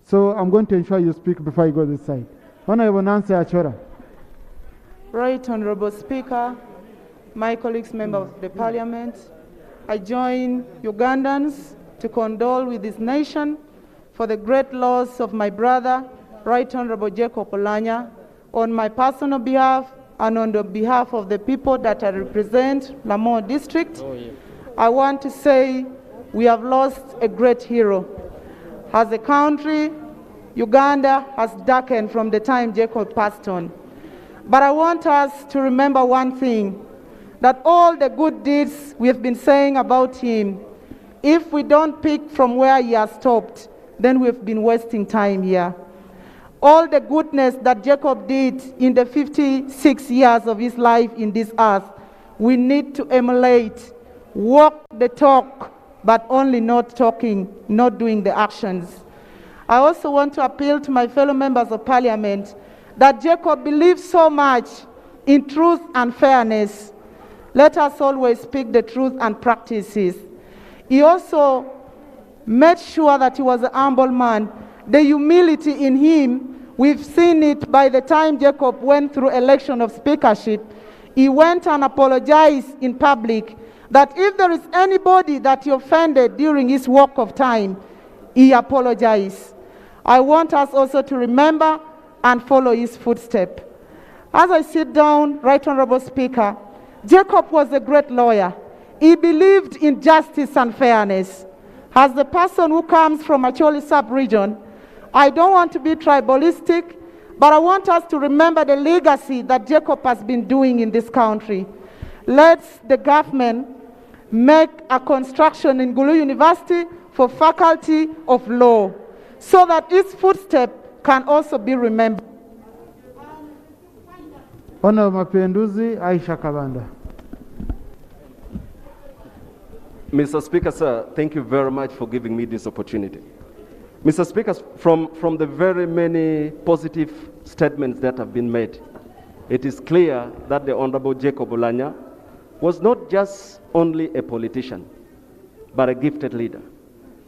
So I'm going to ensure you speak before you go this side. Honorable Nancy Achora. Right Honorable Speaker, my colleagues, members of the Parliament, I join Ugandans to condole with this nation for the great loss of my brother, Right Honorable Jacob Oulanyah, on my personal behalf and on the behalf of the people that I represent, Lamore District. I want to say we have lost a great hero. As a country, Uganda has darkened from the time Jacob passed on. But I want us to remember one thing, that all the good deeds we have been saying about him, if we don't pick from where he has stopped, then we've been wasting time here. All the goodness that Jacob did in the 56 years of his life in this earth, we need to emulate, walk the talk, but only not talking, not doing the actions. I also want to appeal to my fellow members of Parliament that Jacob believed so much in truth and fairness. Let us always speak the truth and practices. He also made sure that he was a humble man. The humility in him, we've seen it by the time Jacob went through election of speakership. He went and apologized in public that if there is anybody that he offended during his walk of time, he apologized. I want us also to remember and follow his footsteps. As I sit down, Right Honorable Speaker, Jacob was a great lawyer. He believed in justice and fairness. As the person who comes from Acholi sub-region, I don't want to be tribalistic, but I want us to remember the legacy that Jacob has been doing in this country. Let the government make a construction in Gulu University for faculty of law, so that his footsteps can also be remembered. Honorable Mapenduzi Aisha Kabanda. Mr. Speaker, sir, thank you very much for giving me this opportunity. Mr. Speaker, from the very many positive statements that have been made, it is clear that the Honorable Jacob Oulanyah was not just only a politician, but a gifted leader.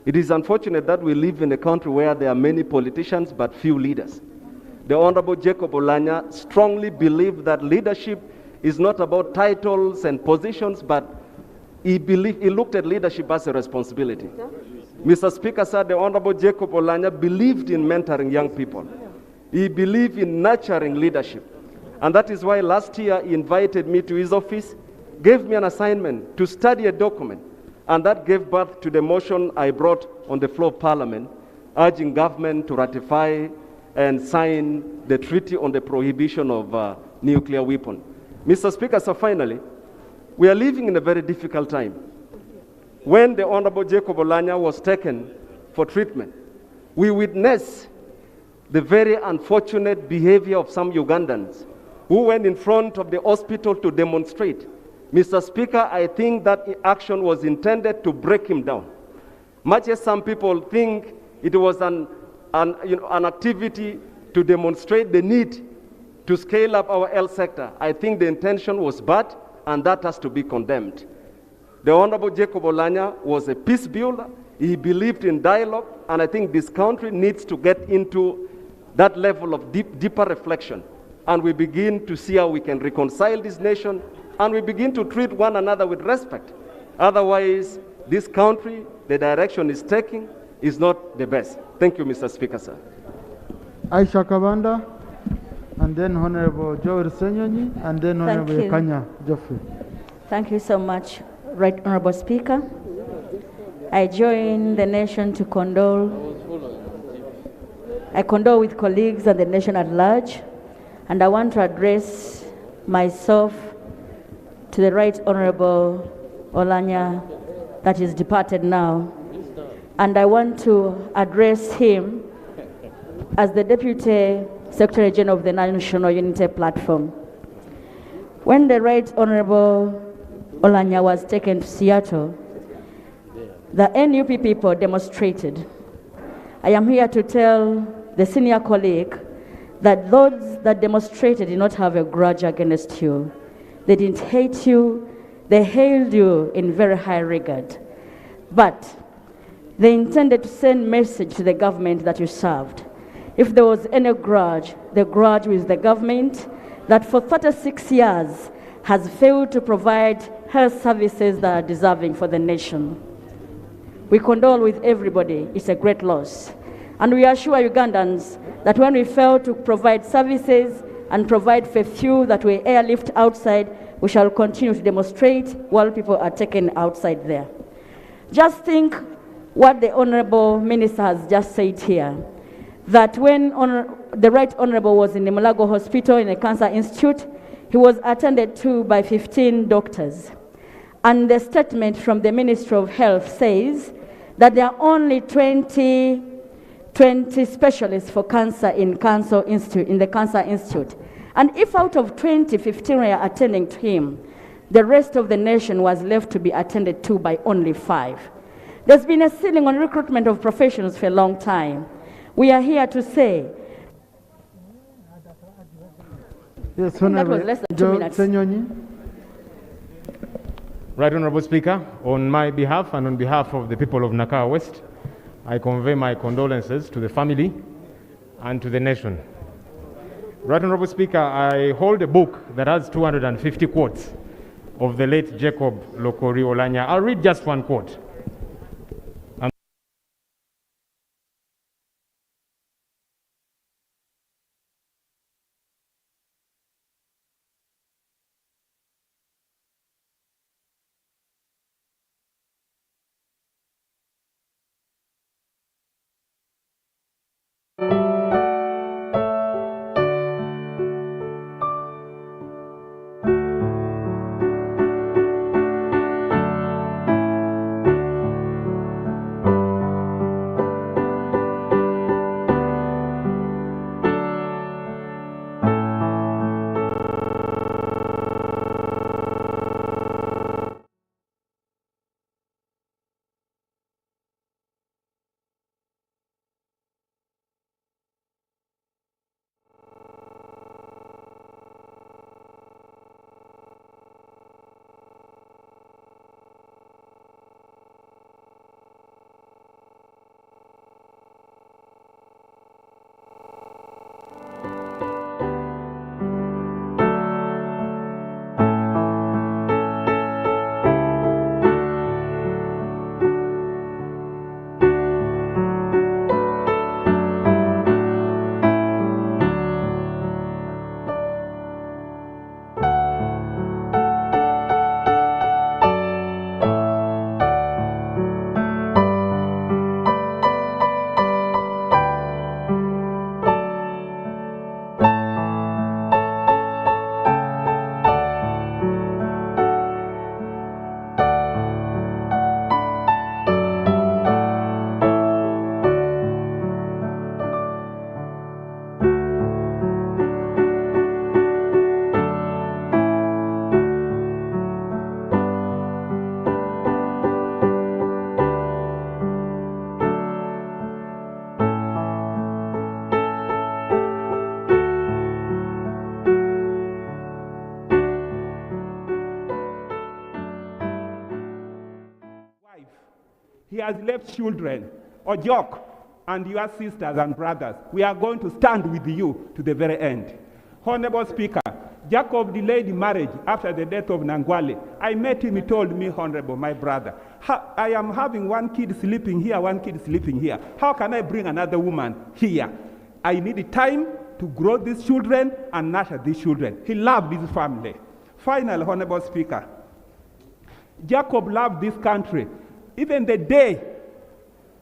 It is unfortunate that we live in a country where there are many politicians but few leaders. The Honorable Jacob Oulanyah strongly believed that leadership is not about titles and positions, but he looked at leadership as a responsibility. Mr. Speaker, sir, the Honorable Jacob Oulanyah believed in mentoring young people. He believed in nurturing leadership. And that is why last year he invited me to his office, gave me an assignment to study a document, and that gave birth to the motion I brought on the floor of Parliament, urging government to ratify and sign the Treaty on the Prohibition of Nuclear Weapons. Mr. Speaker, so finally, we are living in a very difficult time. When the Honorable Jacob Oulanyah was taken for treatment, we witnessed the very unfortunate behavior of some Ugandans who went in front of the hospital to demonstrate. Mr. Speaker, I think that action was intended to break him down. Much as some people think it was an activity to demonstrate the need to scale up our health sector, I think the intention was bad, and that has to be condemned. The Honorable Jacob Oulanyah was a peace builder. He believed in dialogue, and I think this country needs to get into that level of deeper reflection. And we begin to see how we can reconcile this nation, and we begin to treat one another with respect. Otherwise, this country, the direction it's taking, is not the best. Thank you, Mr. Speaker, sir. Aisha Kabanda, and then Honorable Joel Senyonyi, and then Honorable Kanya Geoffrey. Thank you so much, Right Honorable Speaker. I join the nation to condole. I condole with colleagues and the nation at large, and I want to address myself to the Right Honorable Oulanyah that is departed now. And I want to address him as the Deputy Secretary General of the National Unity Platform. When the Right Honorable Oulanyah was taken to Seattle, the NUP people demonstrated. I am here to tell the senior colleague that those that demonstrated did not have a grudge against you. They didn't hate you, they hailed you in very high regard. But They intended to send message to the government that you served. If there was any grudge, the grudge with the government that for 36 years has failed to provide health services that are deserving for the nation. We condole with everybody. It's a great loss. And we assure Ugandans that when we fail to provide services and provide for few that we airlift outside, we shall continue to demonstrate while people are taken outside there. Just think what the Honorable Minister has just said here, that when the Right Honorable was in the Mulago Hospital in a cancer institute, he was attended to by 15 doctors. And the statement from the Ministry of Health says that there are only 20 specialists for cancer in the Cancer Institute. And if out of 20, 15 were attending to him, the rest of the nation was left to be attended to by only 5. There's been a ceiling on recruitment of professionals for a long time. We are here to say, Yes, that was less than 2 minutes. Senyonyi. Right Honorable Speaker, on my behalf and on behalf of the people of Nakawa West, I convey my condolences to the family and to the nation. Right Honorable Speaker, I hold a book that has 250 quotes of the late Jacob Lokori Oulanyah. I'll read just one quote. He has left children, Ojok, and your sisters and brothers. We are going to stand with you to the very end. Honorable Speaker, Jacob delayed marriage after the death of Nangwale. I met him, he told me, Honorable, my brother, I am having one kid sleeping here, one kid sleeping here. How can I bring another woman here? I need time to grow these children and nurture these children. He loved his family. Finally, Honorable Speaker, Jacob loved this country. Even the day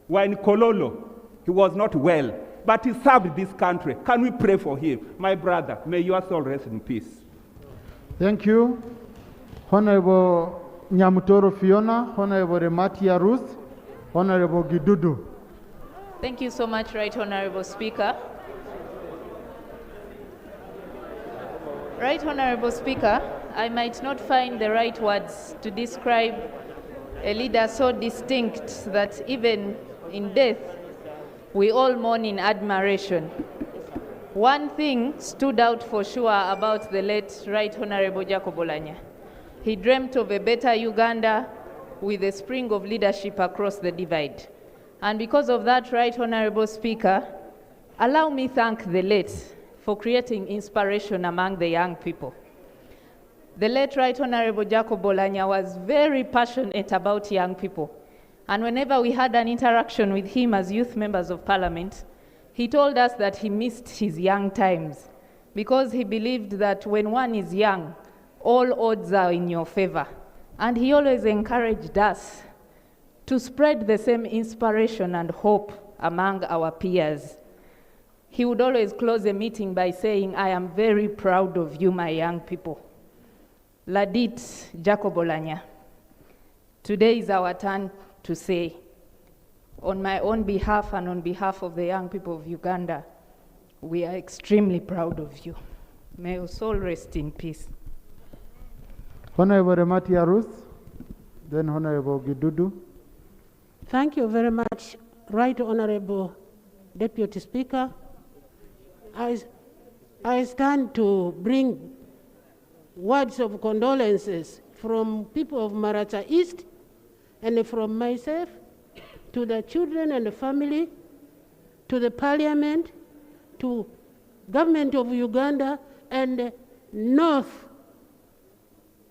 when Kololo, he was not well, but he served this country. Can we pray for him? My brother, may your soul rest in peace. Thank you. Honorable Nyamutoro Fiona, Honorable Rematia Ruth, Honorable Gidudu. Thank you so much, Right Honorable Speaker. Right Honorable Speaker, I might not find the right words to describe a leader so distinct that even in death, we all mourn in admiration. One thing stood out for sure about the late Right Honorable Jacob Oulanyah. He dreamt of a better Uganda with a spring of leadership across the divide. And because of that, Right Honorable Speaker, allow me thank the late for creating inspiration among the young people. The late Right Honorable Jacob Oulanyah was very passionate about young people. And whenever we had an interaction with him as youth members of parliament, he told us that he missed his young times because he believed that when one is young, all odds are in your favor. And he always encouraged us to spread the same inspiration and hope among our peers. He would always close a meeting by saying, I am very proud of you, my young people. Ladit Jacob Oulanyah, today is our turn to say, on my own behalf and on behalf of the young people of Uganda, we are extremely proud of you. May your soul rest in peace. Honorable Rematia Ruth, then Honorable Gidudu. Thank you very much, Right Honorable Deputy Speaker. I stand to bring words of condolences from people of Maracha East and from myself to the children and the family, to the Parliament, to government of Uganda and North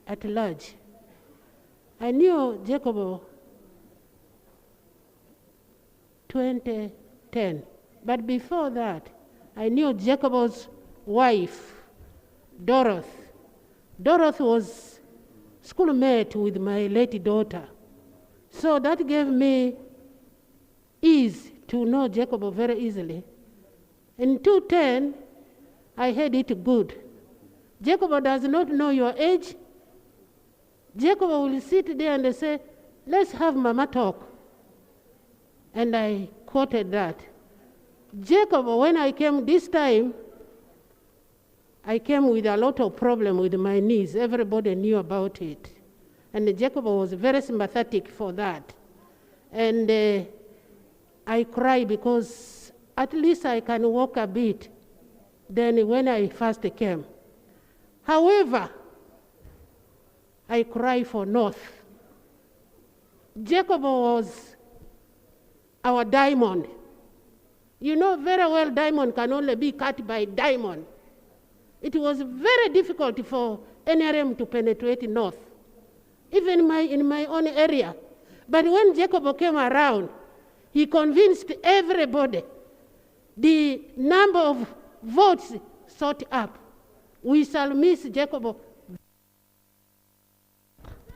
at large. I knew Jacob 2010, but before that, I knew Jacob's wife, Dorothy. Dorothy was schoolmate with my late daughter. So that gave me ease to know Jacob very easily. In 2010, I had it good. Jacob does not know your age. Jacob will sit there and say, let's have mama talk. And I quoted that. Jacob, when I came this time, I came with a lot of problem with my knees. Everybody knew about it. And Jacob was very sympathetic for that. And I cry because at least I can walk a bit than when I first came. However, I cry for North. Jacob was our diamond. You know very well diamond can only be cut by diamond. It was very difficult for NRM to penetrate North, even in my own area. But when Jacob came around, he convinced everybody. The number of votes sought up. We shall miss Jacob.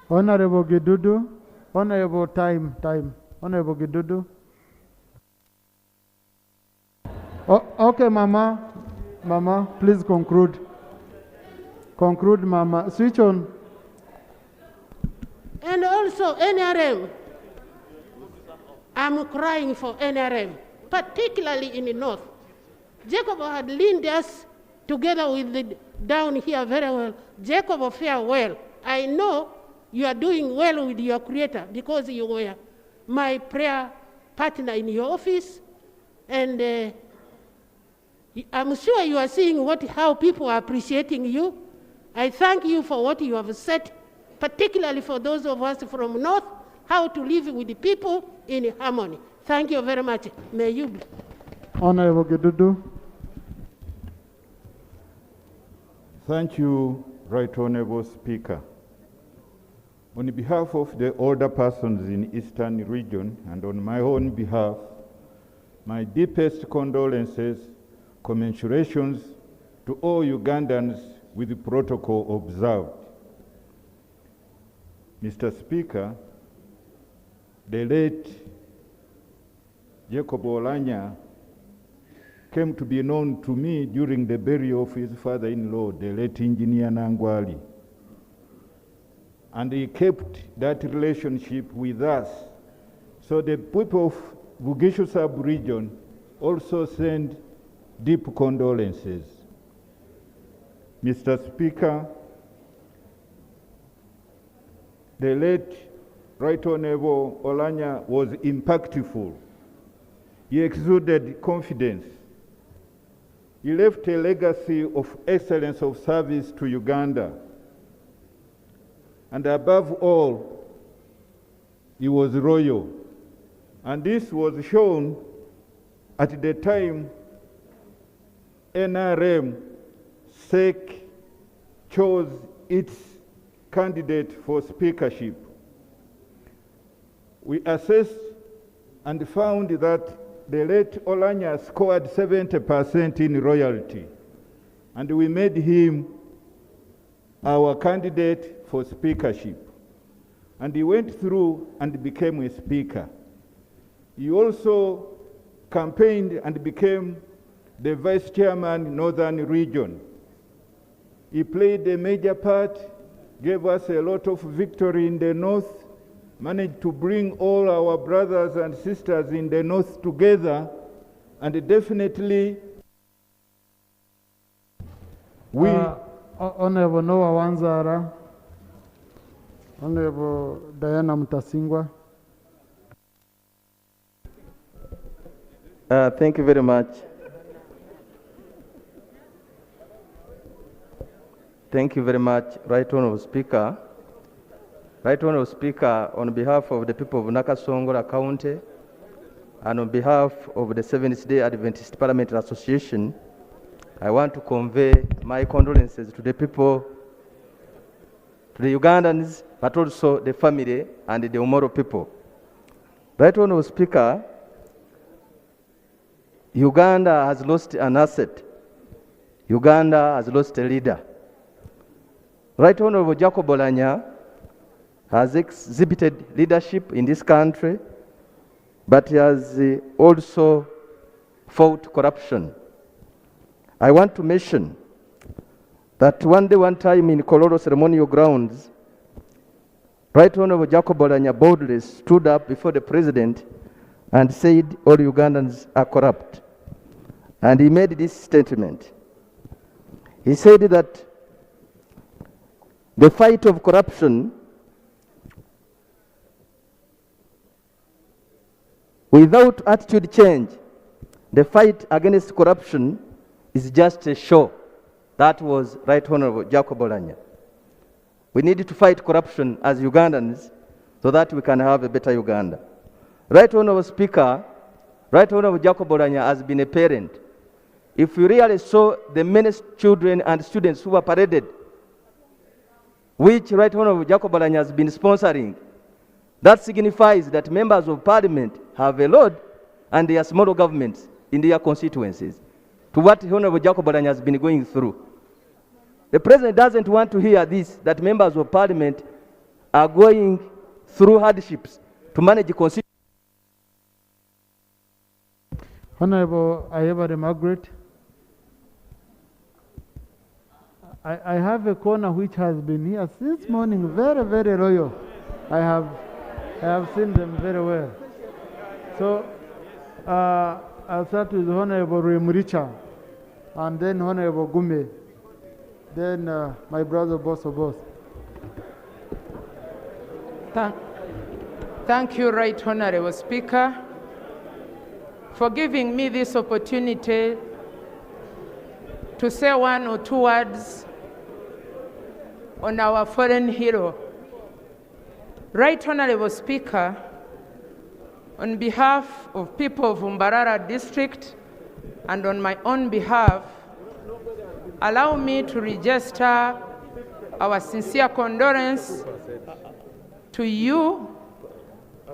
Honorable Gidudu, Honorable time. Honorable Gidudu. Okay, Mama, please conclude. Conclude, Mama. Switch on. And also NRM. I'm crying for NRM, particularly in the North. Jacob had leaned us together with the down here very well. Jacob fare well. I know you are doing well with your Creator because you were my prayer partner in your office. And I'm sure you are seeing how people are appreciating you. I thank you for what you have said, particularly for those of us from North, how to live with the people in harmony. Thank you very much. May you be. Honorable Gidudu. Thank you, Right Honorable Speaker. On behalf of the older persons in Eastern region and on my own behalf, my deepest condolences, commensurations to all Ugandans with the protocol observed. Mr. Speaker, the late Jacob Oulanyah came to be known to me during the burial of his father-in-law, the late Engineer Nangwali. And he kept that relationship with us. So the people of Bugishu sub-region also send deep condolences. Mr. Speaker, the late Right Honorable Oulanyah was impactful. He exuded confidence. He left a legacy of excellence of service to Uganda. And above all, he was royal. And this was shown at the time NRM SEC chose its candidate for speakership. We assessed and found that the late Oulanyah scored 70% in royalty, and we made him our candidate for speakership. And he went through and became a speaker. He also campaigned and became the vice chairman, Northern Region. He played a major part, gave us a lot of victory in the North, managed to bring all our brothers and sisters in the North together, and definitely we... Honorable Noah Wanzara, Honorable Diana Mutasingwa. Thank you very much. Thank you very much, Right Honorable Speaker. Right Honorable Speaker, on behalf of the people of Nakasongola County and on behalf of the Seventh-day Adventist Parliamentary Association, I want to convey my condolences to the people, to the Ugandans, but also the family and the Omoro people. Right Honorable Speaker, Uganda has lost an asset. Uganda has lost a leader. Right Honorable Jacob Oulanyah has exhibited leadership in this country, but he has also fought corruption. I want to mention that one time in Kololo ceremonial grounds, Right Honorable Jacob Oulanyah boldly stood up before the president and said all Ugandans are corrupt. And he made this statement. He said that the fight of corruption without attitude change, the fight against corruption is just a show. That was Right Honorable Jacob Oulanyah. We need to fight corruption as Ugandans so that we can have a better Uganda. Right Honorable Speaker, Right Honorable Jacob Oulanyah has been a parent. If you really saw the many children and students who were paraded, which Right Honorable Jacob Oulanyah has been sponsoring, that signifies that members of parliament have a lot and their small governments in their constituencies to what Honorable Jacob Oulanyah has been going through. The president doesn't want to hear this, that members of parliament are going through hardships to manage the constituency. Honorable Ayebare Margaret, I have a corner which has been here since morning, very, very loyal. I have seen them very well. So I'll start with Honorable Muricha, and then Honorable Gume, then my brother Boss. Thank you, Right Honorable Speaker, for giving me this opportunity to say one or two words on our fallen hero. Right Honorable Speaker, on behalf of people of Mbarara District and on my own behalf, allow me to register our sincere condolence to you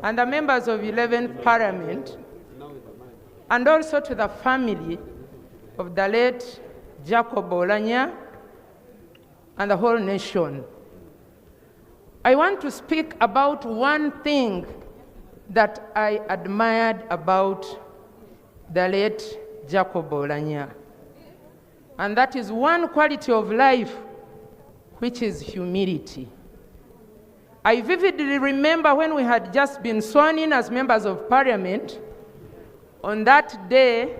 and the members of 11th Parliament, and also to the family of the late Jacob Oulanyah and the whole nation. I want to speak about one thing that I admired about the late Jacob Oulanyah, and that is one quality of life, which is humility. I vividly remember when we had just been sworn in as members of parliament. On that day,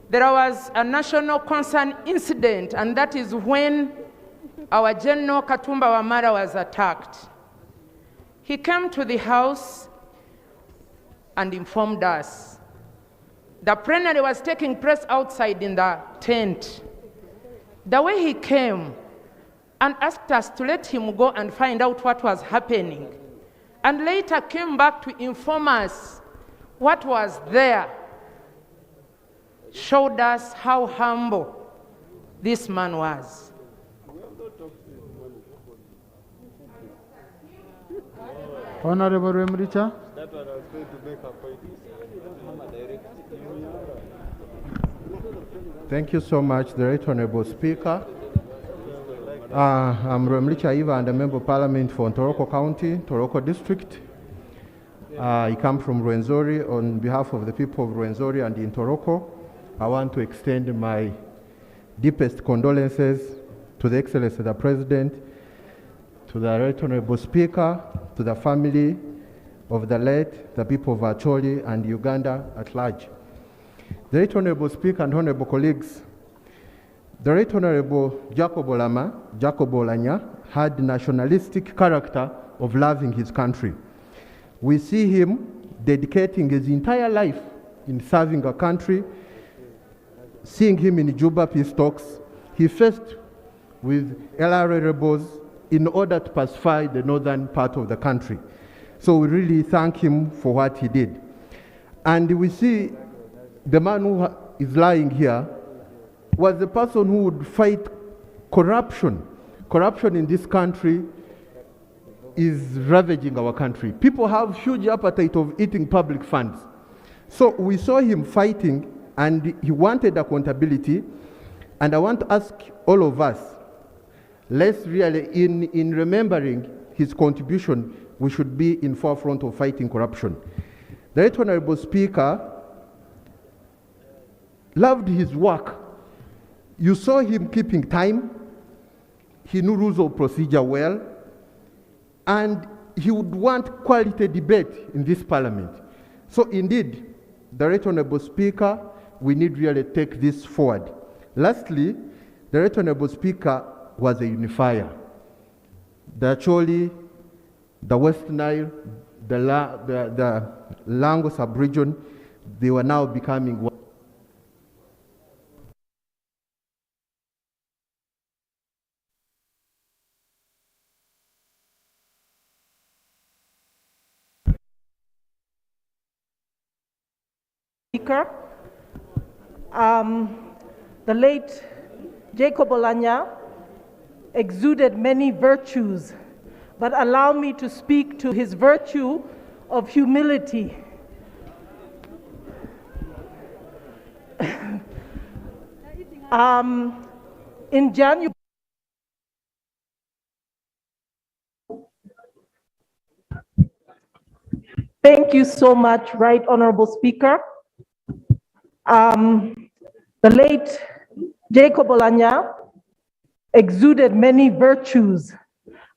there was a national concern incident, and that is when our General Katumba Wamala was attacked. He came to the house and informed us. The plenary was taking place outside in the tent. The way he came and asked us to let him go and find out what was happening, and later came back to inform us what was there showed us how humble this man was. Honorable Remricha. Thank you so much, the Right Honorable Speaker. I'm Remricha Iva and a Member of Parliament for Toroko County, Toroko District. I come from Rwenzori. On behalf of the people of Rwenzori and in Toroko, I want to extend my deepest condolences to the Excellency of the President, to the Right Honorable Speaker, to the family of the late, the people of Acholi and Uganda at large. The Right Honorable Speaker and Honorable colleagues, the Right Honorable Oulanyah had nationalistic character of loving his country. We see him dedicating his entire life in serving a country. Seeing him in Juba peace talks, he faced with LRA rebels in order to pacify the northern part of the country. So we really thank him for what he did. And we see the man who is lying here was the person who would fight corruption. Corruption in this country is ravaging our country. People have huge appetite of eating public funds. So we saw him fighting and he wanted accountability. And I want to ask all of us, let's really, in remembering his contribution, we should be in forefront of fighting corruption. The Right Honorable Speaker loved his work. You saw him keeping time. He knew rules of procedure well. And he would want quality debate in this parliament. So indeed, the Right Honorable Speaker, we need really take this forward. Lastly, the Right Honorable Speaker was a unifier. The Acholi, the West Nile, the Lango sub-region, they were now becoming one. Speaker, the late Jacob Oulanyah exuded many virtues, but allow me to speak to his virtue of humility. In January, thank you so much, Right Honorable Speaker. The late Jacob Oulanyah exuded many virtues,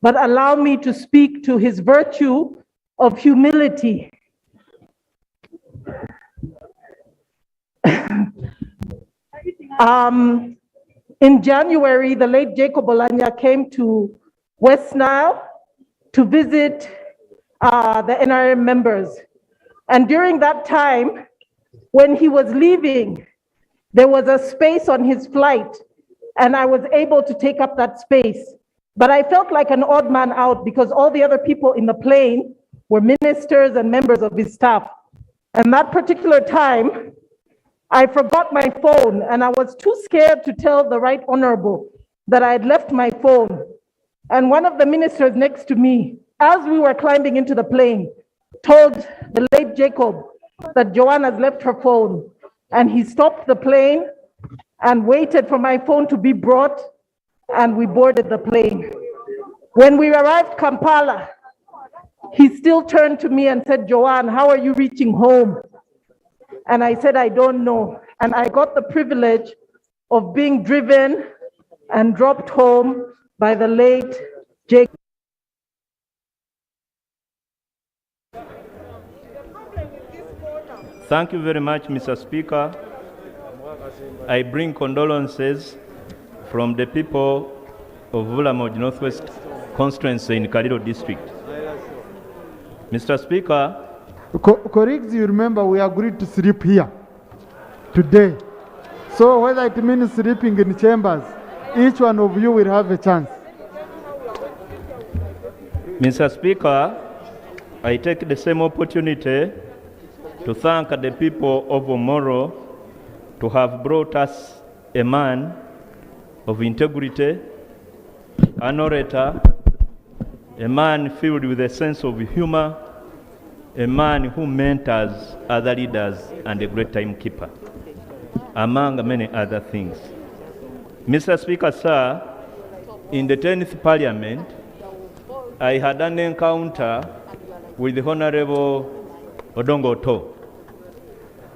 but allow me to speak to his virtue of humility. In January, the late Jacob Oulanyah came to West Nile to visit the NRM members. And during that time, when he was leaving, there was a space on his flight, and I was able to take up that space. But I felt like an odd man out because all the other people in the plane were ministers and members of his staff. And that particular time, I forgot my phone, and I was too scared to tell the Right Honorable that I had left my phone. And one of the ministers next to me, as we were climbing into the plane, told the late Jacob that Joanna's left her phone. And he stopped the plane and waited for my phone to be brought, and we boarded the plane. When we arrived Kampala, he still turned to me and said, "Joanne, how are you reaching home?" And I said, "I don't know." And I got the privilege of being driven and dropped home by the late Jacob. Thank you very much, Mr. Speaker. I bring condolences from the people of Oulanyah Northwest constituency in Kaliro district. Mr. Speaker, colleagues, you remember we agreed to sleep here today. So whether it means sleeping in chambers, each one of you will have a chance. Mr. Speaker, I take the same opportunity to thank the people of Omoro to have brought us a man of integrity, an orator, a man filled with a sense of humor, a man who mentors other leaders and a great timekeeper, among many other things. Mr. Speaker, sir, in the 10th Parliament, I had an encounter with the Honorable Odongoto.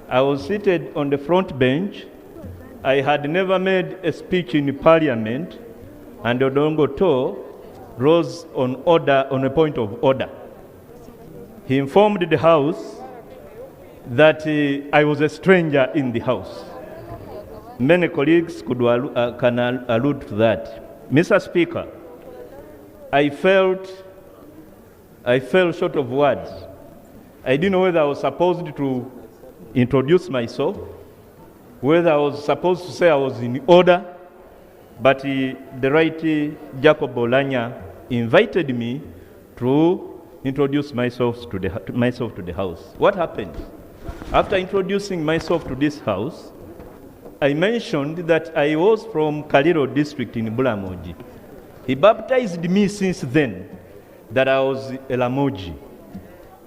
I was seated on the front bench. I had never made a speech in Parliament, and Odongoto rose on a point of order. He informed the House that I was a stranger in the House. Many colleagues can allude to that. Mr. Speaker, I fell short of words. I didn't know whether I was supposed to introduce myself, whether I was supposed to say I was in order, but the right Jacob Oulanyah invited me to introduce myself to the House. What happened? After introducing myself to this House, I mentioned that I was from Kaliro district in Bulamoji. He baptized me since then that I was a Lamoji.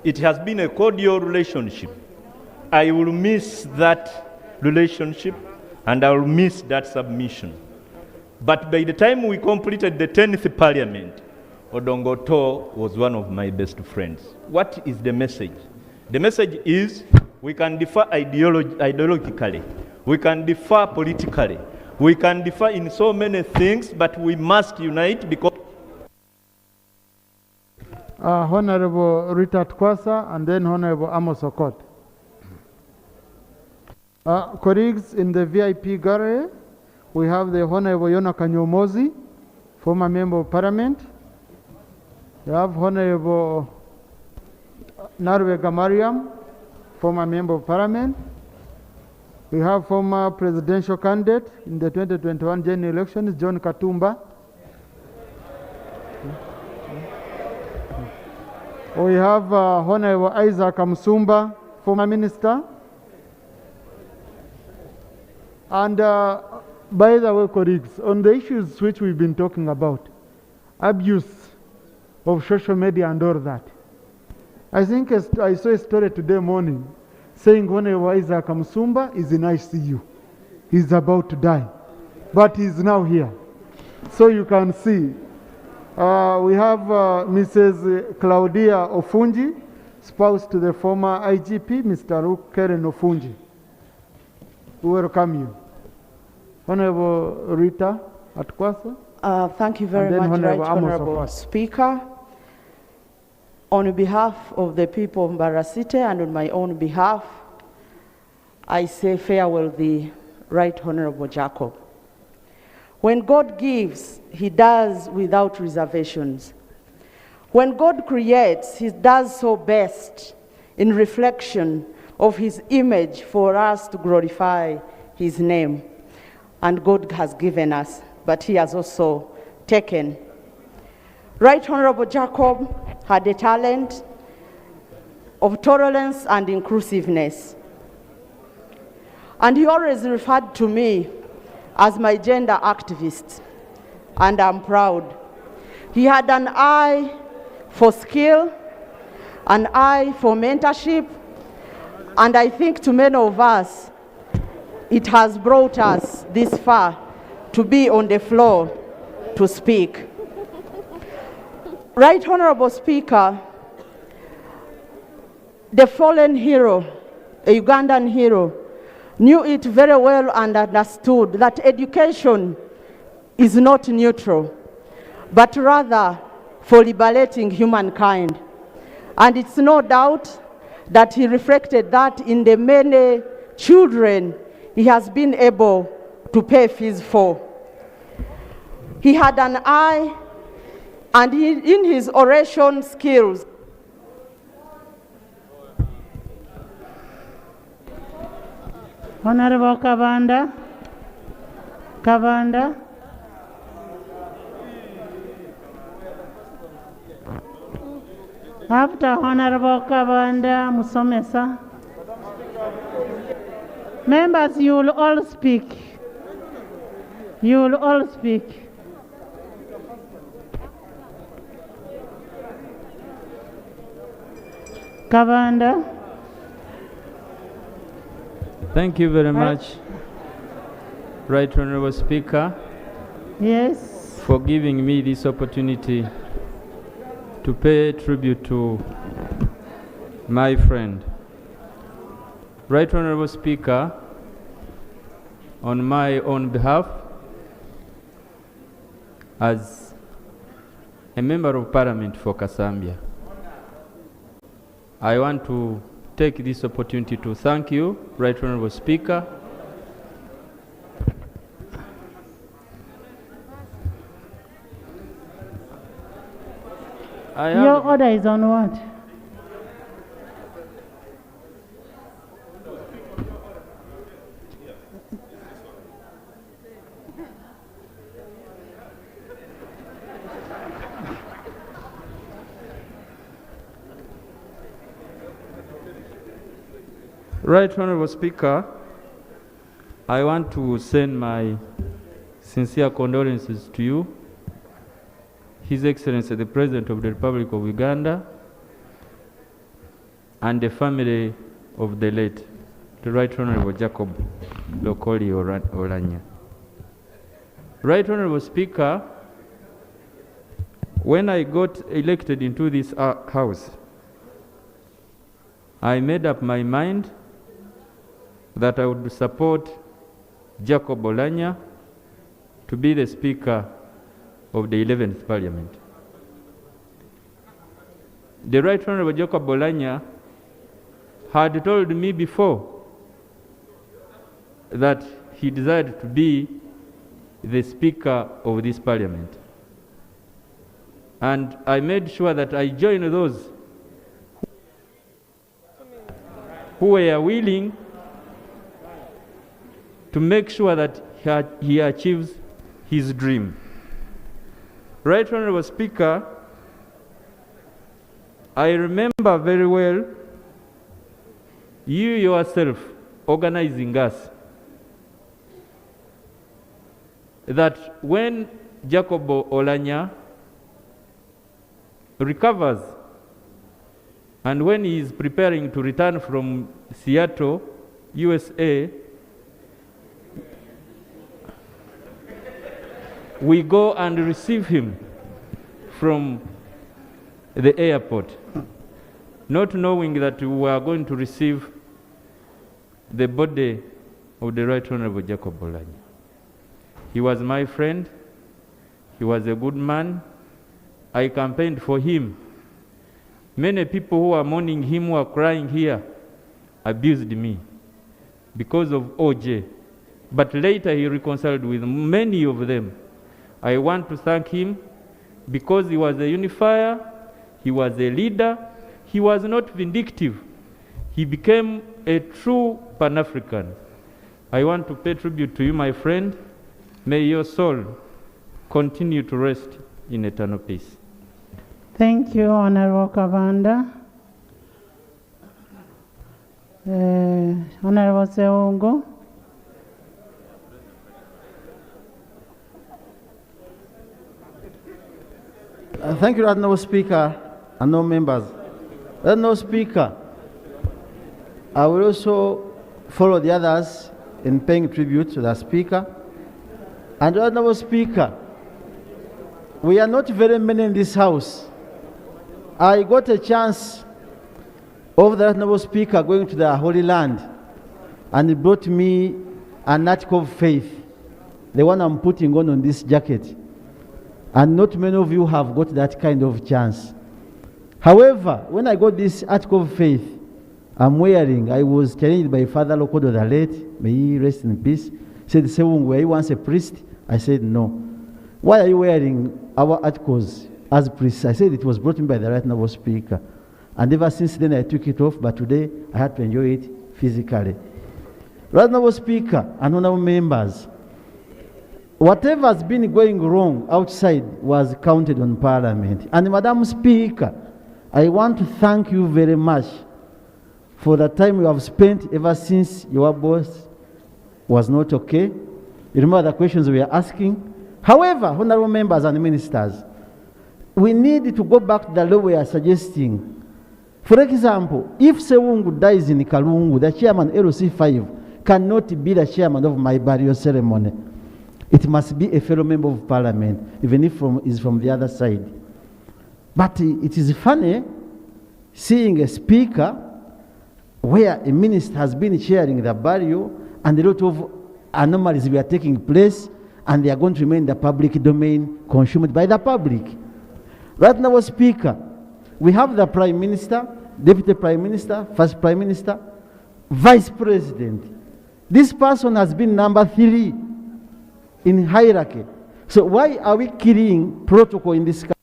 It has been a cordial relationship. I will miss that relationship and I will miss that submission. But by the time we completed the 10th Parliament, Odongoto was one of my best friends. What is the message? The message is we can differ ideologically, we can differ politically, we can differ in so many things, but we must unite because Honorable Rita Kwasa and then Honorable Amos Okot. Colleagues in the VIP gallery, we have the Honorable Yona Kanyomozi, former Member of Parliament. We have Honorable Narwega Mariam, former Member of Parliament. We have former presidential candidate in the 2021 general elections, John Katumba. We have Honorable Isaac Amsumba, former minister. And by the way, colleagues, on the issues which we've been talking about, abuse of social media and all that, I think I saw a story today morning saying Honorable Isaac Amsumba is in ICU. He's about to die, but he's now here. So you can see. We have Mrs. Claudia Ofunji, spouse to the former IGP, Mr. Luke Keren Ofunji. We welcome you. Honorable Rita Atkwasa. Thank you very much, Honorable Speaker. On behalf of the people of Mbarasite and on my own behalf, I say farewell the Right Honorable Jacob. When God gives, he does without reservations. When God creates, he does so best in reflection of his image for us to glorify his name. And God has given us, but he has also taken. Right Honorable Jacob had a talent of tolerance and inclusiveness. And he always referred to me as my gender activist, and I'm proud. He had an eye for skill, an eye for mentorship, and I think to many of us, it has brought us this far to be on the floor to speak. Right Honorable Speaker, the fallen hero, a Ugandan hero, knew it very well and understood that education is not neutral, but rather for liberating humankind. And it's no doubt that he reflected that in the many children he has been able to pay fees for. He had an eye, and in his oration skills, Honorable Kavanda. After Honorable Kavanda, Musomesa. Members, you will all speak. You will all speak. Kavanda. Thank you very much, Right Honorable Speaker. Yes. For giving me this opportunity to pay tribute to my friend. Right Honorable Speaker, on my own behalf, as a member of Parliament for Kasambia, I want to take this opportunity to thank you, Right Honorable Speaker. Your order is on what? Right Honorable Speaker, I want to send my sincere condolences to you, His Excellency the President of the Republic of Uganda, and the family of the late, the Right Honorable Jacob Lokoli Oulanyah. Right Honorable Speaker, when I got elected into this House, I made up my mind that I would support Jacob Oulanyah to be the Speaker of the 11th Parliament. The Right Honorable Jacob Oulanyah had told me before that he desired to be the Speaker of this Parliament. And I made sure that I joined those who were willing to make sure that he achieves his dream. Right Honorable Speaker, I remember very well you yourself organizing us that when Jacob Oulanyah recovers and when he is preparing to return from Seattle, USA, we go and receive him from the airport, not knowing that we were going to receive the body of the Right Honorable Jacob Oulanyah. He was my friend. He was a good man. I campaigned for him. Many people who are mourning him, who are crying here, abused me because of OJ. But later he reconciled with many of them. I want to thank him because he was a unifier, he was a leader, he was not vindictive. He became a true Pan-African. I want to pay tribute to you, my friend. May your soul continue to rest in eternal peace. Thank you, Honorable Kavanda. Honorable Seungo. Thank you, Honorable Speaker, and no members. Honorable Speaker, I will also follow the others in paying tribute to the Speaker. And Honorable Speaker, we are not very many in this House. I got a chance of the Honorable Speaker going to the Holy Land, and he brought me an article of faith, the one I'm putting on this jacket. And not many of you have got that kind of chance. However, when I got this article of faith I'm wearing, I was challenged by Father Lokodo the late, may he rest in peace. He said, Sewung, were you once a priest? I said, no. Why are you wearing our articles as priests? I said, it was brought in by the Right Honorable Speaker. And ever since then I took it off, but today I had to enjoy it physically. Right Honorable Speaker and honorable members, whatever has been going wrong outside was counted on Parliament. And Madam Speaker, I want to thank you very much for the time you have spent ever since your boss was not okay. You remember the questions we were asking? However, honorable members and ministers, we need to go back to the law we are suggesting. For example, if Sewungu dies in Kalungu, the chairman LC5 cannot be the chairman of my burial ceremony. It must be a fellow member of parliament, even if is from the other side. But it is funny seeing a speaker where a minister has been chairing the burial and a lot of anomalies were taking place and they are going to remain in the public domain, consumed by the public. Right now, Speaker, we have the Prime Minister, Deputy Prime Minister, First Prime Minister, Vice President. This person has been number 3 in hierarchy. So why are we killing protocol in this country?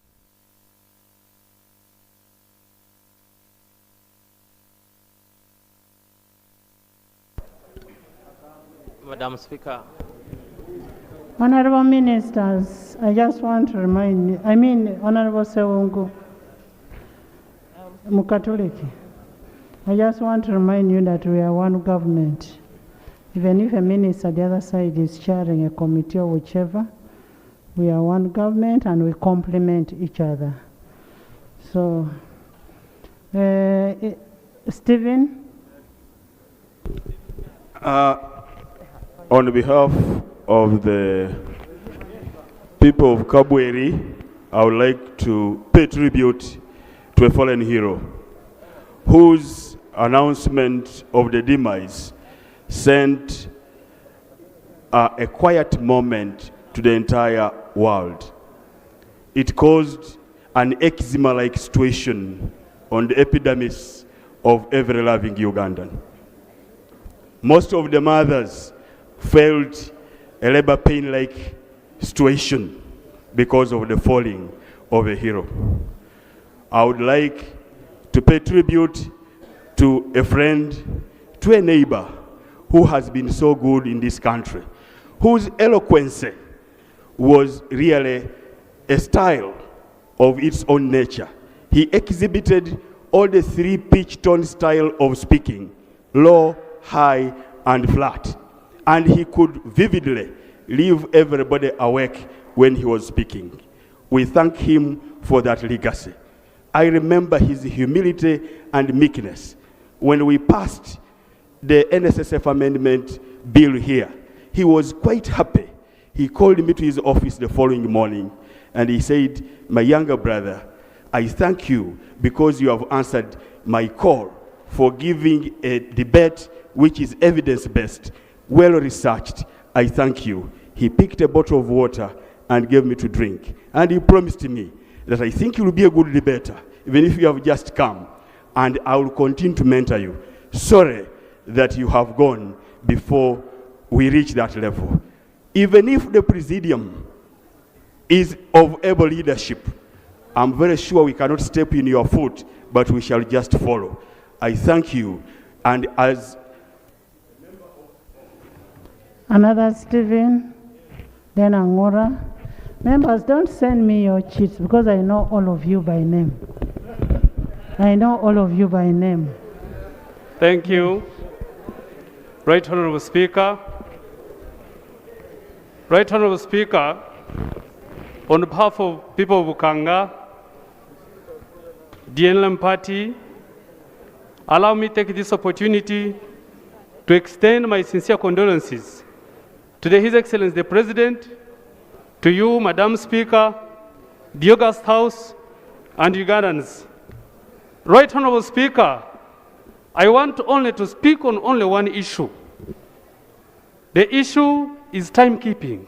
Madam Speaker. Honorable Ministers, I just want to remind you, Honorable Sewungu, Mukatoliki, I just want to remind you that we are one government. Even if a minister the other side is chairing a committee or whichever, we are one government and we complement each other. So, Stephen? On behalf of the people of Kabweri, I would like to pay tribute to a fallen hero whose announcement of the demise sent a quiet moment to the entire world. It caused an eczema-like situation on the epidermis of every loving Ugandan. Most of the mothers felt a labor pain-like situation because of the falling of a hero. I would like to pay tribute to a friend, to a neighbor who has been so good in this country, whose eloquence was really a style of its own nature. He exhibited all the 3 pitch tone style of speaking, low, high, and flat. And he could vividly leave everybody awake when he was speaking. We thank him for that legacy. I remember his humility and meekness. When we passed the NSSF amendment bill here, he was quite happy. He called me to his office the following morning and he said, "My younger brother, I thank you because you have answered my call for giving a debate which is evidence-based, well-researched. I thank you." He picked a bottle of water and gave me to drink. And he promised me that I think you will be a good debater, even if you have just come, and I will continue to mentor you. Sorry that you have gone before we reach that level. Even if the presidium is of able leadership, I'm very sure we cannot step in your foot, but we shall just follow. I thank you, and as Another Stephen, then Angora. Members, don't send me your cheats because I know all of you by name. I know all of you by name. Thank you. Right Honorable Speaker. Right Honorable Speaker, on behalf of people of Ukanga, DNLM Party, allow me to take this opportunity to extend my sincere condolences to His Excellency the President, to you, Madam Speaker, the August House, and Ugandans. Right Honorable Speaker, I want only to speak on only one issue. The issue is timekeeping.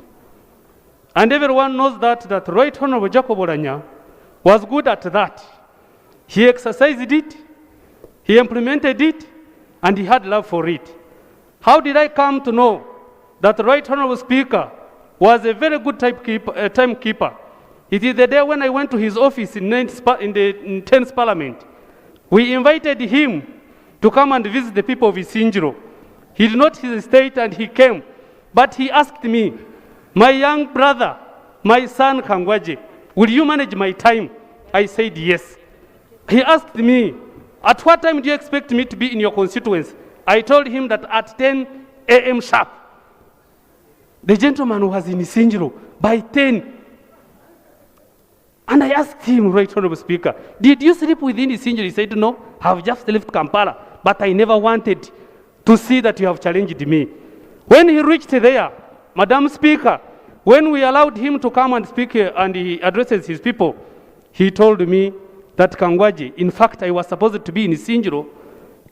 And everyone knows that Right Honorable Jacob Oulanyah was good at that. He exercised it, he implemented it, and he had love for it. How did I come to know that Right Honorable Speaker was a very good timekeeper? It is the day when I went to his office in the 10th Parliament. We invited him to come and visit the people of Isinjiro. He did not hesitate and he came. But he asked me, "My young brother, my son Kangwaje, will you manage my time?" I said yes. He asked me, "At what time do you expect me to be in your constituency?" I told him that at 10 a.m. sharp. The gentleman was in Sinjiro by 10. And I asked him, Right Honorable Speaker, did you sleep within Sinjiro? He said, no, I've just left Kampala, but I never wanted to see that you have challenged me. When he reached there, Madam Speaker, when we allowed him to come and speak and he addresses his people, he told me that Kangwaji, in fact, I was supposed to be in Sinjiro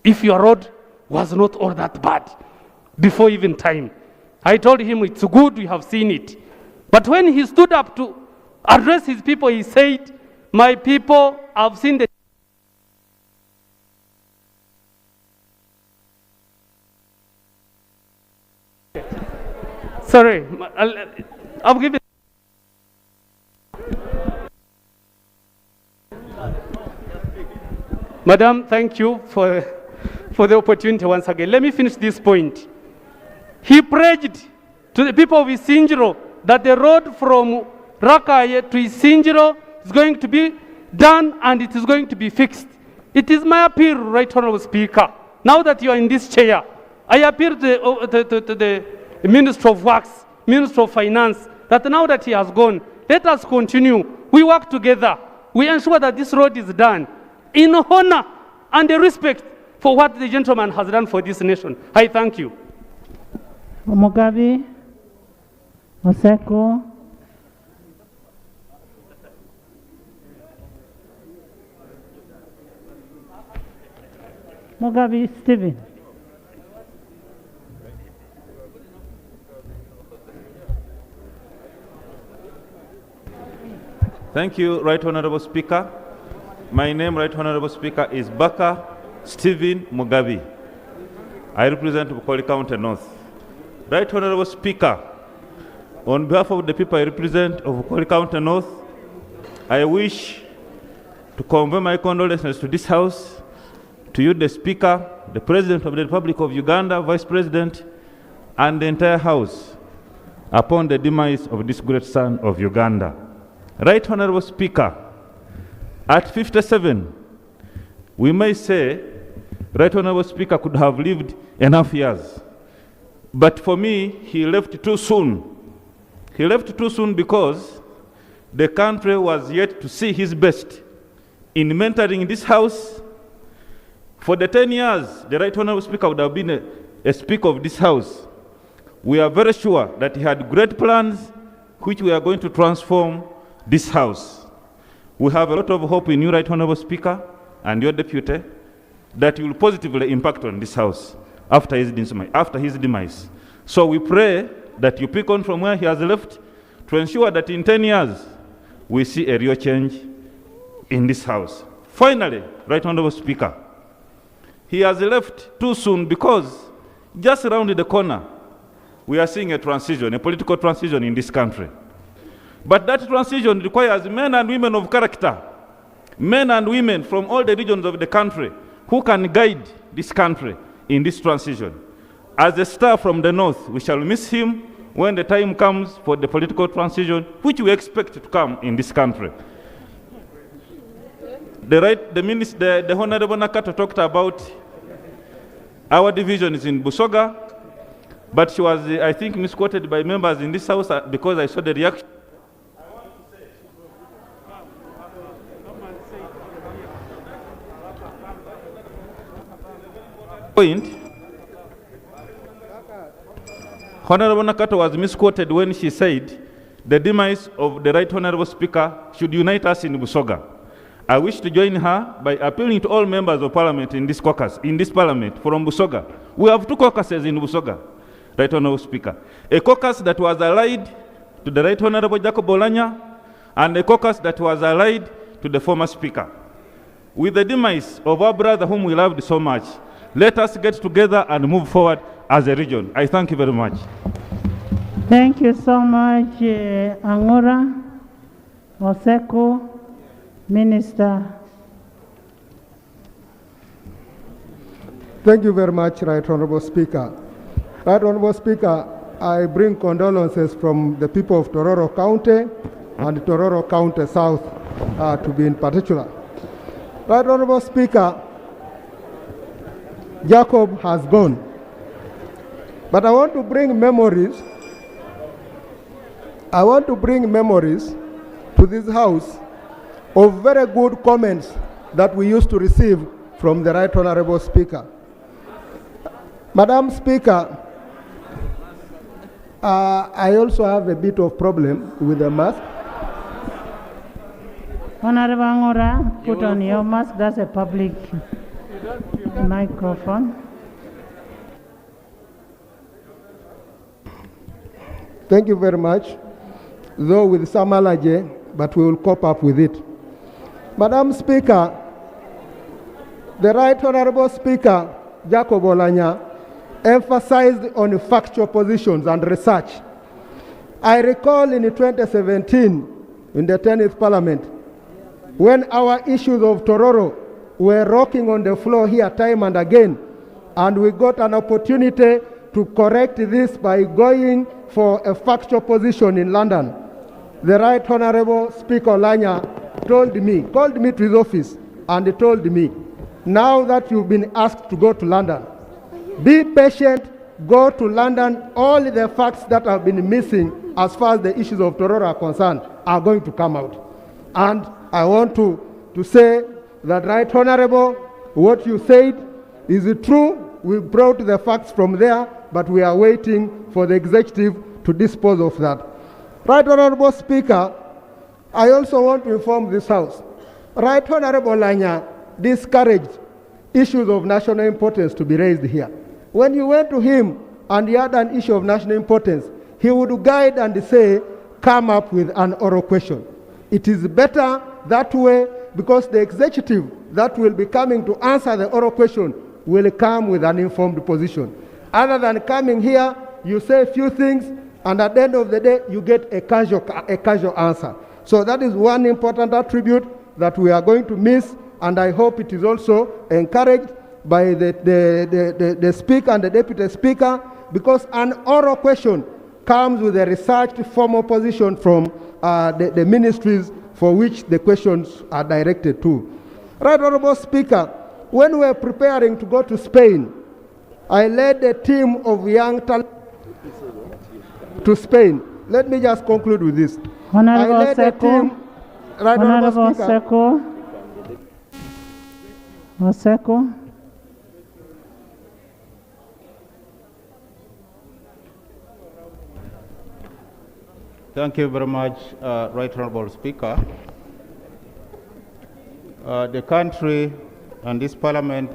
if your road was not all that bad before even time. I told him it's good we have seen it. But when he stood up to address his people, he said, my people have seen the Sorry, I'll give it. Madam, thank you for the opportunity once again. Let me finish this point. He pledged to the people of Isinjiro that the road from Rakaye to Isinjiro is going to be done and it is going to be fixed. It is my appeal, Right Honorable Speaker. Now that you are in this chair, I appeal to the Minister of Works, Minister of Finance, that now that he has gone, let us continue. We work together. We ensure that this road is done in honor and the respect for what the gentleman has done for this nation. I thank you. Mugabe, Oseko, Mugabe Stephen. Thank you, Right Honorable Speaker. My name, Right Honorable Speaker, is Baka Stephen Mugabe. I represent Bukoli County North. Right Honorable Speaker, on behalf of the people I represent of Bukoli County North, I wish to convey my condolences to this House, to you, the Speaker, the President of the Republic of Uganda, Vice President, and the entire House, upon the demise of this great son of Uganda. Right Honorable Speaker, at 57, we may say Right Honorable Speaker could have lived enough years. But for me, he left too soon. He left too soon because the country was yet to see his best in mentoring this House. For the 10 years, the Right Honorable Speaker would have been a Speaker of this House. We are very sure that he had great plans which we are going to transform this House. We have a lot of hope in you, Right Honorable Speaker, and your deputy, that you will positively impact on this House after his demise. So we pray that you pick on from where he has left to ensure that in 10 years, we see a real change in this House. Finally, Right Honorable Speaker, he has left too soon because just around the corner, we are seeing a transition, a political transition in this country. But that transition requires men and women of character, men and women from all the regions of the country who can guide this country in this transition. As a star from the north, we shall miss him when the time comes for the political transition, which we expect to come in this country. The Honorable Nakato talked about our divisions in Busoga, but she was, I think, misquoted by members in this House because I saw the reaction. Honorable Nakato was misquoted when she said the demise of the Right Honorable Speaker should unite us in Busoga. I wish to join her by appealing to all members of Parliament in this caucus, in this Parliament from Busoga. We have two caucuses in Busoga, Right Honorable Speaker. A caucus that was allied to the Right Honorable Oulanyah and a caucus that was allied to the former Speaker. With the demise of our brother whom we loved so much, let us get together and move forward as a region. I thank you very much. Thank you so much, Angora, Oseko, Minister. Thank you very much, Right Honorable Speaker. Right Honorable Speaker, I bring condolences from the people of Tororo County and Tororo County South to be in particular. Right Honorable Speaker, Jacob has gone. But I want to bring memories I want to bring memories to this house of very good comments that we used to receive from the Right Honorable Speaker. Madam Speaker, I also have a bit of problem with the mask. Honorable Angora, put on your mask. That's a public microphone. Thank you very much. Though with some allergy, but we will cope up with it. Madam Speaker, the Right Honorable Speaker, Jacob Oulanyah, emphasized on factual positions and research. I recall in 2017, in the 10th Parliament, when our issues of Tororo were rocking on the floor here time and again, and we got an opportunity to correct this by going for a factual position in London. The Right Honorable Speaker Oulanyah called me to his office, and he told me, now that you've been asked to go to London, be patient, go to London, all the facts that have been missing as far as the issues of Tororo are concerned are going to come out. And I want to say that, Right Honorable, what you said is true. We brought the facts from there, but we are waiting for the executive to dispose of that. Right Honorable Speaker, I also want to inform this House. Right Honorable Oulanyah discouraged issues of national importance to be raised here. When you went to him and he had an issue of national importance, he would guide and say, come up with an oral question. It is better that way, because the executive that will be coming to answer the oral question will come with an informed position. Other than coming here, you say a few things, and at the end of the day, you get a casual answer. So that is one important attribute that we are going to miss, and I hope it is also encouraged by the Speaker and the Deputy Speaker, because an oral question comes with a researched formal position from the ministries for which the questions are directed to. Right Honorable Speaker, when we were preparing to go to Spain, I led a team of young talent to Spain. Let me just conclude with this. Honorable I led a team, Right Honorable Speaker. Oseko. Thank you very much, Right Honorable Speaker. The country and this Parliament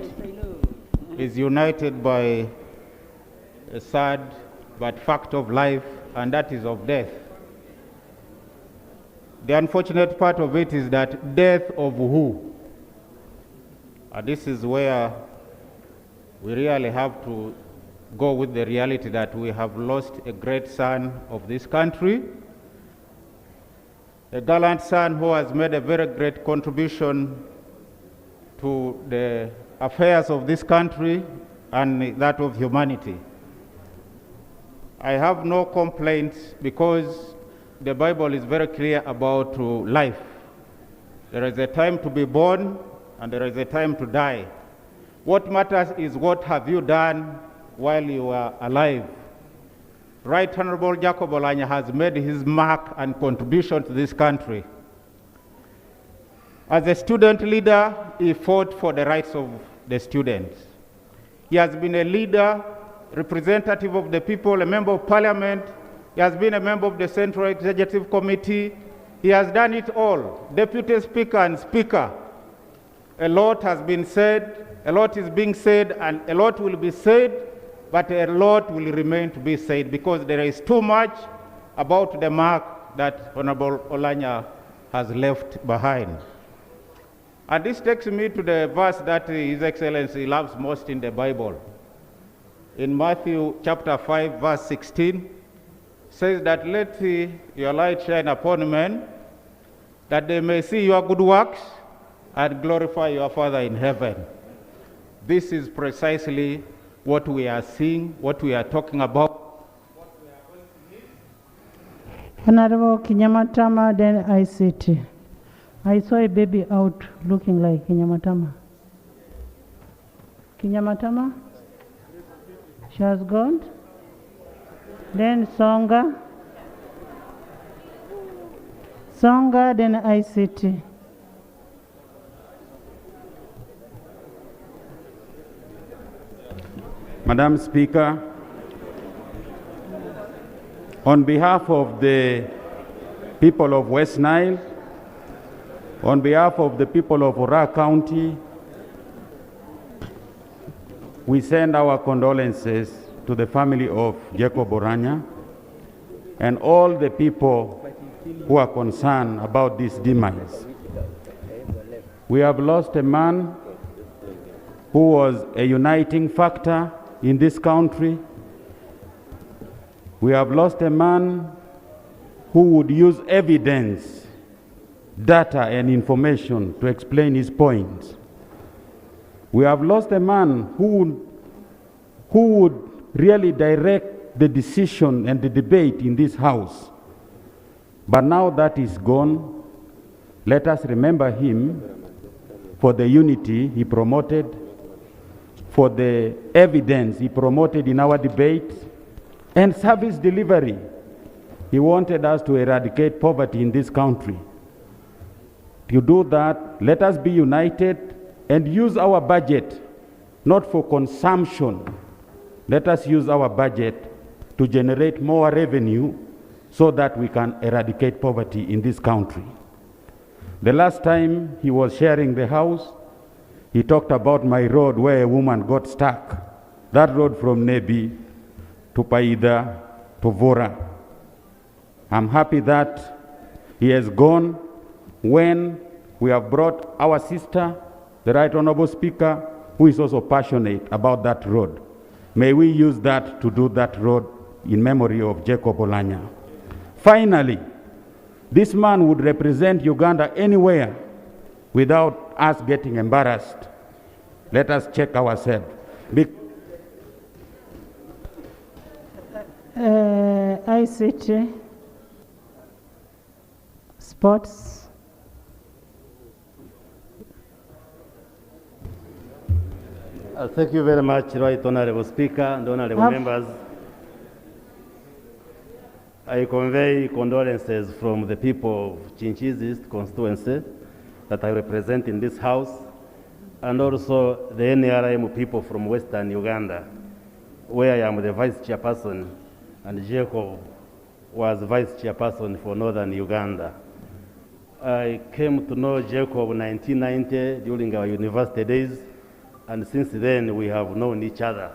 is united by a sad but fact of life, and that is of death. The unfortunate part of it is that death of who? This is where we really have to go with the reality that we have lost a great son of this country, a gallant son who has made a very great contribution to the affairs of this country and that of humanity. I have no complaints because the Bible is very clear about life. There is a time to be born and there is a time to die. What matters is what have you done while you are alive. Right Honorable Jacob Oulanyah has made his mark and contribution to this country. As a student leader, he fought for the rights of the students. He has been a leader, representative of the people, a member of Parliament. He has been a member of the Central Executive Committee. He has done it all, Deputy Speaker and Speaker. A lot has been said, a lot is being said, and a lot will be said, but a lot will remain to be said because there is too much about the mark that Honorable Oulanyah has left behind. And this takes me to the verse that His Excellency loves most in the Bible. In Matthew chapter 5, verse 16, says that let your light shine upon men, that they may see your good works and glorify your Father in heaven. This is precisely what we are seeing, what we are talking about. Honorable Kinyamatama, then ICT. I saw a baby out looking like Kinyamatama. Kinyamatama? She has gone. Then Songa. Songa, then ICT. Madam Speaker, on behalf of the people of West Nile, on behalf of the people of Ura County, we send our condolences to the family of Jacob Oulanyah and all the people who are concerned about this demise. We have lost a man who was a uniting factor in this country. We have lost a man who would use evidence, data, and information to explain his points. We have lost a man who would really direct the decision and the debate in this house. But now that is gone, let us remember him for the unity he promoted, for the evidence he promoted in our debate, and service delivery. He wanted us to eradicate poverty in this country. To do that, let us be united and use our budget not for consumption. Let us use our budget to generate more revenue so that we can eradicate poverty in this country. The last time he was sharing the house, he talked about my road where a woman got stuck. That road from Nebi to Paida to Vora. I'm happy that he has gone when we have brought our sister, the Right Honorable Speaker, who is also passionate about that road. May we use that to do that road in memory of Jacob Oulanyah. Finally, this man would represent Uganda anywhere without us getting embarrassed. Let us check ourselves. ICT, sports. Thank you very much, Right Honorable Speaker and Honorable members. I convey condolences from the people of Chinchiz East constituency that I represent in this house, and also the NRM people from Western Uganda, where I am the Vice Chairperson, and Jacob was Vice Chairperson for Northern Uganda. I came to know Jacob in 1990 during our university days, and since then we have known each other.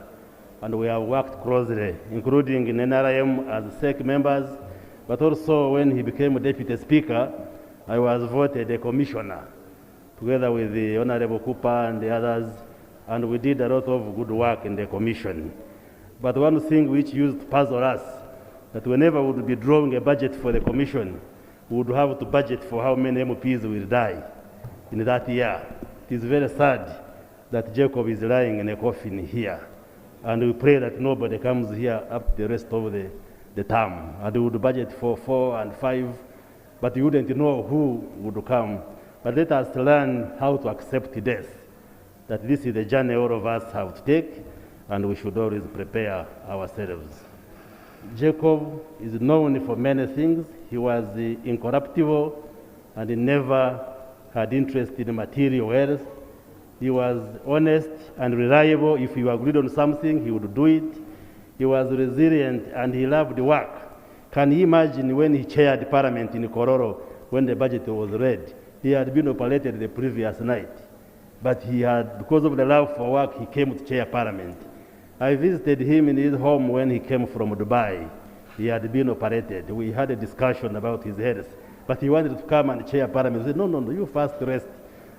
And we have worked closely, including in NRM as SEC members, but also when he became a Deputy Speaker, I was voted a commissioner, together with the Honorable Cooper and the others, and we did a lot of good work in the commission. But one thing which used to puzzle us, that whenever we would be drawing a budget for the commission, we would have to budget for how many MPs will die in that year. It is very sad that Jacob is lying in a coffin here. And we pray that nobody comes here up the rest of the term. And we would budget for 4 and 5, but you wouldn't know who would come. But let us learn how to accept death, that this is the journey all of us have to take, and we should always prepare ourselves. Jacob is known for many things. He was incorruptible, and he never had interest in material wealth. He was honest and reliable. If you agreed on something, he would do it. He was resilient and he loved work. Can you imagine when he chaired Parliament in Kororo, when the budget was read? He had been operated the previous night. But he had, because of the love for work, he came to chair Parliament. I visited him in his home when he came from Dubai. He had been operated. We had a discussion about his health. But he wanted to come and chair Parliament. He said, no, you first rest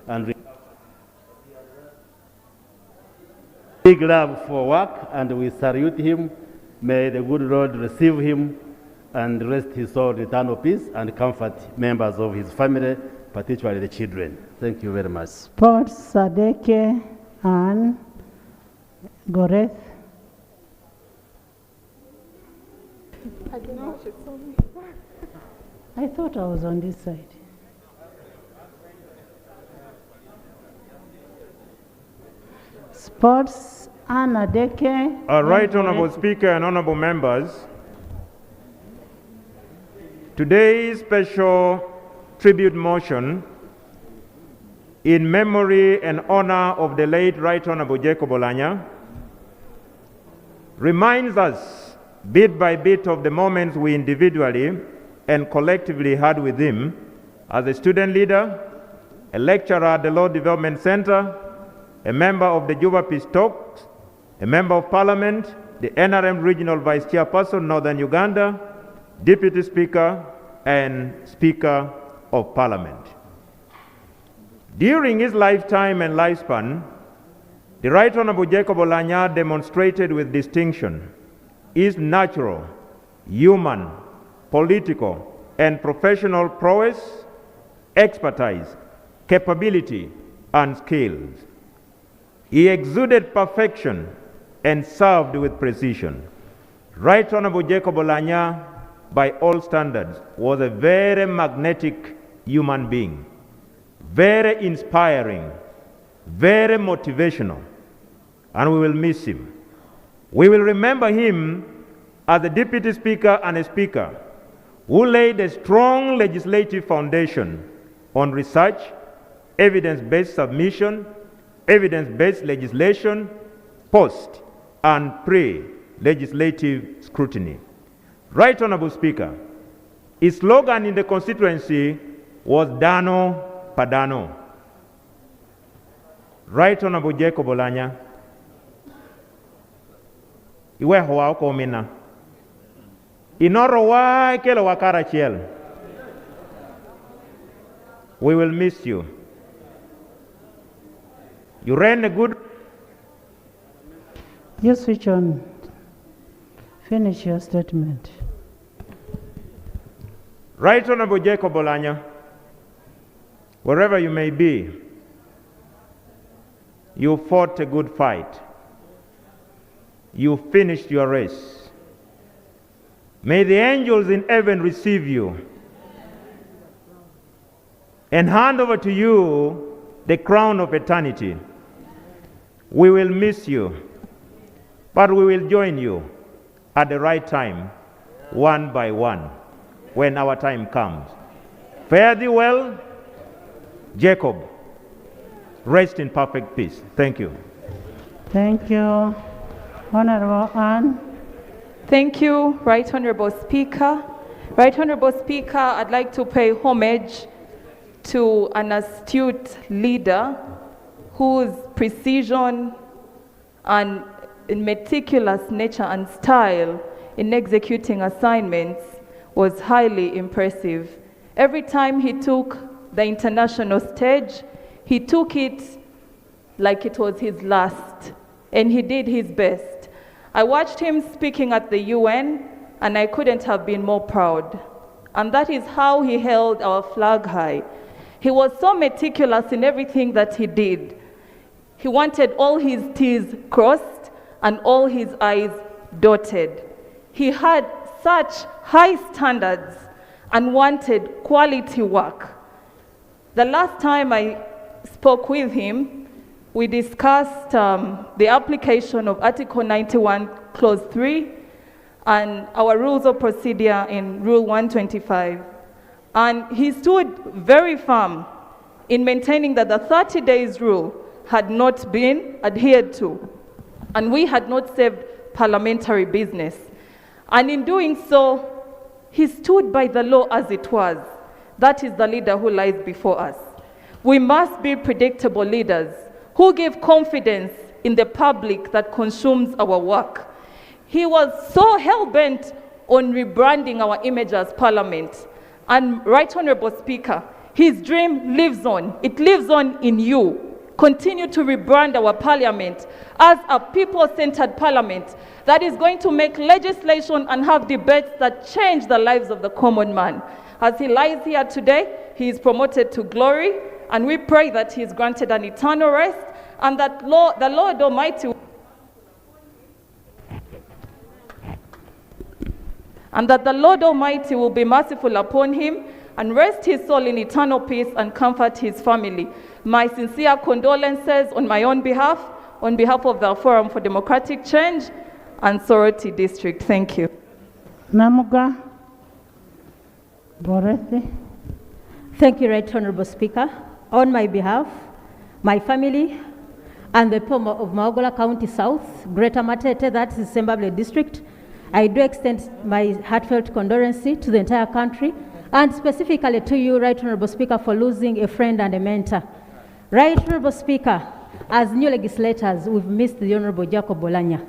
and big love for work, and we salute him. May the good Lord receive him and rest his soul in eternal peace and comfort members of his family, particularly the children. Thank you very much. Sports, Sadeke and Goreth. I thought I was on this side. Sports, Anna Deke. Right Honorable Speaker and Honorable members, today's special tribute motion in memory and honor of the late Right Honorable Jacob Oulanyah reminds us bit by bit of the moments we individually and collectively had with him as a student leader, a lecturer at the Law Development Center, a member of the Juba Peace Talks, a member of Parliament, the NRM Regional Vice Chairperson, Northern Uganda, Deputy Speaker, and Speaker of Parliament. During his lifetime and lifespan, the Right Honorable Jacob Oulanyah demonstrated with distinction his natural, human, political, and professional prowess, expertise, capability, and skills. He exuded perfection and served with precision. Right Honorable Jacob Oulanyah, by all standards, was a very magnetic human being, very inspiring, very motivational, and we will miss him. We will remember him as a Deputy Speaker and a Speaker who laid a strong legislative foundation on research, evidence-based submission, evidence-based legislation, post and pre-legislative scrutiny. Right Honorable Speaker, his slogan in the constituency was Dano Padano. Right Honorable Jacob Oulanyah, iwe hoa ko mina. Inoro wa kelo wakara chiel. We will miss you. You ran a good... You switch on. Finish your statement. Right Honorable Jacob Oulanyah, wherever you may be, you fought a good fight. You finished your race. May the angels in heaven receive you and hand over to you the crown of eternity. We will miss you, but we will join you at the right time, one by one, when our time comes. Fare thee well, Jacob. Rest in perfect peace. Thank you. Thank you. Honorable Anne. Thank you, Right Honorable Speaker. Right Honorable Speaker, I'd like to pay homage to an astute leader whose precision and meticulous nature and style in executing assignments was highly impressive. Every time he took the international stage, he took it like it was his last, and he did his best. I watched him speaking at the UN, and I couldn't have been more proud. And that is how he held our flag high. He was so meticulous in everything that he did. He wanted all his T's crossed and all his I's dotted. He had such high standards and wanted quality work. The last time I spoke with him, we discussed the application of Article 91, Clause 3, and our rules of procedure in Rule 125. And he stood very firm in maintaining that the 30 days rule had not been adhered to, and we had not saved parliamentary business. And in doing so, he stood by the law as it was. That is the leader who lies before us. We must be predictable leaders who give confidence in the public that consumes our work. He was so hell-bent on rebranding our image as Parliament. And Right Honorable Speaker, his dream lives on. It lives on in you. Continue to rebrand our Parliament as a people-centered Parliament that is going to make legislation and have debates that change the lives of the common man. As he lies here today, he is promoted to glory, and we pray that he is granted an eternal rest, and that the Lord Almighty will be merciful upon him and rest his soul in eternal peace and comfort his family. My sincere condolences on my own behalf, on behalf of the Forum for Democratic Change and Soroti District. Thank you. Namuga Borethi. Thank you, Right Honorable Speaker. On my behalf, my family, and the people of Maogola County South, Greater Matete, that is Sembable District, I do extend my heartfelt condolences to the entire country, and specifically to you, Right Honorable Speaker, for losing a friend and a mentor. Right Honorable Speaker, as new legislators, we've missed the Honorable Jacob Oulanyah.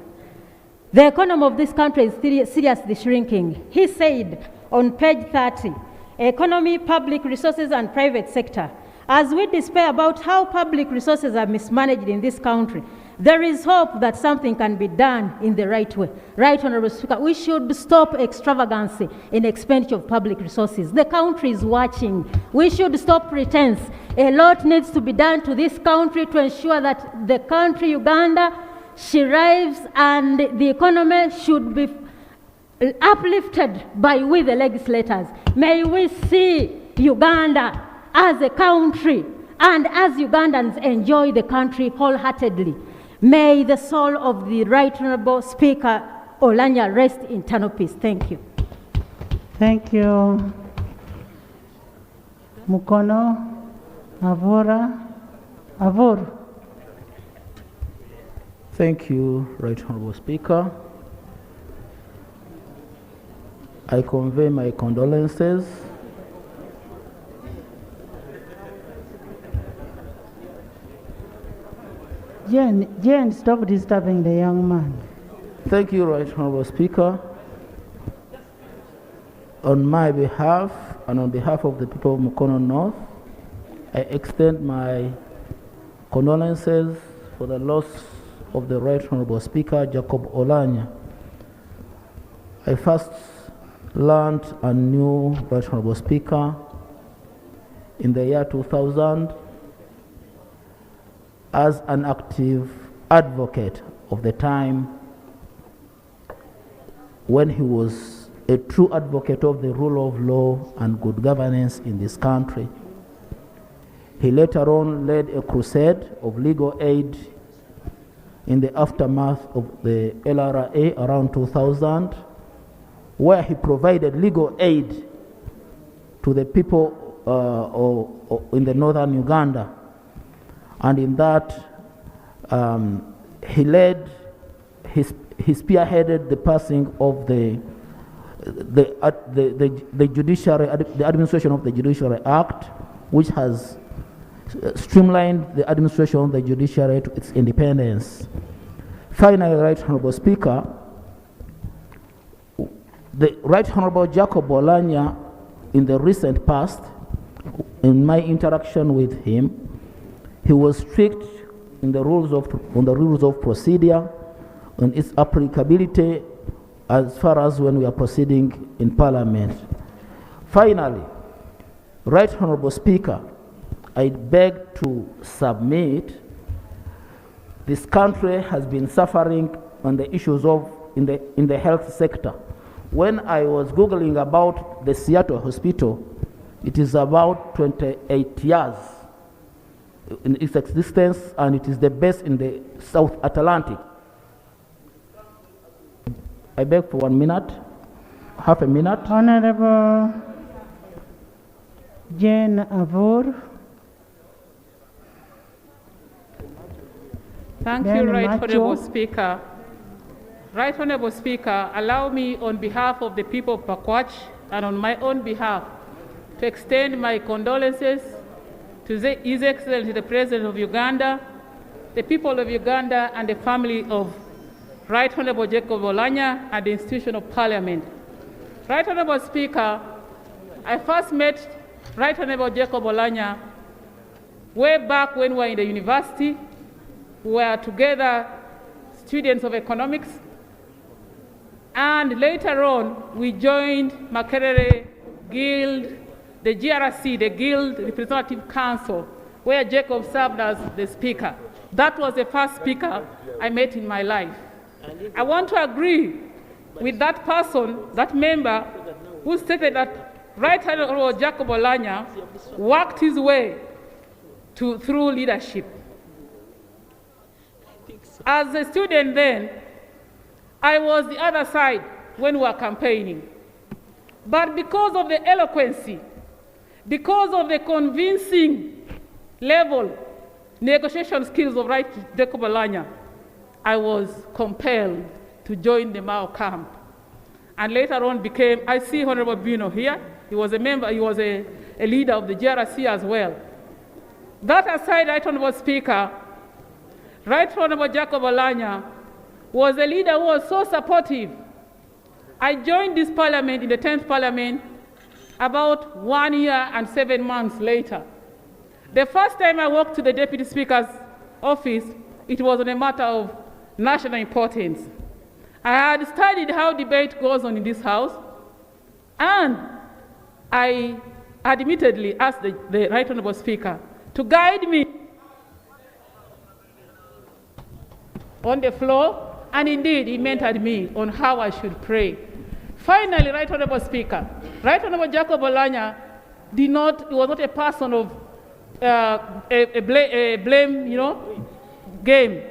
The economy of this country is seriously shrinking. He said on page 30, economy, public resources, and private sector. As we despair about how public resources are mismanaged in this country, there is hope that something can be done in the right way. Right, Honorable Speaker, we should stop extravagancy in expenditure of public resources. The country is watching. We should stop pretense. A lot needs to be done to this country to ensure that the country, Uganda, thrives and the economy should be uplifted by we, the legislators. May we see Uganda as a country, and as Ugandans enjoy the country wholeheartedly. May the soul of the Right Honorable Speaker Oulanyah rest in eternal peace. Thank you. Thank you. Mukono, Avor. Thank you, Right Honorable Speaker. I convey my condolences Jane, stop disturbing the young man. Thank you, Right Honorable Speaker. On my behalf and on behalf of the people of Mukono North, I extend my condolences for the loss of the Right Honorable Speaker, Jacob Oulanyah. I first learned and knew Right Honorable Speaker in the year 2000 as an active advocate of the time when he was a true advocate of the rule of law and good governance in this country. He later on led a crusade of legal aid in the aftermath of the LRA around 2000, where he provided legal aid to the people in the northern Uganda. And in that, he spearheaded the passing of the judiciary, the administration of the Judiciary Act, which has streamlined the administration of the judiciary to its independence. Finally, Right Honorable Speaker, the Right Honorable Jacob Oulanyah, in the recent past, in my interaction with him, he was strict in the rules of procedure and its applicability as far as when we are proceeding in Parliament. Finally, Right Honorable Speaker, I beg to submit, this country has been suffering on the issues of in the health sector. When I was Googling about the Seattle Hospital, it is about 28 years in its existence, and it is the best in the South Atlantic. I beg for 1 minute, half a minute. Honorable Jane Avor. Thank you, Right Honorable Speaker. Right Honorable Speaker, allow me on behalf of the people of Pakwach and on my own behalf to extend my condolences to His Excellency the President of Uganda, the people of Uganda, and the family of Right Honorable Jacob Oulanyah and the institution of Parliament. Right Honorable Speaker, I first met Right Honorable Jacob Oulanyah way back when we were in the university. We were together students of economics, and later on we joined Makerere Guild, the GRC, the Guild Representative Council, where Jacob served as the speaker. That was the first speaker I met in my life. I want to agree with that person, that member, who stated that Right Honorable Jacob Oulanyah worked his way through leadership. As a student then, I was the other side when we were campaigning. But because of the eloquency Because of the convincing level negotiation skills of Right Jacob Oulanyah, I was compelled to join the Mao camp. And later on became, I see Honorable Bino here. He was a member, he was a leader of the GRC as well. That aside, Right Honorable Speaker, Right Honorable Jacob Oulanyah was a leader who was so supportive. I joined this parliament in the 10th parliament about 1 year and 7 months later. The first time I walked to the Deputy Speaker's office, it was on a matter of national importance. I had studied how debate goes on in this House, and I admittedly asked the Right Honorable Speaker to guide me on the floor, and indeed he mentored me on how I should pray. Finally, Right Honorable Speaker, Right Honorable Jacob Oulanyah he was not a person of a blame, game.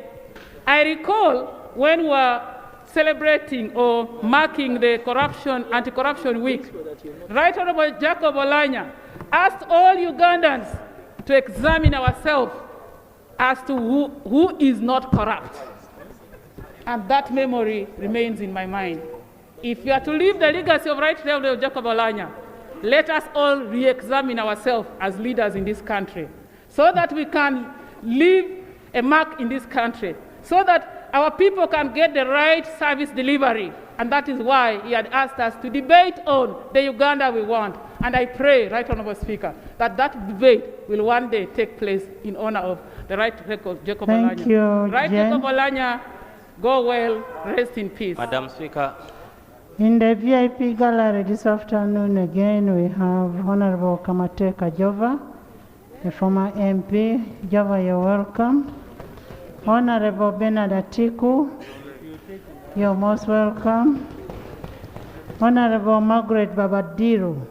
I recall when we were celebrating or marking the anti-corruption week, Right Honorable Jacob Oulanyah asked all Ugandans to examine ourselves as to who is not corrupt. And that memory remains in my mind. If we are to leave the legacy of Right Honorable Jacob Oulanyah, let us all re-examine ourselves as leaders in this country so that we can leave a mark in this country, so that our people can get the right service delivery. And that is why he had asked us to debate on the Uganda we want. And I pray, Right Honorable Speaker, that debate will one day take place in honor of the Right Jacob Oulanyah. Thank you, Right Jacob Oulanyah, go well, rest in peace. Madam Speaker. In the VIP gallery this afternoon again, we have Honorable Kamateka Jova, a former MP. Jova, you're welcome. Honorable Bernard Atiku, you're most welcome. Honorable Margaret Babadiru.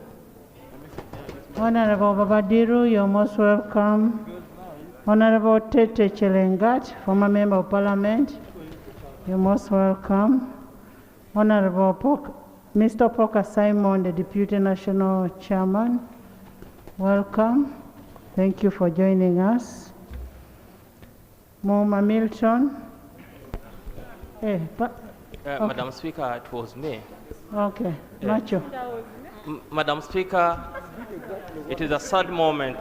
Honorable Babadiru, you're most welcome. Honorable Tete Chelengat, former Member of Parliament, you're most welcome. Honorable Mr. Poker Simon, the Deputy National Chairman, welcome. Thank you for joining us. Moma Milton. Hey, okay. Madam Speaker, it was me. Okay, Macho. Madam Speaker, it is a sad moment.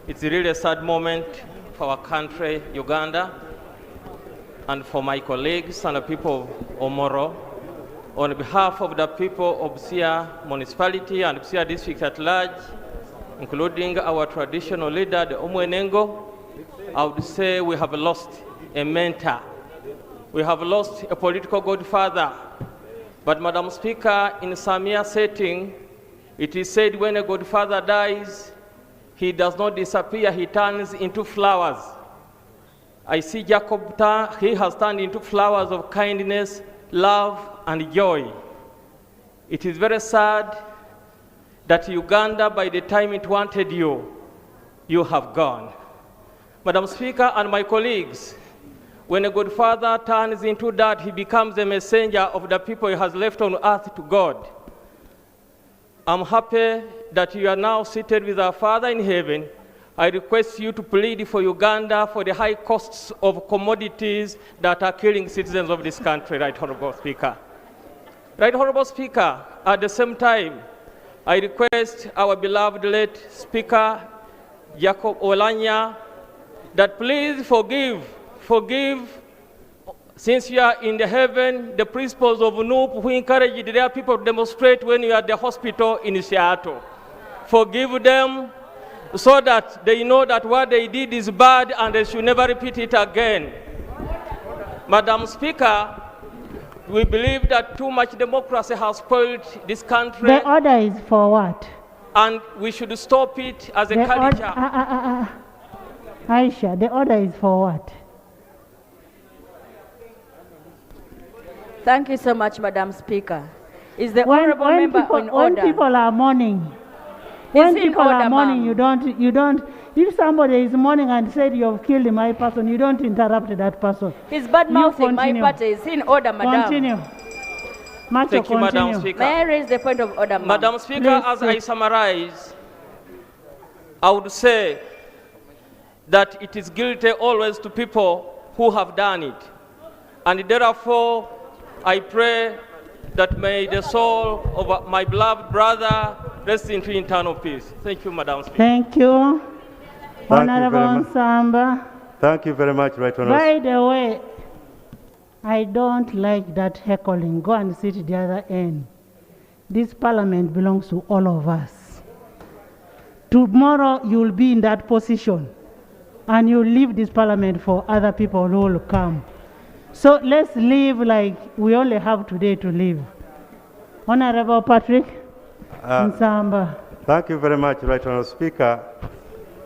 It's really a sad moment for our country, Uganda, and for my colleagues and the people of Omoro. On behalf of the people of Busia Municipality and Busia District at large, including our traditional leader, the Omwenengo, I would say we have lost a mentor. We have lost a political godfather. But Madam Speaker, in Samia setting, it is said when a godfather dies, he does not disappear, he turns into flowers. I see Jacob, he has turned into flowers of kindness, love, and joy. It is very sad that Uganda, by the time it wanted you, you have gone. Madam Speaker and my colleagues, when a godfather turns into that, he becomes a messenger of the people he has left on earth to God. I'm happy that you are now seated with our Father in heaven. I request you to plead for Uganda for the high costs of commodities that are killing citizens of this country, Right Honorable Speaker. Right Honorable Speaker, at the same time, I request our beloved late Speaker, Jacob Oulanyah, that please forgive, since you are in the heaven, the principles of NUP who encouraged their people to demonstrate when you are at the hospital in Seattle. Forgive them so that they know that what they did is bad and they should never repeat it again. Madam Speaker, we believe that too much democracy has spoiled this country. The order is for what? And we should stop it as a culture. Aisha, the order is for what? Thank you so much, Madam Speaker. Is the honorable member in order? When people are mourning, you don't, if somebody is mourning and said you have killed my person, you don't interrupt that person. He's bad-mouthing my party. Is in order, Madam. Continue. Thank you, Madam Speaker. May I raise the point of order, Madam Speaker, as I summarize, I would say that it is guilty always to people who have done it. And therefore, I pray that may the soul of my beloved brother rest in eternal peace. Thank you, Madam Speaker. Thank you. Honorable Nsamba. Thank you very much, Right Honourable. By the way, I don't like that heckling. Go and sit the other end. This parliament belongs to all of us. Tomorrow you will be in that position and you leave this parliament for other people who will come. So let's live like we only have today to live. Honorable Patrick Nsamba. Thank you very much, Right Honourable Speaker.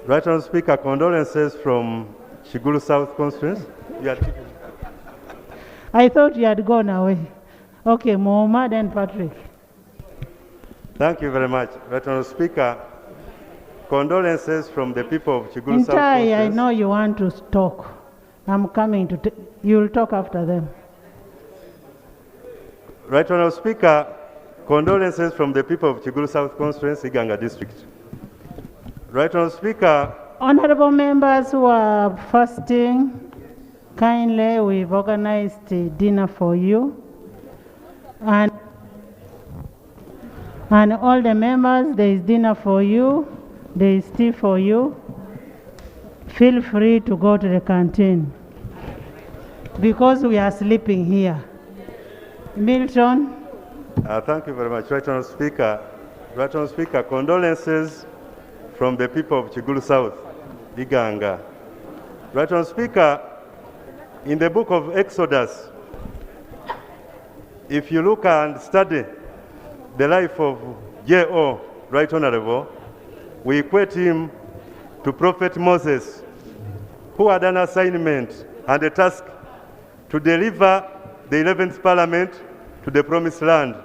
Right Honourable Speaker, condolences from Shigulu South Constituency. I thought you had gone away. Okay, Mohammed and Patrick. Thank you very much, Right Honourable Speaker. Condolences from the people of Shigulu South Ntai, Constituency. I know you want to talk. I'm coming to. You'll talk after them. Right Honourable Speaker, condolences from the people of Shigulu South Constituency, Uganda District. Right Honourable Speaker. Honorable members who are fasting, kindly, we've organized a dinner for you. And all the members, there is dinner for you, there is tea for you. Feel free to go to the canteen because we are sleeping here. Milton. Thank you very much, Right Honourable Speaker. Right Honourable Speaker, condolences from the people of Shigulu South, Iganga. Right Honourable Speaker, in the book of Exodus, if you look and study the life of J.O., Right Honourable, we equate him to Prophet Moses, who had an assignment and a task to deliver the 11th Parliament to the Promised Land.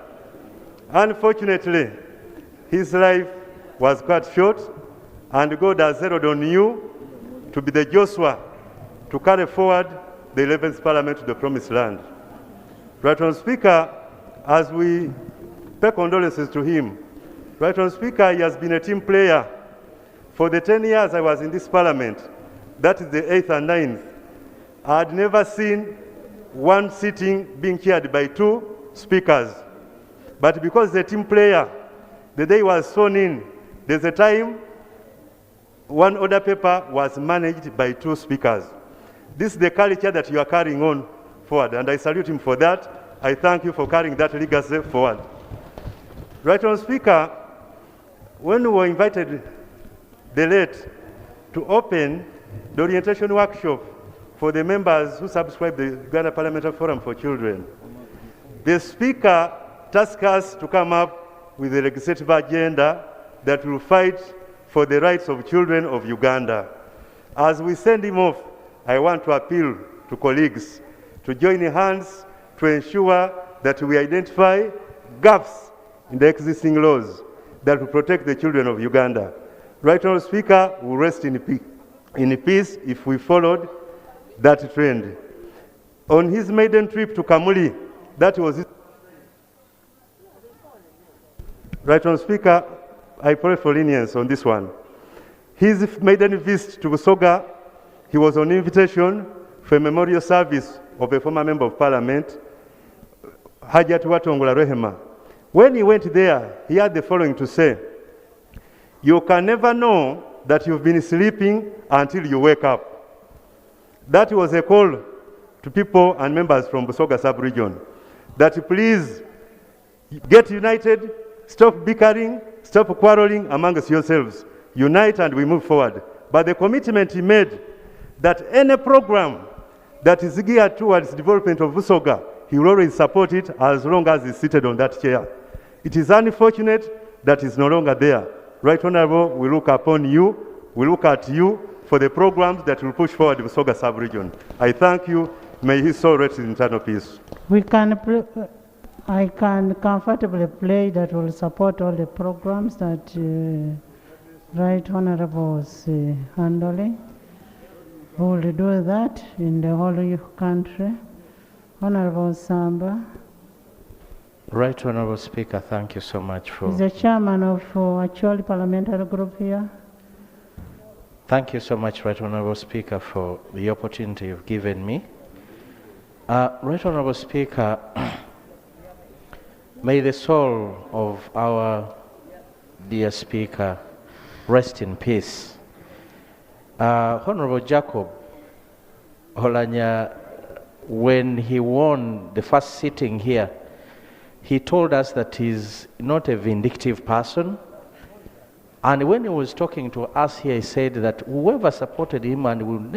Unfortunately, his life was cut short, and God has zeroed on you to be the Joshua to carry forward the 11th Parliament to the Promised Land. Right Honourable Speaker, as we pay condolences to him, Right Honourable Speaker, he has been a team player. For the 10 years I was in this Parliament, that is the 8th and 9th, I had never seen one sitting being chaired by two speakers. But because the team player, the day he was sworn in, there's a time one order paper was managed by two speakers. This is the culture that you are carrying on forward, and I salute him for that. I thank you for carrying that legacy forward. Right Honourable Speaker, when we were invited the late to open the orientation workshop for the members who subscribe the Uganda Parliamentary Forum for Children, the Speaker tasked us to come up with a legislative agenda that will fight for the rights of children of Uganda. As we send him off, I want to appeal to colleagues to join hands to ensure that we identify gaps in the existing laws that will protect the children of Uganda. Right Honourable Speaker, will rest in peace if we followed that trend. On his maiden trip to Kamuli, that was his. Right Honourable Speaker, I pray for lenience on this one. His maiden visit to Busoga, he was on invitation for a memorial service of a former member of Parliament, Hajat Watongola Rehema. When he went there, he had the following to say: "You can never know that you've been sleeping until you wake up." That was a call to people and members from Busoga sub-region, that please get united, stop bickering, stop quarreling amongst yourselves. Unite and we move forward. But the commitment he made that any program that is geared towards development of Busoga, he will always support it as long as he's seated on that chair. It is unfortunate that he's no longer there. Right Honourable, we look upon you, we look at you for the programs that will push forward the Busoga sub-region. I thank you. May his soul rest in eternal peace. I can comfortably play that will support all the programs that Right Honourable was handling. We will do that in the whole country. Honourable Samba. Right Honourable Speaker, thank you so much for... He's the chairman of actual parliamentary group here. Thank you so much, Right Honourable Speaker, for the opportunity you've given me. Right Honourable Speaker, may the soul of our dear Speaker rest in peace. Honourable Jacob Oulanyah, when he won the first sitting here, he told us that he's not a vindictive person. And when he was talking to us here, he said that whoever supported him and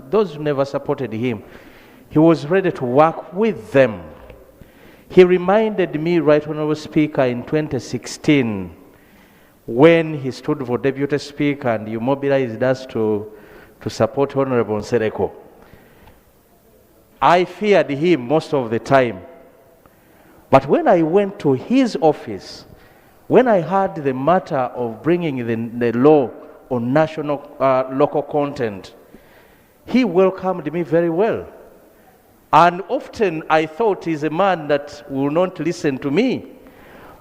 those who never supported him, he was ready to work with them. He reminded me, Right Honourable Speaker, in 2016, when he stood for Deputy Speaker and you mobilized us to support Honourable Nsereko. I feared him most of the time. But when I went to his office, when I heard the matter of bringing the law on national local content, he welcomed me very well. And often I thought he's a man that will not listen to me.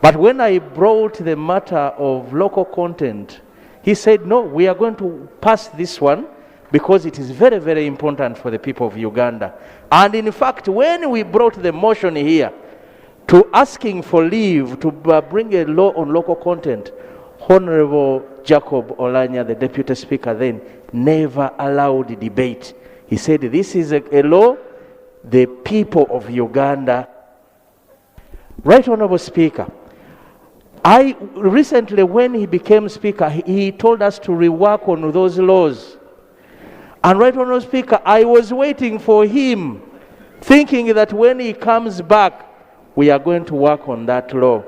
But when I brought the matter of local content, he said, no, we are going to pass this one because it is very, very important for the people of Uganda. And in fact, when we brought the motion here, to asking for leave to bring a law on local content, Honourable Jacob Oulanyah, the Deputy Speaker then, never allowed debate. He said, this is a law the people of Uganda. Right Honourable Speaker, I recently, when he became Speaker, he told us to rework on those laws. And Right Honourable Speaker, I was waiting for him, thinking that when he comes back, we are going to work on that law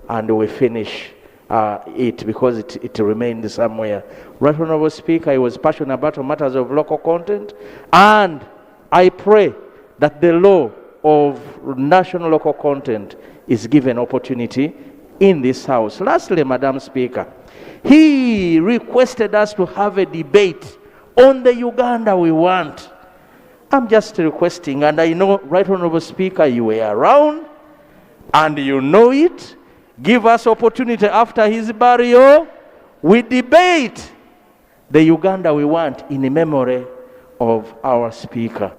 and we finish it because it remained somewhere. Right Honourable Speaker, I was passionate about matters of local content, and I pray that the law of national local content is given opportunity in this House. Lastly, Madam Speaker, he requested us to have a debate on the Uganda we want. I'm just requesting, and I know, Right Honourable Speaker, you were around, and you know it. Give us opportunity after his burial. We debate the Uganda we want in memory of our Speaker.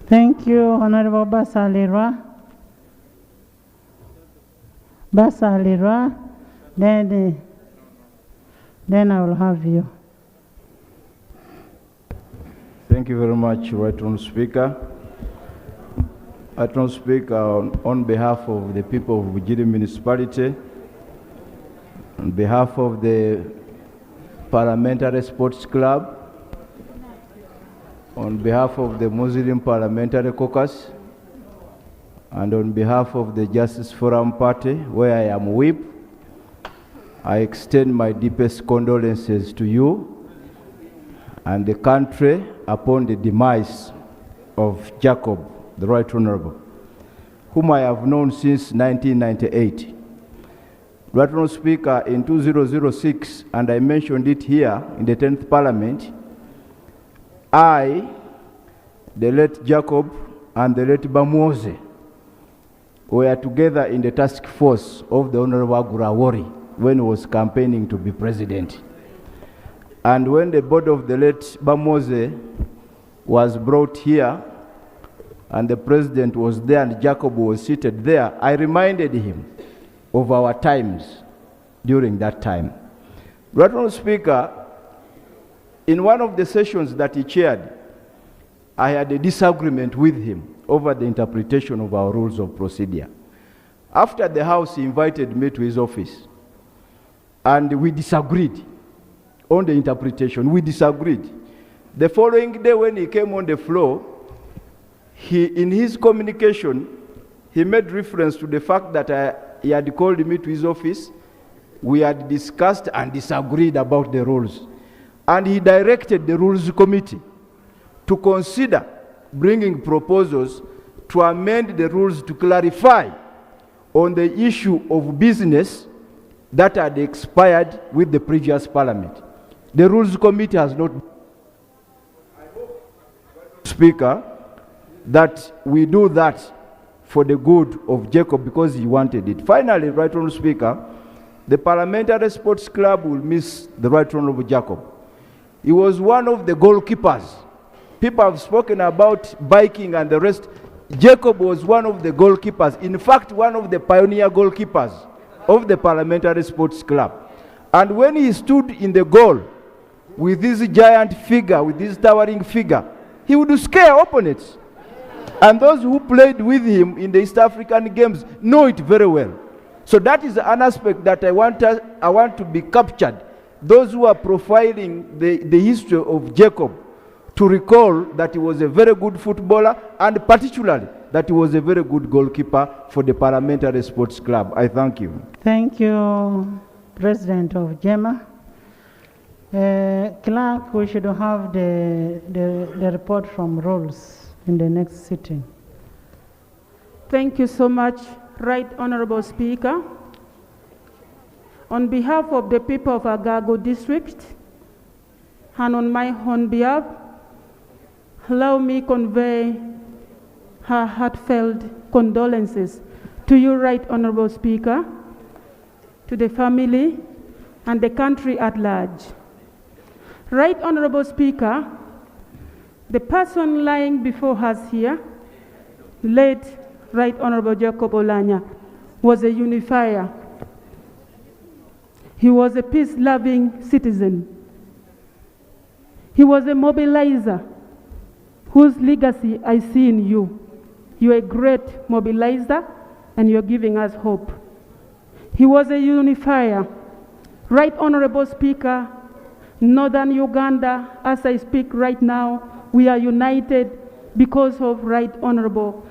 Thank you, Honorable Basalirwa. Basalirwa, then I will have you. Thank you very much, Right Honourable Speaker. Right Honourable Speaker, on behalf of the people of Bugiri Municipality, on behalf of the Parliamentary Sports Club, on behalf of the Muslim Parliamentary Caucus, and on behalf of the Justice Forum Party, where I am whip, I extend my deepest condolences to you and the country upon the demise of Jacob, the Right Honourable, whom I have known since 1998. Right Honourable Speaker, in 2006, and I mentioned it here in the 10th Parliament, I, the late Jacob, and the late Bamwose were together in the task force of the Honourable Gurawori when he was campaigning to be president. And when the body of the late Bamwose was brought here, and the president was there and Jacob was seated there, I reminded him of our times during that time. Right Honourable Speaker, in one of the sessions that he chaired, I had a disagreement with him over the interpretation of our rules of procedure. After the House, he invited me to his office, and we disagreed on the interpretation. We disagreed. The following day, when he came on the floor, in his communication, he made reference to the fact that he had called me to his office. We had discussed and disagreed about the rules. And he directed the Rules Committee to consider bringing proposals to amend the rules to clarify on the issue of business that had expired with the previous Parliament. The Rules Committee has not. I hope, Speaker, that we do that for the good of Jacob because he wanted it. Finally, Right Honourable Speaker, the Parliamentary Sports Club will miss the Right Honorable Jacob. He was one of the goalkeepers. People have spoken about biking and the rest. Jacob was one of the goalkeepers. In fact, one of the pioneer goalkeepers of the Parliamentary Sports Club. And when he stood in the goal with this giant figure, with this towering figure, he would scare opponents. And those who played with him in the East African Games know it very well. So that is an aspect that I want to be captured. Those who are profiling the history of Jacob, to recall that he was a very good footballer, and particularly that he was a very good goalkeeper for the Parliamentary Sports Club. I thank you. Thank you, President of JEMA. Clerk, we should have the report from Rolls in the next sitting. Thank you so much, Right Honorable Speaker. On behalf of the people of Agago District, and on my own behalf, allow me convey her heartfelt condolences to you, Right Honorable Speaker, to the family and the country at large. Right Honorable Speaker, the person lying before us here, late Right Honorable Jacob Oulanyah, was a unifier. He was a peace-loving citizen. He was a mobilizer whose legacy I see in you. You're a great mobilizer and you're giving us hope. He was a unifier. Right Honorable Speaker, Northern Uganda, as I speak right now, we are united because of Right Honorable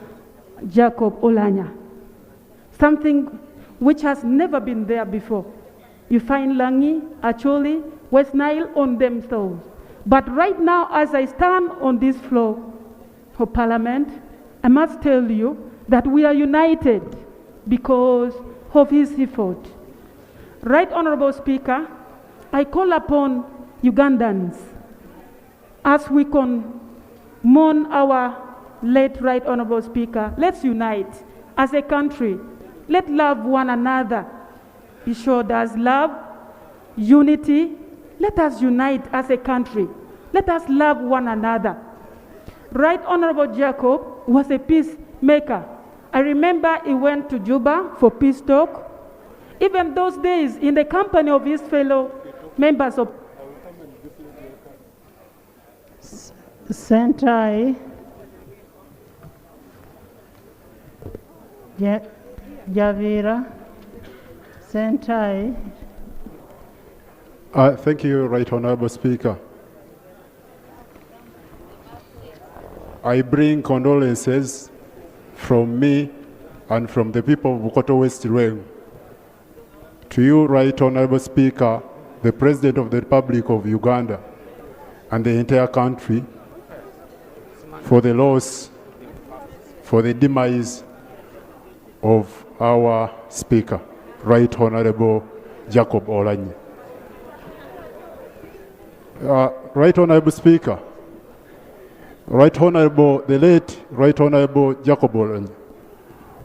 Jacob Oulanyah. Something which has never been there before. You find Langi, Acholi, West Nile on themselves. But right now, as I stand on this floor for Parliament, I must tell you that we are united because of his effort. Right Honorable Speaker, I call upon Ugandans as we mourn our late Right Honorable Speaker. Let's unite as a country. Let's love one another. He showed us love, unity. Let us unite as a country. Let us love one another. Right Honorable Jacob was a peacemaker. I remember he went to Juba for peace talk. Even those days, in the company of his fellow members of Sentai Javira Sentai. Thank you, Right Honorable Speaker. I bring condolences from me and from the people of Bukoto West Realm to you, Right Honorable Speaker, the President of the Republic of Uganda, and the entire country for the loss, for the demise of our Speaker, Right Honorable Jacob Oulanyah. Right Honorable Speaker, the late Right Honorable Jacob Oulanyah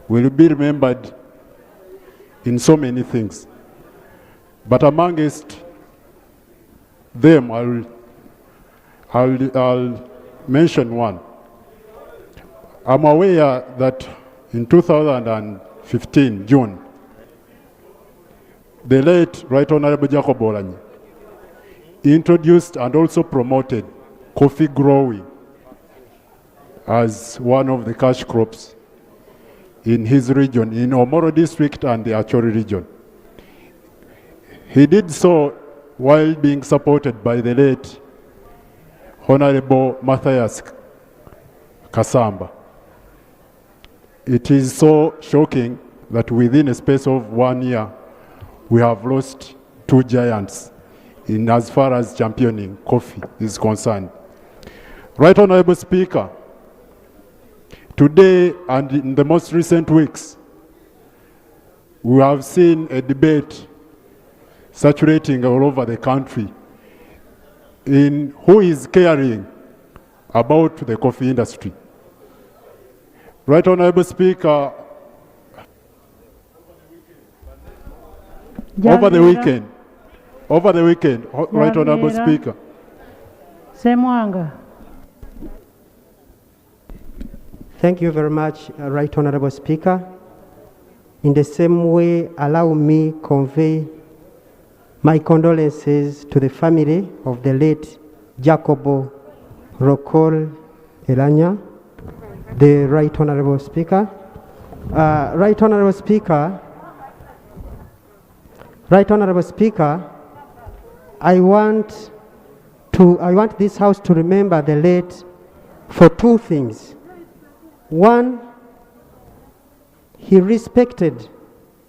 will be remembered in so many things. But amongst them, I'll mention one. I'm aware that in 2015, June, the late Right Honorable Jacob Oulanyah introduced and also promoted coffee growing as one of the cash crops in his region, in Omoro district and the Acholi region. He did so while being supported by the late Honorable Matthias Kasamba. It is so shocking that within a space of 1 year, we have lost two giants in as far as championing coffee is concerned. Right Honorable Speaker, today and in the most recent weeks, we have seen a debate saturating all over the country in who is caring about the coffee industry. Right Honorable Speaker, Over the weekend, Right Honorable Speaker. Semwanga. Thank you very much, Right Honorable Speaker. In the same way, allow me convey my condolences to the family of the late Jacobo Rokol Oulanyah, the Right Honorable Speaker. Right Honorable Speaker, I want this House to remember the late for two things. One, he respected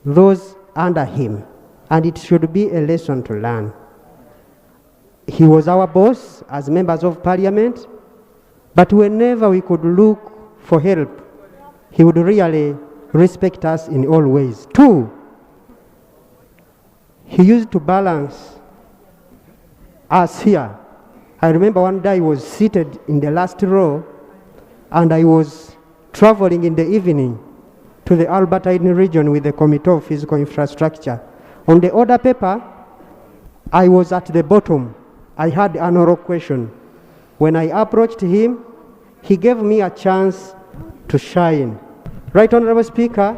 those under him, and it should be a lesson to learn. He was our boss as members of parliament, but whenever we could look for help, he would really respect us in all ways. Two, he used to balance us here. I remember one day I was seated in the last row, and I was traveling in the evening to the Albertine region with the Committee of Physical Infrastructure. On the order paper, I was at the bottom. I had an oral question. When I approached him, he gave me a chance to shine. Right Honorable Speaker,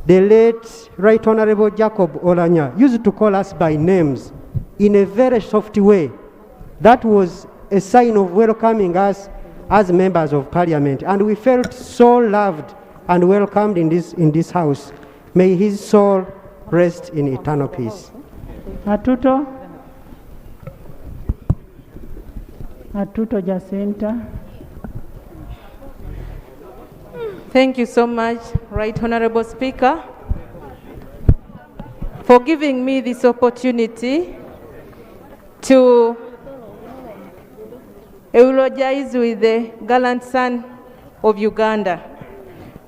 the late Right Honorable Jacob Oulanyah used to call us by names in a very soft way. That was a sign of welcoming us as members of parliament, and we felt so loved and welcomed in this house. May his soul rest in eternal peace. Atuto Jacinta. Thank you so much, Right Honorable Speaker, for giving me this opportunity to eulogize with the gallant son of Uganda.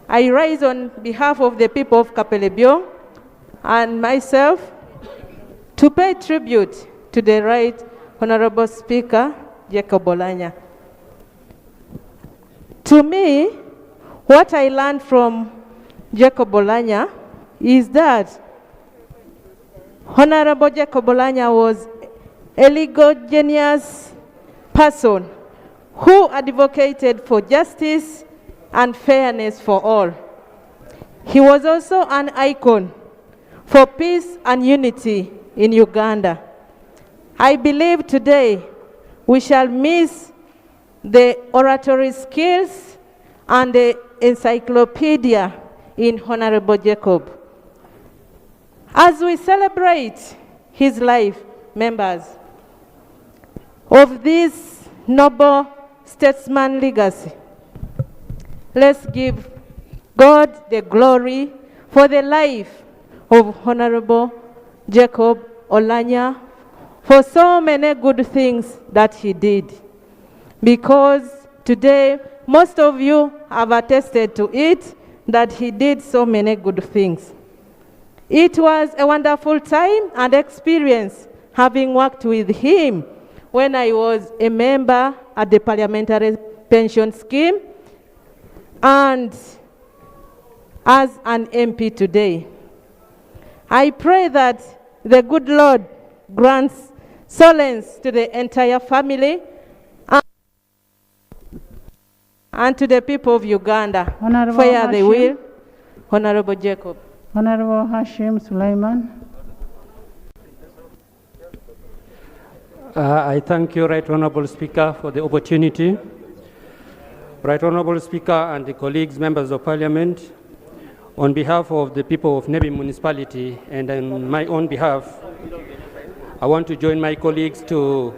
I rise on behalf of the people of Kapelebyo and myself to pay tribute to the Right Honorable Speaker, Jacob Oulanyah. To me, what I learned from Jacob Oulanyah is that Honorable Jacob Oulanyah was a legal genius person who advocated for justice and fairness for all. He was also an icon for peace and unity in Uganda. I believe today we shall miss the oratory skills and the encyclopedia in Honorable Jacob. As we celebrate his life, members of this noble statesman legacy, let's give God the glory for the life of Honorable Jacob Oulanyah, for so many good things that he did. Because today, most of you have attested to it, that he did so many good things. It was a wonderful time and experience having worked with him when I was a member at the parliamentary pension scheme and as an MP today. I pray that the good Lord grants solace to the entire family and to the people of Uganda. Honorable Fare they Hashim. will. Honorable Jacob. Honorable Hashim Sulaiman. I thank you, Right Honorable Speaker, for the opportunity. Right Honorable Speaker and the colleagues, members of Parliament, on behalf of the people of Nebi Municipality and on my own behalf, I want to join my colleagues to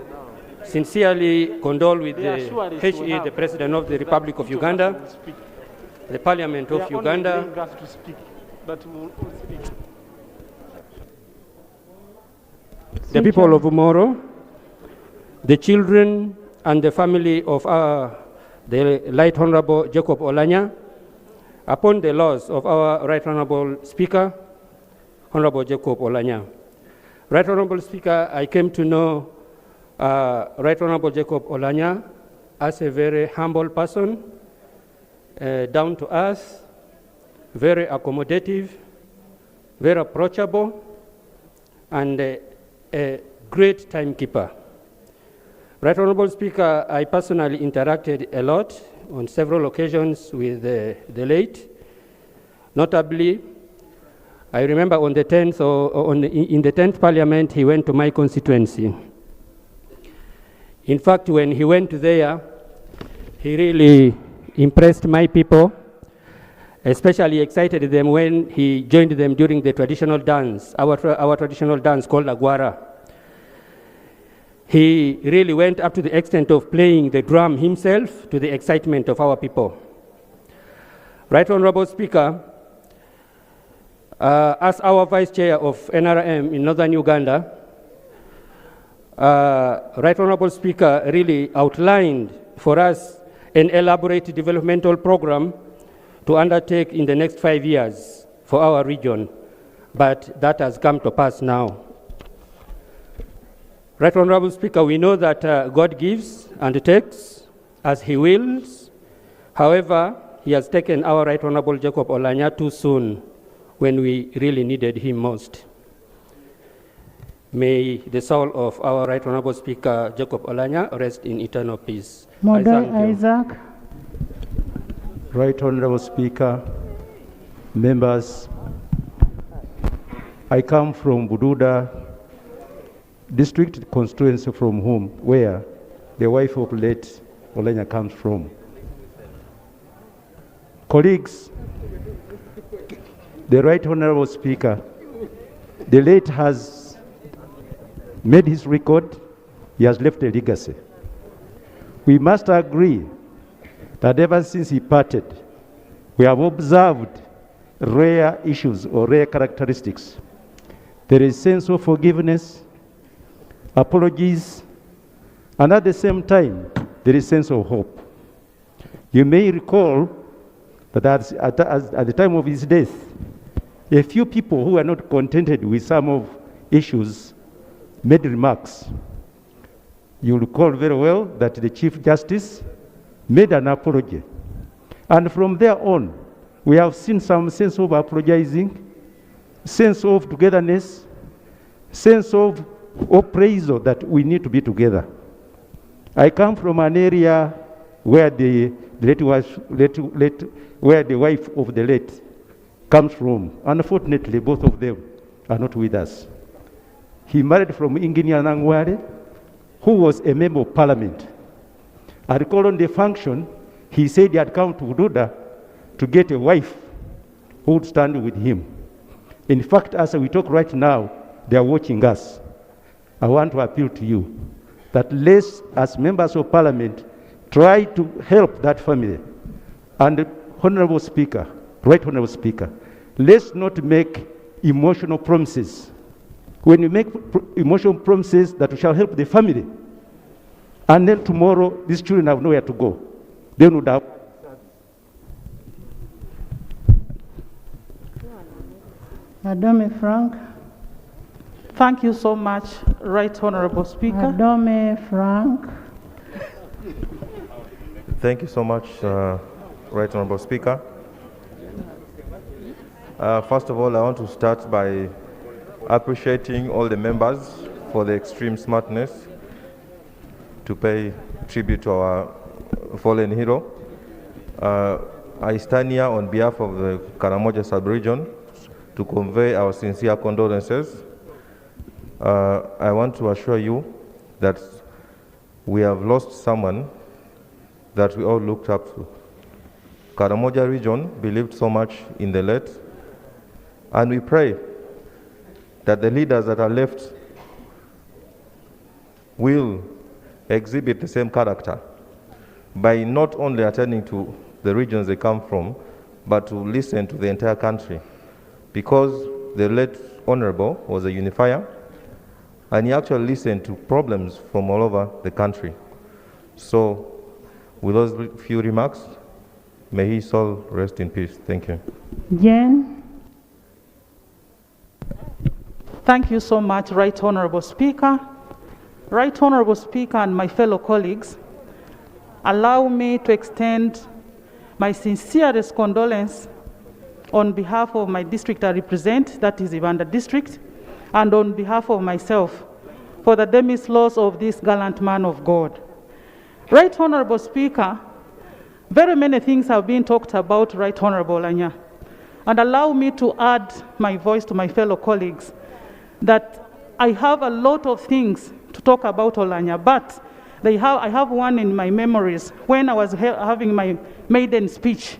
sincerely condole with the HE, the President of the Republic of Uganda, the Parliament of Uganda, the people of Umoro, the children and the family of the Right Honorable Jacob Oulanyah, upon the loss of our Right Honorable Speaker, Honorable Jacob Oulanyah. Right Honorable Speaker, I came to know Right Honorable Jacob Oulanyah as a very humble person, down to earth, very accommodative, very approachable, and a great timekeeper. Right Honorable Speaker, I personally interacted a lot on several occasions with the late. Notably, I remember on the 10th in the 10th Parliament, he went to my constituency. In fact, when he went there, he really impressed my people, especially excited them when he joined them during the traditional dance, our traditional dance called Agwara. He really went up to the extent of playing the drum himself to the excitement of our people. Right Honorable Speaker, as our Vice Chair of NRM in Northern Uganda, Right Honorable Speaker really outlined for us an elaborate developmental program to undertake in the next 5 years for our region, but that has come to pass now. Right Honorable Speaker, we know that God gives and takes as He wills. However, He has taken our Right Honorable Jacob Oulanyah too soon when we really needed him most. May the soul of our Right Honorable Speaker Jacob Oulanyah rest in eternal peace. Model Isaac. Right Honorable Speaker, members, I come from Bududa district constituency from where the wife of late Oulanyah comes from. Colleagues, the Right Honorable Speaker, the late has made his record, he has left a legacy. We must agree that ever since he parted, we have observed rare issues or rare characteristics. There is sense of forgiveness, apologies, and at the same time, there is sense of hope. You may recall that at the time of his death, a few people who were not contented with some of issues made remarks. You recall very well that the Chief Justice made an apology. And from there on, we have seen some sense of apologizing, sense of togetherness, sense of appraisal that we need to be together. I come from an area where the wife of the late comes from. Unfortunately, both of them are not with us. He married from Engineer Nangware, who was a member of parliament. I recall on the function, he said he had come to Ududa to get a wife who would stand with him. In fact, as we talk right now, they are watching us. I want to appeal to you that let's, as members of parliament, try to help that family. And Honorable Speaker, Right Honorable Speaker, let's not make emotional promises. When you make emotional promises that we shall help the family, and then tomorrow these children have nowhere to go, they would have. Adome Frank. Thank you so much, Right Honorable Speaker. Adome Frank. Thank you so much, Right Honorable Speaker. First of all, I want to start by appreciating all the members for the extreme smartness to pay tribute to our fallen hero. I stand here on behalf of the Karamoja sub-region to convey our sincere condolences. I want to assure you that we have lost someone that we all looked up to. Karamoja region believed so much in the late, and we pray that the leaders that are left will exhibit the same character by not only attending to the regions they come from, but to listen to the entire country. Because the late Honorable was a unifier, and he actually listened to problems from all over the country. So, with those few remarks, may his soul rest in peace. Thank you. Jen. Thank you so much, Right Honorable Speaker. Right Honorable Speaker and my fellow colleagues, allow me to extend my sincerest condolence on behalf of my district I represent, that is Uganda district, and on behalf of myself, for the demise loss of this gallant man of God. Right Honorable Speaker, very many things have been talked about Right Honorable Oulanyah, and allow me to add my voice to my fellow colleagues that I have a lot of things to talk about Oulanyah, but I have one in my memories when I was having my maiden speech.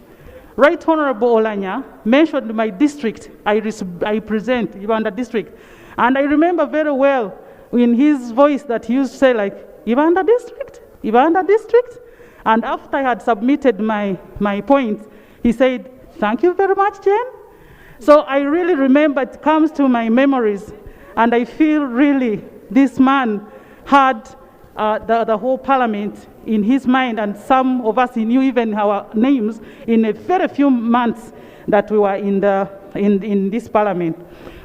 Right Honorable Oulanyah mentioned my district. I present Uganda district, and I remember very well in his voice that he used to say like, Uganda district, Uganda district. And after I had submitted my points, he said, thank you very much, Jen. So I really remember, it comes to my memories, and I feel really this man had the whole parliament in his mind, and some of us knew even our names in a very few months that we were in this parliament.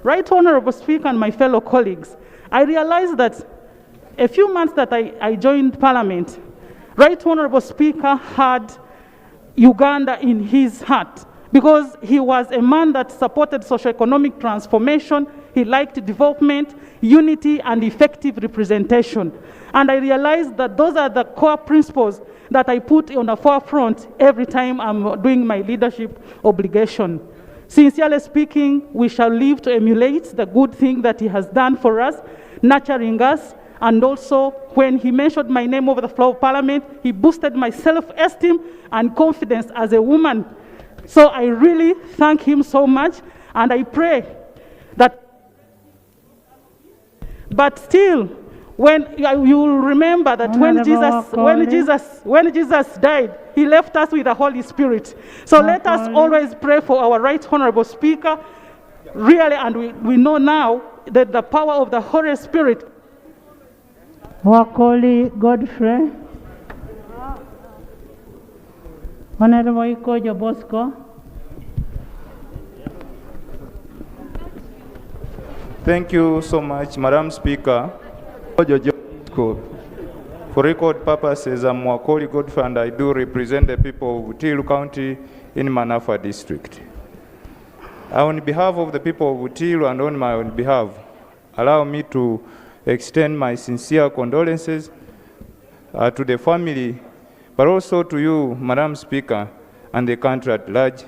Right Honorable Speaker and my fellow colleagues, I realized that a few months that I joined parliament, Right Honorable Speaker had Uganda in his heart, because he was a man that supported socioeconomic transformation. He liked development, unity, and effective representation. And I realized that those are the core principles that I put on the forefront every time I'm doing my leadership obligation. Sincerely speaking, we shall live to emulate the good thing that he has done for us, nurturing us. And also, when he mentioned my name over the floor of Parliament, he boosted my self-esteem and confidence as a woman. So I really thank him so much, and I pray that. But still, when you will remember that when Jesus died, he left us with the Holy Spirit. So let us always pray for our Right Honorable Speaker, really, and we know now that the power of the Holy Spirit. Wakoli Godfrey, Honorable Ikojo Bosco. Thank you so much, Madam Speaker. For record purposes, I'm Wakoli Godfrey, and I do represent the people of Utilu County in Manafa District. On behalf of the people of Utilu and on my own behalf, allow me to extend my sincere condolences to the family, but also to you, Madam Speaker, and the country at large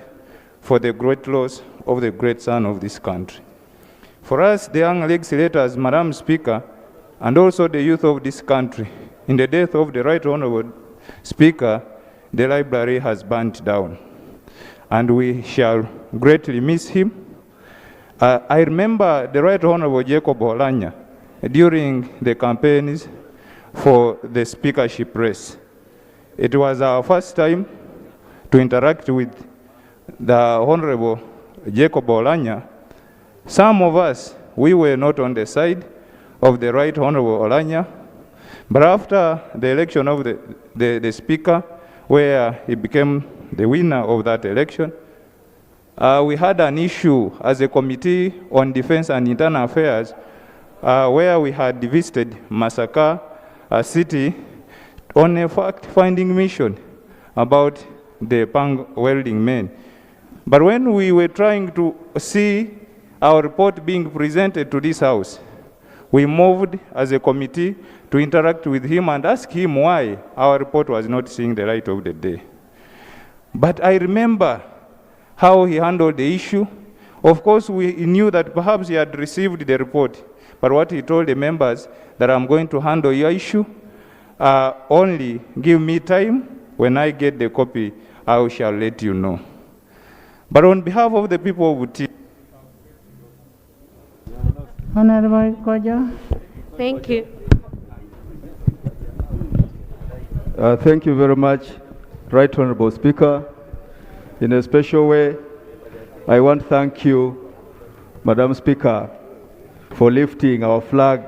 for the great loss of the great son of this country. For us, the young legislators, Madam Speaker, and also the youth of this country, in the death of the Right Honorable Speaker, the library has burnt down, and we shall greatly miss him. I remember the Right Honorable Jacob Oulanyah during the campaigns for the speakership race. It was our first time to interact with the Honorable Jacob Oulanyah. Some of us, we were not on the side of the Right Honorable Oulanyah, but after the election of the speaker, where he became the winner of that election, we had an issue as a committee on defense and internal affairs where we had visited Masaka city on a fact-finding mission about the pang welding men. But when we were trying to see our report being presented to this house, we moved as a committee to interact with him and ask him why our report was not seeing the light of the day. But I remember how he handled the issue. Of course, we knew that perhaps he had received the report, but what he told the members, that I'm going to handle your issue, only give me time. When I get the copy, I shall let you know. But on behalf of the people of Utilu, Honorable Ikojo. Thank you. Thank you very much, Right Honorable Speaker. In a special way, I want to thank you, Madam Speaker, for lifting our flag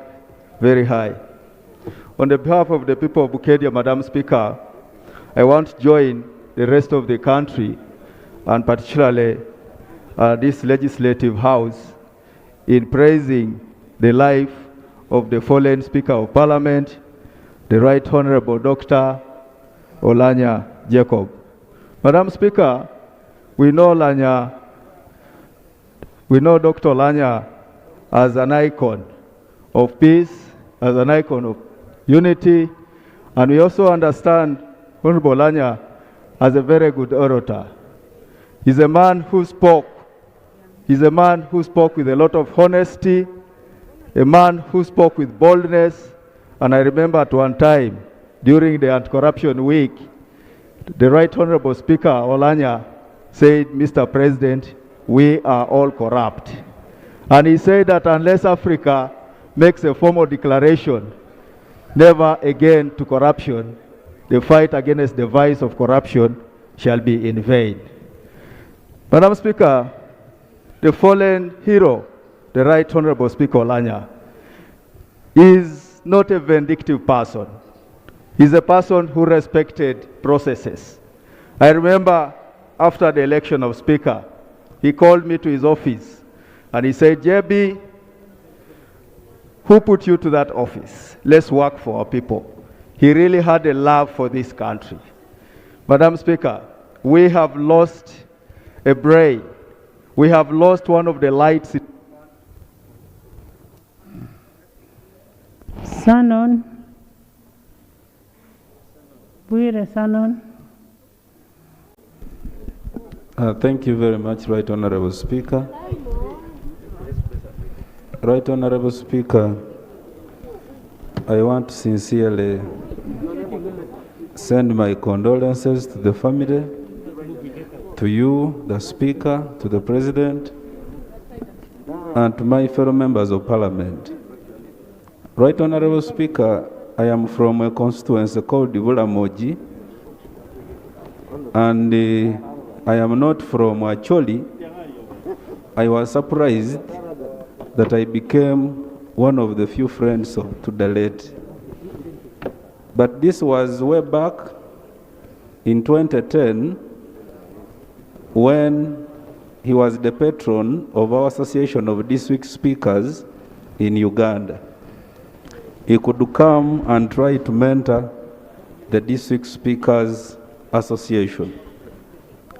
very high. On the behalf of the people of Bukedia, Madam Speaker, I want to join the rest of the country, and particularly this legislative house, in praising the life of the fallen Speaker of Parliament, the Right Honorable Dr. Oulanyah Jacob. Madam Speaker, we know Dr. Oulanyah as an icon of peace, as an icon of unity, and we also understand Honorable Oulanyah as a very good orator. He's a man who spoke. He's a man who spoke with a lot of honesty, a man who spoke with boldness. And I remember at one time, during the Anti-Corruption Week, the Right Honorable Speaker Oulanyah said, Mr. President, we are all corrupt. And he said that unless Africa makes a formal declaration, never again to corruption, the fight against the vice of corruption shall be in vain. Madam Speaker, the fallen hero, the Right Honorable Speaker Oulanyah, is not a vindictive person. He's a person who respected processes. I remember after the election of Speaker, he called me to his office and he said, JB, who put you to that office? Let's work for our people. He really had a love for this country. Madam Speaker, we have lost a brain. We have lost one of the lights. Sanon. Bwire Sanon. Thank you very much, Right Honorable Speaker. Right Honorable Speaker, I want to sincerely send my condolences to the family, to you, the Speaker, to the President, and to my fellow members of Parliament. Right Honorable Speaker, I am from a constituency called Oulanyah, and I am not from Acholi. I was surprised that I became one of the few friends to the late. But this was way back in 2010 when he was the patron of our Association of District Speakers in Uganda. He could come and try to mentor the District Speakers Association.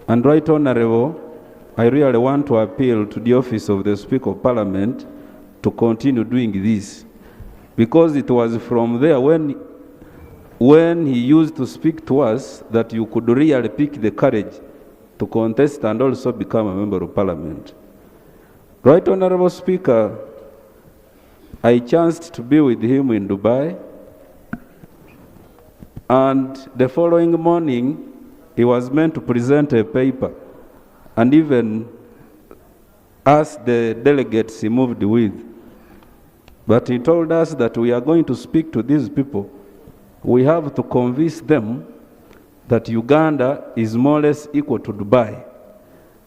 And Right Honorable, I really want to appeal to the office of the Speaker of Parliament to continue doing this, because it was from there when he used to speak to us that you could really pick the courage to contest and also become a member of Parliament. Right Honorable Speaker, I chanced to be with him in Dubai, and the following morning he was meant to present a paper, and even asked the delegates he moved with. But he told us that we are going to speak to these people. We have to convince them that Uganda is more or less equal to Dubai.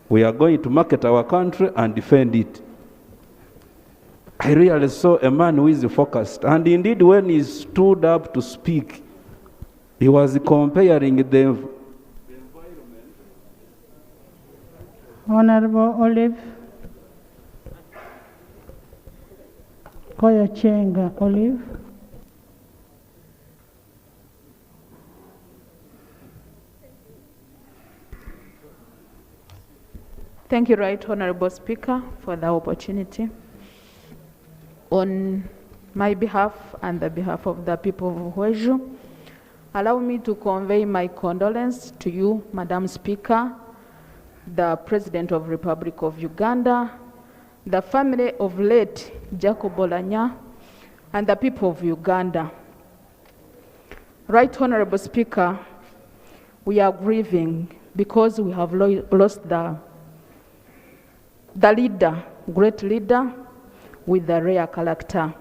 We are going to market our country and defend it. I really saw a man who is focused. And indeed, when he stood up to speak, he was comparing the Honorable Olive Koyachenga Olive. Thank you, Right Honorable Speaker, for the opportunity. On my behalf and the behalf of the people of Hweju, allow me to convey my condolence to you, Madam Speaker, the President of the Republic of Uganda, the family of late Jacob Oulanyah, and the people of Uganda. Right Honorable Speaker, we are grieving because we have lost the leader, great leader, with a rare character.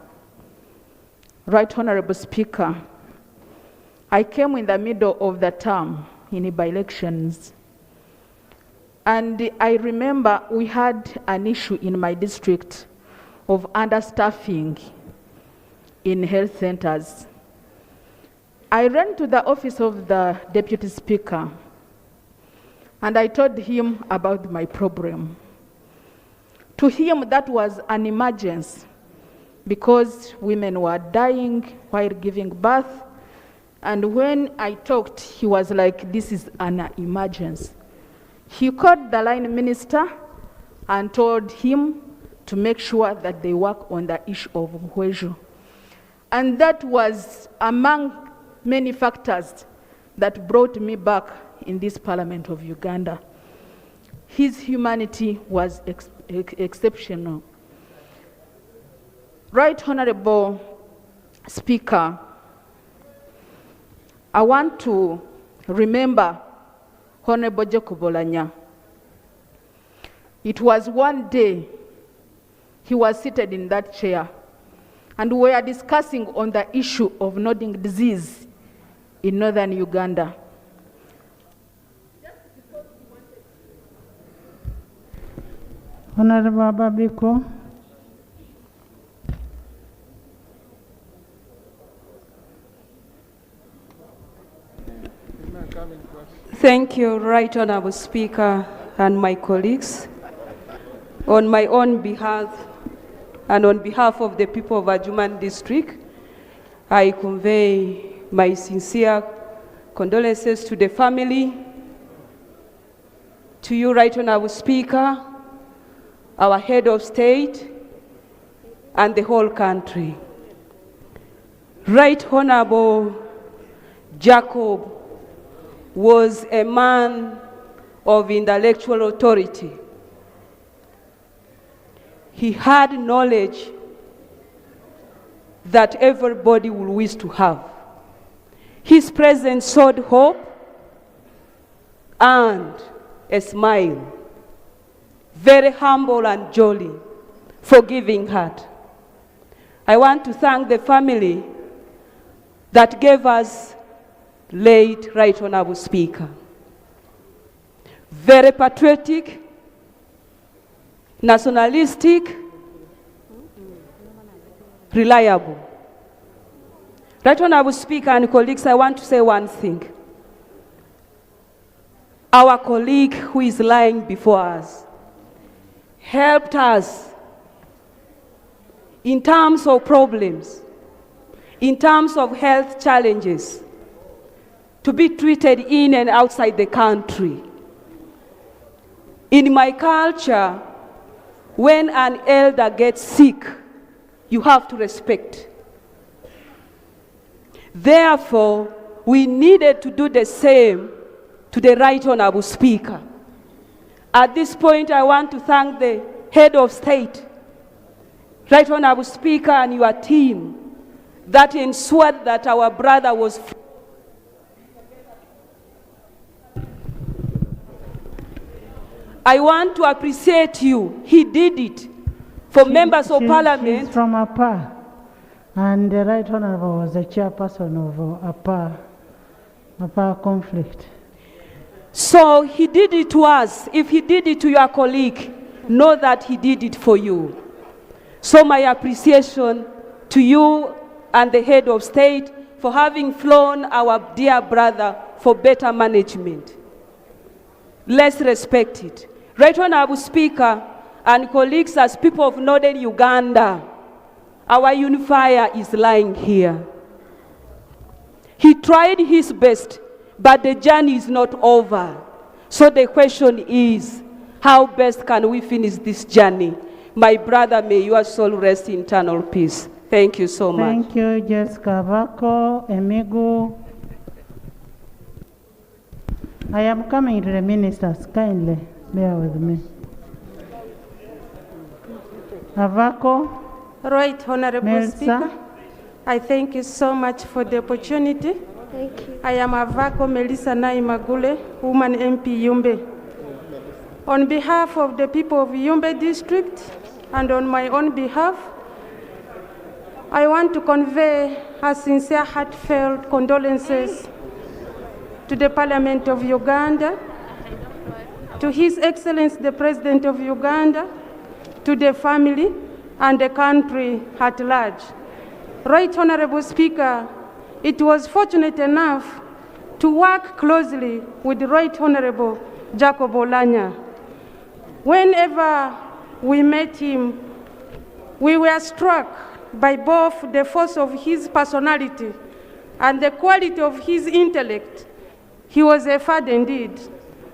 Right Honorable Speaker, I came in the middle of the term in the by-elections, and I remember we had an issue in my district of understaffing in health centers. I ran to the office of the Deputy Speaker and I told him about my problem. To him, that was an emergency because women were dying while giving birth. And when I talked, he was like, this is an emergency. He called the line minister and told him to make sure that they work on the issue of Mhwejo. And that was among many factors that brought me back in this Parliament of Uganda. His humanity was exceptional. Right Honorable Speaker, I want to remember Honorable Jacob Oulanyah. It was one day he was seated in that chair and we were discussing on the issue of nodding disease in northern Uganda. Honorable Babiko. Thank you, Right Honorable Speaker and my colleagues. On my own behalf and on behalf of the people of Adjuman District, I convey my sincere condolences to the family, to you, Right Honorable Speaker, our head of state, and the whole country. Right Honorable Jacob was a man of intellectual authority. He had knowledge that everybody will wish to have. His presence showed hope and a smile. Very humble and jolly, forgiving heart. I want to thank the family that gave us late Right Honorable Speaker. Very patriotic, nationalistic, reliable. Right Honorable Speaker and colleagues, I want to say one thing. Our colleague who is lying before us helped us in terms of problems, in terms of health challenges, to be treated in and outside the country. In my culture, when an elder gets sick, you have to respect. Therefore, we needed to do the same to the Right Honorable Speaker. At this point, I want to thank the head of state, Right Honorable Speaker, and your team that ensured that our brother was free. I want to appreciate you. He did it for members of parliament. She's from APA, and the Right Honorable was the chairperson of APA conflict. So he did it to us. If he did it to your colleague, know that he did it for you. So my appreciation to you and the head of state for having flown our dear brother for better management. Let's respect it. Right Honorable Speaker and colleagues, as people of northern Uganda, our unifier is lying here. He tried his best, but the journey is not over. So the question is, how best can we finish this journey? My brother, may your soul rest in eternal peace. Thank you so much. Thank you, Jessica Vako, Emigo. I am coming to the ministers. Kindly bear with me. Avako. Right, Honorable Melsa. Speaker. I thank you so much for the opportunity. Thank you. I am Avako Melissa Naimagule, woman MP Yumbe. On behalf of the people of Yumbe District and on my own behalf, I want to convey a sincere, heartfelt condolences to the Parliament of Uganda, to His Excellency the President of Uganda, to the family and the country at large. Right Honorable Speaker, it was fortunate enough to work closely with the Right Honorable Jacob Oulanyah. Whenever we met him, we were struck by both the force of his personality and the quality of his intellect. He was a father indeed.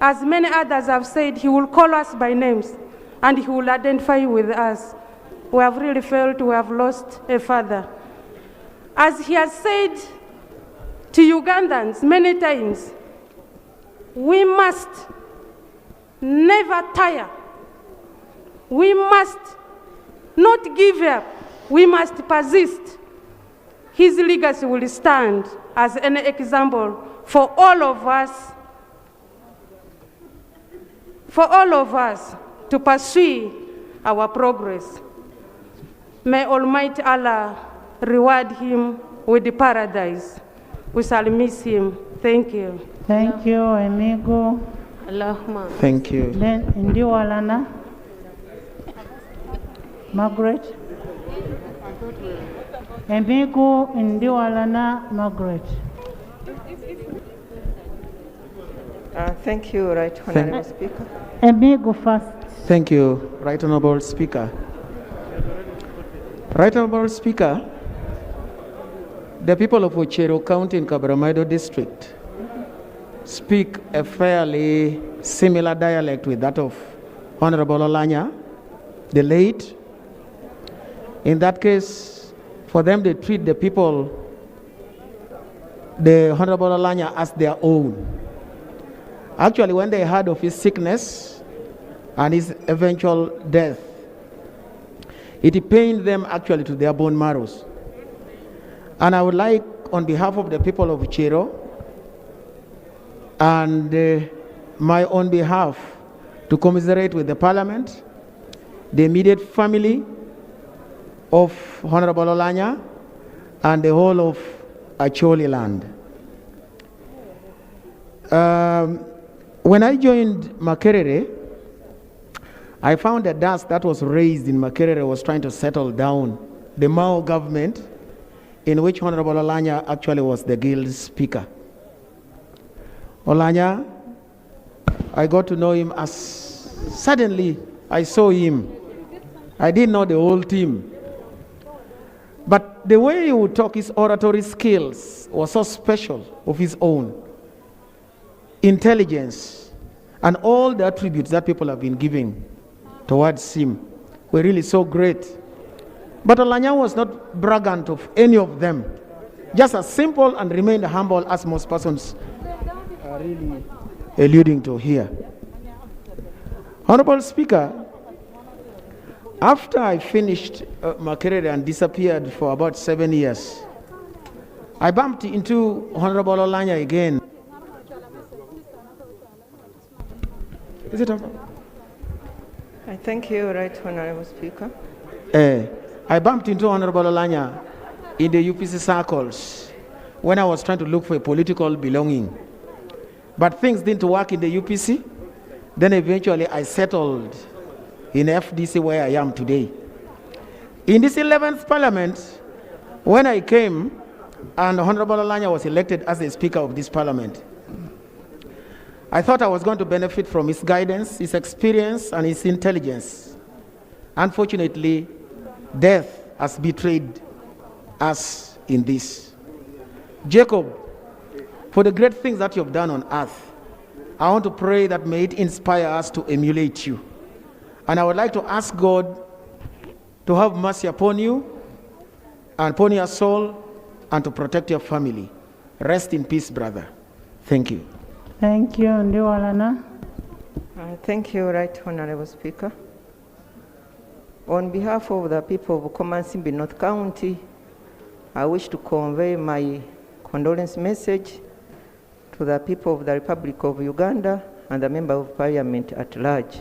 As many others have said, he will call us by names and he will identify with us. we have really felt we have lost a father. As he has said to Ugandans many times, we must never tire. We must not give up. We must persist. His legacy will stand as an example for all of us to pursue our progress. May Almighty Allah reward him with the paradise. We shall miss him. Thank you. Thank you, amigo. Allahumma. Thank you. Then Indiwalana. Margaret. Amigo Indiwalana Margaret. Thank you, Right Honorable Speaker. Amigo first. Thank you, Right Honorable Speaker. Right Honorable Speaker, the people of Uchero County in Kabaramaido District speak a fairly similar dialect with that of Honorable Oulanyah, the late. In that case, for them, they treat the people, the Honorable Oulanyah, as their own. Actually, when they heard of his sickness and his eventual death, it pained them actually to their bone marrows. And I would like, on behalf of the people of Uchero and my own behalf, to commiserate with the Parliament, the immediate family of Honorable Oulanyah, and the whole of Acholi land. When I joined Makerere, I found the dust that was raised in Makerere was trying to settle down the Mao government, in which Honorable Oulanyah actually was the guild speaker. Oulanyah, I got to know him as suddenly I saw him. I didn't know the whole team. But the way he would talk, his oratory skills was so special of his own. Intelligence and all the attributes that people have been giving towards him were really so great. But Oulanyah was not braggant of any of them, just as simple and remained humble as most persons are really alluding to here. Honorable Speaker, after I finished my career and disappeared for about 7 years, I bumped into Honorable Oulanyah again. Is it over? I thank you, Right Honorable Speaker. I bumped into Honorable Oulanyah in the UPC circles when I was trying to look for a political belonging. But things didn't work in the UPC. Then eventually I settled in FDC where I am today. In this 11th Parliament, when I came and Honorable Oulanyah was elected as the Speaker of this Parliament, I thought I was going to benefit from his guidance, his experience, and his intelligence. Unfortunately, death has betrayed us in this. Jacob, for the great things that you have done on earth, I want to pray that may it inspire us to emulate you. And I would like to ask God to have mercy upon you and upon your soul and to protect your family. Rest in peace, brother. Thank you. Thank you, Ndiwalana. Thank you, Right Honorable Speaker. On behalf of the people of Komansimbi North County, I wish to convey my condolence message to the people of the Republic of Uganda and the Member of Parliament at large.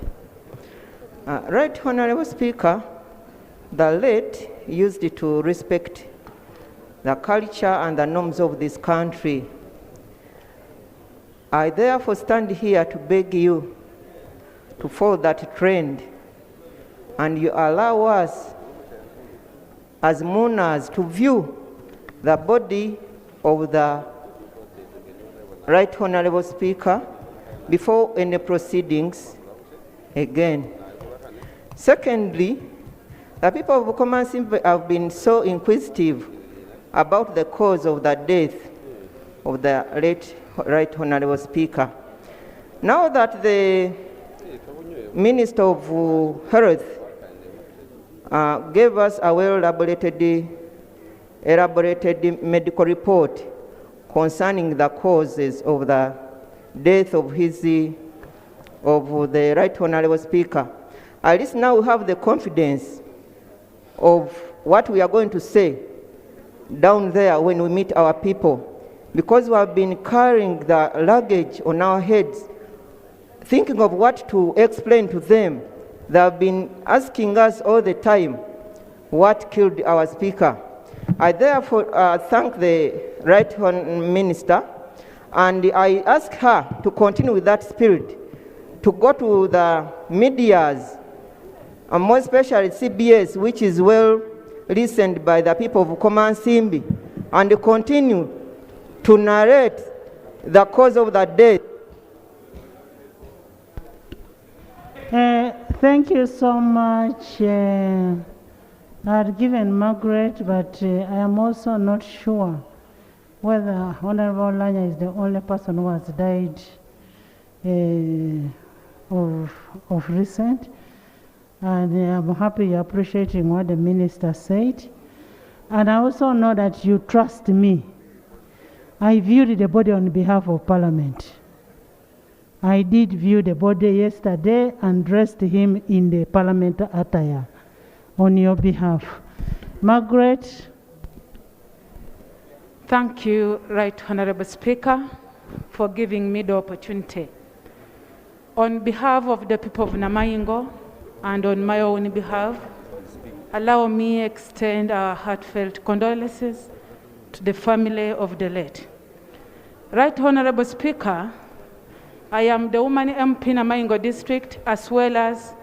Right Honorable Speaker, the late used to respect the culture and the norms of this country. I therefore stand here to beg you to follow that trend, and you allow us as mourners to view the body of the Right Honorable Speaker before any proceedings again. Secondly, the people of Komansimbi have been so inquisitive about the cause of the death of the late Right Honorable Speaker. Now that the Minister of Health gave us a well-elaborated medical report concerning the causes of the death of the Right Honorable Speaker. At least now we have the confidence of what we are going to say down there when we meet our people, because we have been carrying the luggage on our heads, thinking of what to explain to them. They have been asking us all the time what killed our speaker. I therefore thank the Right Honourable Minister, and I ask her to continue with that spirit, to go to the medias, and more especially CBS, which is well listened by the people of Komansimbi, and continue to narrate the cause of the death. Thank you so much. I had given Margaret, but I am also not sure whether Honorable Oulanyah is the only person who has died of recent. And I'm happy you're appreciating what the minister said. And I also know that you trust me. I viewed the body on behalf of Parliament. I did view the body yesterday and dressed him in the Parliament attire on your behalf. Margaret. Thank you, Right Honourable Speaker, for giving me the opportunity. On behalf of the people of Namayingo and on my own behalf, allow me to extend our heartfelt condolences to the family of the late. Right Honourable Speaker, I am the woman MP Namayingo District, as well as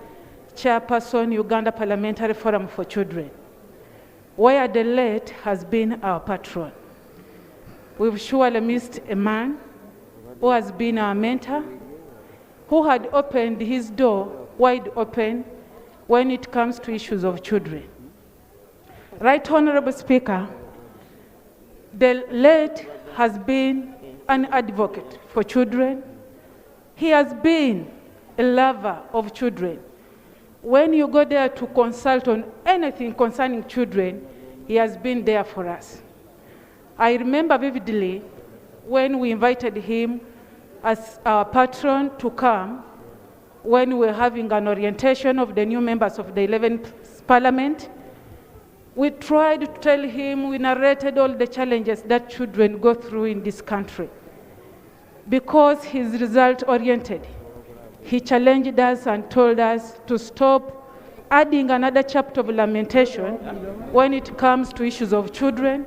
Chairperson Uganda Parliamentary Forum for Children, where the late has been our patron. We've surely missed a man who has been our mentor, who had opened his door wide open when it comes to issues of children. Right Honourable Speaker, the late has been an advocate for children. He has been a lover of children. When you go there to consult on anything concerning children, he has been there for us. I remember vividly when we invited him as our patron to come when we were having an orientation of the new members of the 11th Parliament. We tried to tell him, we narrated all the challenges that children go through in this country. Because he's result-oriented, he challenged us and told us to stop adding another chapter of lamentation when it comes to issues of children,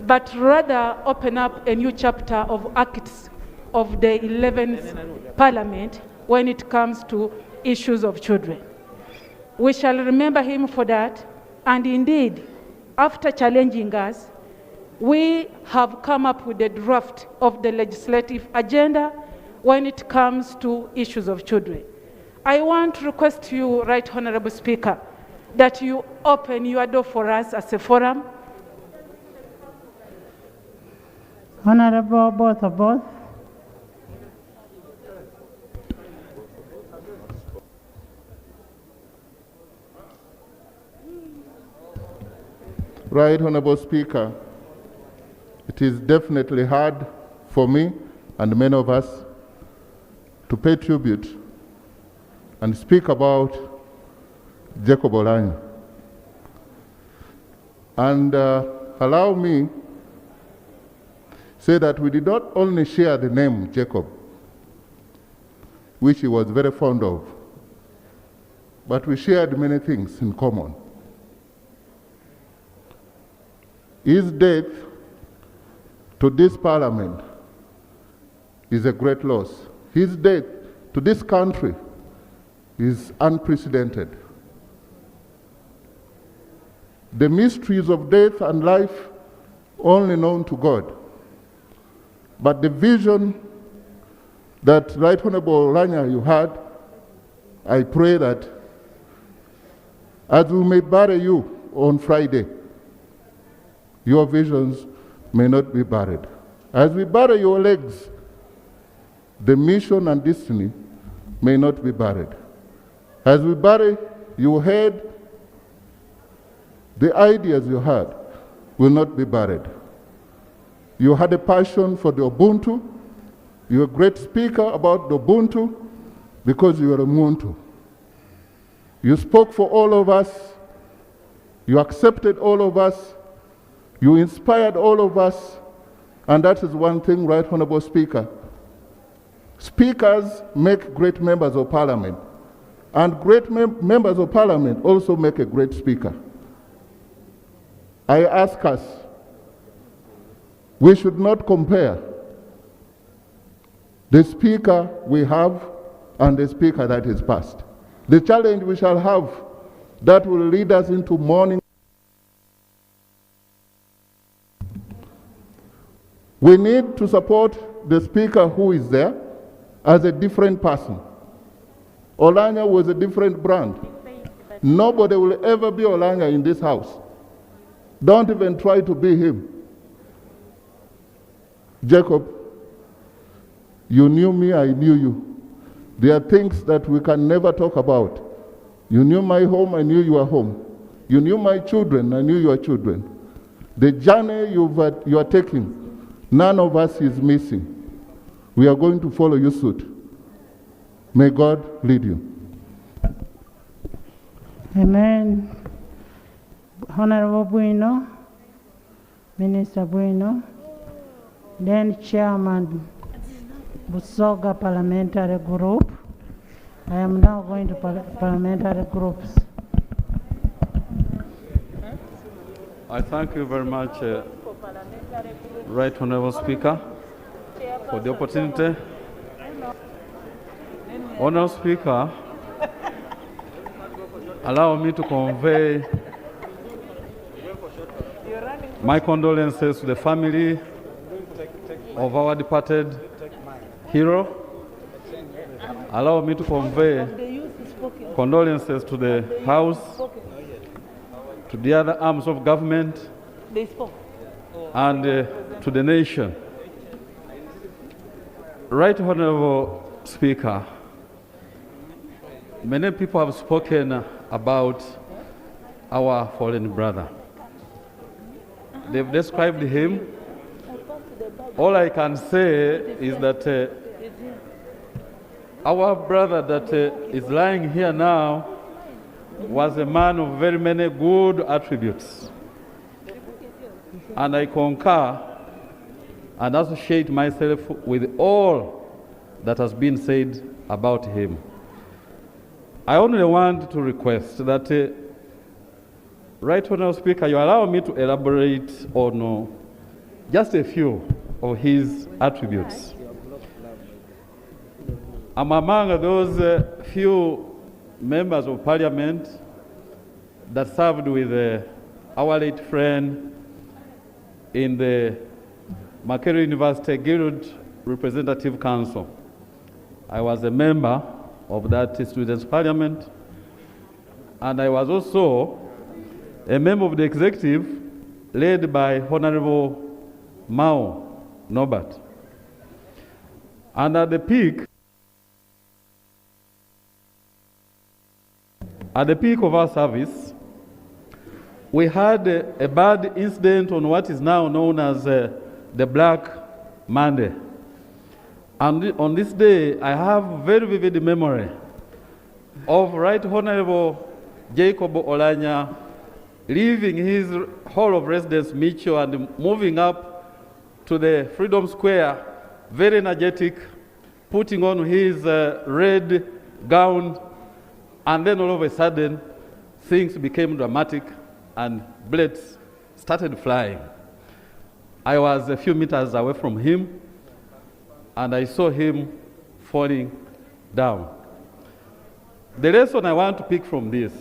but rather open up a new chapter of acts of the 11th Parliament when it comes to issues of children. We shall remember him for that, and indeed, after challenging us, we have come up with a draft of the legislative agenda when it comes to issues of children. I want to request you, Right Honourable Speaker, that you open your door for us as a forum. Honourable, both. Right Honourable Speaker, it is definitely hard for me and many of us to pay tribute and speak about Jacob Oulanyah. And allow me say that we did not only share the name Jacob, which he was very fond of, but we shared many things in common. His death to this Parliament is a great loss. His death to this country is unprecedented. The mysteries of death and life only known to God. But the vision that Right Honourable Oulanyah you had, I pray that as we may bury you on Friday, your visions may not be buried. As we bury your legs, the mission and destiny may not be buried. As we bury your head, the ideas you had will not be buried. You had a passion for the Ubuntu. You're a great speaker about the Ubuntu because you are a Muntu. You spoke for all of us. You accepted all of us. You inspired all of us. And that is one thing, Right Honorable Speaker. Speakers make great members of parliament. And great members of parliament also make a great speaker. I ask us, we should not compare the speaker we have and the speaker that is past. The challenge we shall have that will lead us into mourning. We need to support the speaker who is there as a different person. Oulanyah was a different brand. Nobody will ever be Oulanyah in this house. Don't even try to be him. Jacob, you knew me, I knew you. There are things that we can never talk about. You knew my home, I knew your home. You knew my children, I knew your children. The journey you are taking, none of us is missing. We are going to follow your suit. May God lead you. Amen. Honorable Bueno, Minister Bueno, then Chairman Busoga Parliamentary Group. I am now going to parliamentary groups. I thank you very much, Right Honorable Speaker, for the opportunity. Honorable Speaker, allow me to convey my condolences to the family of our departed hero. Allow me to convey condolences to the House, to the other arms of government, and to the nation. Right Honorable Speaker, many people have spoken about our fallen brother. They've described him. All I can say is that our brother that is lying here now was a man of very many good attributes. And I concur and associate myself with all that has been said about him. I only want to request that, Right Honorable Speaker, you allow me to elaborate on just a few of his attributes. I'm among those few members of parliament that served with our late friend in the Makerere University Guild Representative Council. I was a member of that students' parliament, and I was also a member of the executive led by Honorable Mao Norbert. And at the peak of our service, we had a bad incident on what is now known as the Black Monday. And on this day, I have very vivid memory of Right Honorable Jacob Oulanyah leaving his hall of residence, Micho, and moving up to the Freedom Square, very energetic, putting on his red gown, and then all of a sudden, things became dramatic and bullets started flying. I was a few meters away from him, and I saw him falling down. The lesson I want to pick from this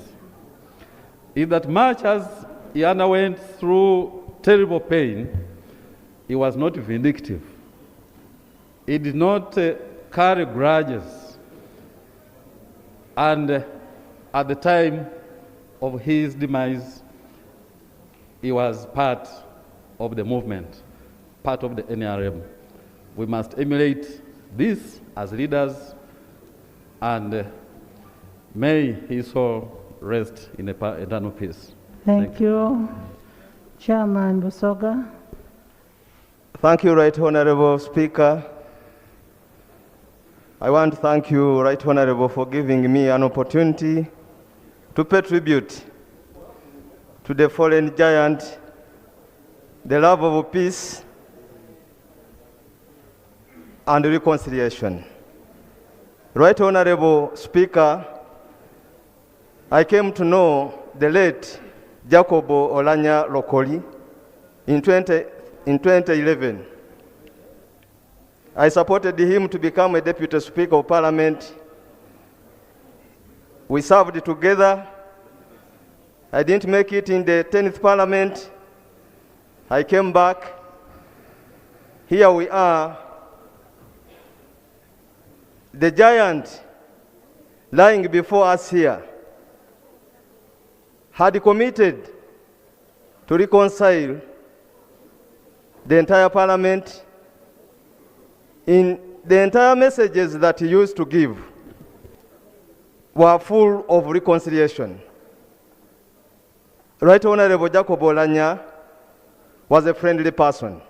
is that much as he underwent through terrible pain, he was not vindictive. He did not carry grudges. And at the time of his demise, he was part of the movement, part of the NRM. We must emulate this as leaders, and may his soul rest in eternal peace. Thank you. Chairman Busoga. Thank you, Right Honorable Speaker. I want to thank you, Right Honorable, for giving me an opportunity to pay tribute to the fallen giant, the love of peace and reconciliation. Right Honorable Speaker, I came to know the late Jacob Oulanyah locally in 2011. I supported him to become a Deputy Speaker of Parliament. We served together. I didn't make it in the 10th Parliament. I came back. Here we are. The giant lying before us here had committed to reconcile the entire Parliament. In the entire messages that he used to give were full of reconciliation. Right Honorable Jacob Oulanyah was a friendly person.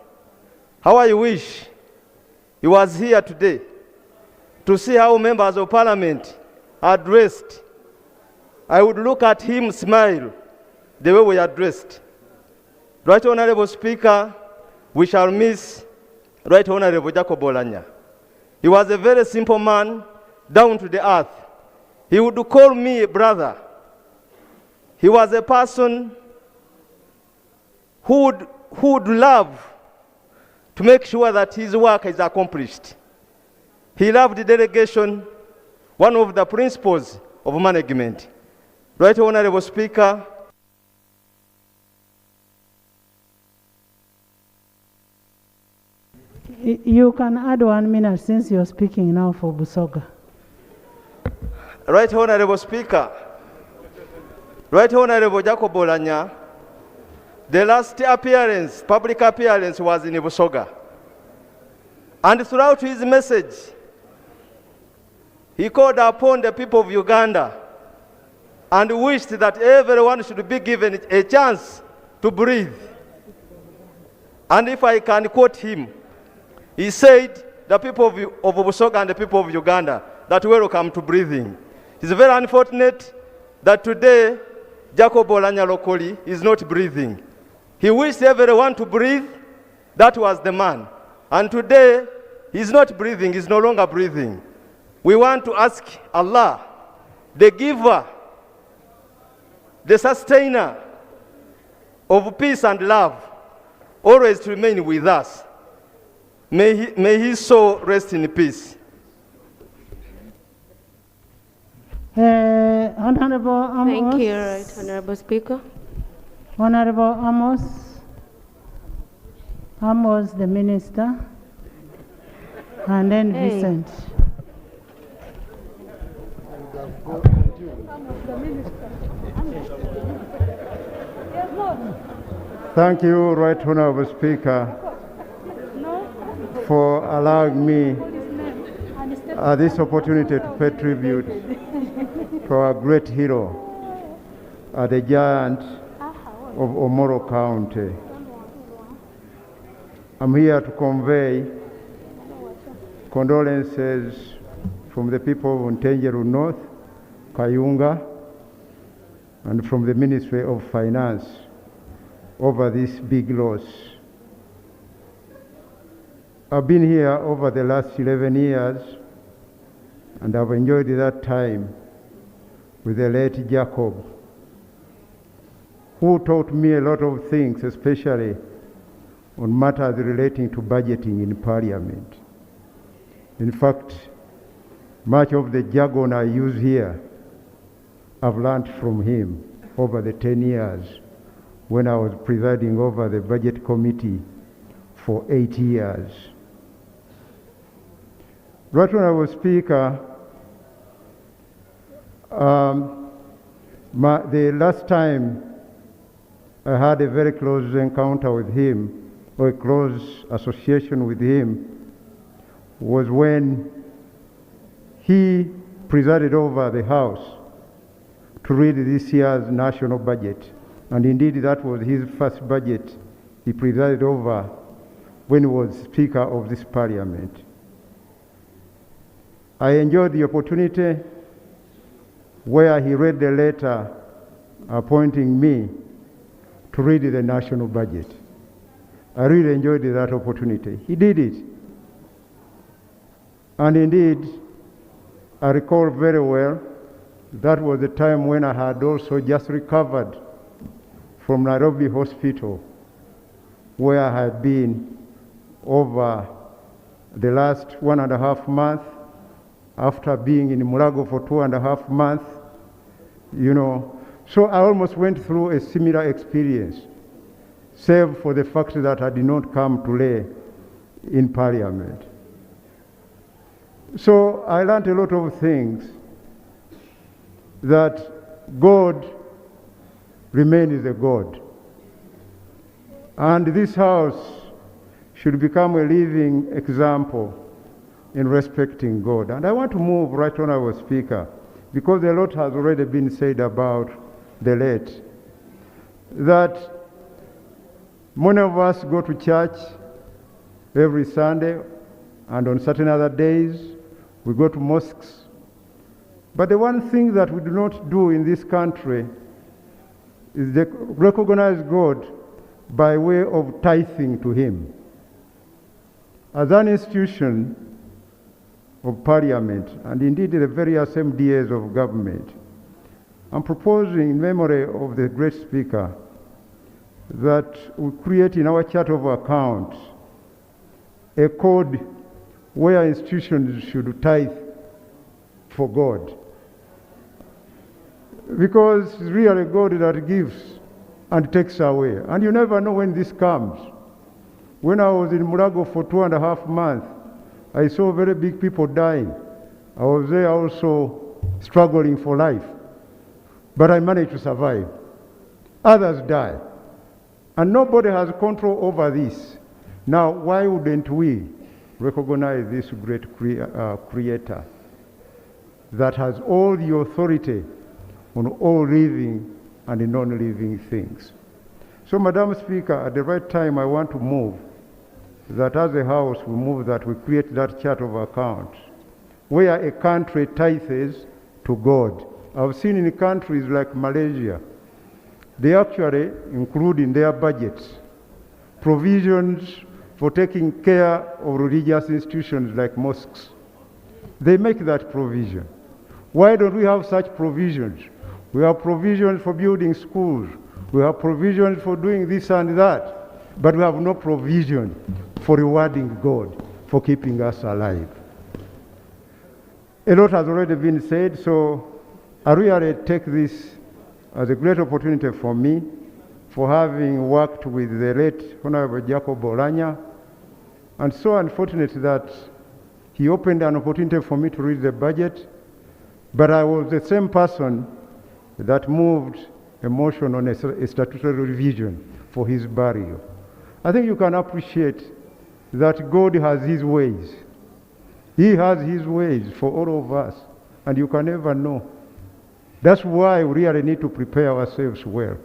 How I wish he was here today to see how members of Parliament are dressed. I would look at him, smile, the way we are dressed. Right Honorable Speaker, we shall miss Right Honorable Jacob Oulanyah. He was a very simple man, down to the earth. He would call me brother. He was a person who would love to make sure that his work is accomplished. He loved delegation, one of the principles of management. Right Honorable Speaker, you can add 1 minute since you're speaking now for Busoga. Right Honorable Speaker, Right Honorable Jacob Oulanyah, the last appearance, public appearance, was in Busoga. And throughout his message, he called upon the people of Uganda and wished that everyone should be given a chance to breathe. And if I can quote him, he said, the people of Busoga and the people of Uganda, that welcome to breathing. It's very unfortunate that today, Jacob Oulanyah locally is not breathing. He wished everyone to breathe. That was the man. And today, he's not breathing, he's no longer breathing. We want to ask Allah, the giver, the sustainer of peace and love, always to remain with us. May his soul rest in peace. Honorable Amos. Thank you, Right Honorable Speaker. Honorable Amos. Amos, the minister. And then Vincent. Thank you, Right Honorable Speaker, for allowing me this opportunity to pay tribute to our great hero, the giant of Omoro County. I'm here to convey condolences from the people of Ntenjeru North, Kayunga, and from the Ministry of Finance over this big loss. I've been here over the last 11 years, and I've enjoyed that time with the late Jacob, who taught me a lot of things, especially on matters relating to budgeting in Parliament. In fact, much of the jargon I use here, I've learned from him over the 10 years when I was presiding over the Budget Committee for 8 years. Right Honorable Speaker, the last time I had a very close encounter with him, or a close association with him, was when he presided over the House to read this year's national budget And indeed, that was his first budget he presided over when he was Speaker of this Parliament. I enjoyed the opportunity where he read the letter appointing me to read the national budget. I really enjoyed that opportunity. He did it. And indeed, I recall very well, that was the time when I had also just recovered from Nairobi Hospital, where I had been over the last 1.5 months, after being in Mulago for 2.5 months, you know. So I almost went through a similar experience, save for the fact that I did not come to lay in Parliament. So I learned a lot of things, that God remains a God. And this house should become a living example in respecting God. And I want to move right on our Speaker, because a lot has already been said about the late. That many of us go to church every Sunday, and on certain other days, we go to mosques. But the one thing that we do not do in this country is recognize God by way of tithing to Him. As an institution of Parliament, and indeed the various MDAs of government, I'm proposing, in memory of the great Speaker, that we create in our chart of accounts a code where institutions should tithe for God. Because it's really God that gives and takes away. And you never know when this comes. When I was in Mulago for 2.5 months, I saw very big people dying. I was there also struggling for life. But I managed to survive. Others die. And nobody has control over this. Now, why wouldn't we recognize this great creator that has all the authority on all living and non-living things? So, Madam Speaker, at the right time, I want to move that as a house we move that we create that chart of accounts where a country tithes to God. I've seen in countries like Malaysia, they actually include in their budgets provisions for taking care of religious institutions like mosques. They make that provision. Why don't we have such provisions? We have provisions for building schools. We have provisions for doing this and that. But we have no provision for rewarding God for keeping us alive. A lot has already been said, so I really take this as a great opportunity for me for having worked with the late Honorable Jacob Oulanyah, and so unfortunate that he opened an opportunity for me to read the budget, but I was the same person that moved a motion on a statutory revision for his burial. I think you can appreciate that God has His ways. He has His ways for all of us, and you can never know. That's why we really need to prepare ourselves well,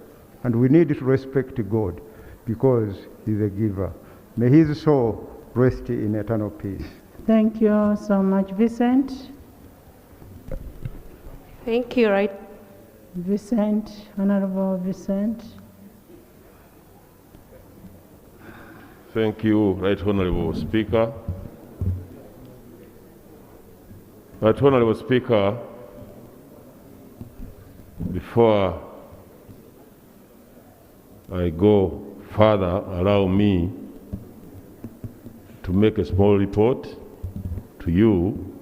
and we need to respect God, because He's a giver. May His soul rest in eternal peace. Thank you so much, Vincent. Thank you, right? Vincent, Honorable Vincent. Thank you, Right Honorable Speaker. Right Honorable Speaker, before I go further, allow me to make a small report to you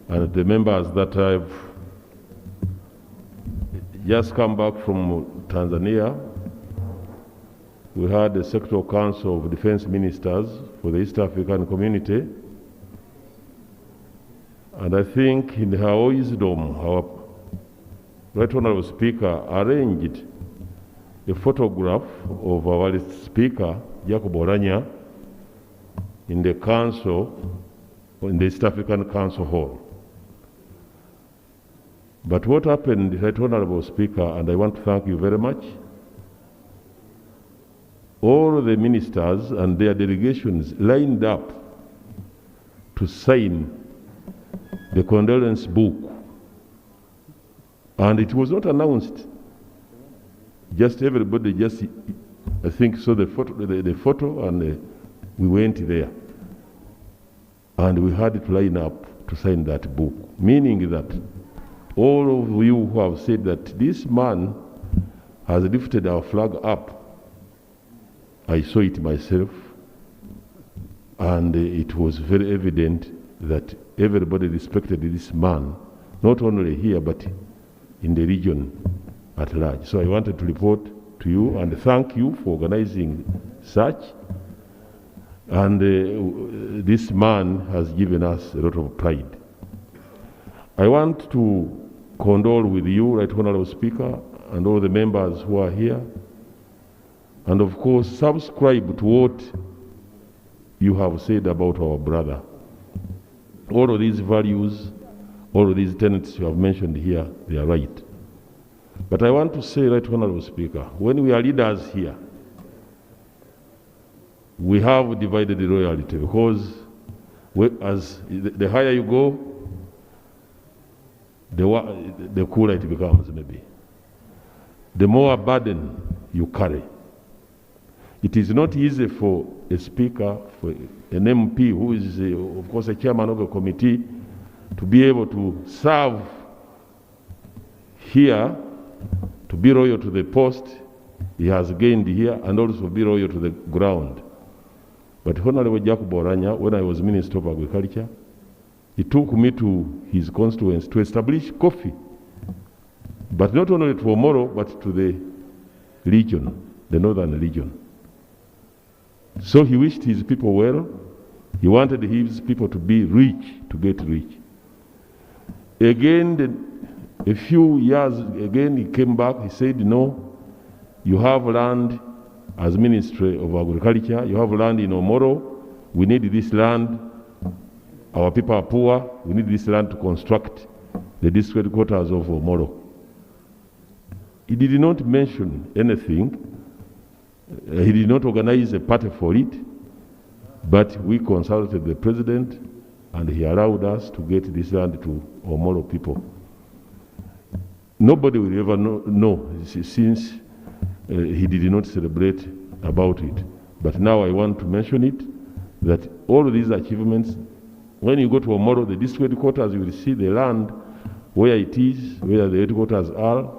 and the members that I've just come back from Tanzania. We had a sectoral council of defense ministers for the East African community. And I think in her wisdom, our Right Honorable Speaker arranged a photograph of our Speaker, Jacob Oulanyah, in the council, in the East African Council Hall. But what happened, Right Honorable Speaker, and I want to thank you very much, all the ministers and their delegations lined up to sign the condolence book. And it was not announced. Just everybody just, I think, saw the photo and we went there. And we had to line up to sign that book, meaning that all of you who have said that this man has lifted our flag up, I saw it myself, and it was very evident that everybody respected this man, not only here, but in the region at large. So I wanted to report to you and thank you for organizing such. And this man has given us a lot of pride. I want to condole with you, Right Honorable Speaker, and all the members who are here, and of course subscribe to what you have said about our brother. All of these values, all of these tenets you have mentioned here, they are right. But I want to say, Right Honorable Speaker, when we are leaders here, we have divided the loyalty, because as the higher you go, the cooler it becomes, maybe. The more burden you carry. It is not easy for a speaker, for an MP who is, of course, a chairman of a committee, to be able to serve here, to be loyal to the post he has gained here, and also be loyal to the ground. But Honorable Oulanyah, when I was Minister of Agriculture, he took me to his constituents to establish coffee, but not only to Omoro, but to the region, the northern region. So he wished his people well. He wanted his people to be rich, to get rich. Again, a few years again, he came back, he said, no, you have land as Ministry of Agriculture, you have land in Omoro, we need this land, our people are poor, we need this land to construct the district quarters of Omoro. He did not mention anything, he did not organize a party for it, but we consulted the president and he allowed us to get this land to Omoro people. Nobody will ever know since he did not celebrate about it. But now I want to mention it, that all of these achievements, when you go to Omoro, the district headquarters, you will see the land where it is, where the headquarters are,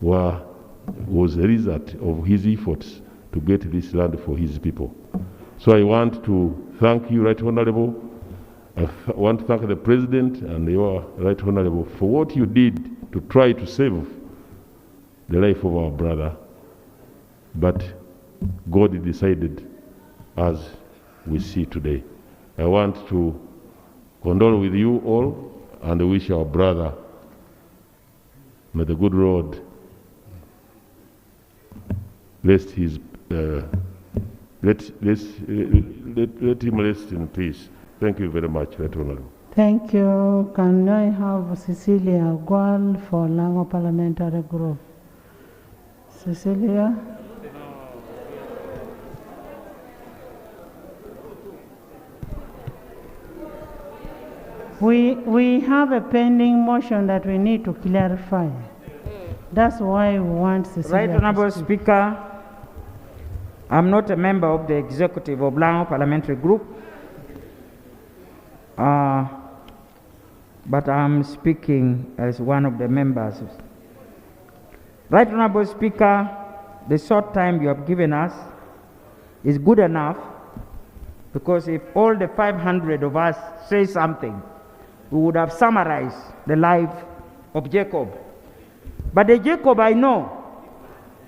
was a result of his efforts to get this land for his people. So I want to thank you, Right Honorable. I want to thank the President and your Right Honorable for what you did to try to save the life of our brother. But God decided as we see today. I want to condole with you all and wish our brother, may the good Lord rest his, let him rest in peace. Thank you very much, Right Honorable. Thank you. Can I have Cecilia Gwal for Lango Parliamentary Group? Cecilia? We have a pending motion that we need to clarify. That's why we want Cecilia. Right Honorable Speaker, I'm not a member of the executive of Lango Parliamentary Group, but I'm speaking as one of the members. Right Honorable Speaker, the short time you have given us is good enough, because if all the 500 of us say something, we would have summarized the life of Jacob. But the Jacob I know,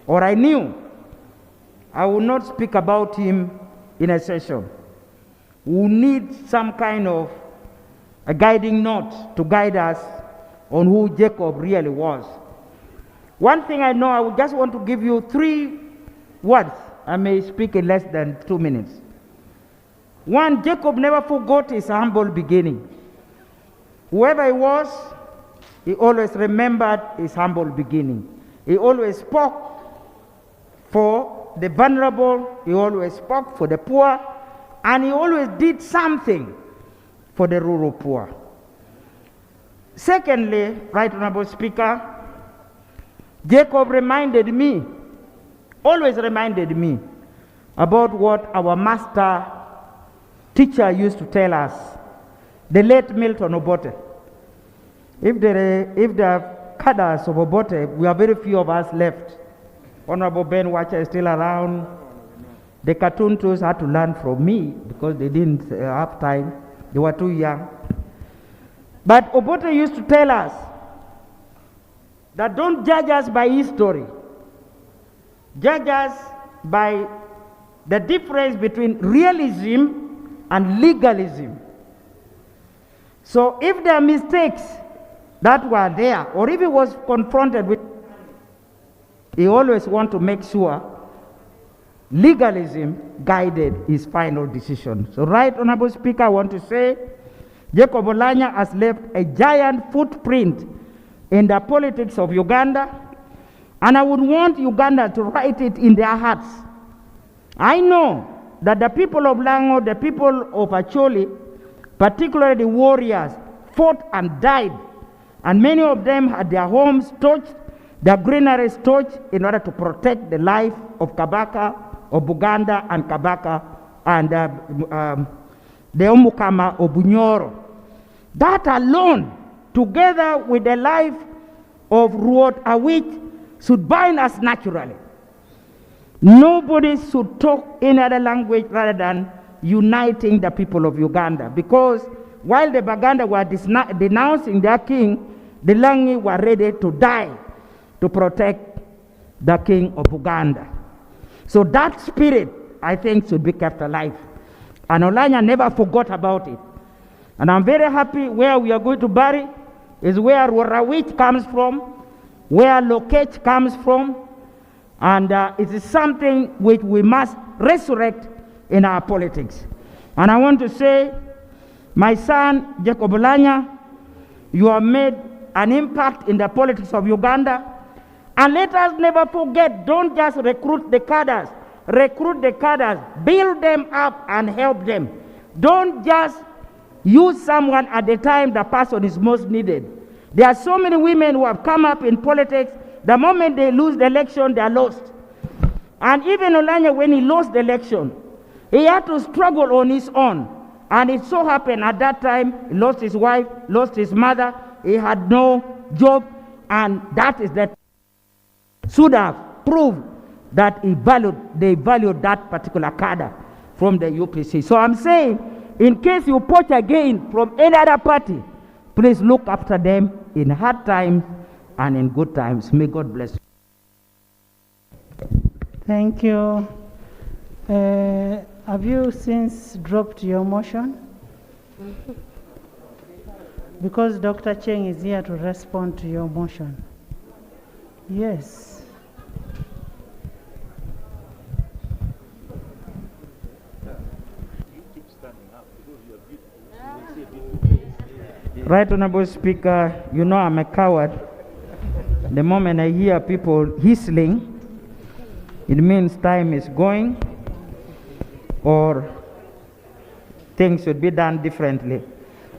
or I knew, I will not speak about him in a session. We need some kind of a guiding note to guide us on who Jacob really was. One thing I know, I would just want to give you 3 words. I may speak in less than 2 minutes. One, Jacob never forgot his humble beginning. Whoever he was, He always remembered his humble beginning. He always spoke for the vulnerable. He always spoke for the poor. And he always did something for the rural poor. Secondly, Right Honorable Speaker, Jacob always reminded me about what our master teacher used to tell us, the late Milton Obote. If there are cadres of Obote, we are very few of us left. Honorable Ben Watcher is still around. The cartoon tools had to learn from me because they didn't have time. They were too young. But Obote used to tell us that don't judge us by history. Judge us by the difference between realism and legalism. So if there are mistakes that were there, or if he was confronted with, he always want to make sure legalism guided his final decision. So, Right Honorable Speaker, I want to say Jacob Oulanyah has left a giant footprint in the politics of Uganda, and I would want Uganda to write it in their hearts. I know that the people of Lango, the people of Acholi, particularly the warriors, fought and died, and many of them had their homes torched, their granaries torched in order to protect the life of Kabaka, of Buganda and Kabaka, and the Omukama of Bunyoro. That alone, together with the life of Ruot Awit, should bind us naturally. Nobody should talk any other language rather than uniting the people of Uganda, because while the Baganda were denouncing their king, the Langi were ready to die to protect the king of Uganda. So that spirit, I think, should be kept alive. And Oulanyah never forgot about it. And I'm very happy where we are going to bury is where Rurawit comes from, where Lokech comes from, and it is something which we must resurrect in our politics. And I want to say, my son, Jacob Oulanyah, you have made an impact in the politics of Uganda. And let us never forget, don't just recruit the cadres. Recruit the cadres, build them up and help them. Don't just use someone at the time the person is most needed. There are so many women who have come up in politics. The moment they lose the election, they are lost. And even Oulanyah, when he lost the election, he had to struggle on his own. And it so happened at that time, he lost his wife, lost his mother, he had no job, and that is that should have proved that they valued that particular cadre from the UPC. So I'm saying, in case you poach again from any other party, please look after them in hard times and in good times. May God bless you. Thank you. Have you since dropped your motion? Because Dr. Cheng is here to respond to your motion. Yes. Right Honorable Speaker, you know I'm a coward. The moment I hear people whistling, it means time is going or things should be done differently.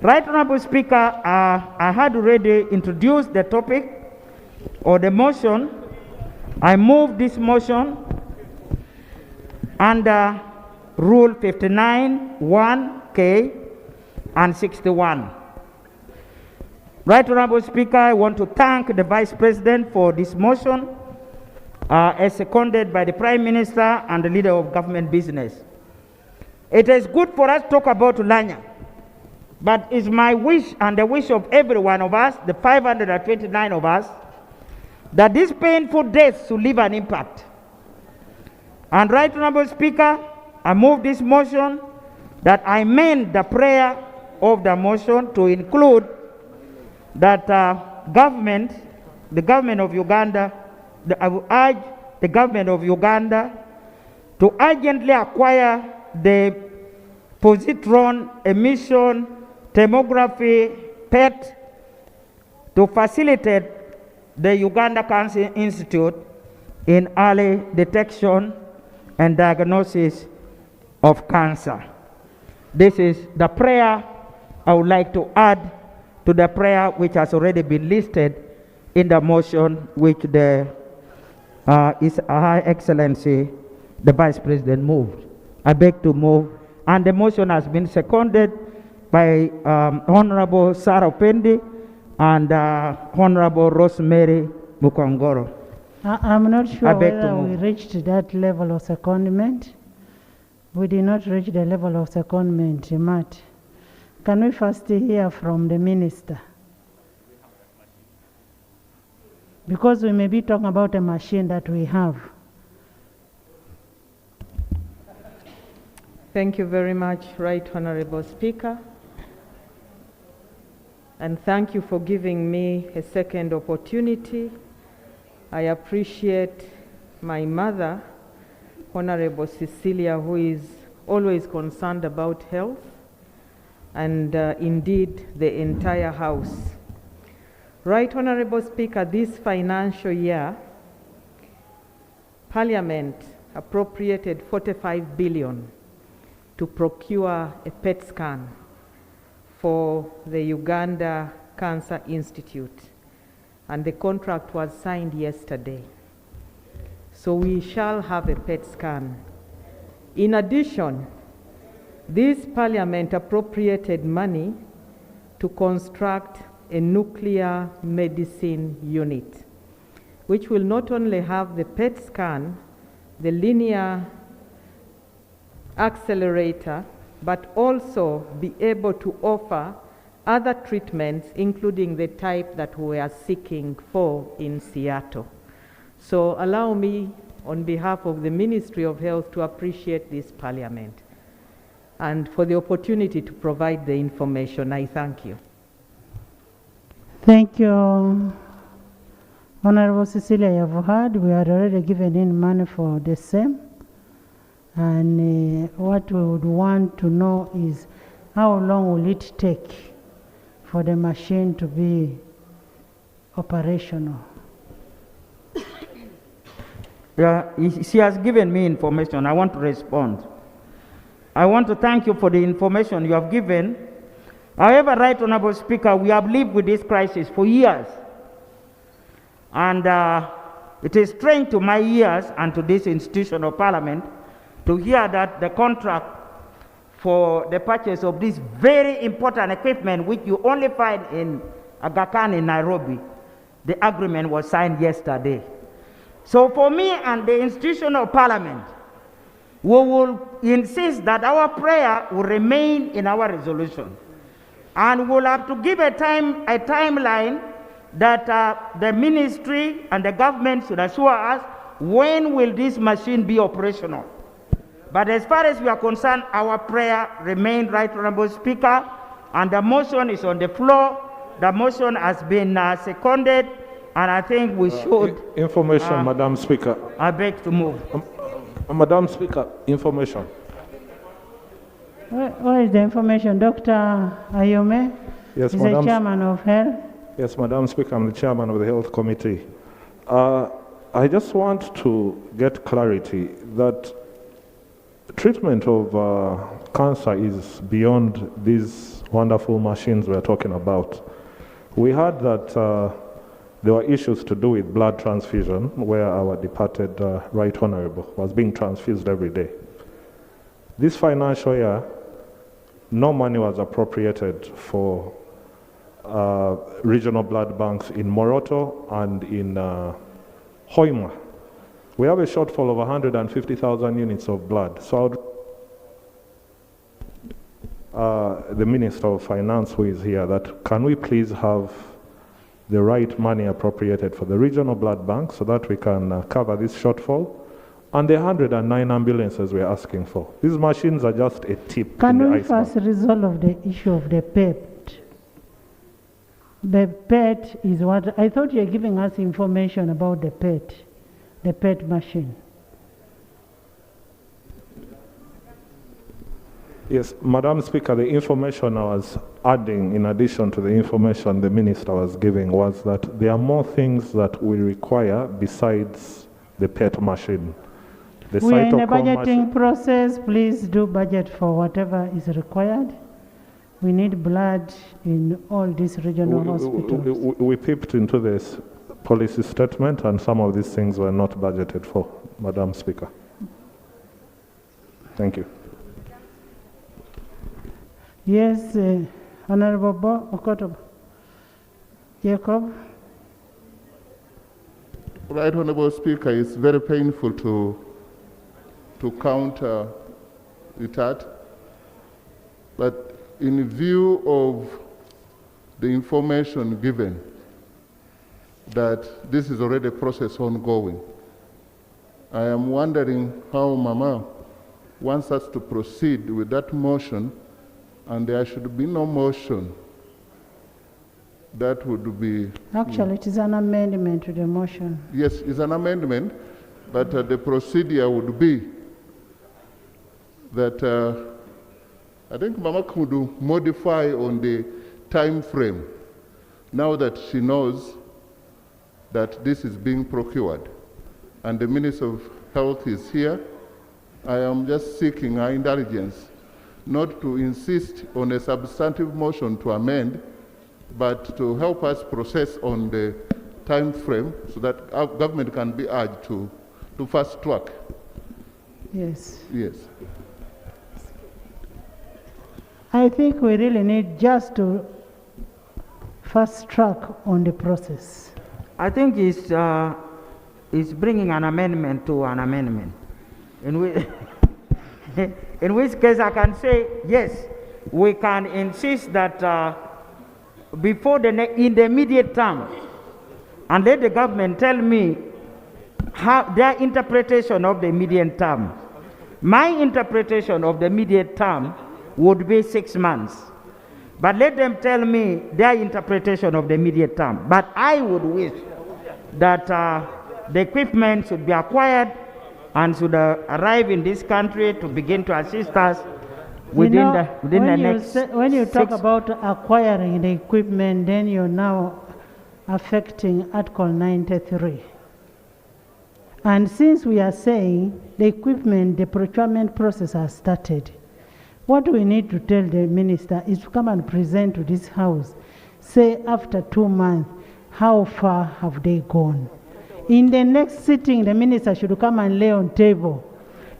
Right Honorable Speaker, I had already introduced the topic or the motion. I move this motion under Rule 59, 1K and 61. Right Honorable Speaker, I want to thank the Vice President for this motion as seconded by the Prime Minister and the Leader of Government Business. It is good for us to talk about Oulanyah, but it's my wish and the wish of every one of us, the 529 of us, that this painful death should leave an impact. And Right Honorable Speaker, I move this motion that I amend the prayer of the motion to include that the government of Uganda, I will urge the government of Uganda to urgently acquire the positron emission tomography PET to facilitate the Uganda Cancer Institute in early detection and diagnosis of cancer. This is the prayer I would like to add to the prayer which has already been listed in the motion which the His High Excellency, the Vice President, moved. I beg to move, and the motion has been seconded by Honorable Sarah Pendi and Honorable Rosemary Mukongoro. I'm not sure whether we move. reached that level of secondment. We did not reach the level of secondment, Matt. Can we first hear from the minister? Because we may be talking about a machine that we have. Thank you very much, Right Honorable Speaker. And thank you for giving me a second opportunity. I appreciate my mother, Honorable Cecilia, who is always concerned about health, and indeed the entire House. Right Honorable Speaker, this financial year, Parliament appropriated 45 billion to procure a PET scan for the Uganda Cancer Institute, and the contract was signed yesterday. So we shall have a PET scan. In addition, this Parliament appropriated money to construct a nuclear medicine unit, which will not only have the PET scan, the linear accelerator, but also be able to offer other treatments, including the type that we are seeking for in Seattle. So allow me, on behalf of the Ministry of Health, to appreciate this Parliament and for the opportunity to provide the information. I thank you. Thank you, Honorable Cecilia. You have heard, we had already given in money for the same. And what we would want to know is how long will it take for the machine to be operational? Yeah, she has given me information. I want to respond. I want to thank you for the information you have given. However, Right Honorable Speaker, we have lived with this crisis for years. And it is strange to my ears and to this institution of Parliament to hear that the contract for the purchase of this very important equipment, which you only find in Aga Khan in Nairobi, the agreement was signed yesterday. So for me and the institution of Parliament, we will insist that our prayer will remain in our resolution. And we'll have to give a timeline that the ministry and the government should assure us when will this machine be operational. But as far as we are concerned, our prayer remains, Right Honorable Speaker, and the motion is on the floor. The motion has been seconded, and I think we should... Information, Madam Speaker. I beg to move. Madam Speaker, information. Where is the information? Dr. Ayome? Yes, is Madam. the chairman of health. Yes, Madam Speaker, I'm the chairman of the Health Committee. I just want to get clarity that treatment of cancer is beyond these wonderful machines we're talking about. We heard that there were issues to do with blood transfusion, where our departed Right Honorable was being transfused every day. This financial year, no money was appropriated for regional blood banks in Moroto and in Hoima. We have a shortfall of 150,000 units of blood. So the Minister of Finance, who is here, that can we please have the right money appropriated for the regional blood bank so that we can cover this shortfall, and the 109 ambulances we're asking for. These machines are just a tip Can in the we iceberg. first resolve the issue of the PET? The PET is what, I thought you were giving us information about the PET machine. Yes, Madam Speaker, the information I was adding in addition to the information the Minister was giving was that there are more things that we require besides the PET machine. We are in the budgeting process. Please do budget for whatever is required. We need blood in all these regional hospitals. We peeped into this policy statement and some of these things were not budgeted for, Madam Speaker. Thank you. Yes, Honorable Okotoba. Jacob. Right, Honorable Speaker, it's very painful to counter it at, but in view of the information given that this is already a process ongoing, I am wondering how Mama wants us to proceed with that motion, and there should be no motion that would be... Actually, it is an amendment to the motion. Yes, it's an amendment, but the procedure would be that I think Mama could modify on the time frame now that she knows that this is being procured and the Minister of Health is here. I am just seeking her indulgence not to insist on a substantive motion to amend, but to help us process on the time frame so that our government can be urged to fast track. Yes. Yes. I think we really need just to fast track on the process. I think it's bringing an amendment to an amendment. In which case I can say, yes, we can insist that before in the immediate term, and let the government tell me how their interpretation of the immediate term. My interpretation of the immediate term would be 6 months. But let them tell me their interpretation of the immediate term. But I would wish that the equipment should be acquired and should arrive in this country to begin to assist us within the next when you talk about acquiring the equipment, then you're now affecting Article 93. And since we are saying the equipment, the procurement process has started, what we need to tell the minister is to come and present to this house, say after 2 months, how far have they gone? In the next sitting, the minister should come and lay on table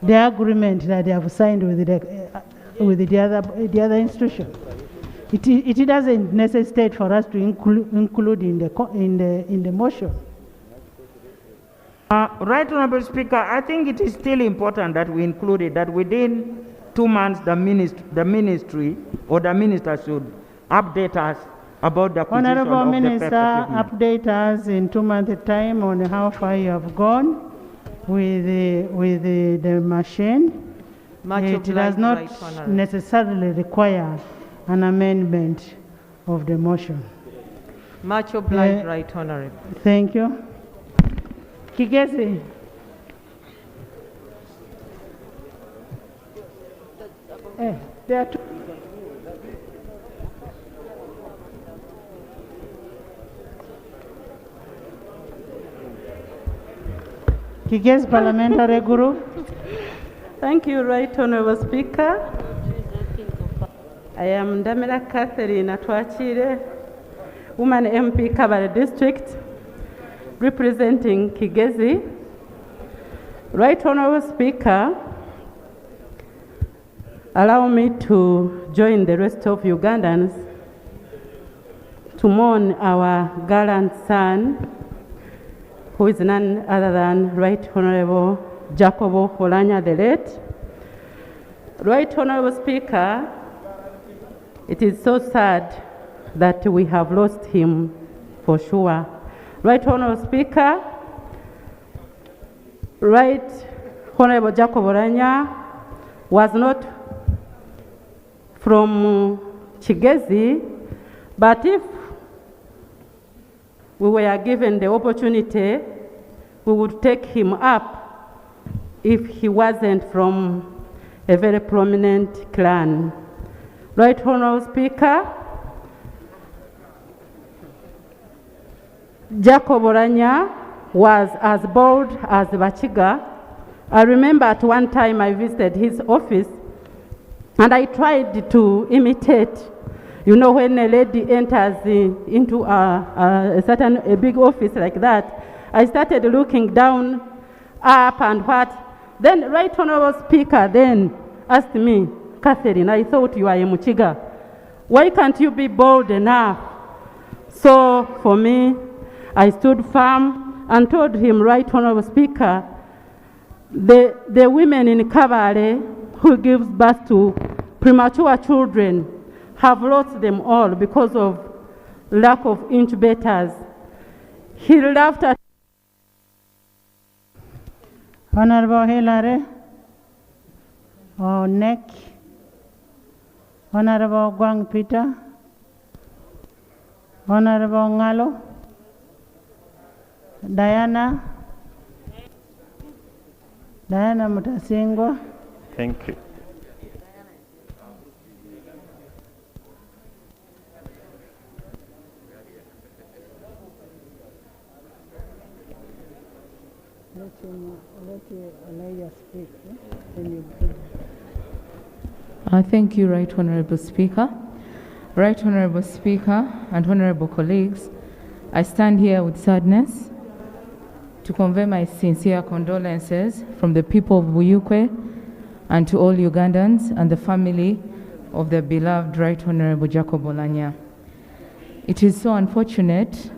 the agreement that they have signed with the other institution. It doesn't necessitate for us to include in the motion. Right, Honorable Speaker, I think it is still important that we include it, that within 2 months the ministry or the minister should update us about the acquisition Honorable of Minister, the PEP equipment. update us in 2 months' time on how far you have gone with the machine. It does not necessarily require an amendment of the motion. Much obliged, Right Honorable. Thank you. Kigesi. There are two. Kigesi Parliamentary Group. Thank you, Right Honorable Speaker. I am Damila Catherine Atwachire, Woman MP Kabale District, representing Kigezi. Right Honorable Speaker, allow me to join the rest of Ugandans to mourn our gallant son, who is none other than Right Honorable Jacobo Oulanyah the late. Right Honorable Speaker, it is so sad that we have lost him for sure. Right Honorable Speaker, Right Honorable Jacobo Oulanyah was not from Kigezi, but if we were given the opportunity, we would take him up if he wasn't from a very prominent clan. Right Honorable Speaker, Jacob Oulanyah was as bold as Bachiga. I remember at one time I visited his office and I tried to imitate, you know, when a lady enters into a big office like that, I started looking down, up and what. Then Right Honorable Speaker then asked me, Catherine, I thought you are a Muchiga. Why can't you be bold enough? So for me, I stood firm and told him, Right Honorable Speaker, the women in Kabale who gives birth to premature children have lost them all because of lack of incubators. He laughed at Honorable Hillary, Nick, Honorable Gwang Peter, Honorable Ngalo, Diana Mutasingwa. Thank you. Thank you, Right Honorable Speaker. Right Honorable Speaker and honorable colleagues, I stand here with sadness to convey my sincere condolences from the people of Buyukwe and to all Ugandans and the family of the beloved Right Honorable Jacob Oulanyah. It is so unfortunate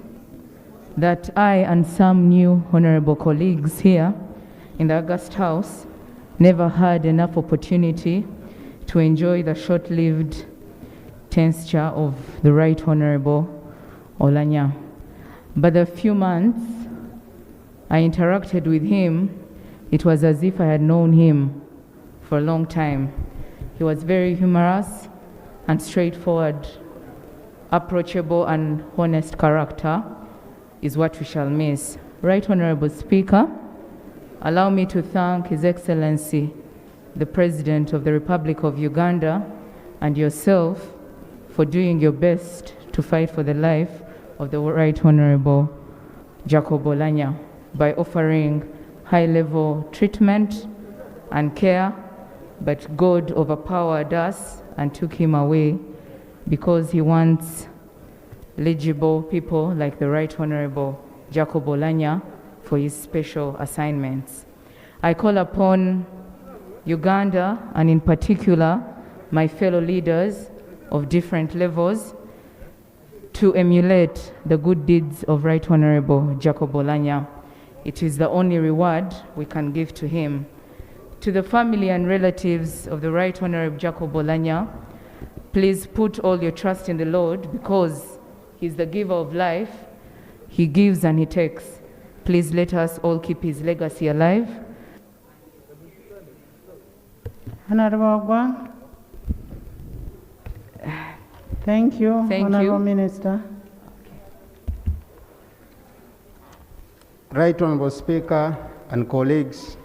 that I and some new honorable colleagues here in the August House never had enough opportunity to enjoy the short-lived tenure of the Right Honorable Oulanyah. But the few months I interacted with him, it was as if I had known him for a long time. He was very humorous and straightforward, approachable and honest character is what we shall miss. Right Honorable Speaker, allow me to thank His Excellency, the President of the Republic of Uganda, and yourself for doing your best to fight for the life of the Right Honorable Jacob Oulanyah by offering high-level treatment and care, but God overpowered us and took him away because he wants legible people like the Right Honorable Jacob Oulanyah for his special assignments. I call upon Uganda, and in particular my fellow leaders of different levels, to emulate the good deeds of Right Honorable Jacob Oulanyah. It is the only reward we can give to him. To the family and relatives of the Right Honorable Jacob Oulanyah, please put all your trust in the Lord because he's the giver of life. He gives and he takes. Please let us all keep his legacy alive. Honorable Gwang. Thank you, Honorable Minister. Right Honorable Speaker and colleagues,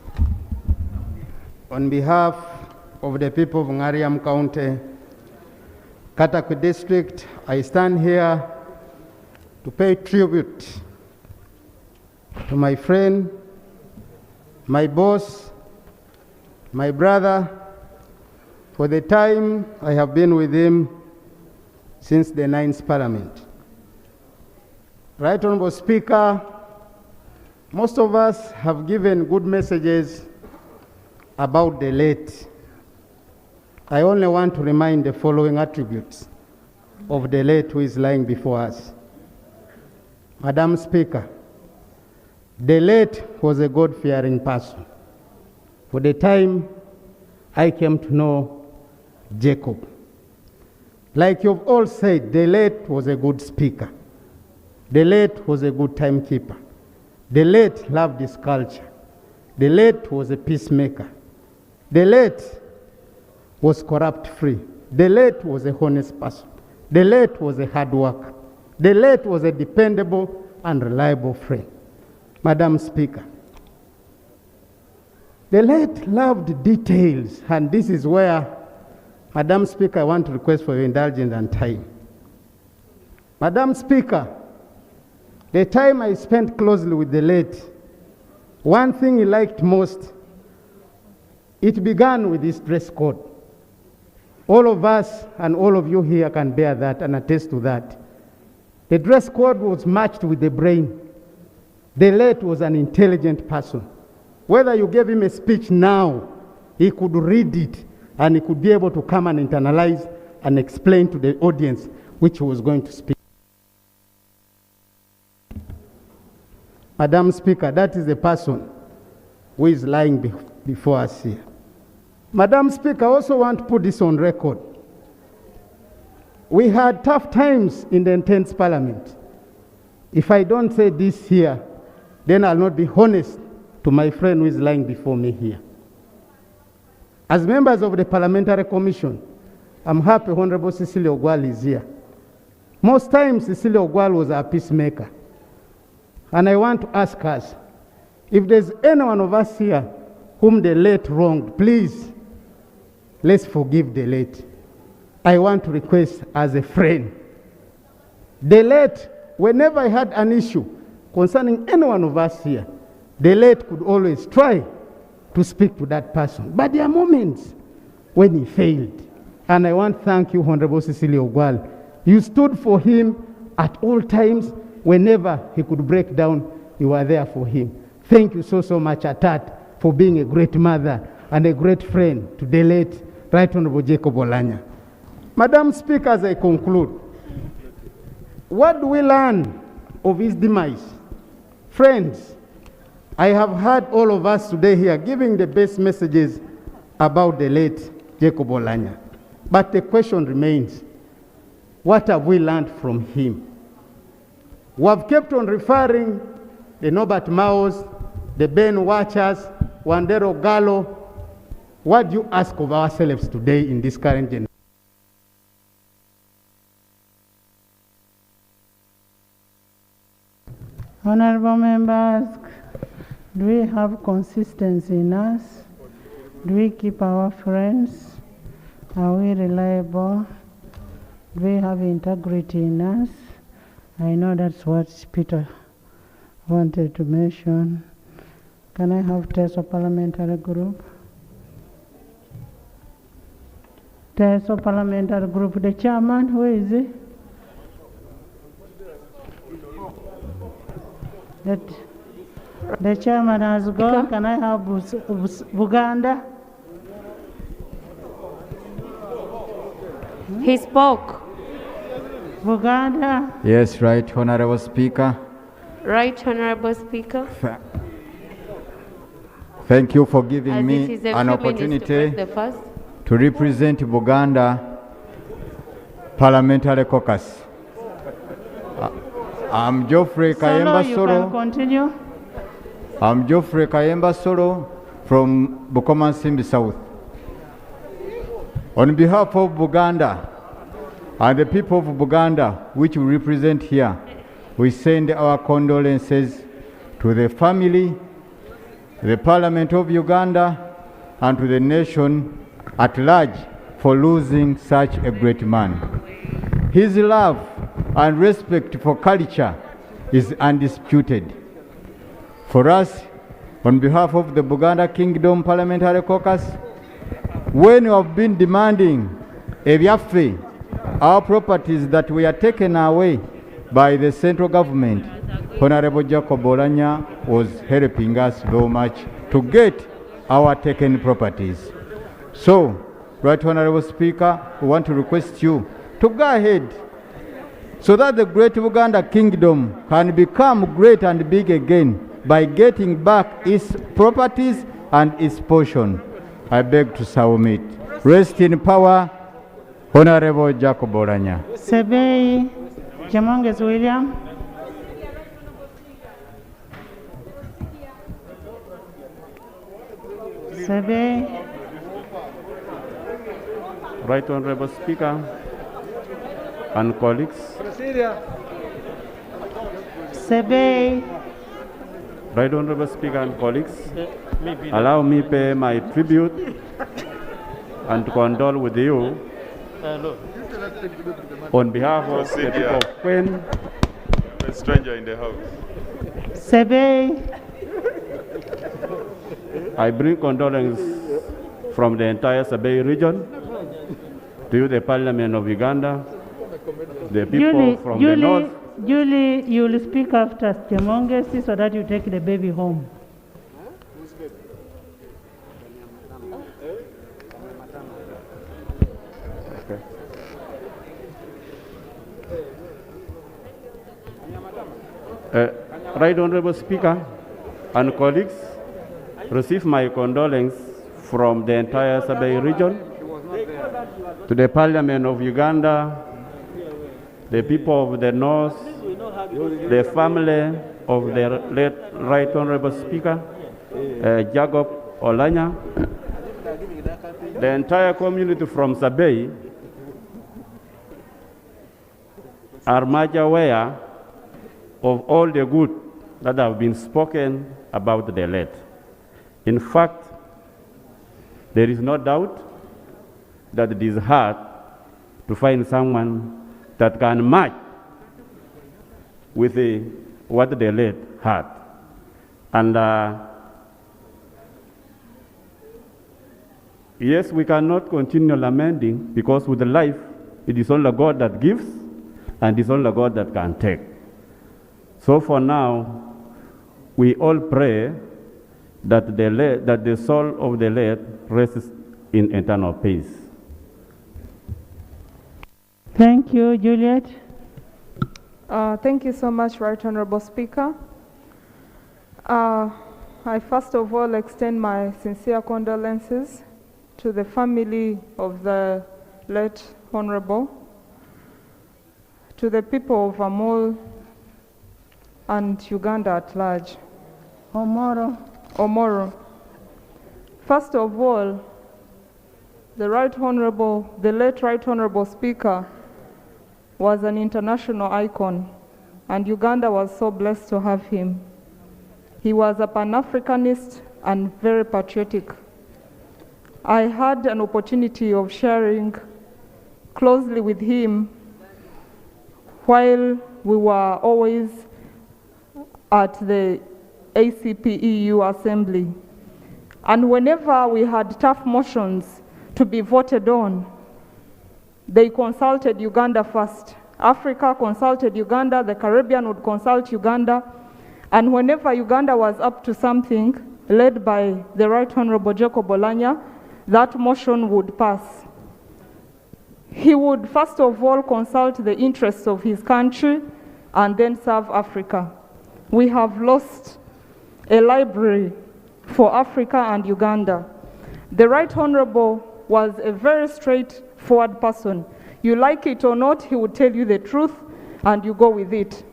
on behalf of the people of Ngariam County, Katakwi District, I stand here to pay tribute to my friend, my boss, my brother, for the time I have been with him since the 9th Parliament. Right Honorable Speaker, most of us have given good messages about the late. I only want to remind the following attributes of the late who is lying before us. Madam Speaker, the late was a God-fearing person. For the time I came to know Jacob. Like you've all said, the late was a good speaker. The late was a good timekeeper. The late loved his culture. The late was a peacemaker. The late was corrupt-free. The late was a honest person. The late was a hard worker. The late was a dependable and reliable friend. Madam Speaker, The late loved details, and this is where, Madam Speaker, I want to request for your indulgence and time. Madam Speaker, the time I spent closely with the late, one thing he liked most, it began with his dress code. All of us and all of you here can bear that and attest to that. The dress code was matched with the brain. The late was an intelligent person. Whether you gave him a speech now, he could read it and he could be able to come and internalize and explain to the audience which he was going to speak. Madam Speaker, that is the person who is lying before us here. Madam Speaker, I also want to put this on record. We had tough times in the intense parliament. If I don't say this here, then I'll not be honest to my friend who is lying before me here. As members of the Parliamentary Commission, I'm happy Honorable Cecilia Ogwal is here. Most times Cecilia Ogwal was our peacemaker. And I want to ask us, if there's any one of us here whom the late wronged, please, let's forgive the late. I want to request as a friend, the late, whenever I had an issue concerning any one of us here, the late could always try to speak to that person. But there are moments when he failed. And I want to thank you, Honorable Cecilia Ogwal. You stood for him at all times. Whenever he could break down, you were there for him. Thank you so much, Atat, for being a great mother and a great friend to the late Right Honorable Jacob Oulanyah. Madam Speaker, as I conclude, what do we learn of his demise? Friends, I have heard all of us today here giving the best messages about the late Jacob Oulanyah. But the question remains, what have we learned from him? We have kept on referring the Norbert Maos, the Ben Watchers, Wandero Gallo. What do you ask of ourselves today in this current generation? Honorable members, do we have consistency in us? Do we keep our friends? Are we reliable? Do we have integrity in us? I know that's what Peter wanted to mention. Can I have test of parliamentary group? Test of parliamentary group. The chairman, who is he? The chairman has gone. Can I have Uganda? He spoke. Uganda? Yes, right, Honorable Speaker. Right, Honorable Speaker. Thank you for giving me an opportunity to represent Uganda Parliamentary Caucus. I'm Geoffrey Kayemba You Soro. can continue. I'm Geoffrey Kayemba Soro from Bukoma Simbi South. On behalf of Buganda and the people of Buganda, which we represent here, we send our condolences to the family, the Parliament of Uganda, and to the nation at large for losing such a great man. His love and respect for culture is undisputed. For us, on behalf of the Buganda Kingdom Parliamentary Caucus, when you have been demanding our properties that were taken away by the central government, Honorable Jacob Oulanyah was helping us very much to get our taken properties. So, Right Honorable Speaker, we want to request you to go ahead so that the great Uganda Kingdom can become great and big again by getting back its properties and its portion. I beg to submit. Rest in power, Honorable Jacob Oulanyah. Sebei Jamonges William. Sebei. Right Honorable Speaker and colleagues. Sebei. Right Honorable Speaker and colleagues, allow me pay my tribute and to condole with you on behalf of the people of Queen. A stranger in the house. Sebei. I bring condolences from the entire Sabei region to you, the Parliament of Uganda, the people from the north. Julie, you will speak after Chemongesi so that you take the baby home. Okay. Right Honorable Speaker and colleagues, receive my condolences from the entire Sabei region to the Parliament of Uganda, the people of the north, the family of the late Right Honorable Speaker, Jacob Oulanyah, the entire community from Sabei are much aware of all the good that have been spoken about the late. In fact, there is no doubt that it is hard to find someone that can match with what the late had. And yes, we cannot continue lamenting because with life, it is only God that gives and it is only God that can take. So for now, we all pray that the soul of the late rests in eternal peace. Thank you, Juliet. Thank you so much, Right Honorable Speaker. I first of all extend my sincere condolences to the family of the late Honorable, to the people of Amol and Uganda at large. Omoro. First of all, the late Right Honorable Speaker was an international icon, and Uganda was so blessed to have him. He was a Pan-Africanist and very patriotic. I had an opportunity of sharing closely with him while we were always at the ACP-EU Assembly. And whenever we had tough motions to be voted on, they consulted Uganda first. Africa consulted Uganda, the Caribbean would consult Uganda, and whenever Uganda was up to something, led by the Right Honorable Jacob Oulanyah, that motion would pass. He would first of all consult the interests of his country and then serve Africa. We have lost a library for Africa and Uganda. The Right Honorable was a very straightforward person. You like it or not, he would tell you the truth and you go with it.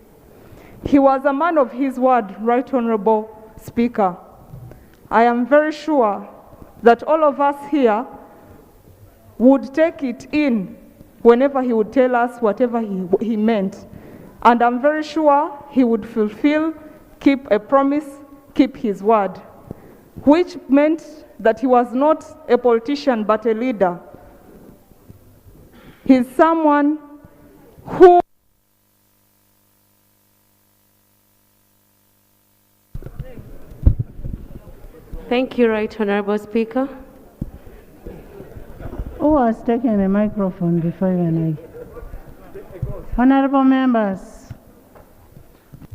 He was a man of his word, Right Honorable Speaker. I am very sure that all of us here would take it in whenever he would tell us whatever he meant. And I'm very sure he would fulfill, keep a promise, keep his word, which meant that he was not a politician but a leader. He's someone who Thank you, Right Honorable Speaker. Who has taken the microphone before you and I? Honorable members,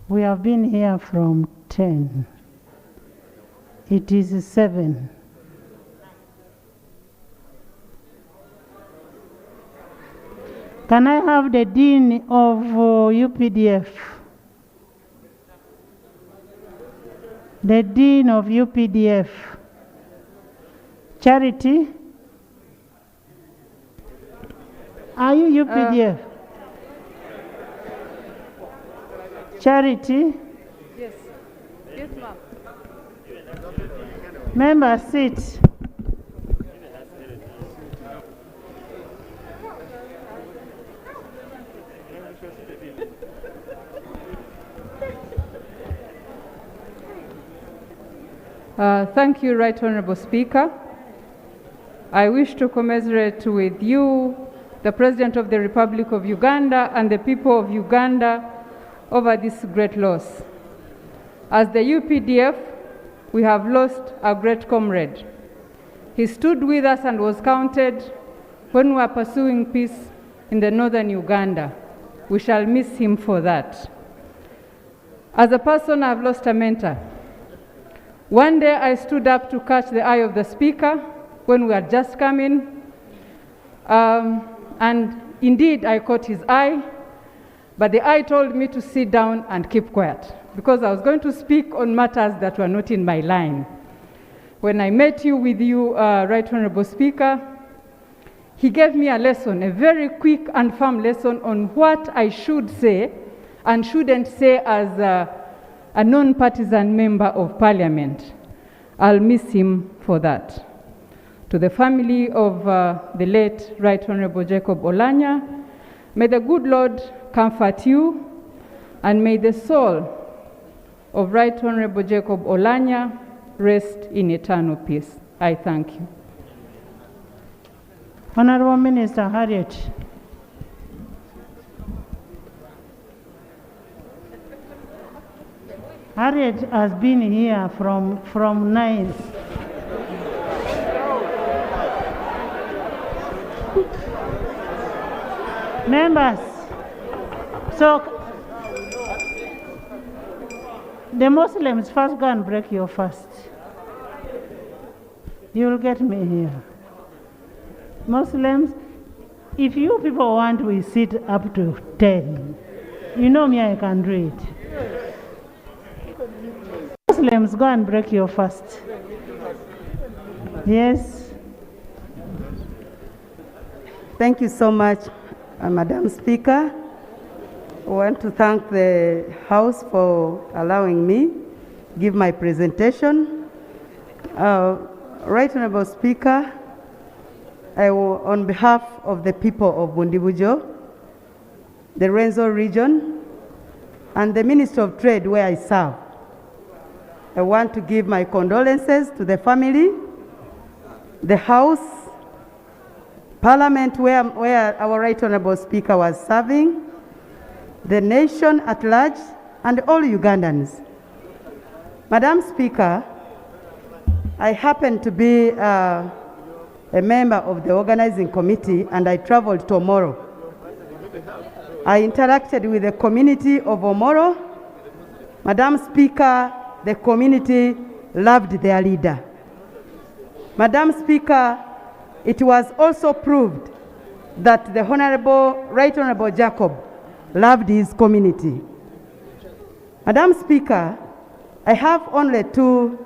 we have been here from 10. It is 7. Can I have the Dean of UPDF? The Dean of UPDF. Charity? Are you UPDF? Charity? Yes. Yes, ma'am. Member, sit. Thank you, Right Honorable Speaker. I wish to commiserate with you, the President of the Republic of Uganda, and the people of Uganda over this great loss. As the UPDF, we have lost a great comrade. He stood with us and was counted when we were pursuing peace in the northern Uganda. We shall miss him for that. As a person, I've lost a mentor. One day I stood up to catch the eye of the speaker when we had just come in, and indeed I caught his eye, but the eye told me to sit down and keep quiet because I was going to speak on matters that were not in my line. When I met you with you, Right Honorable Speaker, he gave me a lesson, a very quick and firm lesson on what I should say and shouldn't say as a non-partisan member of Parliament. I'll miss him for that. To the family of the late Right Honorable Jacob Oulanyah, may the good Lord comfort you, and may the soul of Right Honorable Jacob Oulanyah rest in eternal peace. I thank you. Honorable Minister Harriet. Harriet has been here from 9. Members, so the Muslims first go and break your fast. You'll get me here. Muslims, if you people want, we sit up to 10. You know me, I can do it. Muslims, go and break your fast. Yes. Thank you so much, Madam Speaker. I want to thank the House for allowing me give my presentation. Right Honorable Speaker, I will, on behalf of the people of Bundibujo, the Renzo region, and the Ministry of Trade where I serve, I want to give my condolences to the family, the House, Parliament where our Right Honorable Speaker was serving, the nation at large, and all Ugandans. Madam Speaker, I happen to be a member of the organizing committee, and I traveled to Omoro. I interacted with the community of Omoro. Madam Speaker, the community loved their leader. Madam Speaker, it was also proved that the Right Honorable Jacob loved his community. Madam Speaker, I have only 2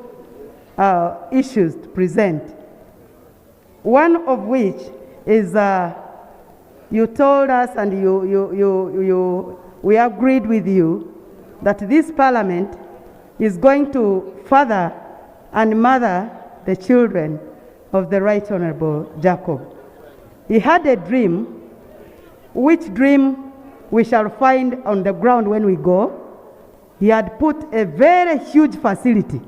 issues to present. One of which is you told us, and we agreed with you that this Parliament is going to father and mother the children of the Right Honorable Jacob. He had a dream, which dream we shall find on the ground when we go. He had put a very huge facility.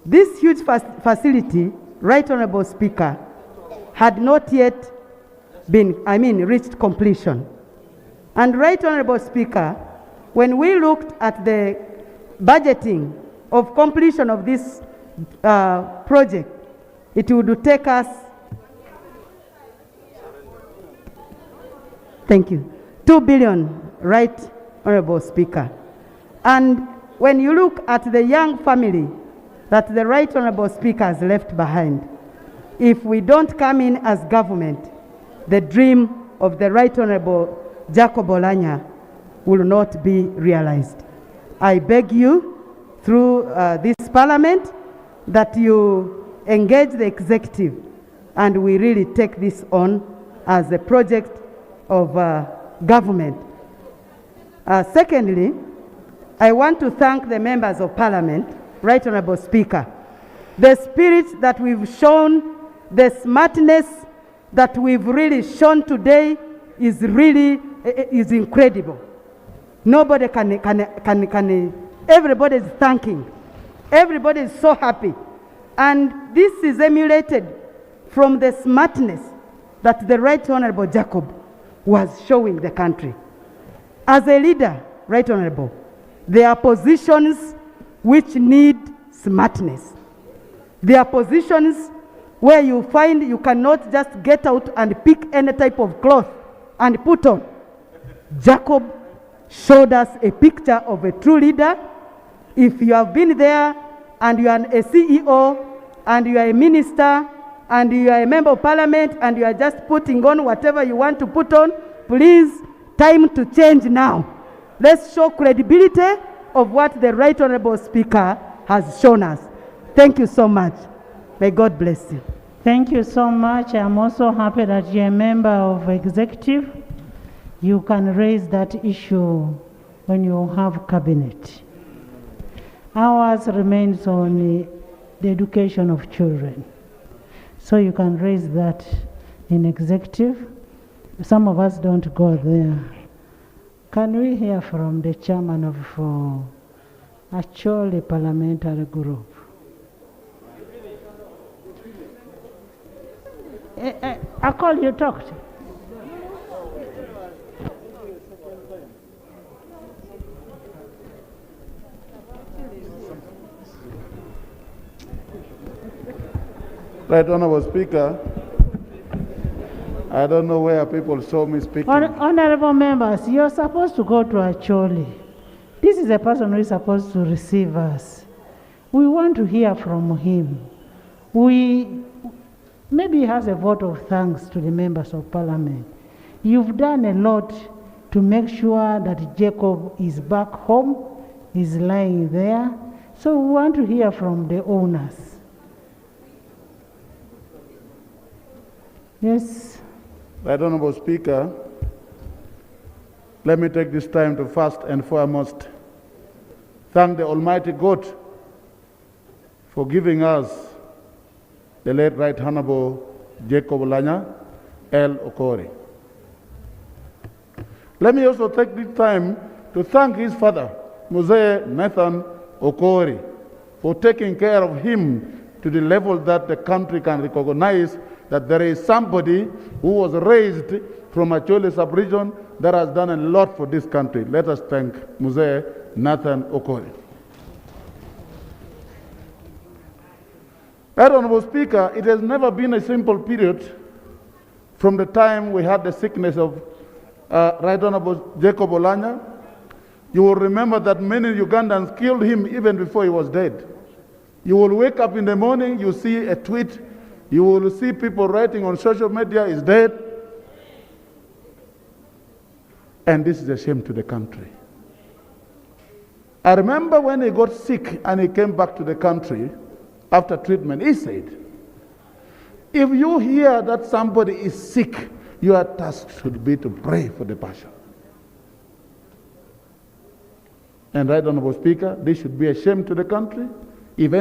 This huge facility, Right Honorable Speaker, had not yet reached completion. And Right Honorable Speaker, when we looked at the budgeting of completion of this project, it would take us, thank you, 2 billion, Right Honorable Speaker. And when you look at the young family that the Right Honorable Speaker has left behind, if we don't come in as government, the dream of the Right Honorable Jacob Oulanyah will not be realized. I beg you, through this Parliament, that you engage the executive and we really take this on as a project of government. Secondly, I want to thank the members of Parliament, Right Honorable Speaker. The spirit that we've shown, the smartness that we've really shown today is really incredible. Nobody can everybody is thanking Everybody is so happy. And this is emulated from the smartness that the Right Honorable Jacob was showing the country. As a leader, Right Honorable, there are positions which need smartness. There are positions where you find you cannot just get out and pick any type of cloth and put on. Jacob showed us a picture of a true leader. If you have been there and you are a CEO and you are a minister and you are a member of parliament and you are just putting on whatever you want to put on, please, time to change now. Let's show credibility of what the Right Honorable Speaker has shown us. Thank you so much. May God bless you. Thank you so much. I'm also happy that you're a member of executive. You can raise that issue when you have cabinet. Ours remains on the education of children. So you can raise that in executive. Some of us don't go there. Can we hear from the chairman of Approachable parliamentary group? I call you talked. Right Honorable Speaker, I don't know where people saw me speaking. Honorable members, you're supposed to go to Approachable. This is a person who is supposed to receive us. We want to hear from him. Maybe he has a vote of thanks to the members of parliament. You've done a lot to make sure that Jacob is back home, is lying there. So we want to hear from the owners. Yes. Right Honorable Speaker, let me take this time to first and foremost thank the Almighty God for giving us the late Right Honorable Jacob Oulanyah L. Okori. Let me also take this time to thank his father, Mzee Nathan Okori, for taking care of him to the level that the country can recognize that there is somebody who was raised from a Chole sub-region that has done a lot for this country. Let us thank Mzee Nathan Okori. Right Honorable Speaker, it has never been a simple period from the time we had the sickness of Right Honorable Jacob Oulanyah. You will remember that many Ugandans killed him even before he was dead. You will wake up in the morning, you see a tweet, you will see people writing on social media, he's dead. And this is a shame to the country. I remember when he got sick and he came back to the country after treatment, he said, if you hear that somebody is sick, your task should be to pray for the person. And Right Honorable Speaker, this should be a shame to the country. If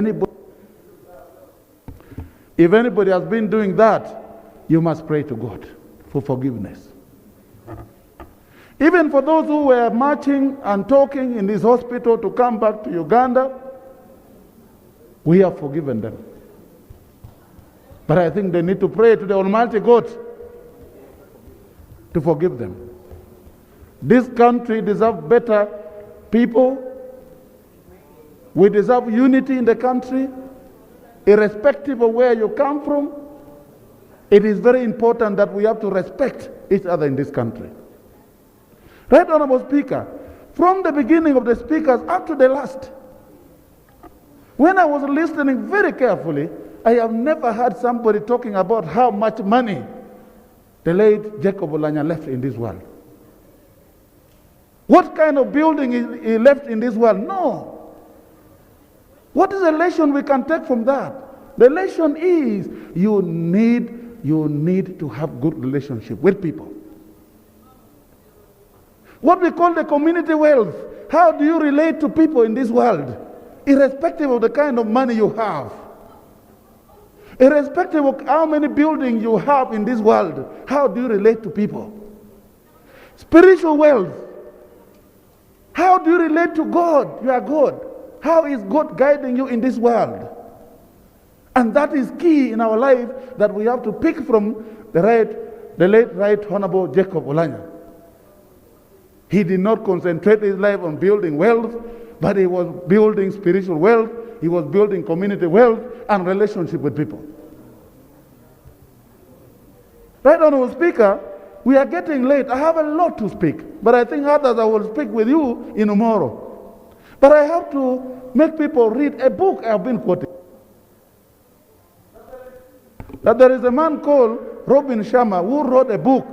anybody has been doing that, you must pray to God for forgiveness. Even for those who were marching and talking in this hospital to come back to Uganda, we have forgiven them. But I think they need to pray to the Almighty God to forgive them. This country deserves better people. We deserve unity in the country, irrespective of where you come from. It is very important that we have to respect each other in this country. Right Honorable Speaker, from the beginning of the speakers up to the last, when I was listening very carefully, I have never heard somebody talking about how much money the late Jacob Oulanyah left in this world. What kind of building he left in this world? No. What is the lesson we can take from that? The lesson is you need to have good relationship with people. What we call the community wealth. How do you relate to people in this world? Irrespective of the kind of money you have. Irrespective of how many buildings you have in this world, how do you relate to people? Spiritual wealth. How do you relate to God? You are God. how is God guiding you in this world? And that is key in our life, that we have to pick from the late Right Honorable Jacob Oulanyah. He did not concentrate his life on building wealth, but he was building spiritual wealth, he was building community wealth and relationship with people. Right Honorable Speaker, we are getting late. I have a lot to speak, but I think others I will speak with you in tomorrow. But I have to make people read a book I have been quoting. That there is a man called Robin Sharma who wrote a book,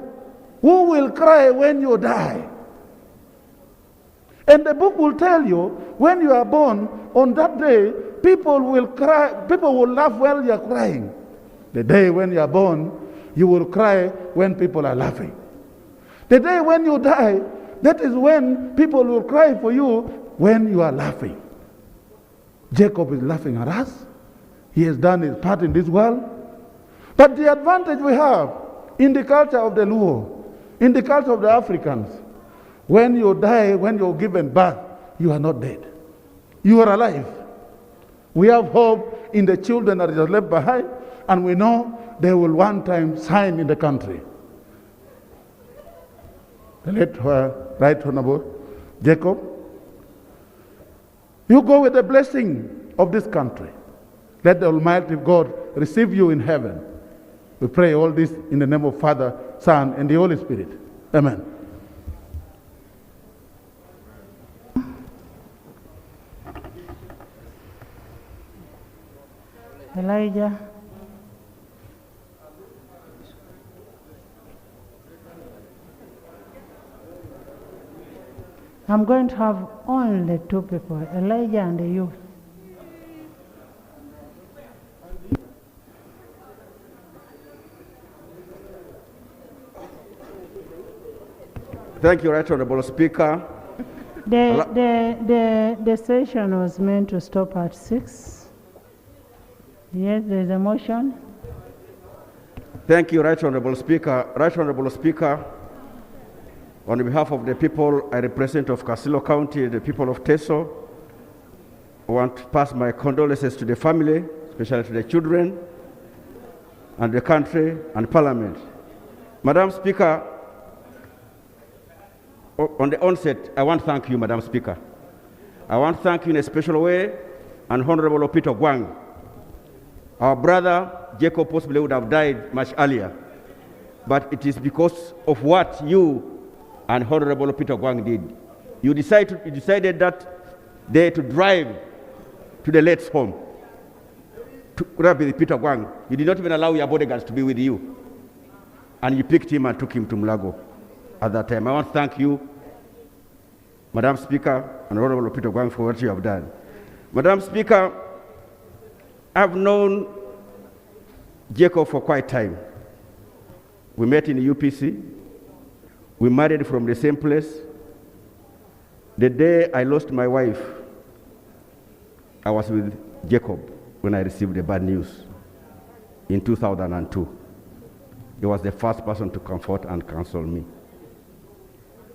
Who Will Cry When You Die? And the book will tell you, when you are born, on that day, people will cry, people will laugh while you are crying. The day when you are born, you will cry when people are laughing. The day when you die, that is when people will cry for you when you are laughing. Jacob is laughing at us. He has done his part in this world. But the advantage we have in the culture of the Luo, in the culture of the Africans, when you die, when you're given birth, you are not dead. You are alive. We have hope in the children that are left behind, and we know they will one time shine in the country. The late Right Honorable Jacob, you go with the blessing of this country. Let the Almighty God receive you in heaven. We pray all this in the name of Father, Son, and the Holy Spirit. Amen. Elijah. I'm going to have only two people, Elijah and you. Thank you, Right Honorable Speaker. The session was meant to stop at 6. Yes, there is a motion. Thank you, Right Honorable Speaker. Right Honorable Speaker, on behalf of the people I represent of Castillo County, the people of Teso, I want to pass my condolences to the family, especially to the children, and the country and Parliament. Madam Speaker, on the onset, I want to thank you, Madam Speaker. I want to thank you in a special way, and Honorable Peter Gwang. Our brother Jacob possibly would have died much earlier, but it is because of what you and Honorable Peter Gwang did. You decided that day to drive to the late's home to grab with Peter Gwang. You did not even allow your bodyguards to be with you, and you picked him and took him to Mulago at that time. I want to thank you, Madam Speaker, and Honorable Peter Gwang, for what you have done. Madam Speaker, I've known Jacob for quite time. We met in the UPC. We married from the same place. The day I lost my wife, I was with Jacob when I received the bad news in 2002. He was the first person to comfort and counsel me.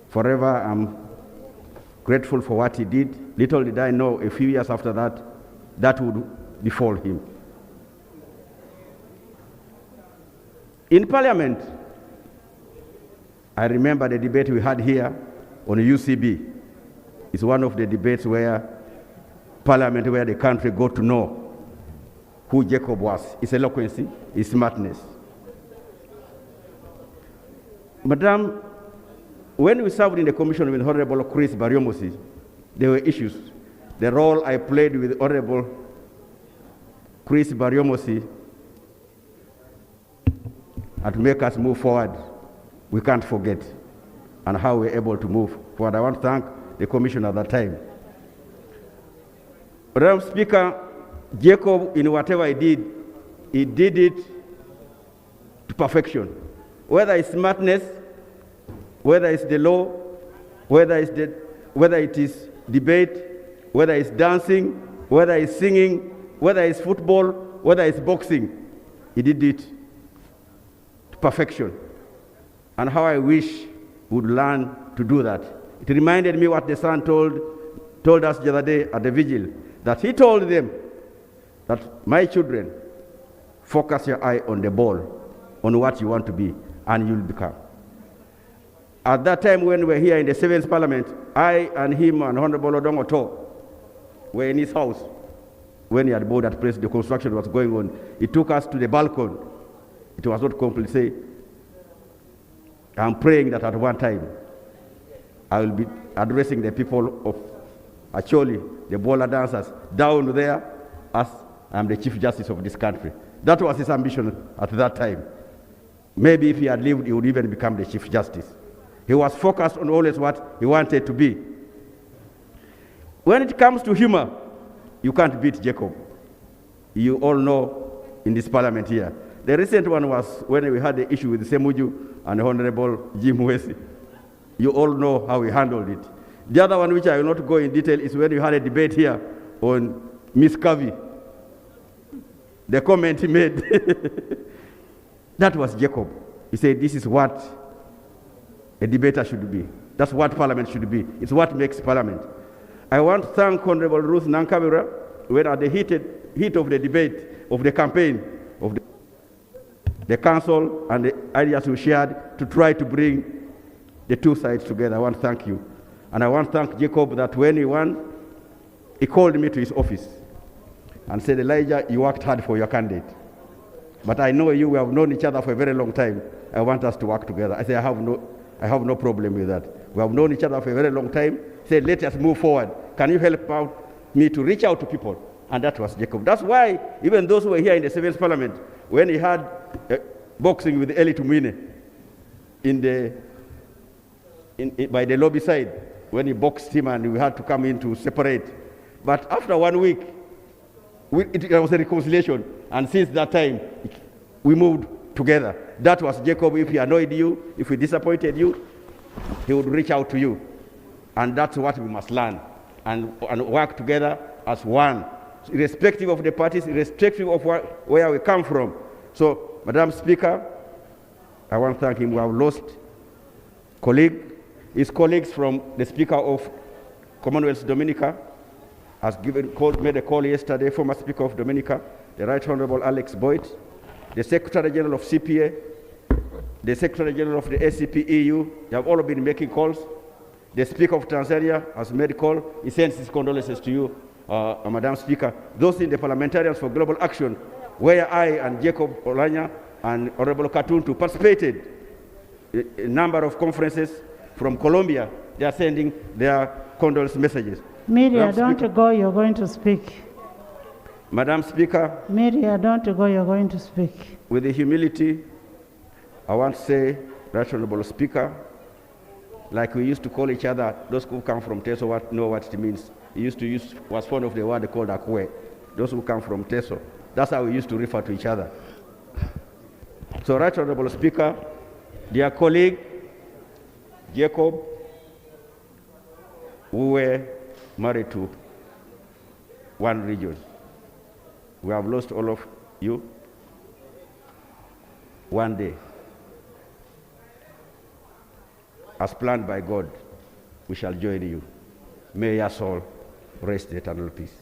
Forever, I'm grateful for what he did. Little did I know, a few years after that, that would befall him. In Parliament, I remember the debate we had here on UCB. It's one of the debates where Parliament, where the country got to know who Jacob was, his eloquence, his smartness. Madam, when we served in the commission with Honorable Chris Baryomosi, there were issues. The role I played with Honorable Chris Baryomosi and to make us move forward, we can't forget, and how we're able to move forward. I want to thank the commission at that time. Madam Speaker, Jacob, in whatever he did it to perfection. Whether it's smartness, whether it's the law, whether it is debate, whether it's dancing, whether it's singing, whether it's football, whether it's boxing, he did it to perfection. And how I wish we would learn to do that. It reminded me what the son told us the other day at the vigil, that he told them that, my children, focus your eye on the ball, on what you want to be, and you'll become. At that time when we were here in the 7th Parliament, I and him and Honorable Odongoto were in his house when he had bought that place. The construction was going on. He took us to the balcony. It was not complete. Say, I'm praying that at one time I will be addressing the people of Acholi, the bola dancers, down there as I'm the Chief Justice of this country. That was his ambition at that time. Maybe if he had lived, he would even become the Chief Justice. He was focused on always what he wanted to be. When it comes to humor, you can't beat Jacob. You all know in this parliament here. The recent one was when we had the issue with Semuju and Honorable Jim Wesi. You all know how we handled it. The other one, which I will not go in detail, is when we had a debate here on Miss Kavi. The comment he made, that was Jacob. He said, this is what a debater should be. That's what parliament should be. It's what makes parliament. I want to thank Honorable Ruth Nankabira when at the heat of the debate, of the campaign, of the council and the ideas we shared to try to bring the two sides together. I want to thank you. And I want to thank Jacob that when he won, he called me to his office and said, Elijah, you worked hard for your candidate. But I know you, we have known each other for a very long time. I want us to work together. I said, I have no problem with that. We have known each other for a very long time. Said, let us move forward. Can you help out me to reach out to people? And that was Jacob. That's why even those who were here in the 7th Parliament, when he had boxing with Eli Tumwine by the lobby side, when he boxed him and we had to come in to separate. But after 1 week, it was a reconciliation. And since that time, we moved together. That was Jacob. If he annoyed you, if he disappointed you, he would reach out to you. And that's what we must learn and work together as one, irrespective of the parties, irrespective of where we come from. So, Madam Speaker, I want to thank him. We have lost his colleagues from the Speaker of Commonwealth Dominica has made a call yesterday, former Speaker of Dominica, the Right Honorable Alex Boyd, the Secretary General of CPA, the Secretary General of the ACP EU, they have all been making calls. The Speaker of Tanzania has made a call. He sends his condolences to you, Madam Speaker. Those in the Parliamentarians for Global Action, where I and Jacob Oulanyah and Honorable Katuntu participated in a number of conferences from Colombia, they are sending their condolence messages. Media, don't go, you're going to speak. Madam Speaker. Media, don't go, you're going to speak. With the humility, I want to say, Right Honorable Speaker, like we used to call each other, those who come from Teso know what it means. He was fond of the word called Akwe. Those who come from Teso. That's how we used to refer to each other. So, Right Honorable Speaker, dear colleague, Jacob, we were married to one region. We have lost all of you. One day, as planned by God, we shall join you. May your soul rest in eternal peace.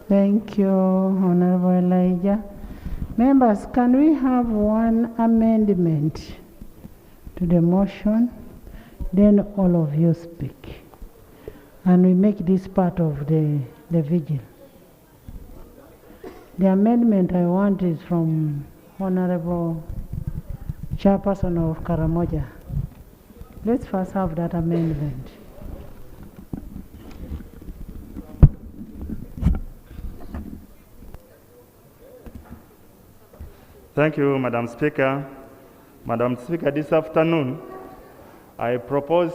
Thank you, Honorable Elijah. Members, can we have one amendment to the motion? Then all of you speak. And we make this part of the vigil. The amendment I want is from Honorable Chairperson of Karamoja. Let's first have that amendment. Thank you, Madam Speaker. Madam Speaker, this afternoon, I propose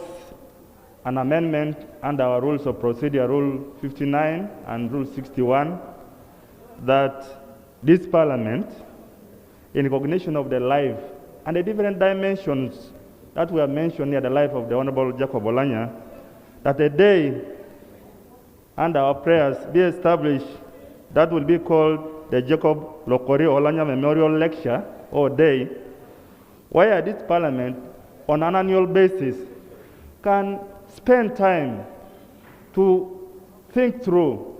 an amendment under our Rules of Procedure, Rule 59 and Rule 61, that this Parliament, in recognition of the life and the different dimensions that were mentioned near the life of the Honorable Jacob Oulanyah, that a day under our prayers be established that will be called the Jacob Lokori Oulanyah Memorial Lecture or Day, where this Parliament, on an annual basis, can spend time to think through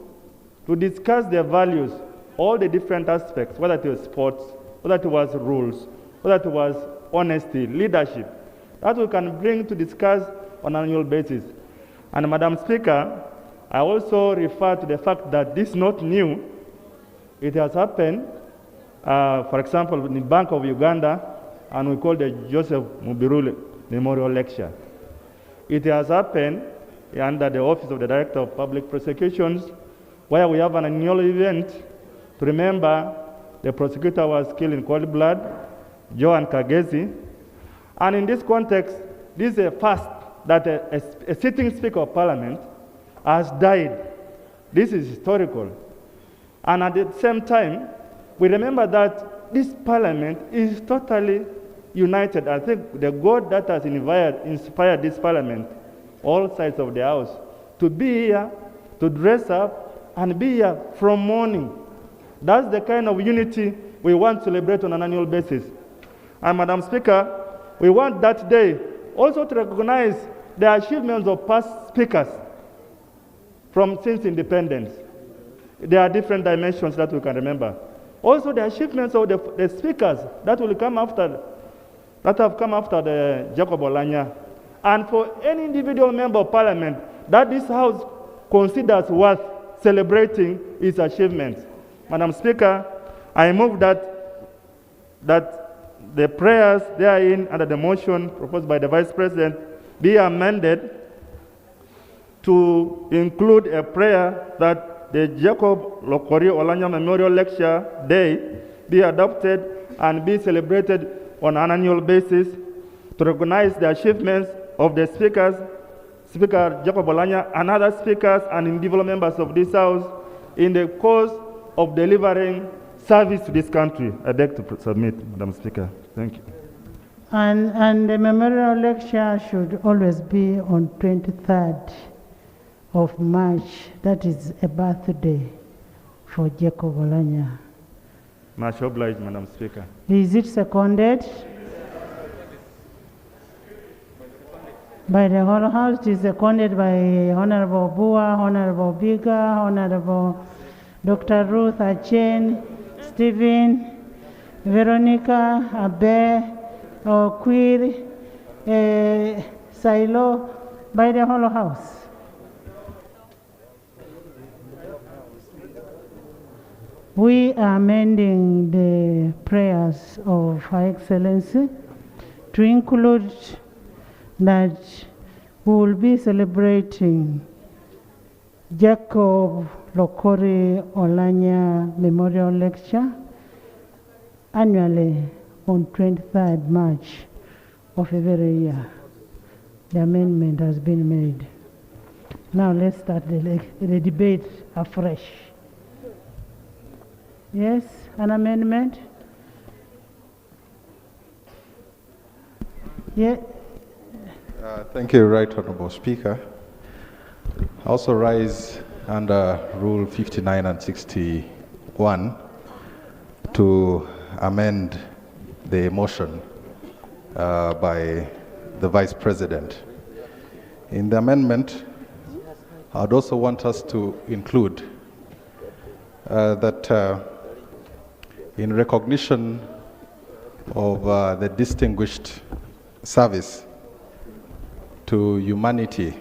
to discuss their values, all the different aspects, whether it was sports, whether it was rules, whether it was honesty, leadership, that we can bring to discuss on an annual basis. And Madam Speaker, I also refer to the fact that this is not new. It has happened, for example, in the Bank of Uganda, and we call the Joseph Mubirule Memorial Lecture. It has happened under the Office of the Director of Public Prosecutions, where we have an annual event to remember the prosecutor who was killed in cold blood, Joan Kagezi. And in this context, this is a first that a sitting Speaker of Parliament has died. This is historical. And at the same time, we remember that this Parliament is totally united. I think the God that has inspired this Parliament, all sides of the House, to be here, to dress up, and be here from morning. That's the kind of unity we want to celebrate on an annual basis. And Madam Speaker, we want that day also to recognize the achievements of past speakers since independence. There are different dimensions that we can remember. Also the achievements of the speakers that will come after, that have come after the Jacob Oulanyah. And for any individual member of Parliament that this House considers worth celebrating its achievements. Madam Speaker, I move that the prayers therein under the motion proposed by the Vice President be amended to include a prayer that the Jacob Lokori Oulanyah Memorial Lecture Day be adopted and be celebrated on an annual basis to recognize the achievements of the speakers, Speaker Jacob Oulanyah and other speakers and individual members of this House in the course of delivering service to this country. I beg to submit, Madam Speaker. Thank you. And the memorial lecture should always be on 23rd of March. That is a birthday for Jacob Oulanyah. Much obliged, Madam Speaker. Is it seconded? By the whole House. It is seconded by Honorable Bua, Honorable Biga, Honorable Dr. Ruth Achen, Stephen, Veronica, Abe, Queer, Silo, by the whole House. We are amending the prayers of Her Excellency to include that we will be celebrating Jacob Lokori Oulanyah Memorial Lecture annually on 23rd March of every year. The amendment has been made. Now let's start the debate afresh. Yes, an amendment? Yeah. Thank you, Right Honourable Speaker. I also rise under Rule 59 and 61 to amend the motion by the Vice President. In the amendment, I'd also want us to include that in recognition of the distinguished service to humanity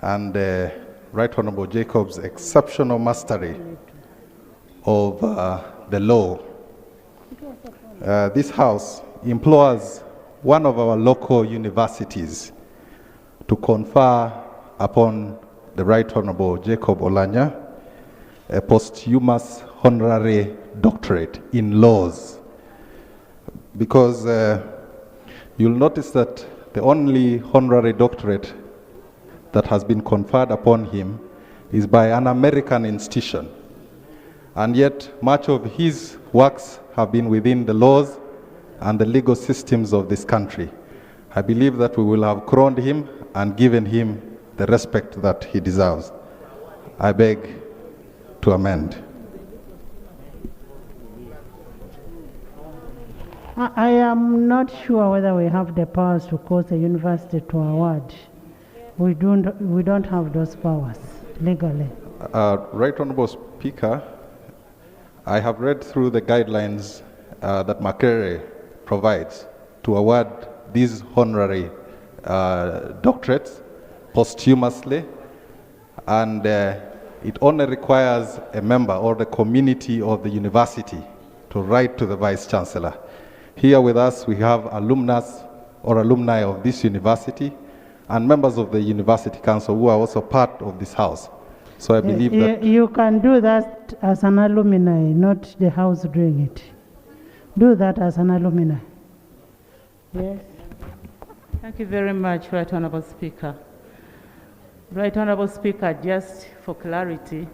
and Right Honourable Jacob's exceptional mastery of the law, this House implores one of our local universities to confer upon the Right Honourable Jacob Oulanyah a posthumous honorary doctorate in laws, because you'll notice that the only honorary doctorate that has been conferred upon him is by an American institution. And yet much of his works have been within the laws and the legal systems of this country. I believe that we will have crowned him and given him the respect that he deserves. I beg to amend. I am not sure whether we have the powers to cause a university to award. We don't have those powers legally. Right Honorable Speaker, I have read through the guidelines that Makerere provides to award these honorary doctorates posthumously, and it only requires a member or the community of the university to write to the Vice Chancellor. Here with us we have alumnus or alumni of this university and members of the University Council who are also part of this house. So I believe that... You can do that as an alumni, not the house doing it. Do that as an alumni. Yes. Thank you very much, Right Honorable Speaker. Right Honorable Speaker, just for clarity,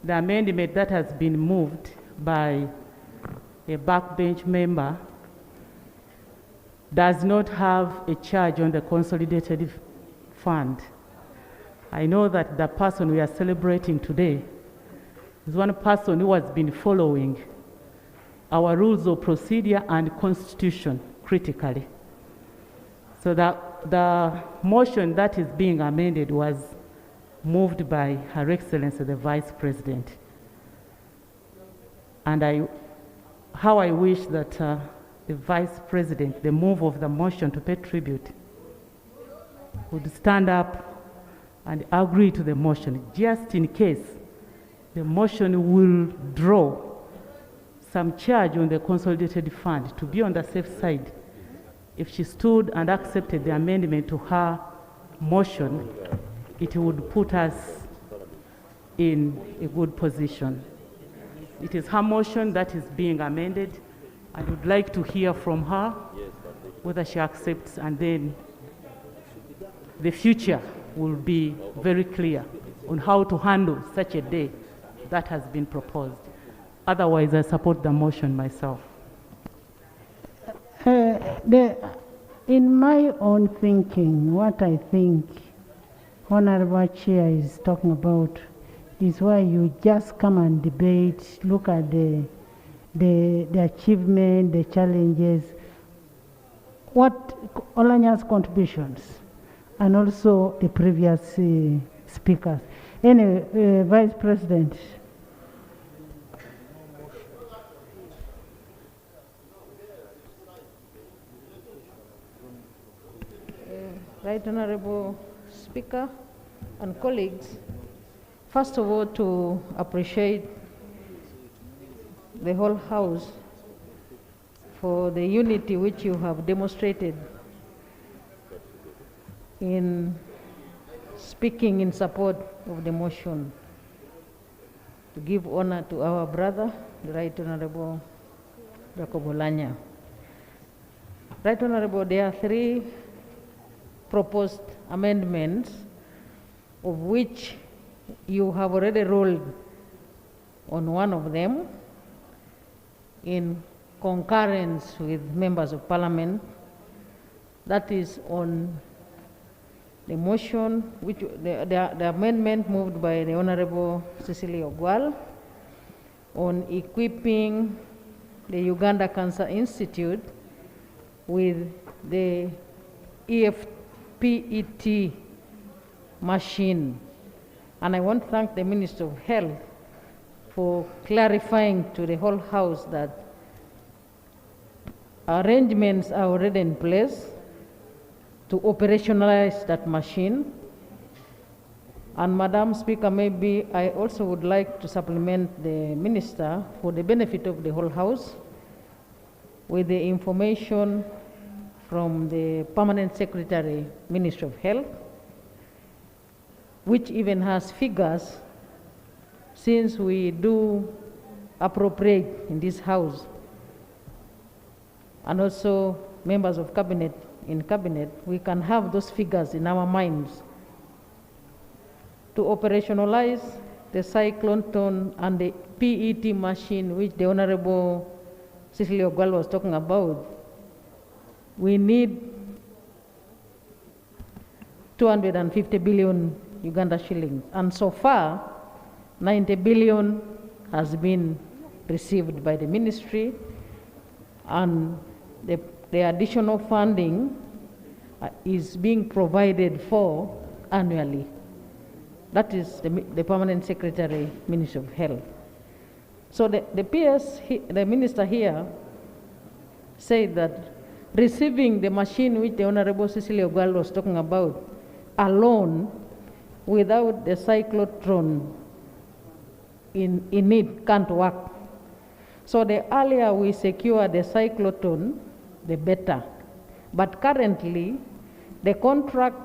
the amendment that has been moved by a backbench member does not have a charge on the consolidated fund. I know that the person we are celebrating today is one person who has been following our rules of procedure and constitution critically. So that the motion that is being amended was moved by Her Excellency the Vice President. And how I wish that the Vice President, the move of the motion to pay tribute, would stand up and agree to the motion, just in case the motion will draw some charge on the consolidated fund, to be on the safe side. If she stood and accepted the amendment to her motion, it would put us in a good position. It is her motion that is being amended. I would like to hear from her whether she accepts, and then the future will be very clear on how to handle such a day that has been proposed. Otherwise, I support the motion myself. In my own thinking, what I think Honorable Chair is talking about is why you just come and debate, look at the achievement, the challenges, what Oulanyah's contributions, and also the previous speakers. Anyway, Vice President. Right Honorable Speaker and colleagues, first of all, to appreciate the whole House for the unity which you have demonstrated in speaking in support of the motion, to give honor to our brother, the Right Honorable Jacob Oulanyah. Right Honorable, there are 3 proposed amendments, of which you have already ruled on one of them in concurrence with members of Parliament. That is on the motion, which the amendment moved by the Honorable Cecily Ogwal on equipping the Uganda Cancer Institute with the PET machine. And I want to thank the Minister of Health for clarifying to the whole House that arrangements are already in place to operationalize that machine. And Madam Speaker, maybe I also would like to supplement the Minister for the benefit of the whole House with the information from the Permanent Secretary, Ministry of Health, which even has figures, since we do appropriate in this House, and also members of Cabinet, in Cabinet, we can have those figures in our minds to operationalize the cyclone tone and the PET machine, which the Honorable Cecily Ogwal was talking about. We need 250 billion Uganda shillings, and so far 90 billion has been received by the ministry, and the additional funding is being provided for annually. That is the Permanent Secretary, Ministry of Health. So the minister here said that receiving the machine which the Honorable Cecilia Ogal was talking about alone, without the cyclotron in it, can't work. So the earlier we secure the cyclotron, the better. But currently, the contract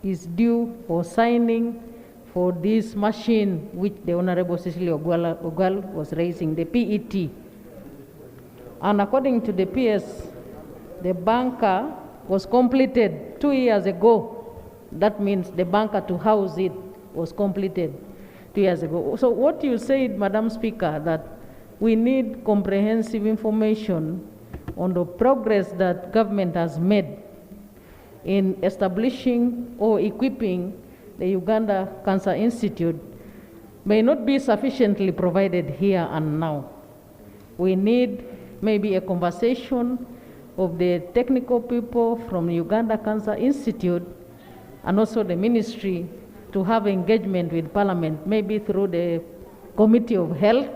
is due for signing for this machine which the Honorable Cecilia Ogal was raising, the PET. And according to the PS, the bunker was completed 2 years ago. That means the bunker to house it was completed 2 years ago. So what you said, Madam Speaker, that we need comprehensive information on the progress that government has made in establishing or equipping the Uganda Cancer Institute may not be sufficiently provided here and now. We need maybe a conversation of the technical people from Uganda Cancer Institute and also the ministry to have engagement with Parliament, maybe through the Committee of Health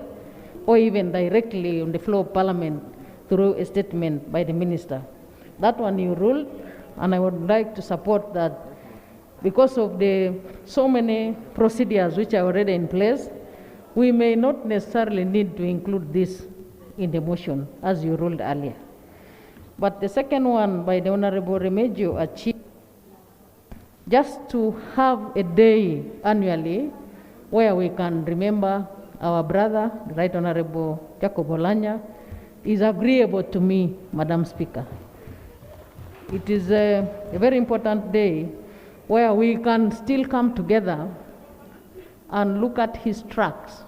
or even directly on the floor of Parliament through a statement by the minister. That one you ruled, and I would like to support that because of the so many procedures which are already in place, we may not necessarily need to include this in the motion as you ruled earlier. But the second one by the Honorable Remigio Achi, just to have a day annually where we can remember our brother, the Right Honorable Jacob Oulanyah, is agreeable to me, Madam Speaker. It is a very important day where we can still come together and look at his tracts.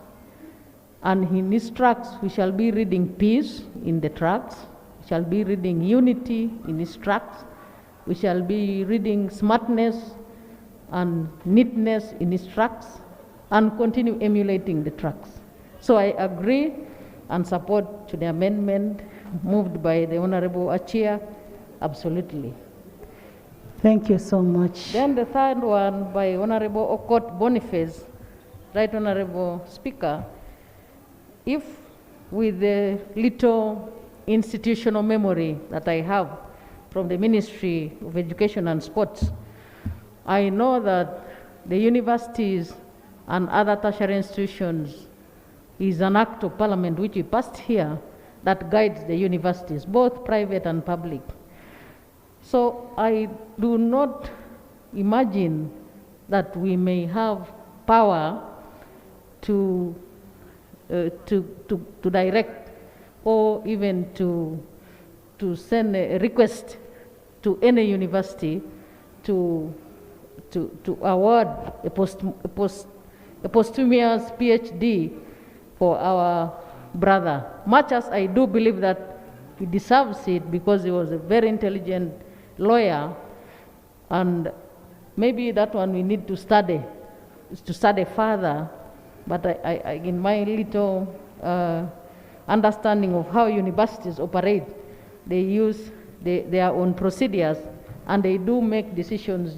And in his tracts, we shall be reading peace in the tracts, we shall be reading unity in his tracts, we shall be reading smartness and neatness in his tracts, and continue emulating the tracts. So I agree and support to the amendment moved by the Honorable Achia, absolutely. Thank you so much. Then the third one by Honorable Okot Boniface, Right Honorable Speaker, if with the little institutional memory that I have from the Ministry of Education and Sports, I know that the universities and other tertiary institutions is an act of Parliament which we passed here that guides the universities, both private and public. So I do not imagine that we may have power to direct or even to send a request to any university to award a posthumous PhD for our brother. Much as I do believe that he deserves it because he was a very intelligent lawyer, and maybe that one we need to study further. But I in my little understanding of how universities operate, they use their own procedures, and they do make decisions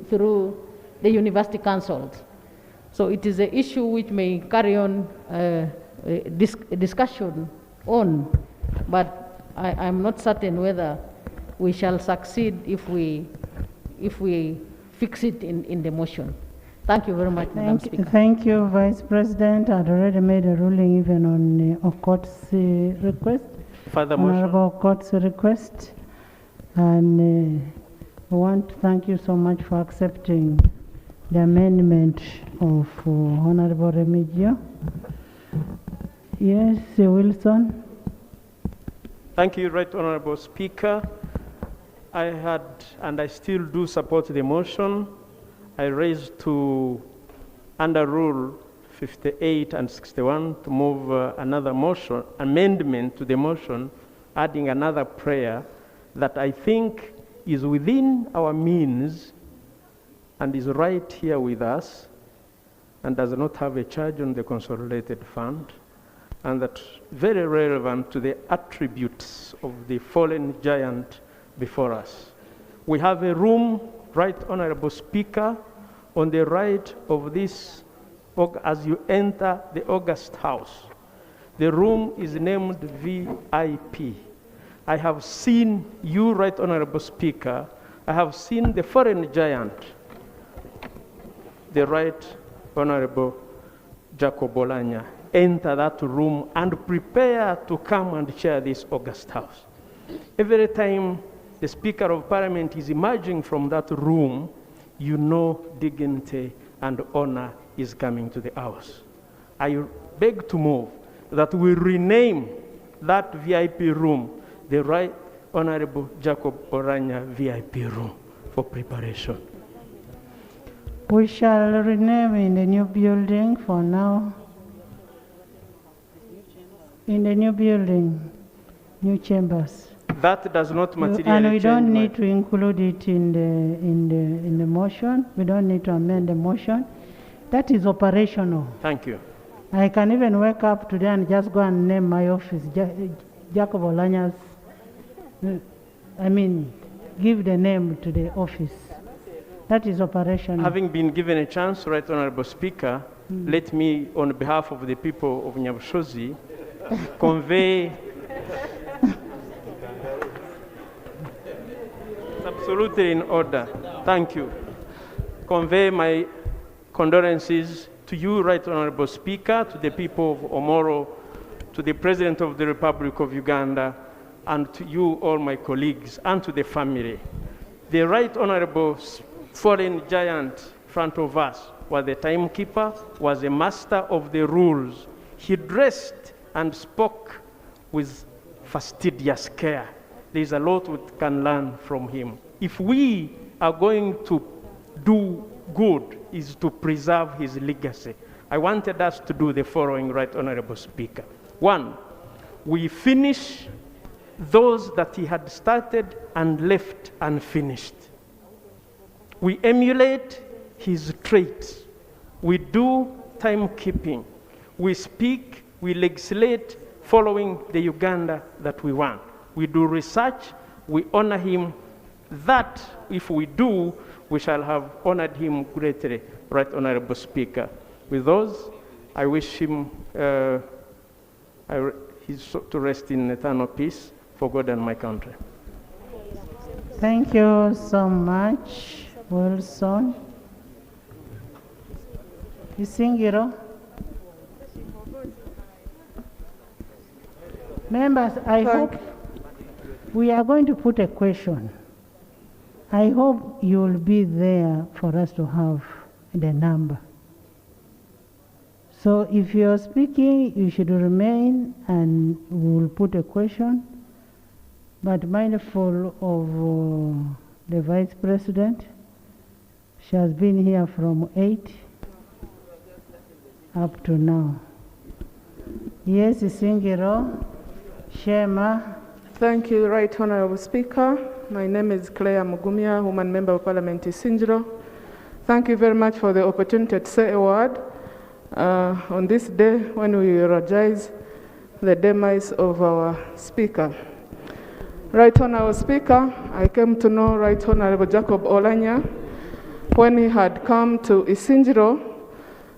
through the university councils. So it is an issue which may carry on a discussion on, but I'm not certain whether we shall succeed if we fix it in the motion. Thank you very much, Madam Speaker. Thank you, Vice President. I'd already made a ruling even on Okot's request. Further motion. Honorable Okot's request. And I want to thank you so much for accepting the amendment of Honorable Remigio. Yes, Wilson. Thank you, Right Honorable Speaker. I had, and I still do support the motion I raised to, under Rule 58 and 61, to move another motion, amendment to the motion, adding another prayer that I think is within our means and is right here with us and does not have a charge on the consolidated fund, and that very relevant to the attributes of the fallen giant before us. We have a room, Right Honorable Speaker, on the right of this, as you enter the August House. The room is named VIP. I have seen you, Right Honorable Speaker. I have seen the foreign giant, the Right Honorable Jacob Oulanyah, enter that room and prepare to come and share this August House. Every time the Speaker of Parliament is emerging from that room, you know dignity and honor is coming to the House. I beg to move that we rename that VIP room the Right Honorable Jacob Oulanyah VIP room for preparation. We shall rename in the new building for now. In the new building, new chambers. That does not materially And we change don't my- need to include it in the motion. We don't need to amend the motion. That is operational. Thank you. I can even wake up today and just go and name my office, Jacob Oulanyah's, give the name to the office. That is operational. Having been given a chance, Right Honorable Speaker, let me, on behalf of the people of Nyabushozi, convey absolutely in order. Thank you. Convey my condolences to you, Right Honorable Speaker, to the people of Omoro, to the President of the Republic of Uganda, and to you, all my colleagues, and to the family. The Right Honorable foreign giant in front of us was the timekeeper, was a master of the rules. He dressed and spoke with fastidious care. There's a lot we can learn from him. If we are going to do good, is to preserve his legacy. I wanted us to do the following, Right Honorable Speaker. One, we finish those that he had started and left unfinished. We emulate his traits. We do timekeeping. We speak, we legislate following the Uganda that we want. We do research, we honor him. That, if we do, we shall have honored him greatly, Right Honorable Speaker. With those, I wish him to rest in eternal peace for God and my country. Thank you so much, Wilson. Isingiro. Members, I hope we are going to put a question. I hope you'll be there for us to have the number. So if you're speaking, you should remain and we'll put a question. But mindful of the Vice President, she has been here from 8 up to now. Yes, Isingiro, Shema. Thank you, Right Honorable Speaker. My name is Claire Mugumya, Woman Member of Parliament Isingiro. Thank you very much for the opportunity to say a word on this day when we eulogize the demise of our Speaker. Right Honorable Speaker, I came to know Right Honorable Jacob Oulanyah when he had come to Isingiro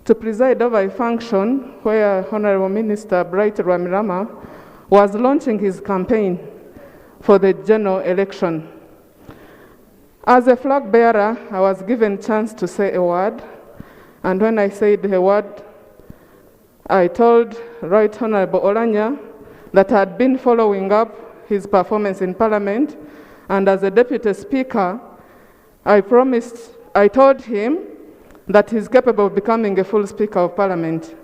to preside over a function where Honorable Minister Bright Rwamirama was launching his campaign for the general election. As a flag bearer, I was given a chance to say a word, and when I said the word, I told Right Honorable Oulanyah that I had been following up his performance in Parliament, and as a Deputy Speaker, I told him that he's capable of becoming a full Speaker of Parliament.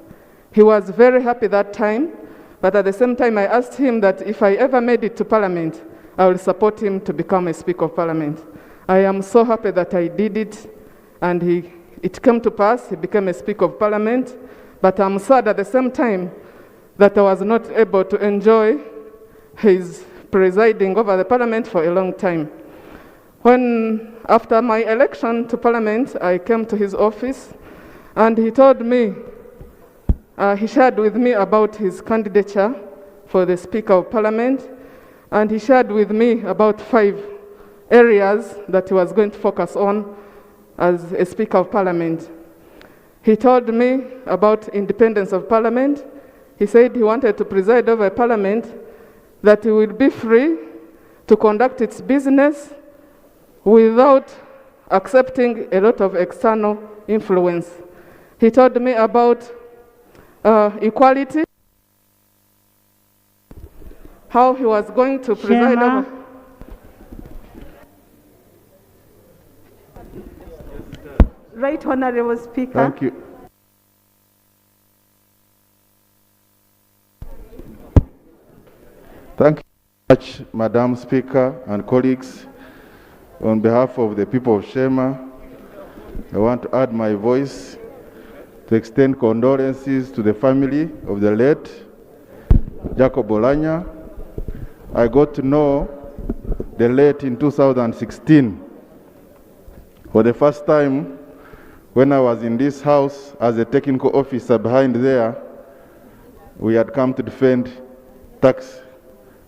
He was very happy that time, but at the same time I asked him that if I ever made it to Parliament, I will support him to become a Speaker of Parliament. I am so happy that I did it, and it came to pass, he became a Speaker of Parliament, but I'm sad at the same time that I was not able to enjoy his presiding over the Parliament for a long time. When, after my election to Parliament, I came to his office, and he told me, he shared with me about his candidature for the Speaker of Parliament, and he shared with me about 5 areas that he was going to focus on as a Speaker of Parliament. He told me about independence of Parliament. He said he wanted to preside over a Parliament that will be free to conduct its business without accepting a lot of external influence. He told me about equality, how he was going to preside over. Right Honorable Speaker. Thank you. Thank you very much, Madam Speaker and colleagues. On behalf of the people of Shema, I want to add my voice to extend condolences to the family of the late Jacob Oulanyah. I got to know the late in 2016 for the first time when I was in this house as a technical officer behind there. We had come to defend tax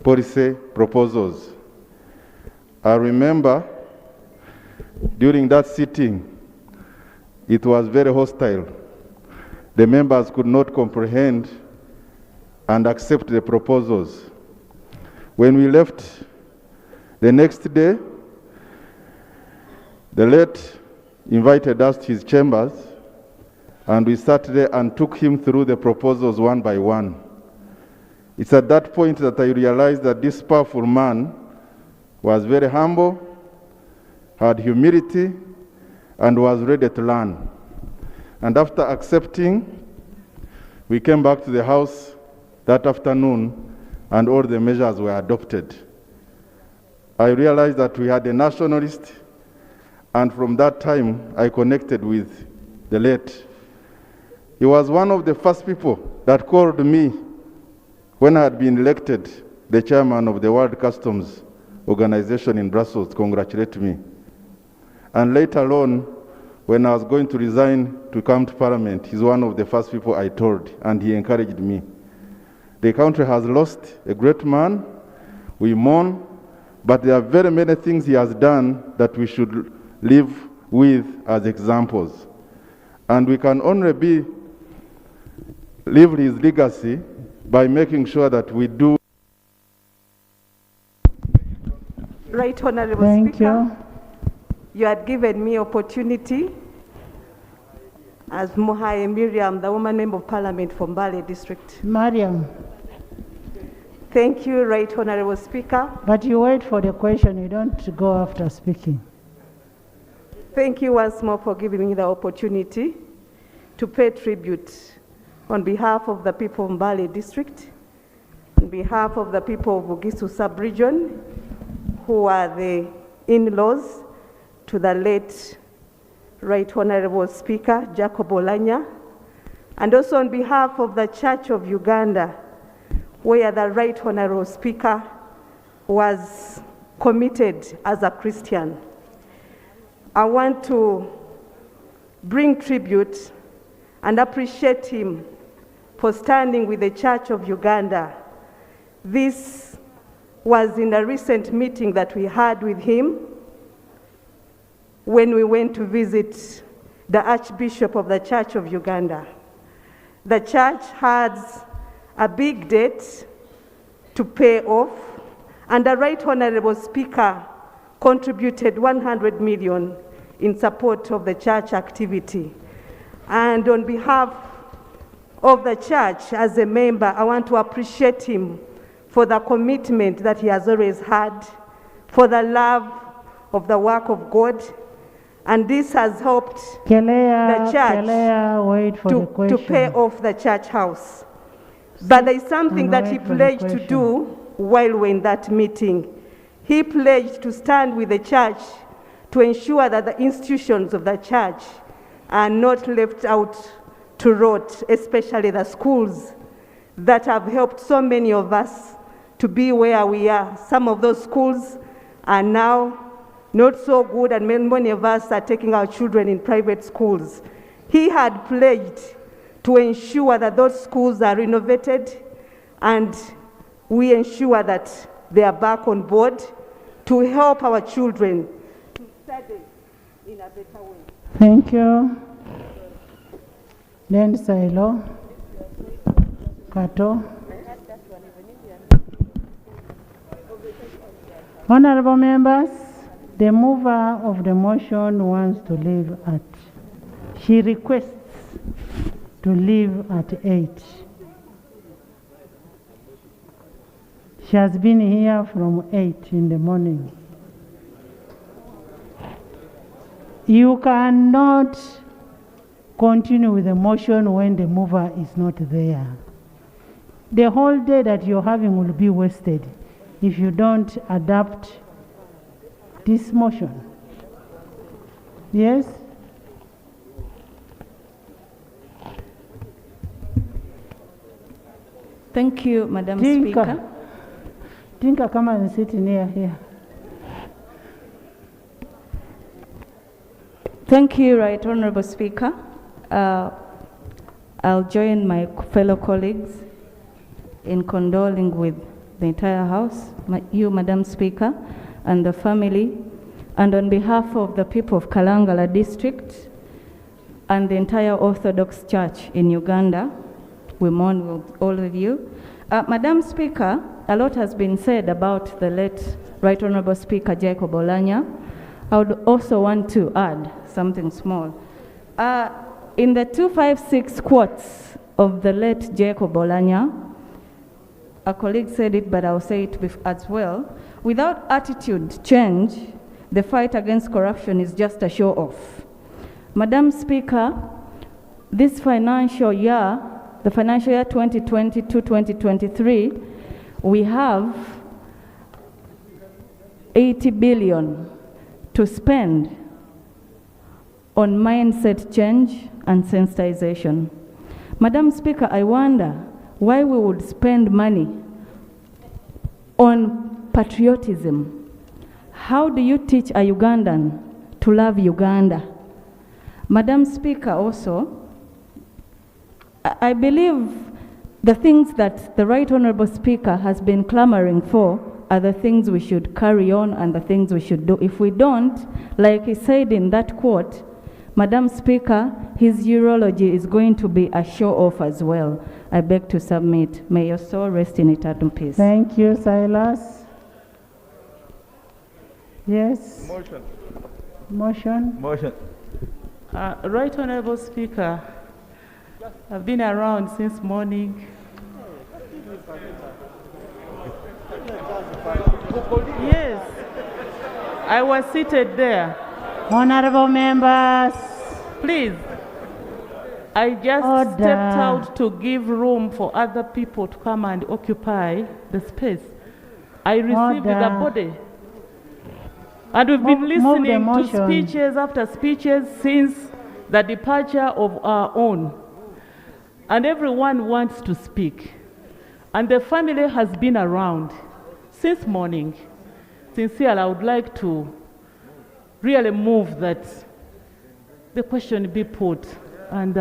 policy proposals. I remember during that sitting, it was very hostile. The members could not comprehend and accept the proposals. When we left the next day, the late invited us to his chambers, and we sat there and took him through the proposals one by one. It's at that point that I realized that this powerful man was very humble, had humility, and was ready to learn. And after accepting, we came back to the house that afternoon, and all the measures were adopted. I realized that we had a nationalist, and from that time, I connected with the late. He was one of the first people that called me when I had been elected the chairman of the World Customs Organization in Brussels to congratulate me. And later on, when I was going to resign to come to Parliament, he's one of the first people I told, and he encouraged me. The country has lost a great man. We mourn, but there are very many things he has done that we should live with as examples. And we can only live his legacy by making sure that we do. Right Honorable Thank Speaker. You had given me opportunity as Mohaye Miriam, the woman member of Parliament from Mbale District. Mariam. Thank you, Right Honorable Speaker. But you wait for the question, you don't go after speaking. Thank you once more for giving me the opportunity to pay tribute on behalf of the people of Mbale District, on behalf of the people of Bugisu Sub-Region, who are the in-laws to the late Right Honorable Speaker, Jacob Oulanyah, and also on behalf of the Church of Uganda, where the Right Honorable Speaker was committed as a Christian. I want to bring tribute and appreciate him for standing with the Church of Uganda. This was in a recent meeting that we had with him when we went to visit the Archbishop of the Church of Uganda. The church has a big debt to pay off, and the Right Honorable Speaker contributed 100 million in support of the church activity. And on behalf of the church, as a member, I want to appreciate him for the commitment that he has always had, for the love of the work of God, and this has helped the church to pay off the church house. But there is something that he pledged to do while we're in that meeting. He pledged to stand with the church to ensure that the institutions of the church are not left out to rot, especially the schools that have helped so many of us to be where we are. Some of those schools are now not so good, and many of us are taking our children in private schools. He had pledged to ensure that those schools are renovated, and we ensure that they are back on board to help our children to study in a better way. Thank you. Then Silo, Kato. Honorable members, the mover of the motion wants to leave she requests to leave at 8. She has been here from 8 in the morning. You cannot continue with the motion when the mover is not there. The whole day that you're having will be wasted if you don't adapt this motion. Yes? Thank you, Madam Speaker. Tinka, come and sit near here. Thank you, Right Honorable Speaker. I'll join my fellow colleagues in condoling with the entire House, you, Madam Speaker, and the family, and on behalf of the people of Kalangala District and the entire Orthodox Church in Uganda, we mourn with all of you. Madam Speaker, a lot has been said about the late Right Honorable Speaker Jacob Oulanyah. I would also want to add something small. In the 256 quotes of the late Jacob Oulanyah, a colleague said it, but I'll say it as well. Without attitude change, the fight against corruption is just a show-off. Madam Speaker, this financial year, the financial year 2022-2023, we have 80 billion to spend on mindset change and sensitization. Madam Speaker, I wonder why we would spend money on patriotism. How do you teach a Ugandan to love Uganda? Madam Speaker, also, I believe the things that the Right Honorable Speaker has been clamoring for are the things we should carry on and the things we should do. If we don't, like he said in that quote, Madam Speaker, his urology is going to be a show-off as well. I beg to submit. May your soul rest in eternal peace. Thank you, Silas. Yes? Motion. Motion? Motion. Right Honorable Speaker, I've been around since morning. Yes, I was seated there. Honorable members. Please, I just stepped out to give room for other people to come and occupy the space. I received the body. And we've been listening to speeches after speeches since the departure of our own. And everyone wants to speak. And the family has been around since morning. Sincerely, I would like to really move that the question be put and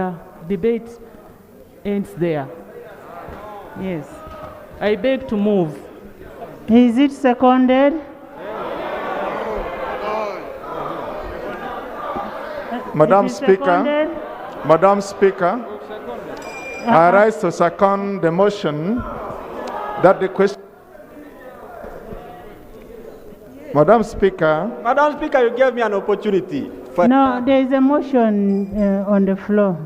debate ends there. Yes. I beg to move. Is it seconded? Madam Speaker, Madam Speaker, I rise to second the motion that the question. Madam Speaker. Madam Speaker, you gave me an opportunity. No, there is a motion on the floor.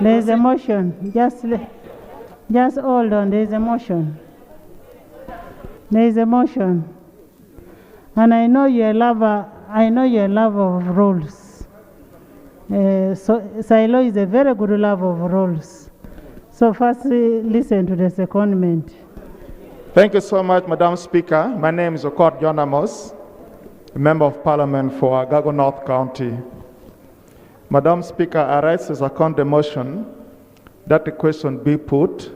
There is a motion. Just hold on. There is a motion. There is a motion. And I know you're a lover. I know you're a lover of rules. So Silo is a very good lover of rules. So first, listen to the secondment. Thank you so much, Madam Speaker. My name is Okot John Amos, a Member of Parliament for Agago North County. Madam Speaker, I rise to second the motion that the question be put.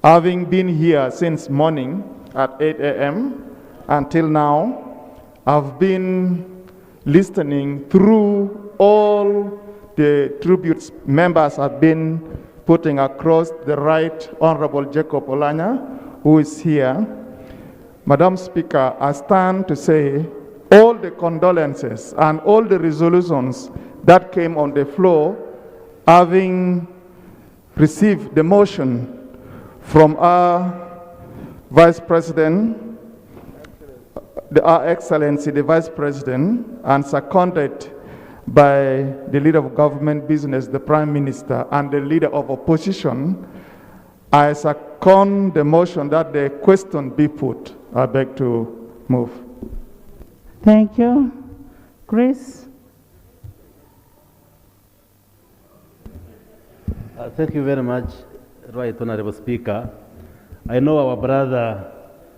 Having been here since morning at 8 a.m. until now, I've been listening through all the tributes members have been putting across the Right Honorable Jacob Oulanyah, who is here. Madam Speaker, I stand to say all the condolences and all the resolutions that came on the floor, having received the motion from our Vice President, Our Excellency the Vice President, and seconded by the leader of government business, the Prime Minister, and the leader of opposition, I second the motion that the question be put. I beg to move. Thank you. Chris? Thank you very much, Right Honorable Speaker. I know our brother,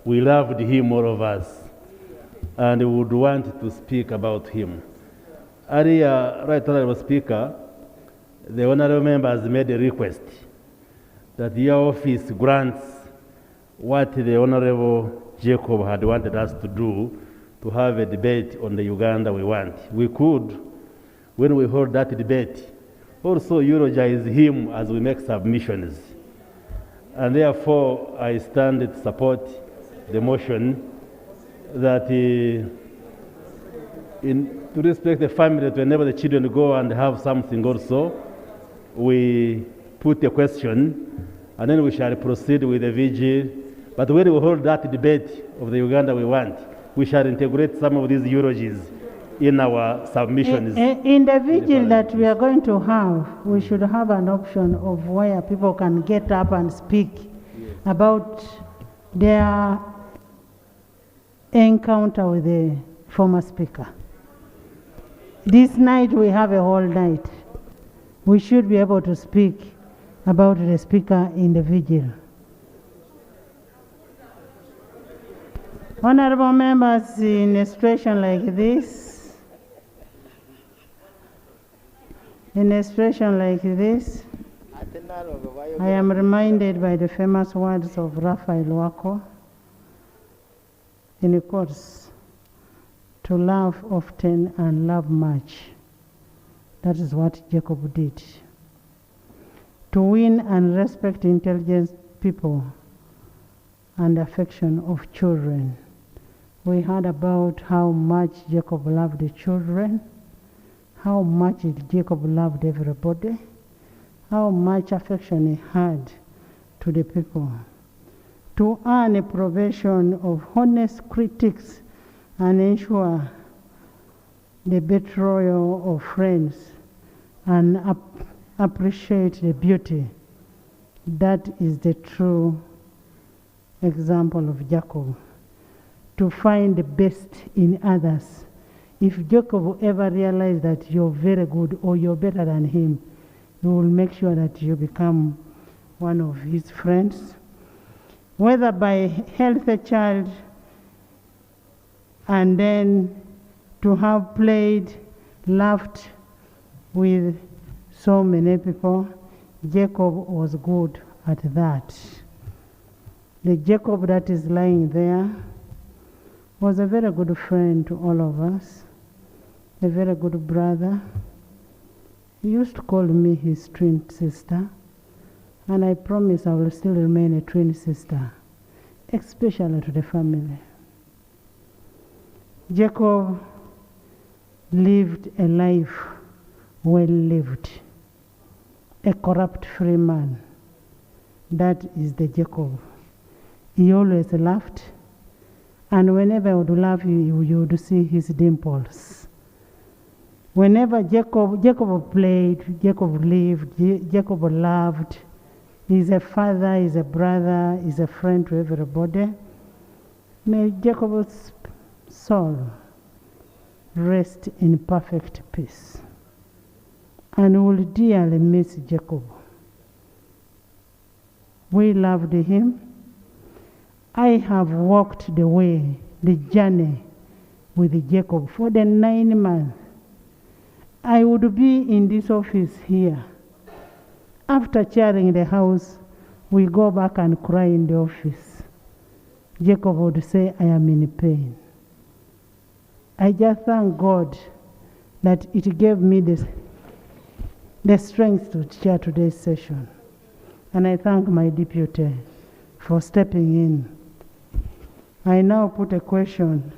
we loved him, all of us, and we would want to speak about him. Earlier, Right Honorable Speaker, the honorable member has made a request that your office grants what the Honorable Jacob had wanted us to do, to have a debate on the Uganda we want. We could, when we hold that debate, also eulogize him as we make submissions. And therefore, I stand to support the motion that to respect the family, that whenever the children go and have something also, we put a question, and then we shall proceed with the vigil. But when we hold that debate of the Uganda we want, we shall integrate some of these eulogies in our submissions. In the vigil that we are going to have, we should have an option of where people can get up and speak about their encounter with the former speaker. This night we have a whole night. We should be able to speak about the speaker in the vigil. Honorable members, in a situation like this, I am reminded by the famous words of Raphael Wako in the course, to love often and love much. That is what Jacob did. To win and respect intelligent people and affection of children. We heard about how much Jacob loved the children, how much Jacob loved everybody, how much affection he had to the people. To earn a probation of honest critics and ensure the betrayal of friends and appreciate the beauty. That is the true example of Jacob. To find the best in others. If Jacob ever realized that you're very good or you're better than him, you will make sure that you become one of his friends. Whether by health a child and then to have played, laughed with so many people, Jacob was good at that. The Jacob that is lying there was a very good friend to all of us, a very good brother. He used to call me his twin sister, and I promise I will still remain a twin sister, especially to the family. Jacob lived a life well lived, a corrupt-free man. That is the Jacob. He always laughed, and whenever I would laugh, you would see his dimples. Whenever Jacob played, Jacob lived, Jacob loved. He's a father, he's a brother, he's a friend to everybody. May Jacob's soul rest in perfect peace. And we will dearly miss Jacob. We loved him. I have walked the way, the journey with Jacob for the 9 months. I would be in this office here. After chairing the house, we go back and cry in the office. Jacob would say, I am in pain. I just thank God that it gave me the strength to chair today's session. And I thank my deputy for stepping in. I now put a question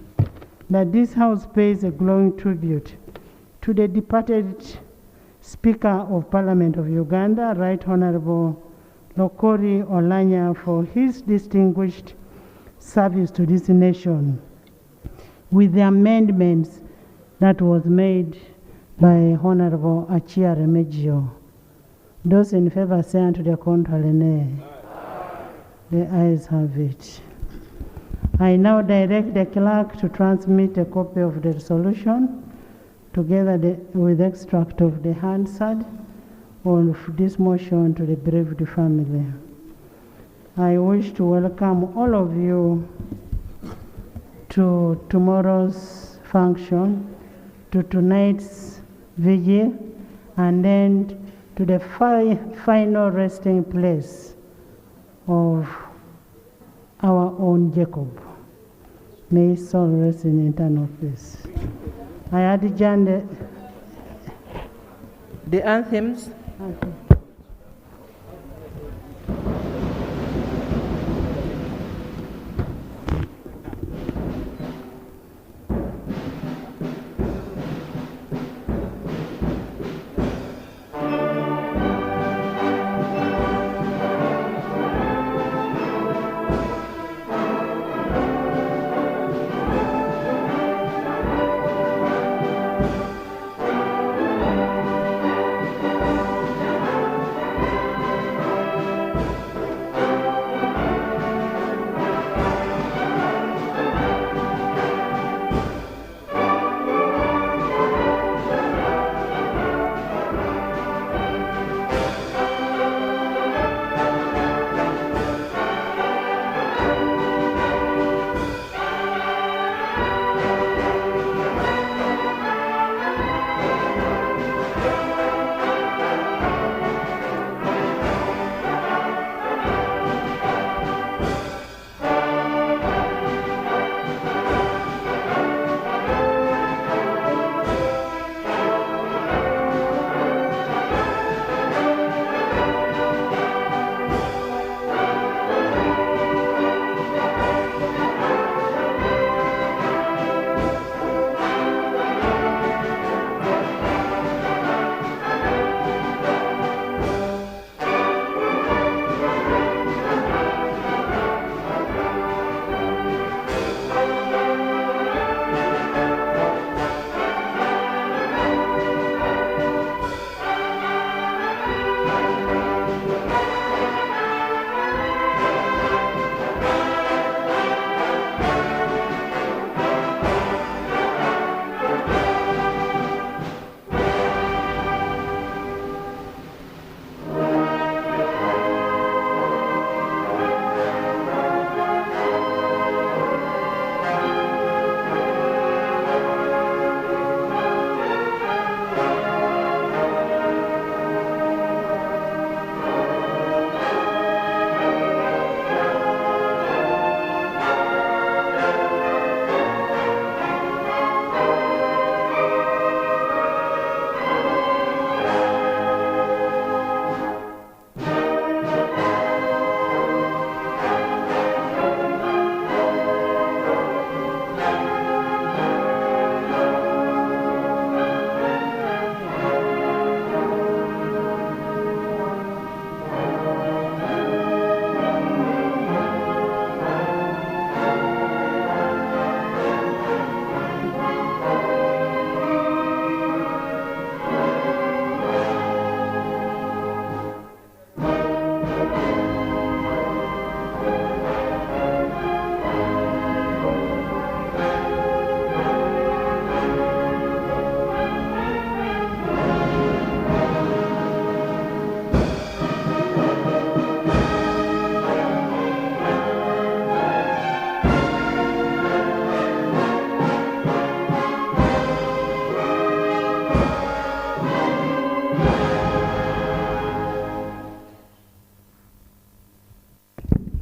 that this House pays a glowing tribute to the departed Speaker of Parliament of Uganda, Right Honorable Lokori Oulanyah, for his distinguished service to this nation, with the amendments that was made by Honorable Achia Remegio. Those in favor say unto the contrary, nay. The ayes have it. I now direct the clerk to transmit a copy of the resolution together with extract of the Hansard of this motion to the bereaved family. I wish to welcome all of you to tomorrow's function, to tonight's vigil, and then to the final resting place of our own Jacob. May his soul rest in eternal peace. I adjourn the anthems.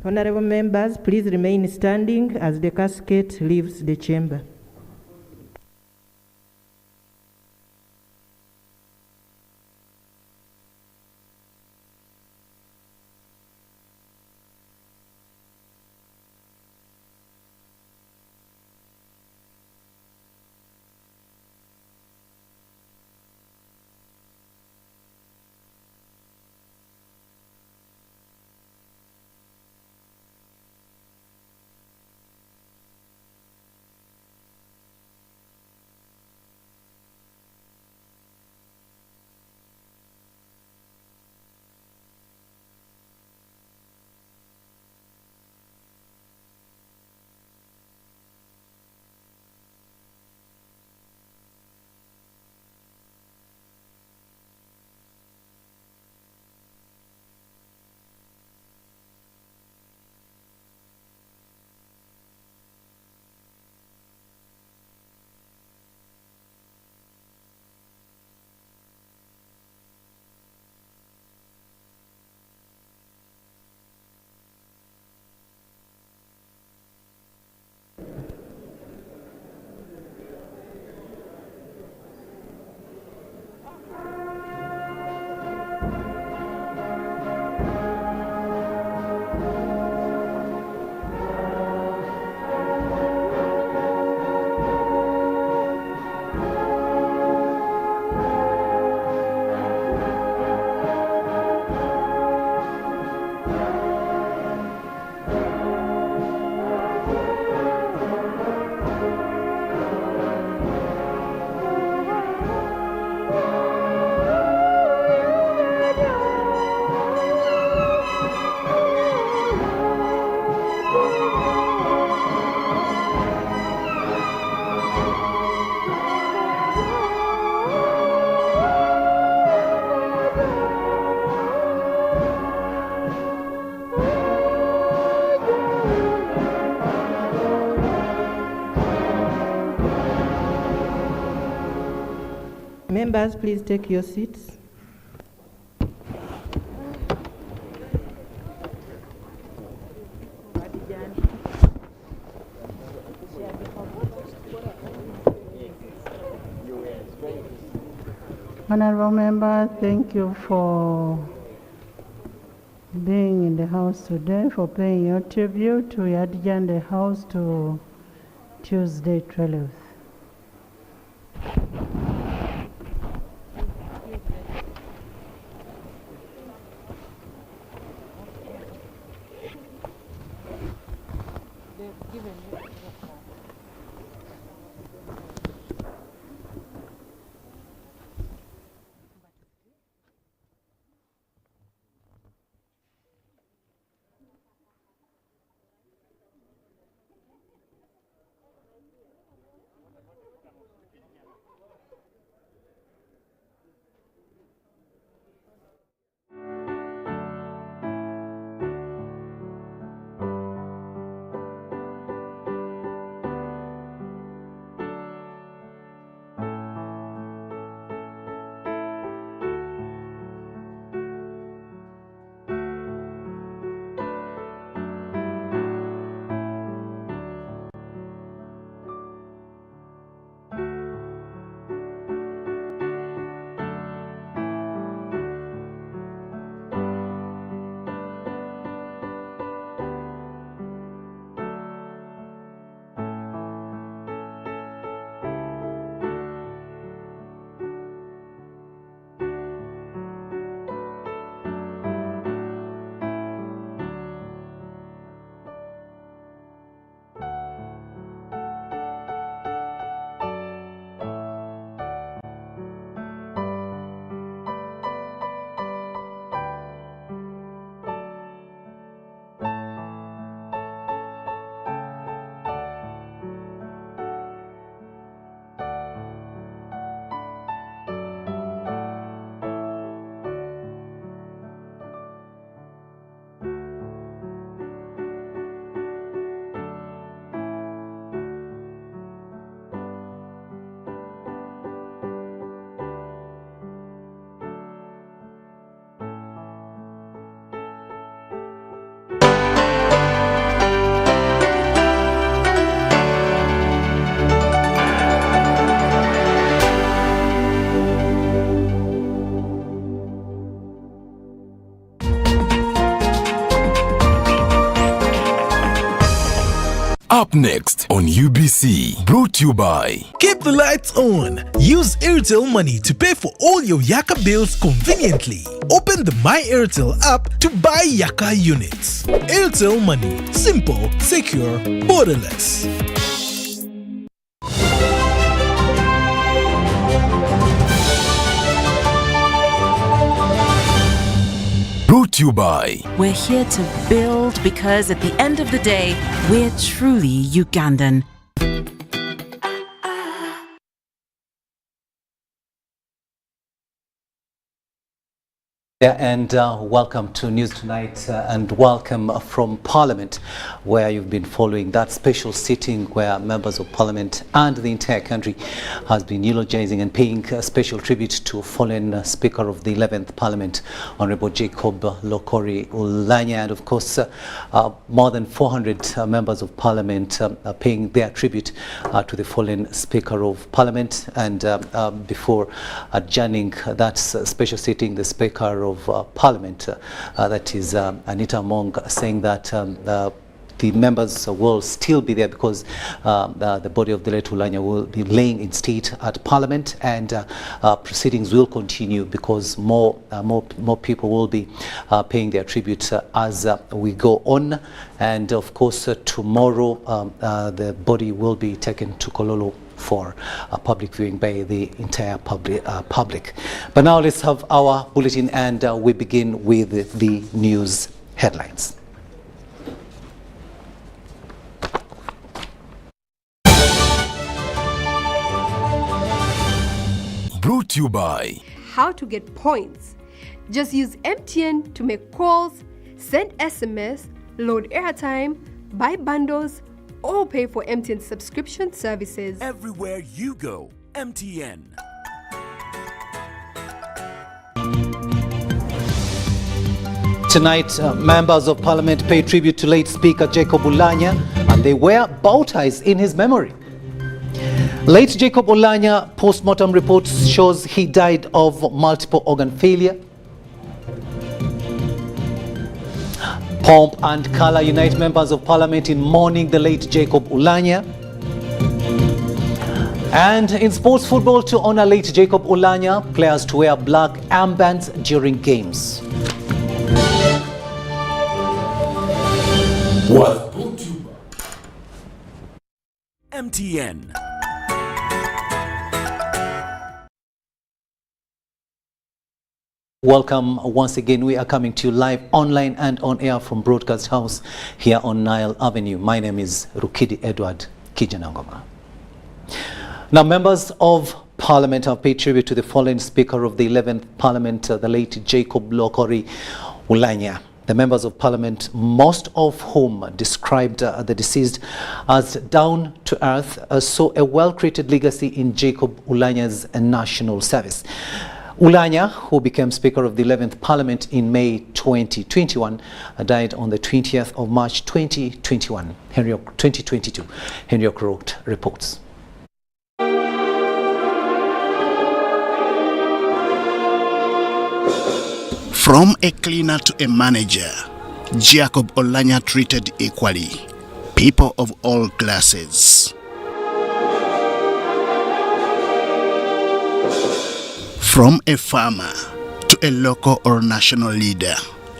Honorable members, please remain standing as the casket leaves the chamber. Members, please take your seats. Honorable member, thank you for being in the House today, for paying your tribute. We adjourn the House to Tuesday, 12th. Up next on UBC, brought to you by Keep the lights on. Use Airtel Money to pay for all your Yaka bills conveniently. Open the My Airtel app to buy Yaka units. Airtel Money. Simple, secure, borderless. Brought to you by We're here to build because at the end of the day, we're truly Ugandan. And welcome to News Tonight and welcome from Parliament, where you've been following that special sitting where members of Parliament and the entire country has been eulogizing and paying a special tribute to fallen Speaker of the 11th Parliament, Honorable Jacob Lokori Oulanyah, and of course more than 400 members of Parliament paying their tribute to the fallen Speaker of Parliament. And before adjourning that special sitting, the Speaker of Parliament, that is Anita Mong, saying that the members will still be there because the body of the late Oulanyah will be laying in state at Parliament, and proceedings will continue because more people will be paying their tribute as we go on. And of course tomorrow the body will be taken to Kololo for a public viewing by the entire public. But now let's have our bulletin, and we begin with the news headlines. Brought to you by How to get points. Just use MTN to make calls, send SMS, load airtime, buy bundles, or pay for MTN subscription services. Everywhere you go, MTN. Tonight, members of parliament pay tribute to late Speaker Jacob Oulanyah, and they wear bow ties in his memory. Late Jacob Oulanyah post-mortem report shows he died of multiple organ failure. Pomp and colour unite members of parliament in mourning the late Jacob Oulanyah. And in sports football, to honour late Jacob Oulanyah, players to wear black armbands during games. Was brought to you by MTN. Welcome once again. We are coming to you live online and on air from Broadcast House here on Nile Avenue. My name is Rukidi Edward Kijanangoma. Now, members of Parliament have paid tribute to the fallen Speaker of the 11th Parliament, the late Jacob Lokori Oulanyah. The members of Parliament, most of whom described the deceased as down to earth, saw a well-created legacy in Jacob Oulanyah's national service. Oulanyah, who became Speaker of the 11th Parliament in May 2021, died on the 20th of March 2022. Henry Okrot reports. From a cleaner to a manager, Jacob Oulanyah treated equally people of all classes. From a farmer to a local or national leader,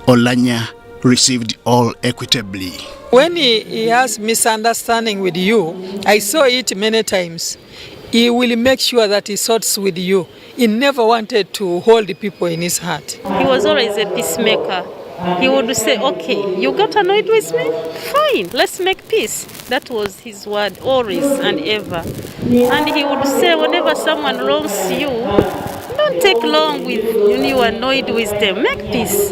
Oulanyah received all equitably. When he has misunderstanding with you, I saw it many times. He will make sure that he sorts with you. He never wanted to hold the people in his heart. He was always a peacemaker. He would say, okay, you got annoyed with me? Fine, let's make peace. That was his word, always and ever. And he would say, whenever someone wrongs you, don't take long with you annoyed with them. Make peace.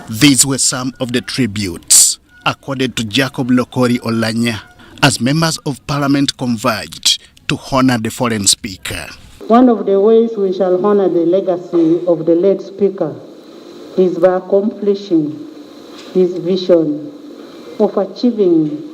These were some of the tributes accorded to Jacob Lokori Oulanyah as members of Parliament converged to honor the fallen Speaker. One of the ways we shall honor the legacy of the late Speaker is by accomplishing his vision of achieving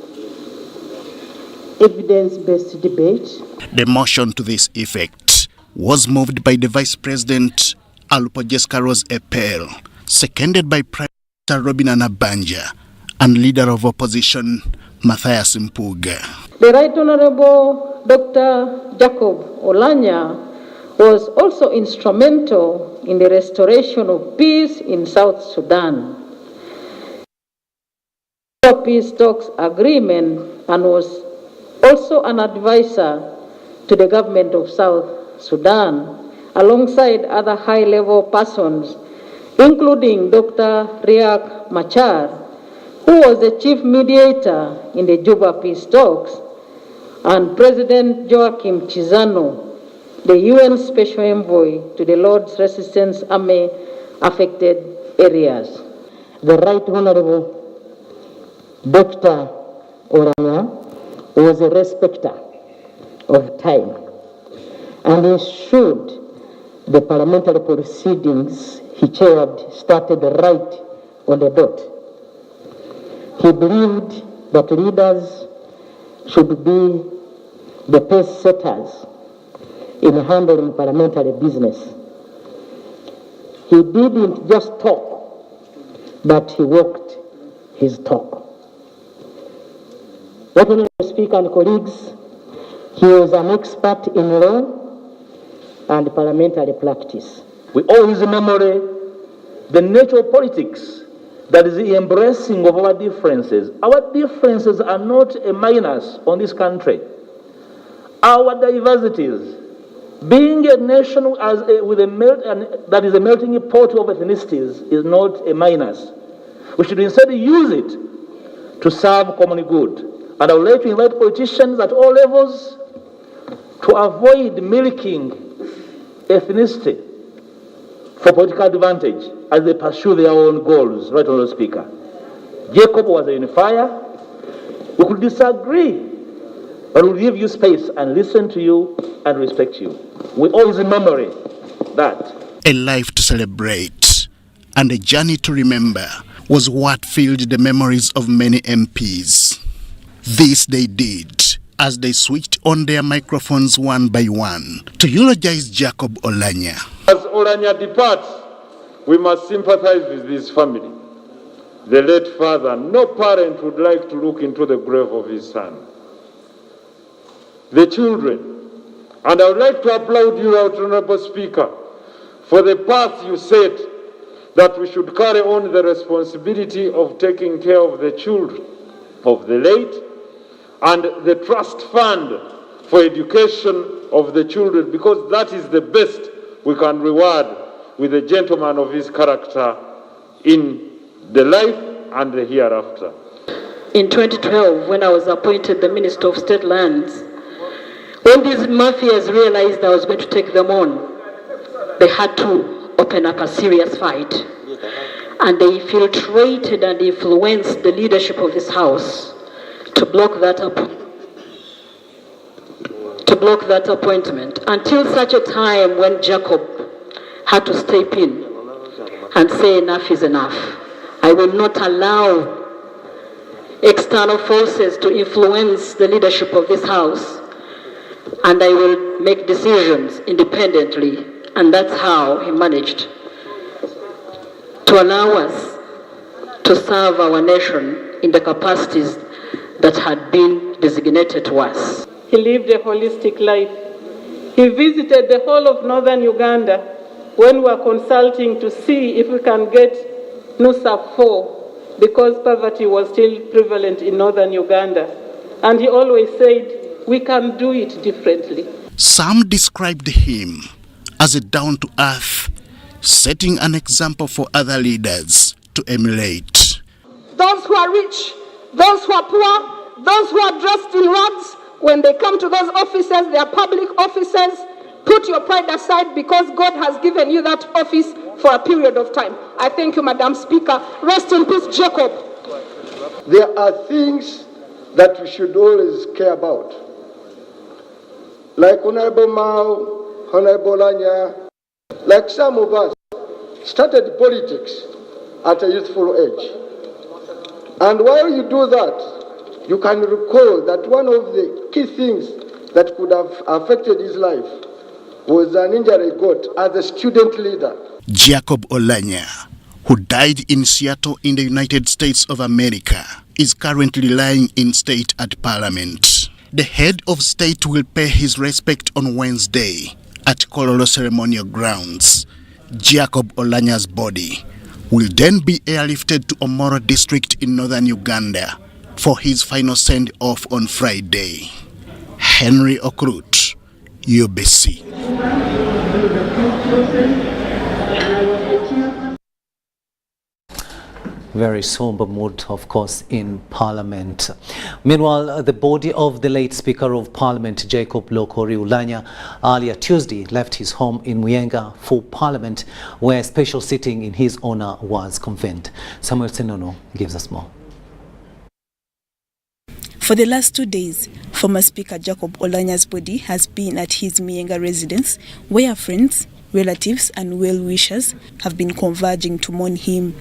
evidence-based debate. The motion to this effect was moved by the Vice President Alupojeska Rose Epel, seconded by Prime Minister Robin Anabanja and Leader of Opposition Matthias Mpuga. The Right Honorable Dr. Jacob Oulanyah was also instrumental in the restoration of peace in South Sudan. The peace talks agreement and was also an advisor to the government of South Sudan, alongside other high-level persons, including Dr. Riek Machar, who was the chief mediator in the Juba peace talks, and President Joachim Chizano, the UN Special Envoy to the Lord's Resistance Army affected areas. The Right Honorable Dr. Oulanyah was a respecter of time and ensured the parliamentary proceedings he chaired started right on the dot. He believed that leaders should be the pace setters in handling parliamentary business. He didn't just talk, but he walked his talk. Honorable Speaker and colleagues, he was an expert in law and parliamentary practice. We owe his memory the nature of politics, that is the embracing of our differences. Our differences are not a minus on this country. Our diversities, being a nation that is a melting pot of ethnicities, is not a minus. We should instead use it to serve common good. And I would like to invite politicians at all levels to avoid milking ethnicity for political advantage as they pursue their own goals. Right, Honourable Speaker. Jacob was a unifier. We could disagree, but we'll give you space and listen to you and respect you. We always remember that. A life to celebrate and a journey to remember was what filled the memories of many MPs. This they did as they switched on their microphones one by one to eulogize Jacob Oulanyah. As Oulanyah departs, we must sympathize with his family. The late father, no parent would like to look into the grave of his son. The children, and I would like to applaud you, Honorable Speaker, for the path you set, that we should carry on the responsibility of taking care of the children of the late, and the trust fund for education of the children, because that is the best we can reward with a gentleman of his character in the life and the hereafter. In 2012, when I was appointed the Minister of State Lands, when these mafias realized I was going to take them on, they had to open up a serious fight. And they infiltrated and influenced the leadership of this House to block that appointment, until such a time when Jacob had to step in and say enough is enough. I will not allow external forces to influence the leadership of this House, and I will make decisions independently. And that's how he managed to allow us to serve our nation in the capacities that had been designated to us. He lived a holistic life. He visited the whole of northern Uganda when we were consulting to see if we can get NUSA 4, because poverty was still prevalent in northern Uganda. And he always said, we can do it differently. Some described him as a down-to-earth, setting an example for other leaders to emulate. Those who are rich, those who are poor, those who are dressed in rags, when they come to those offices, they are public offices, put your pride aside, because God has given you that office for a period of time. I thank you, Madam Speaker. Rest in peace, Jacob. There are things that we should always care about. Like Honorable Mao, Honorable Oulanyah, like some of us, started politics at a youthful age. And while you do that, you can recall that one of the key things that could have affected his life was an injury he got as a student leader. Jacob Oulanyah, who died in Seattle in the United States of America, is currently lying in state at Parliament. The head of state will pay his respect on Wednesday at Kololo Ceremonial Grounds. Jacob Oulanyah's body will then be airlifted to Omoro district in northern Uganda for his final send-off on Friday. Henry Okrut, UBC. Very somber mood, of course, in Parliament. Meanwhile, the body of the late Speaker of Parliament, Jacob Lokori Oulanyah, earlier Tuesday left his home in Muyenga for Parliament, where a special sitting in his honor was convened. Samuel Senono gives us more. For the last 2 days, former Speaker Jacob Oulanyah's body has been at his Muyenga residence, where friends, relatives and well-wishers have been converging to mourn him.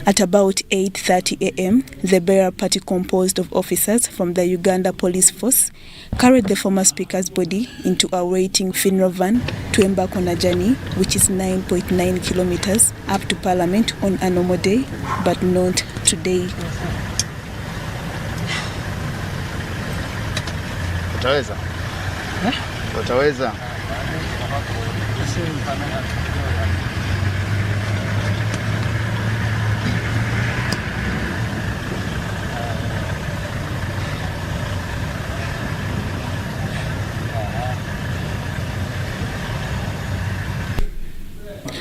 At about 8:30 a.m., the burial party, composed of officers from the Uganda Police Force, carried the former speaker's body into a waiting funeral van to embark on a journey which is 9.9 kilometers up to Parliament on a normal day, but not today. Utaweza? Utaweza?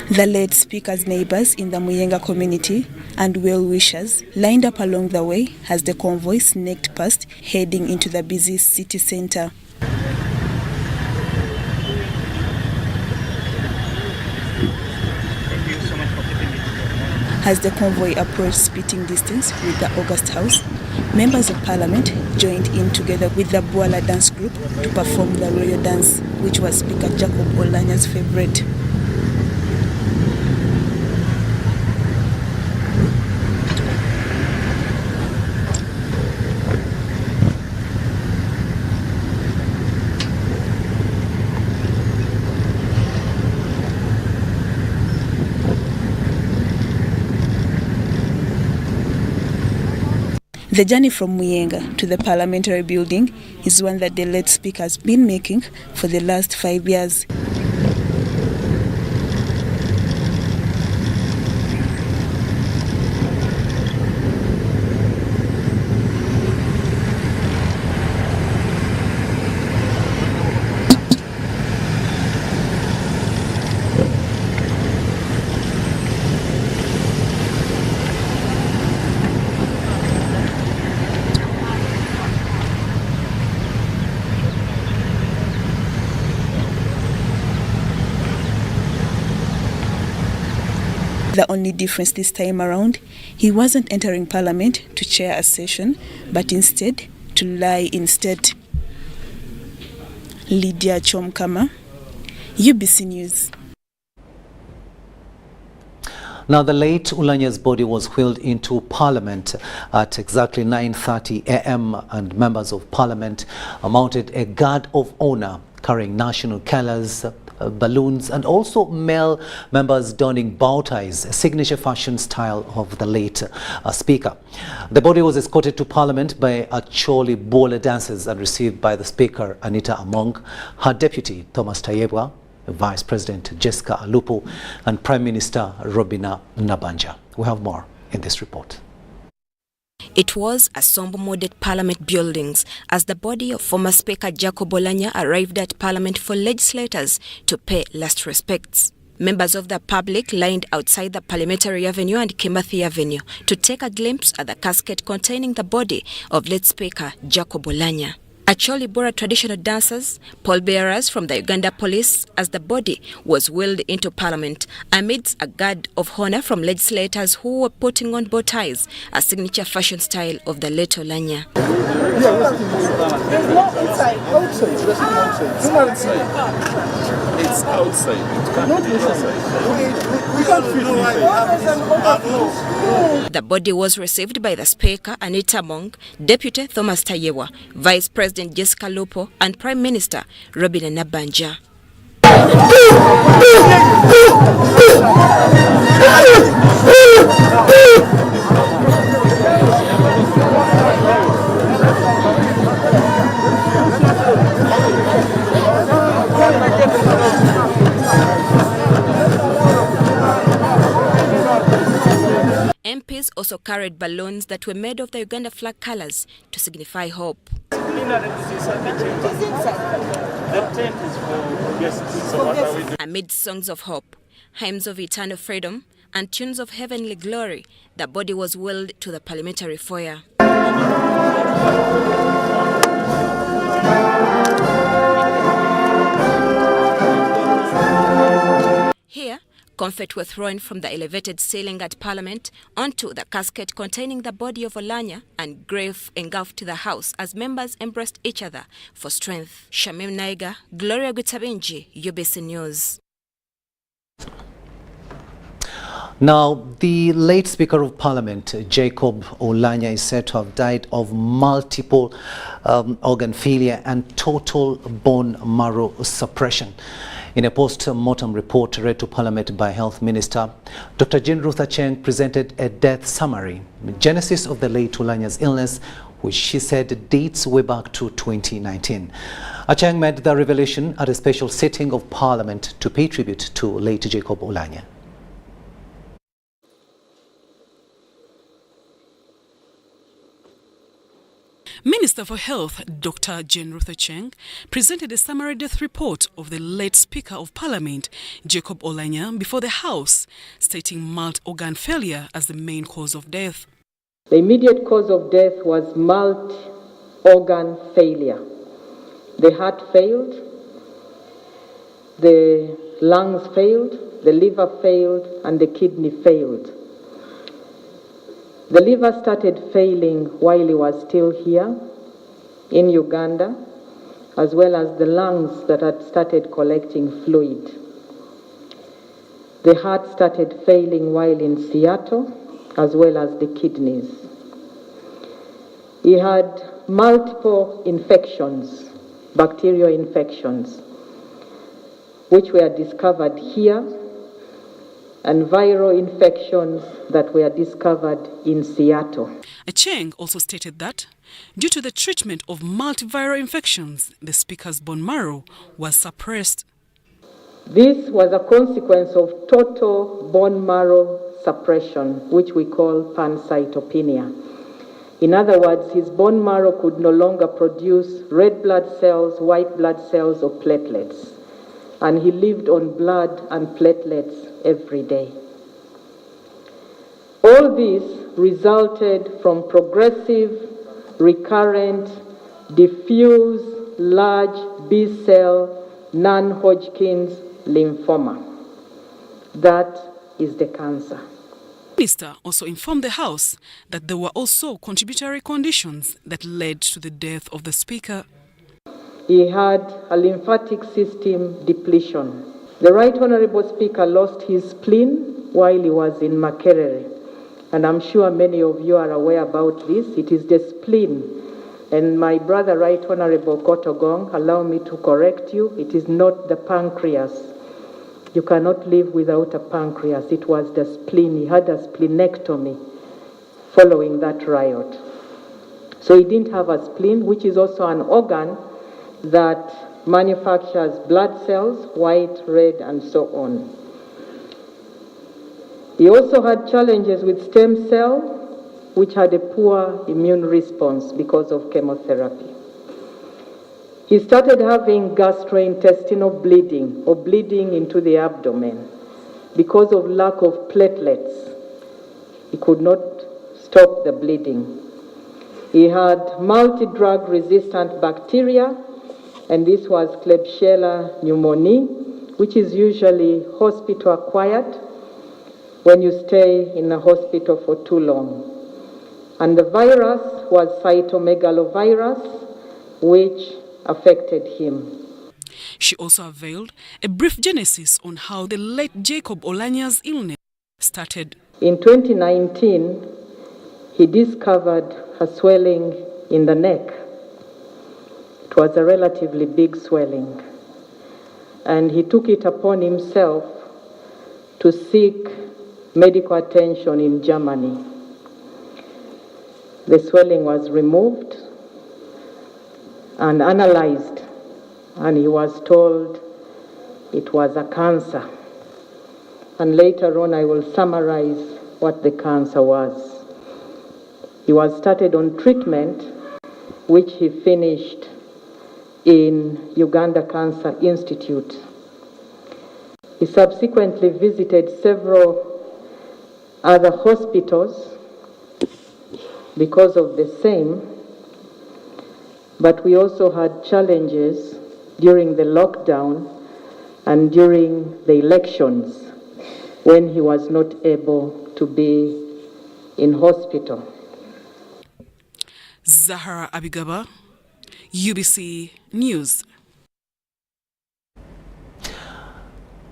The late speaker's neighbors in the Muyenga community and well-wishers lined up along the way as the convoy snaked past, heading into the busy city center. As the convoy approached spitting distance with the August House, members of Parliament joined in together with the Bwala dance group to perform the royal dance, which was Speaker Jacob Oulanyah's favorite. The journey from Muyenga to the parliamentary building is one that the late speaker has been making for the last 5 years. The only difference this time around, he wasn't entering Parliament to chair a session, but instead to lie instead. Lydia Chomkama, UBC News. Now, the late Oulanyah's body was wheeled into Parliament at exactly 9:30 a.m. and members of Parliament mounted a guard of honor carrying national colours, balloons, and also male members donning bow ties, a signature fashion style of the late speaker. The body was escorted to Parliament by Acholi Bola dancers and received by the Speaker Anita Among, her deputy Thomas Tayebwa, Vice President Jessica Alupo, and Prime Minister Robina Nabanja. We have more in this report. It was a somber-mooded Parliament buildings as the body of former Speaker Jacob Oulanyah arrived at Parliament for legislators to pay last respects. Members of the public lined outside the Parliamentary Avenue and Kimathi Avenue to take a glimpse at the casket containing the body of late Speaker Jacob Oulanyah. Acholi Bora traditional dancers, pallbearers from the Uganda police as the body was wheeled into Parliament amidst a guard of honor from legislators who were putting on bow ties, a signature fashion style of the late Oulanyah. There's no inside. Outside. It's not inside. It's outside. Not inside. We can't fit. The body was received by the Speaker Anita Among, Deputy Thomas Tayebwa, Vice President Jessica Alupo, and Prime Minister Robina Nabanja. MPs also carried balloons that were made of the Uganda flag colors to signify hope. Amid songs of hope, hymns of eternal freedom, and tunes of heavenly glory, the body was wheeled to the parliamentary foyer. Here, confetti were thrown from the elevated ceiling at Parliament onto the casket containing the body of Oulanyah, and grief engulfed the House as members embraced each other for strength. Shamim Naiga, Gloria Gutabinji, UBC News. Now, the late Speaker of Parliament, Jacob Oulanyah, is said to have died of multiple organ failure and total bone marrow suppression. In a post-mortem report read to Parliament by Health Minister, Dr. Jane Ruth Acheng presented a death summary, the genesis of the late Oulanyah's illness, which she said dates way back to 2019. Acheng made the revelation at a special sitting of Parliament to pay tribute to late Jacob Oulanyah. Minister for Health, Dr. Jane Ruth Acheng, presented a summary death report of the late Speaker of Parliament, Jacob Oulanyah, before the House, stating multi-organ failure as the main cause of death. The immediate cause of death was multi-organ failure. The heart failed, the lungs failed, the liver failed, and the kidney failed. The liver started failing while he was still here in Uganda, as well as the lungs that had started collecting fluid. The heart started failing while in Seattle, as well as the kidneys. He had multiple infections, bacterial infections, which were discovered here and viral infections that were discovered in Seattle. Cheng also stated that due to the treatment of multiviral infections, the speaker's bone marrow was suppressed. This was a consequence of total bone marrow suppression, which we call pancytopenia. In other words, his bone marrow could no longer produce red blood cells, white blood cells, or platelets, and he lived on blood and platelets every day. All this resulted from progressive, recurrent, diffuse, large B-cell non-Hodgkin's lymphoma. That is the cancer. The minister also informed the House that there were also contributory conditions that led to the death of the speaker. He had a lymphatic system depletion. The Right Honourable Speaker lost his spleen while he was in Makerere. And I'm sure many of you are aware about this. It is the spleen. And my brother, Right Honourable Kotogong, allow me to correct you. It is not the pancreas. You cannot live without a pancreas. It was the spleen. He had a splenectomy following that riot. So he didn't have a spleen, which is also an organ that manufactures blood cells, white, red, and so on. He also had challenges with stem cell, which had a poor immune response because of chemotherapy. He started having gastrointestinal bleeding or bleeding into the abdomen because of lack of platelets. He could not stop the bleeding. He had multi-drug resistant bacteria, and this was Klebsiella pneumoniae, which is usually hospital acquired when you stay in a hospital for too long. And the virus was cytomegalovirus, which affected him. She also unveiled a brief genesis on how the late Jacob Oulanyah's illness started. In 2019, he discovered a swelling in the neck. It was a relatively big swelling. And he took it upon himself to seek medical attention in Germany. The swelling was removed and analyzed, and he was told it was a cancer. And later on I will summarize what the cancer was. He was started on treatment, which he finished in Uganda Cancer Institute. He subsequently visited several other hospitals because of the same, but we also had challenges during the lockdown and during the elections when he was not able to be in hospital. Zahara Abigaba, UBC News.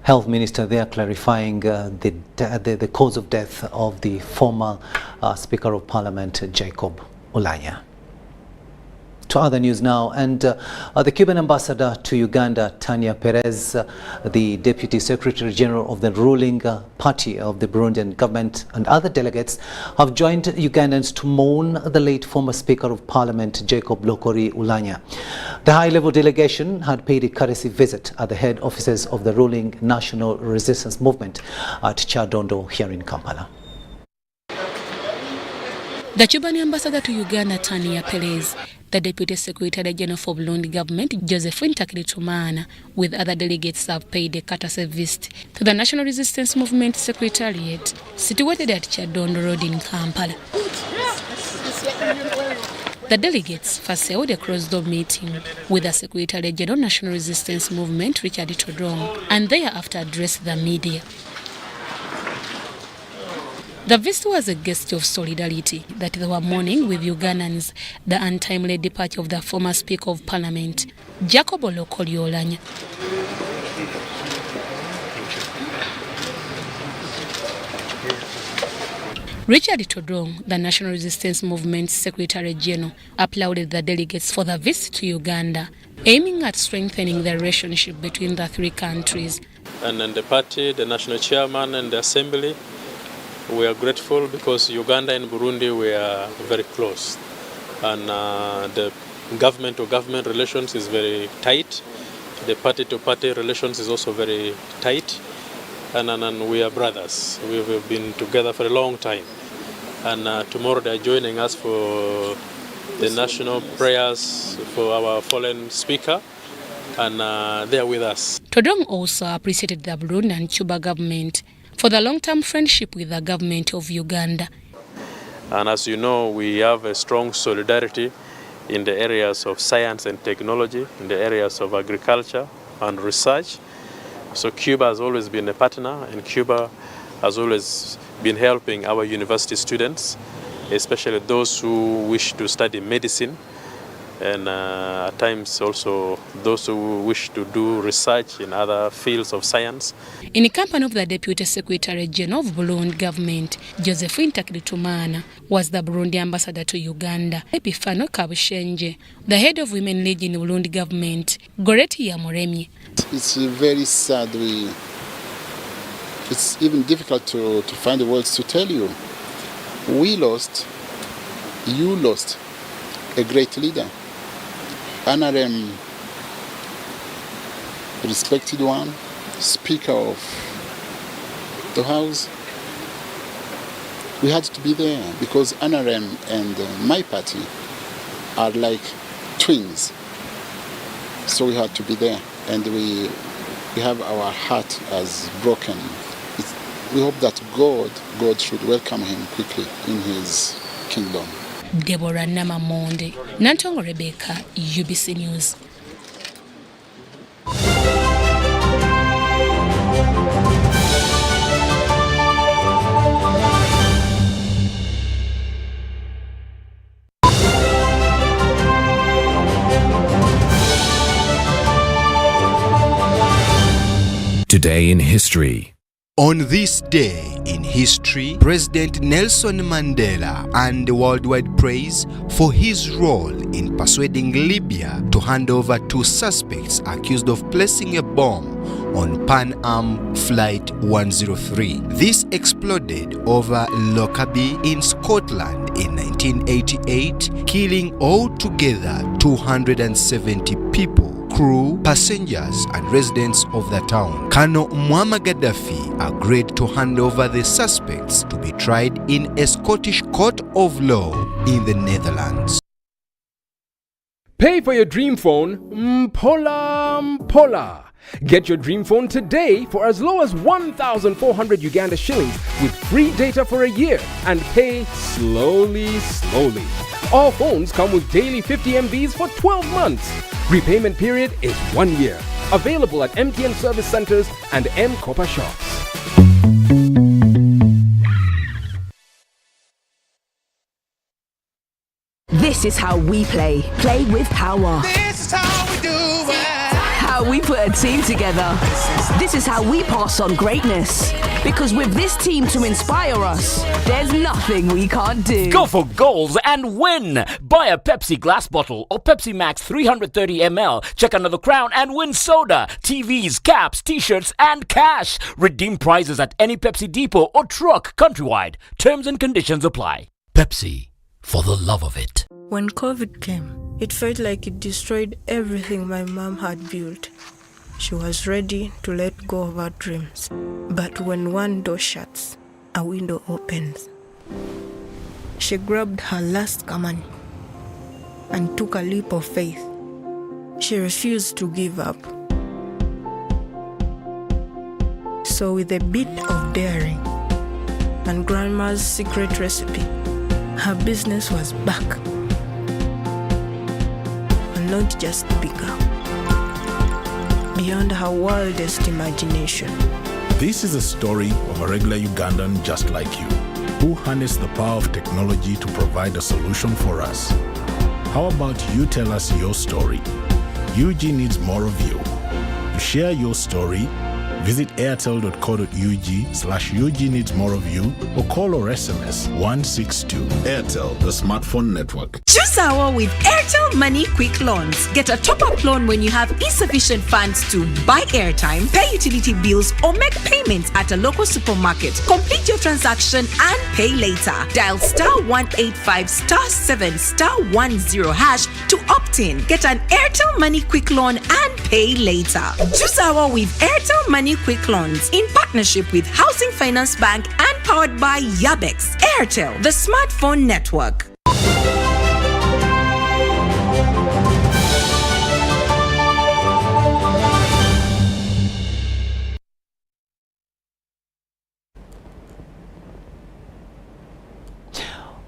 Health Minister there clarifying the cause of death of the former Speaker of Parliament, Jacob Oulanyah. To other news now, and the Cuban ambassador to Uganda, Tania Perez, the Deputy Secretary General of the ruling party of the Burundian government, and other delegates have joined Ugandans to mourn the late former Speaker of Parliament, Jacob Lokori Oulanyah. The high-level delegation had paid a courtesy visit at the head offices of the ruling National Resistance Movement at Kyadondo here in Kampala. The Cuban ambassador to Uganda, Tania Perez, the Deputy Secretary General for Burundi government, Josephine Takiritumana, with other delegates have paid a courtesy visit to the National Resistance Movement Secretariat, situated at Kyadondo Road in Kampala. The delegates first held a closed-door meeting with the Secretary General National Resistance Movement, Richard Todong, and thereafter addressed the media. The visit was a gesture of solidarity that they were mourning with Ugandans the untimely departure of the former Speaker of Parliament, Jacob Lokori Oulanyah. Richard Todong, the National Resistance Movement Secretary General, applauded the delegates for the visit to Uganda, aiming at strengthening the relationship between the three countries. and then the party, the national chairman and the assembly. We are grateful because Uganda and Burundi were very close, and the government-to-government relations is very tight. The party-to-party relations is also very tight, and we are brothers. We've been together for a long time, and tomorrow they are joining us for the national prayers for our fallen speaker, and they are with us. Todong also appreciated the Burundi and Cuba government for the long-term friendship with the government of Uganda. And as you know, we have a strong solidarity in the areas of science and technology, in the areas of agriculture and research. So Cuba has always been a partner, and Cuba has always been helping our university students, especially those who wish to study medicine, and at times also those who wish to do research in other fields of science. In the company of the Deputy Secretary General of Burundi government, Josephine Takiritumana, was the Burundi ambassador to Uganda. Epifano Kabushenje, the head of Women League in the Burundi government, Goreti Yamuremye. It's very sad. It's even difficult to find the words to tell you. We lost, you lost a great leader. NRM, respected one, Speaker of the House. We had to be there because NRM and my party are like twins. So we had to be there, and we have our heart as broken. We hope that God should welcome him quickly in his kingdom. Deborah Namamonde, Nantongo Rebecca, UBC News. Today in history. On this day in history, President Nelson Mandela earned worldwide praise for his role in persuading Libya to hand over 2 suspects accused of placing a bomb on Pan Am Flight 103. This exploded over Lockerbie in Scotland in 1988, killing altogether 270 people, crew, passengers and residents of the town. Colonel Muammar Gaddafi agreed to hand over the suspects to be tried in a Scottish court of law in the Netherlands. Pay for your dream phone, Mpola. Get your dream phone today for as low as 1,400 Uganda shillings with free data for a year and pay slowly. All phones come with daily 50 MBs for 12 months. Repayment period is 1 year. Available at MTN service centers and M-Kopa shops. This is how we play. Play with power. This is how we do it. How we put a team together. This is how we pass on greatness. Because with this team to inspire us, there's nothing we can't do. Go for goals and win. Buy a Pepsi glass bottle or Pepsi Max 330 ml. Check another crown and win soda, TVs, caps, t-shirts and cash. Redeem prizes at any Pepsi depot or truck countrywide. Terms and conditions apply. Pepsi, for the love of it. When COVID came, it felt like it destroyed everything my mom had built. She was ready to let go of her dreams. But when one door shuts, a window opens. She grabbed her last money and took a leap of faith. She refused to give up. So with a bit of daring and grandma's secret recipe, her business was back. And not just bigger, beyond her wildest imagination. This is a story of a regular Ugandan just like you, who harnessed the power of technology to provide a solution for us. How about you tell us your story? UG needs more of you. To share your story, Visit airtel.co.ug/UG needs more of you, or call or SMS 162. Airtel, the smartphone network. Choose our with Airtel Money Quick Loans. Get a top-up loan when you have insufficient funds to buy airtime, pay utility bills, or make payments at a local supermarket. Complete your transaction and pay later. Dial *185*7*10# to opt in. Get an Airtel Money Quick Loan and pay later. Choose our with Airtel Money Quick Loans in partnership with Housing Finance Bank and powered by Yabex. Airtel, the smartphone network.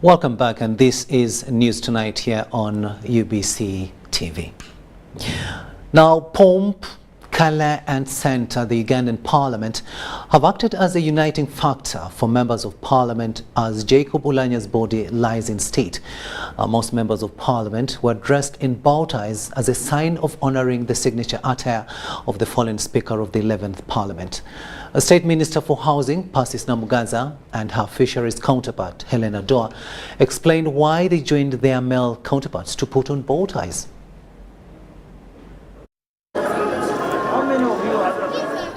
Welcome back, and this is News Tonight here on UBC TV. Now, pomp, colour and centre, the Ugandan Parliament have acted as a uniting factor for members of Parliament as Jacob Oulanyah's body lies in state. Most members of Parliament were dressed in bow ties as a sign of honouring the signature attire of the fallen Speaker of the 11th Parliament. A State Minister for Housing, Persis Namuganza, and her Fisheries counterpart, Helen Adoa, explained why they joined their male counterparts to put on bow ties.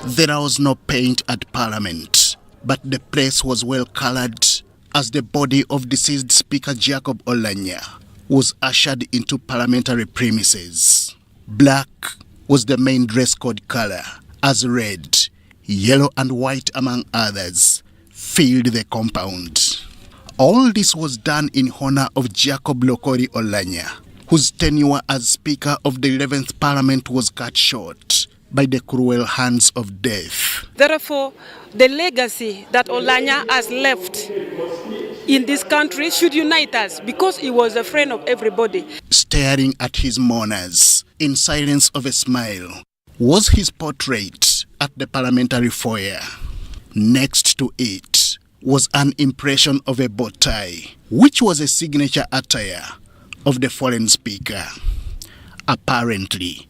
There was no paint at Parliament, but the place was well coloured as the body of deceased Speaker Jacob Oulanyah was ushered into parliamentary premises. Black was the main dress code colour, as red, yellow and white, among others, filled the compound. All this was done in honour of Jacob Lokori Oulanyah, whose tenure as Speaker of the 11th Parliament was cut short by the cruel hands of death. Therefore, the legacy that Oulanyah has left in this country should unite us, because he was a friend of everybody. Staring at his mourners in silence of a smile was his portrait at the parliamentary foyer. Next to it was an impression of a bow tie, which was a signature attire of the fallen Speaker. Apparently,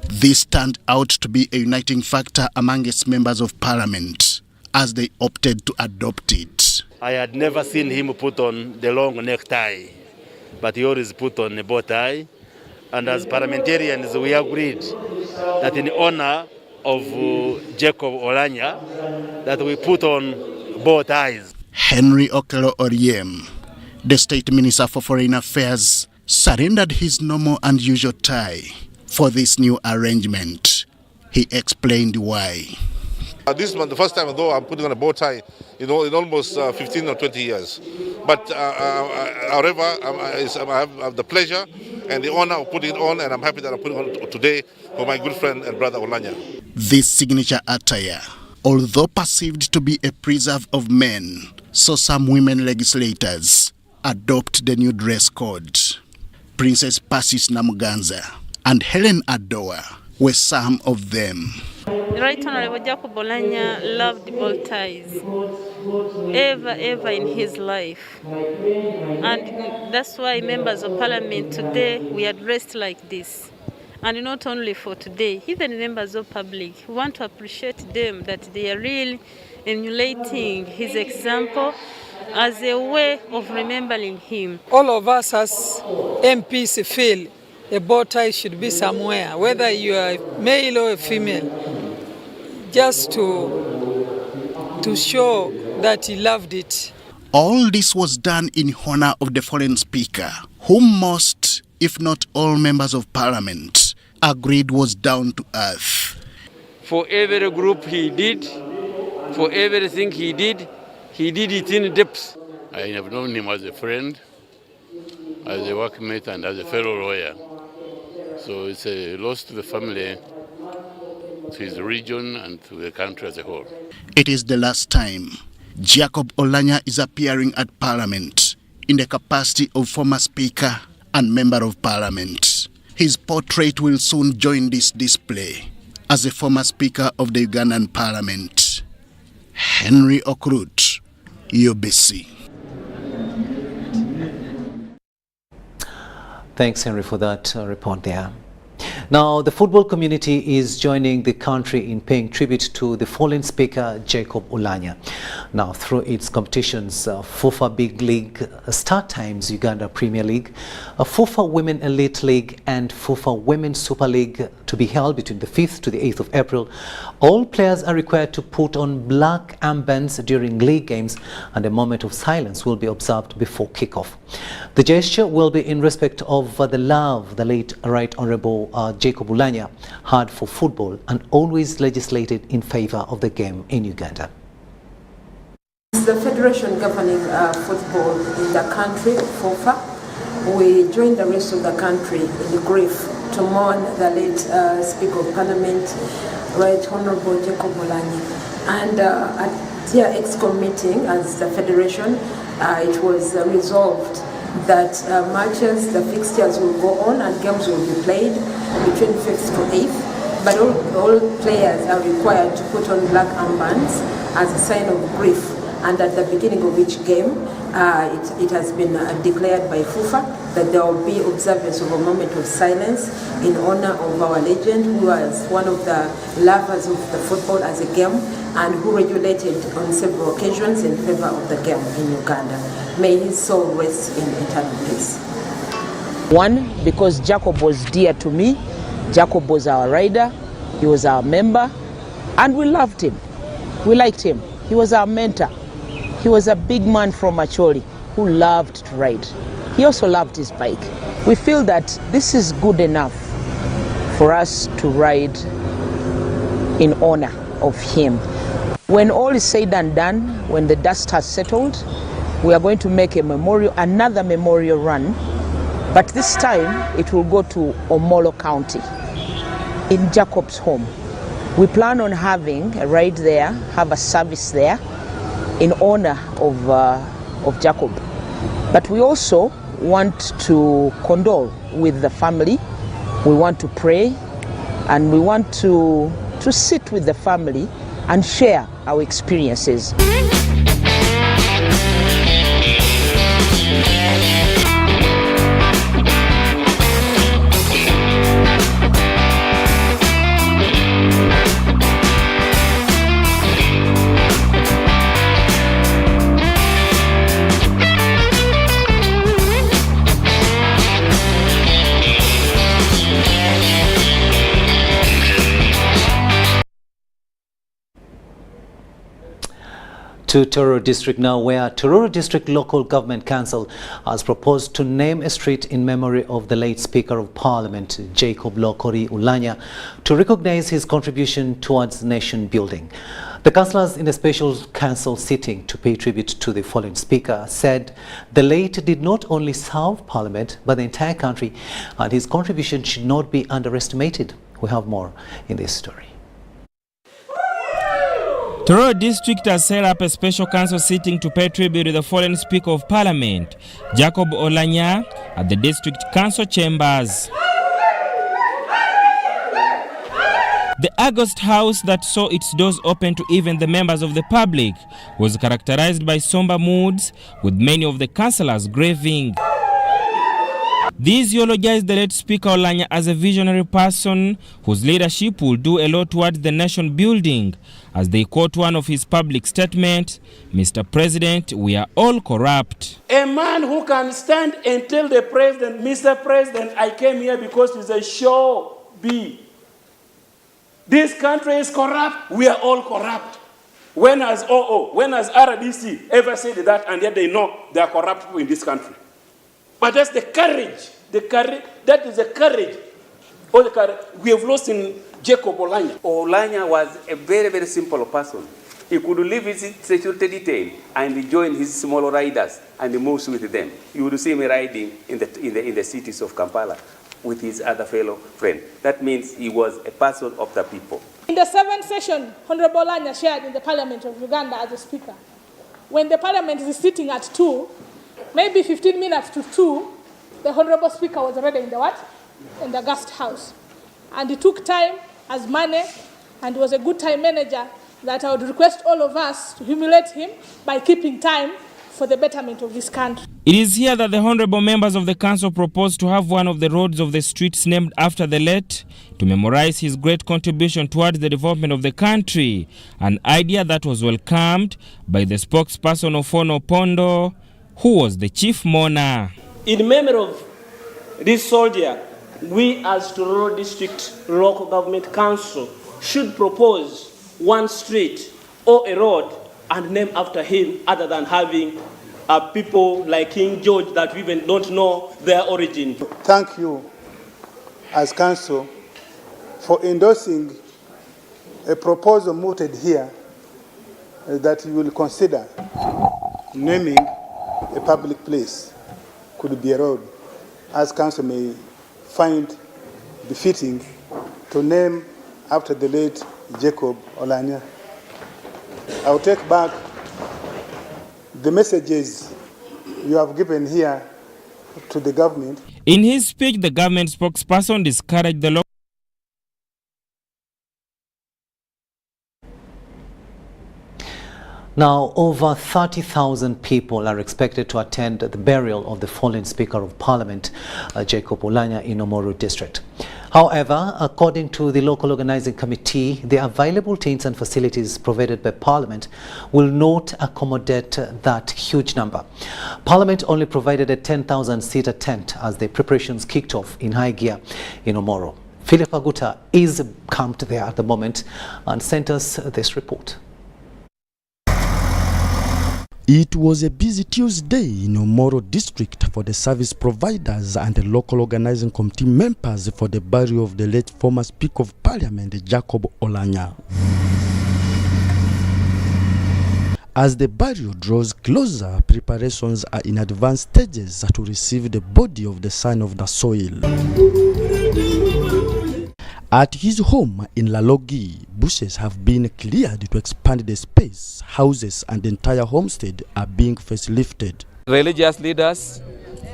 this turned out to be a uniting factor among its members of Parliament as they opted to adopt it. I had never seen him put on the long necktie, but he always put on a bow tie. And as parliamentarians, we agreed that in honor of Jacob Oulanyah, that we put on bow ties. Henry Okello Oriem, the State Minister for Foreign Affairs, surrendered his normal and usual tie for this new arrangement. He explained why. This is the first time, though, I'm putting on a bow tie in almost 15 or 20 years. But however, I have the pleasure and the honor of putting it on, and I'm happy that I'm putting it on today for my good friend and brother Oulanyah. This signature attire, although perceived to be a preserve of men, saw some women legislators adopt the new dress code. Princess Persis Namuganza and Helen Adoa were some of them. Right Honorable Jacob Oulanyah loved bow ties, ever in his life. And that's why members of Parliament today, we are dressed like this. And not only for today, even members of public, we want to appreciate them that they are really emulating his example as a way of remembering him. All of us as MPs feel a bow tie should be somewhere, whether you are a male or a female, just to show that he loved it. All this was done in honor of the fallen Speaker, whom most, if not all, members of Parliament agreed was down to earth. For every group he did, for everything he did it in depth. I have known him as a friend, as a workmate, and as a fellow lawyer. So it's a loss to the family, to his region, and to the country as a whole. It is the last time Jacob Oulanyah is appearing at Parliament in the capacity of former Speaker and Member of Parliament. His portrait will soon join this display as a former Speaker of the Ugandan Parliament. Henry Okrut, UBC. Thanks, Henry, for that report there. Now, the football community is joining the country in paying tribute to the fallen speaker, Jacob Oulanyah. Now, through its competitions, FUFA Big League, Star Times Uganda Premier League, FUFA Women Elite League and FUFA Women's Super League to be held between the 5th to the 8th of April, all players are required to put on black armbands during league games, and a moment of silence will be observed before kickoff. The gesture will be in respect of the love the late Right Honourable Jacob Oulanyah had for football and always legislated in favour of the game in Uganda. As the federation governing football in the country, FUFA, we join the rest of the country in grief to mourn the late Speaker of Parliament, Right Honourable Jacob Oulanyah. And at their EXCO meeting as the federation, it was resolved that matches, the fixtures will go on and games will be played between 5th to 8th, but all players are required to put on black armbands as a sign of grief. And at the beginning of each game, it has been declared by FUFA that there will be observance of a moment of silence in honor of our legend, who was one of the lovers of the football as a game and who regulated on several occasions in favor of the game in Uganda. May his soul rest in eternal peace. One, because Jacob was dear to me. Jacob was our rider, he was our member, and we loved him. We liked him. He was our mentor. He was a big man from Acholi who loved to ride. He also loved his bike. We feel that this is good enough for us to ride in honor of him. When all is said and done, when the dust has settled, we are going to make a memorial, another memorial run, but this time it will go to Omolo County in Jacob's home. We plan on having a ride there, have a service there in honor of Jacob. But we also want to condole with the family. We want to pray, and we want to sit with the family and share our experiences. To Tororo District now, where Tororo District Local Government Council has proposed to name a street in memory of the late Speaker of Parliament, Jacob Lokori Oulanyah, to recognize his contribution towards nation building. The councillors in a special council sitting to pay tribute to the fallen speaker said the late did not only serve Parliament but the entire country, and his contribution should not be underestimated. We have more in this story. Tororo District has set up a special council sitting to pay tribute to the fallen Speaker of Parliament, Jacob Oulanyah, at the District Council chambers. The August house that saw its doors open to even the members of the public was characterized by somber moods, with many of the councillors grieving. These eulogized the late Speaker Oulanyah as a visionary person whose leadership will do a lot towards the nation building, as they quote one of his public statements, "Mr. President, we are all corrupt." A man who can stand and tell the president, "Mr. President, I came here because it's a show B. This country is corrupt, we are all corrupt." When has when has RDC ever said that, and yet they know they are corrupt people in this country? But that's the courage, that is the courage. All the courage we have lost in Jacob Oulanyah. Oulanyah was a very, very simple person. He could leave his security detail and join his small riders and move with them. You would see him riding in the cities of Kampala with his other fellow friend. That means he was a person of the people. In the 7th session, Honorable Oulanyah shared in the Parliament of Uganda as a speaker. When the Parliament is sitting at 2, maybe 15 minutes to 2, the Honorable Speaker was already in the what? In the guest house. And he took time as money and was a good time manager that I would request all of us to humiliate him by keeping time for the betterment of this country. It is here that the honorable members of the council propose to have one of the roads of the streets named after the late to memorize his great contribution towards the development of the country, an idea that was welcomed by the spokesperson of Ono Pondo, who was the chief mourner. In memory of this soldier, we as Tororo District Local Government Council should propose one street or a road and name after him, other than having people like King George that we even don't know their origin. Thank you as council for endorsing a proposal mooted here that you will consider naming a public place. Could be a road, as council may find befitting to name after the late Jacob Oulanyah. I will take back the messages you have given here to the government. In his speech, the government spokesperson discouraged the local. Now, over 30,000 people are expected to attend the burial of the fallen Speaker of Parliament, Jacob Oulanyah, in Omoru District. However, according to the local organizing committee, the available tents and facilities provided by Parliament will not accommodate that huge number. Parliament only provided a 10,000-seater tent as the preparations kicked off in high gear in Omoru. Philip Aguta is camped there at the moment and sent us this report. It was a busy Tuesday in Omoru District for the service providers and the local organizing committee members for the burial of the late former Speaker of Parliament, Jacob Oulanyah. As the burial draws closer, preparations are in advanced stages to receive the body of the son of the soil. At his home in Lalogi, bushes have been cleared to expand the space. Houses and the entire homestead are being facelifted. Religious leaders,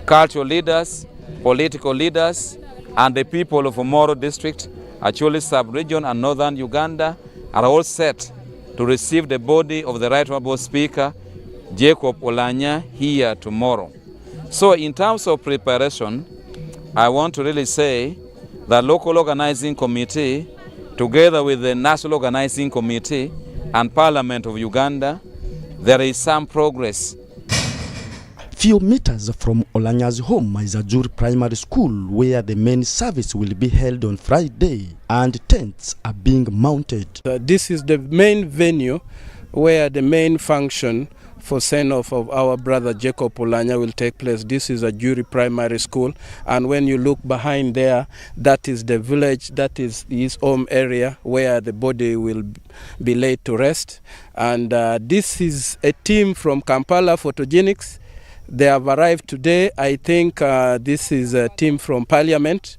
cultural leaders, political leaders, and the people of Omoru District, actually sub-region and northern Uganda, are all set to receive the body of the Right Honorable Speaker, Jacob Oulanyah, here tomorrow. So in terms of preparation, I want to really say the local organizing committee, together with the national organizing committee and Parliament of Uganda, there is some progress. Few meters from Oulanyah's home is Ajuri Primary School, where the main service will be held on Friday, and tents are being mounted. This is the main venue where the main function for send-off of our brother Jacob Oulanyah will take place. This is Ajuri Primary School, and when you look behind there, that is the village, that is his home area where the body will be laid to rest. And this is a team from Kampala Photogenics. They have arrived today. I think this is a team from Parliament.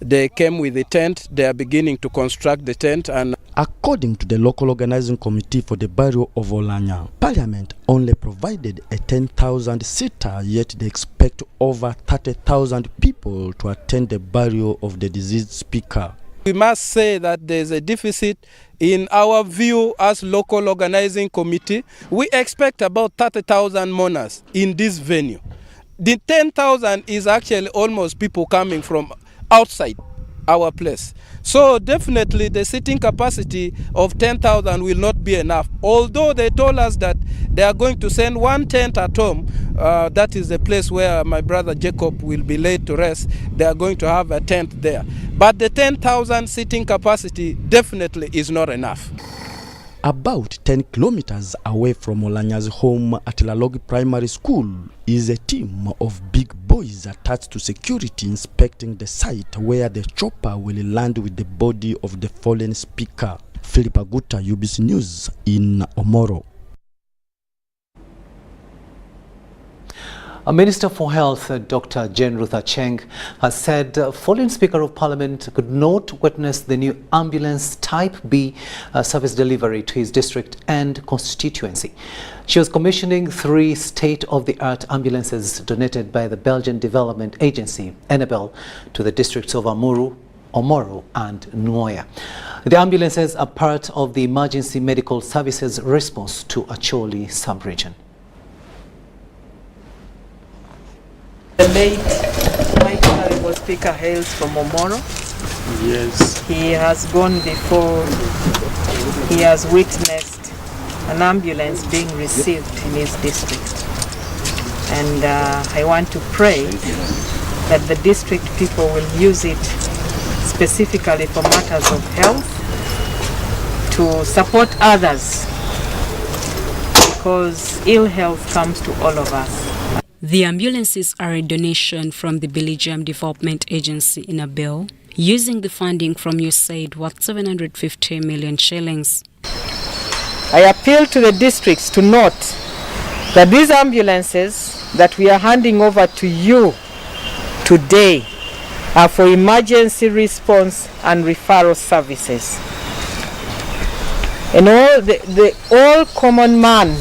They came with the tent. They are beginning to construct the tent. And according to the local organizing committee for the burial of Oulanyah, Parliament only provided a 10,000-seater, yet they expect over 30,000 people to attend the burial of the deceased speaker. We must say that there's a deficit in our view as local organizing committee. We expect about 30,000 mourners in this venue. The 10,000 is actually almost people coming from outside our place. So definitely the seating capacity of 10,000 will not be enough. Although they told us that they are going to send one tent at home, that is the place where my brother Jacob will be laid to rest. They are going to have a tent there. But the 10,000 seating capacity definitely is not enough. About 10 kilometers away from Oulanyah's home at Lalogi Primary School is a team of big boys attached to security inspecting the site where the chopper will land with the body of the fallen speaker. Philip Aguta, UBC News in Omoru. Minister for Health, Dr. Jane Ruth Acheng, has said fallen Speaker of Parliament could not witness the new ambulance Type B service delivery to his district and constituency. She was commissioning 3 state-of-the-art ambulances donated by the Belgian Development Agency, Enabel, to the districts of Omoru and Nuoya. The ambulances are part of the Emergency Medical Services response to Acholi sub-region. The late Right Honorable Speaker hails from Omoro. Yes. He has gone before, he has witnessed an ambulance being received in his district. And I want to pray that the district people will use it specifically for matters of health, to support others, because ill health comes to all of us. The ambulances are a donation from the Belgium Development Agency in a bill, using the funding from USAID worth 750 million shillings. I appeal to the districts to note that these ambulances that we are handing over to you today are for emergency response and referral services. And all common man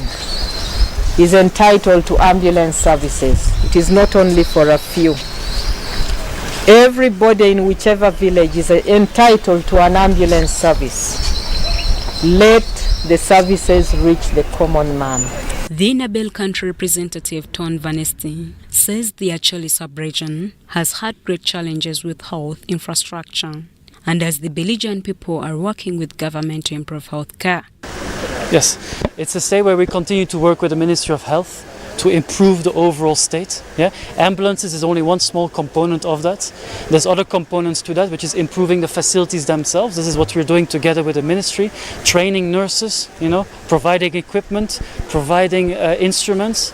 is entitled to ambulance services. It is not only for a few. Everybody in whichever village is entitled to an ambulance service. Let the services reach the common man. The Nabel country representative Ton Vanesti says the Acholi sub-region has had great challenges with health infrastructure, and as the Belgian people are working with government to improve health care. Yes, it's a state where we continue to work with the Ministry of Health to improve the overall state. Yeah? Ambulances is only one small component of that. There's other components to that, which is improving the facilities themselves. This is what we're doing together with the ministry, training nurses, providing equipment, providing instruments,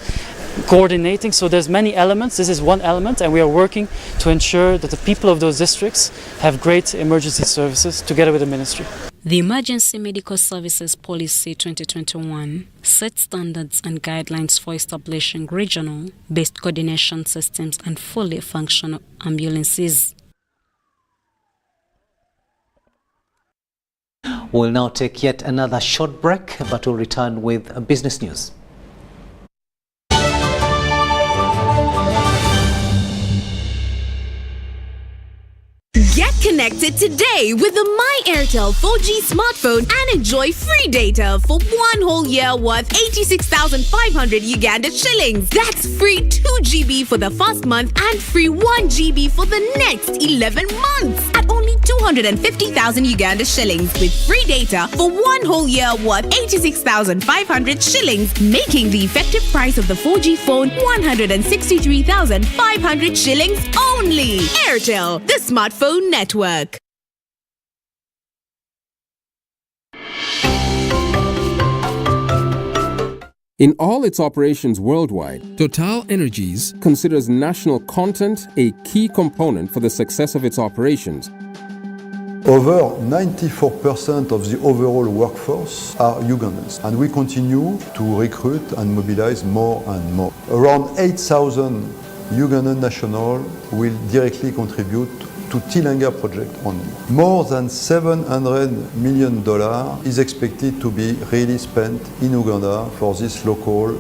coordinating. So there's many elements. This is one element, and we are working to ensure that the people of those districts have great emergency services together with the ministry. The Emergency Medical Services Policy 2021 sets standards and guidelines for establishing regional-based coordination systems and fully functional ambulances. We'll now take yet another short break, but we'll return with business news. Get connected today with the My Airtel 4G smartphone and enjoy free data for 1 whole year worth 86,500 Uganda shillings. That's free 2 GB for the first month and free 1 GB for the next 11 months at only 250,000 Uganda shillings with free data for 1 whole year worth 86,500 shillings, making the effective price of the 4G phone 163,500 shillings only. Airtel, the smartphone network. In all its operations worldwide, Total Energies considers national content a key component for the success of its operations. Over 94% of the overall workforce are Ugandans, and we continue to recruit and mobilize more and more. Around 8,000 Ugandan nationals will directly contribute to Tilanga project only. More than $700 million is expected to be really spent in Uganda for these local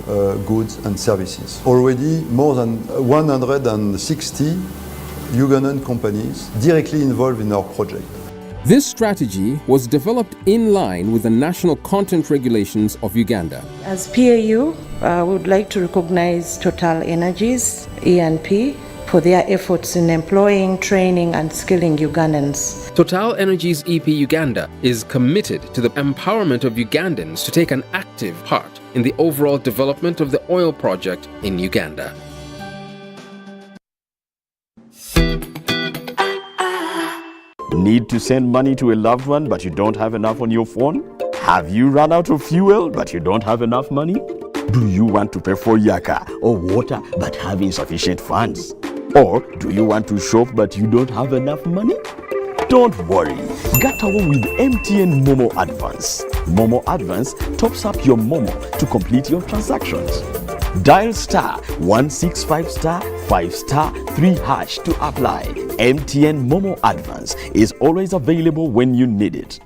goods and services. Already more than 160 Ugandan companies directly involved in our project. This strategy was developed in line with the national content regulations of Uganda. As PAU, we would like to recognize Total Energies, E&P, for their efforts in employing, training and skilling Ugandans. Total Energies EP Uganda is committed to the empowerment of Ugandans to take an active part in the overall development of the oil project in Uganda. Need to send money to a loved one but you don't have enough on your phone? Have you run out of fuel but you don't have enough money? Do you want to pay for yaka or water but have insufficient funds? Or do you want to shop but you don't have enough money? Don't worry, Gatawa with MTN Momo Advance. Momo Advance tops up your Momo to complete your transactions. Dial *165*5*3# to apply. MTN Momo Advance is always available when you need it.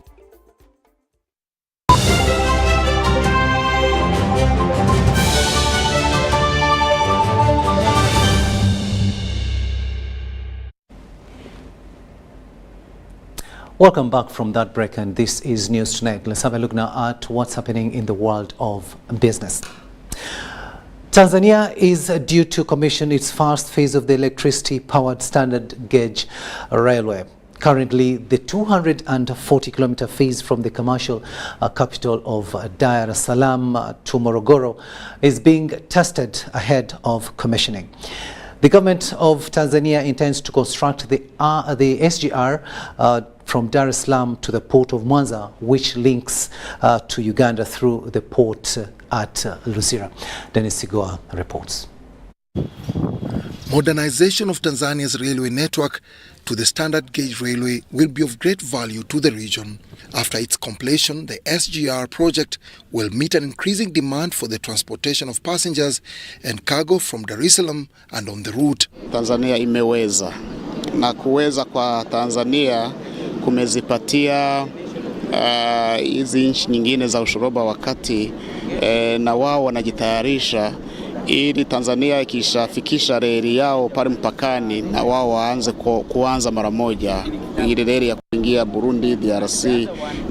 Welcome back from that break, and this is News Tonight. Let's have a look now at what's happening in the world of business. Tanzania is due to commission its first phase of the electricity-powered standard gauge railway. Currently, the 240-kilometer phase from the commercial capital of Dar es Salaam to Morogoro is being tested ahead of commissioning. The government of Tanzania intends to construct the SGR from Dar es Salaam to the port of Mwanza, which links to Uganda through the port at Luzira. Dennis Sigoa reports. Modernization of Tanzania's railway network to the standard gauge railway will be of great value to the region. After its completion, the SGR project will meet an increasing demand for the transportation of passengers and cargo from Dar es Salaam and on the route. Tanzania imeweza, na kuweza kwa Tanzania kumezipatia hizi nchi nyingine za ushoroba wakati na wao wanajitayarisha ili Tanzania ikishafikisha reli yao pale mpakani na wao waanze kuanza mara moja ili reli ya kuingia Burundi, DRC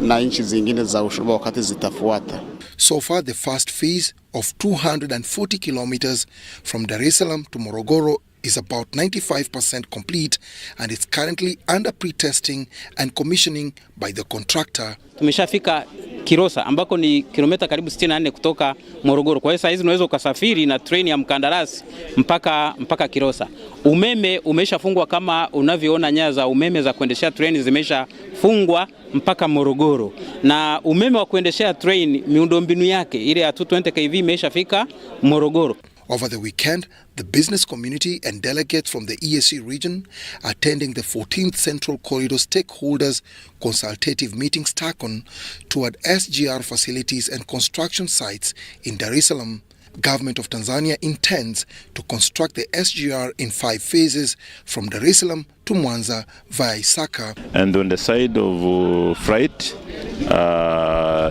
na nchi zingine za ushoroba wakati zitafuata. So far, the first phase of 240 kilometers from Dar es Salaam to Morogoro is about 95% complete and it's currently under pre-testing and commissioning by the contractor. Tumeshafika Kilosa ambako ni kilomita karibu 64 kutoka Morogoro. Kwa hiyo saa hizi unaweza ukasafiri na treni ya mkandarasi mpaka Kilosa. Umeme umeshafungwa kama unavyoona, nyaya za umeme za kuendeshea treni zimeshafungwa mpaka Morogoro. Na umeme wa kuendeshea treni miundombinu yake ile ya 220 kV imeshafika Morogoro. Over the weekend, the business community and delegates from the EAC region attending the 14th Central Corridor Stakeholders Consultative Meeting STACON toward SGR facilities and construction sites in Dar es Salaam. Government of Tanzania intends to construct the SGR in 5 phases from Dar es Salaam to Mwanza via Isaka. And on the side of freight,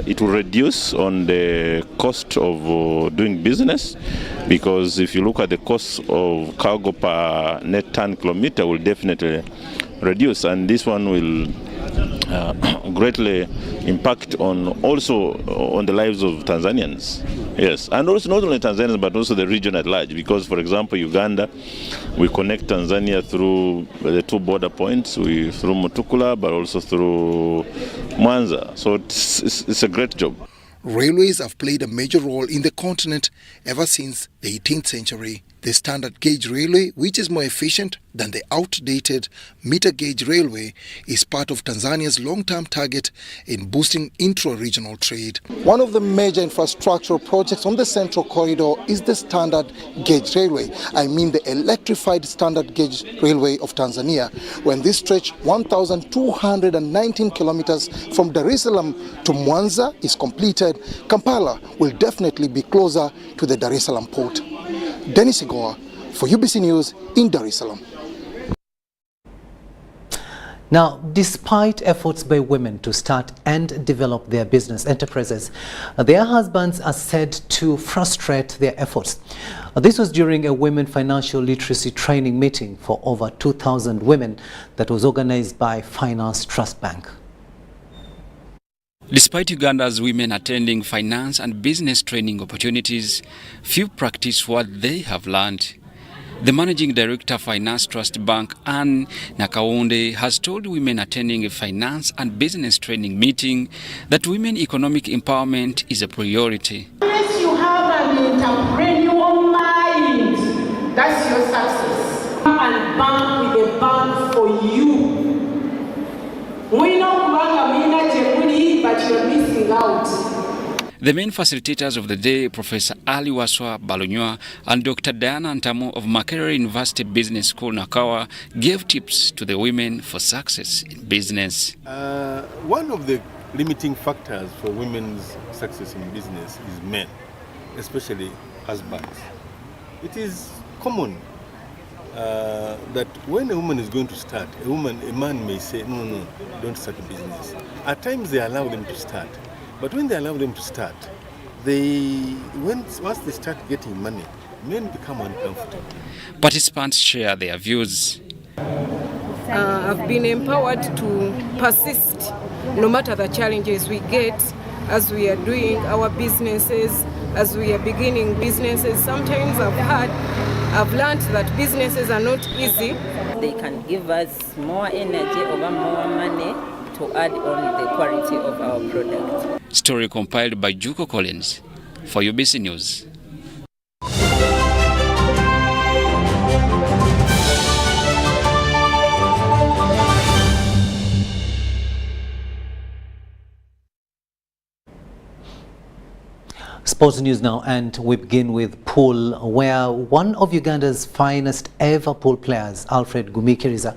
it will reduce on the cost of doing business, because if you look at the cost of cargo per net ton kilometer will definitely reduce, and this one will greatly impact also on the lives of Tanzanians. Yes, and also not only Tanzanians but also the region at large, because for example Uganda, we connect Tanzania through the 2 border points, through Mutukula but also through Mwanza, so it's a great job. Railways have played a major role in the continent ever since the 18th century. The standard gauge railway, which is more efficient than the outdated meter gauge railway, is part of Tanzania's long-term target in boosting intra-regional trade. One of the major infrastructural projects on the Central Corridor is the standard gauge railway. I mean the electrified standard gauge railway of Tanzania. When this stretch 1,219 kilometers from Dar es Salaam to Mwanza is completed, Kampala will definitely be closer to the Dar es Salaam port. Dennis Sigoa for UBC News in Dar es Salaam. Now, despite efforts by women to start and develop their business enterprises, their husbands are said to frustrate their efforts. This was during a women financial literacy training meeting for over 2,000 women that was organized by Finance Trust Bank. Despite Uganda's women attending finance and business training opportunities, few practice what they have learned. The Managing Director, Finance Trust Bank, Anne Nakawonde, has told women attending a finance and business training meeting that women economic empowerment is a priority. Unless you have an entrepreneurial mind, that's your success. And bank with a bank for you. We know but you're missing out. The main facilitators of the day, Professor Ali Waswa Balonywa and Dr. Diana Ntamo of Makerere University Business School, Nakawa, gave tips to the women for success in business. One of the limiting factors for women's success in business is men, especially husbands. It is common that when a woman is going to start, a man may say, no, don't start a business. At times they allow them to start, but when they allow them to start, once they start getting money, men become uncomfortable. Participants share their views. I've been empowered to persist no matter the challenges we get as we are doing our businesses, as we are beginning businesses. Sometimes I've learned that businesses are not easy. They can give us more energy or more money to add on the quality of our product. Story compiled by Juko Collins for UBC News. Sports news now, and we begin with pool, where one of Uganda's finest ever pool players, Alfred Gumikiriza,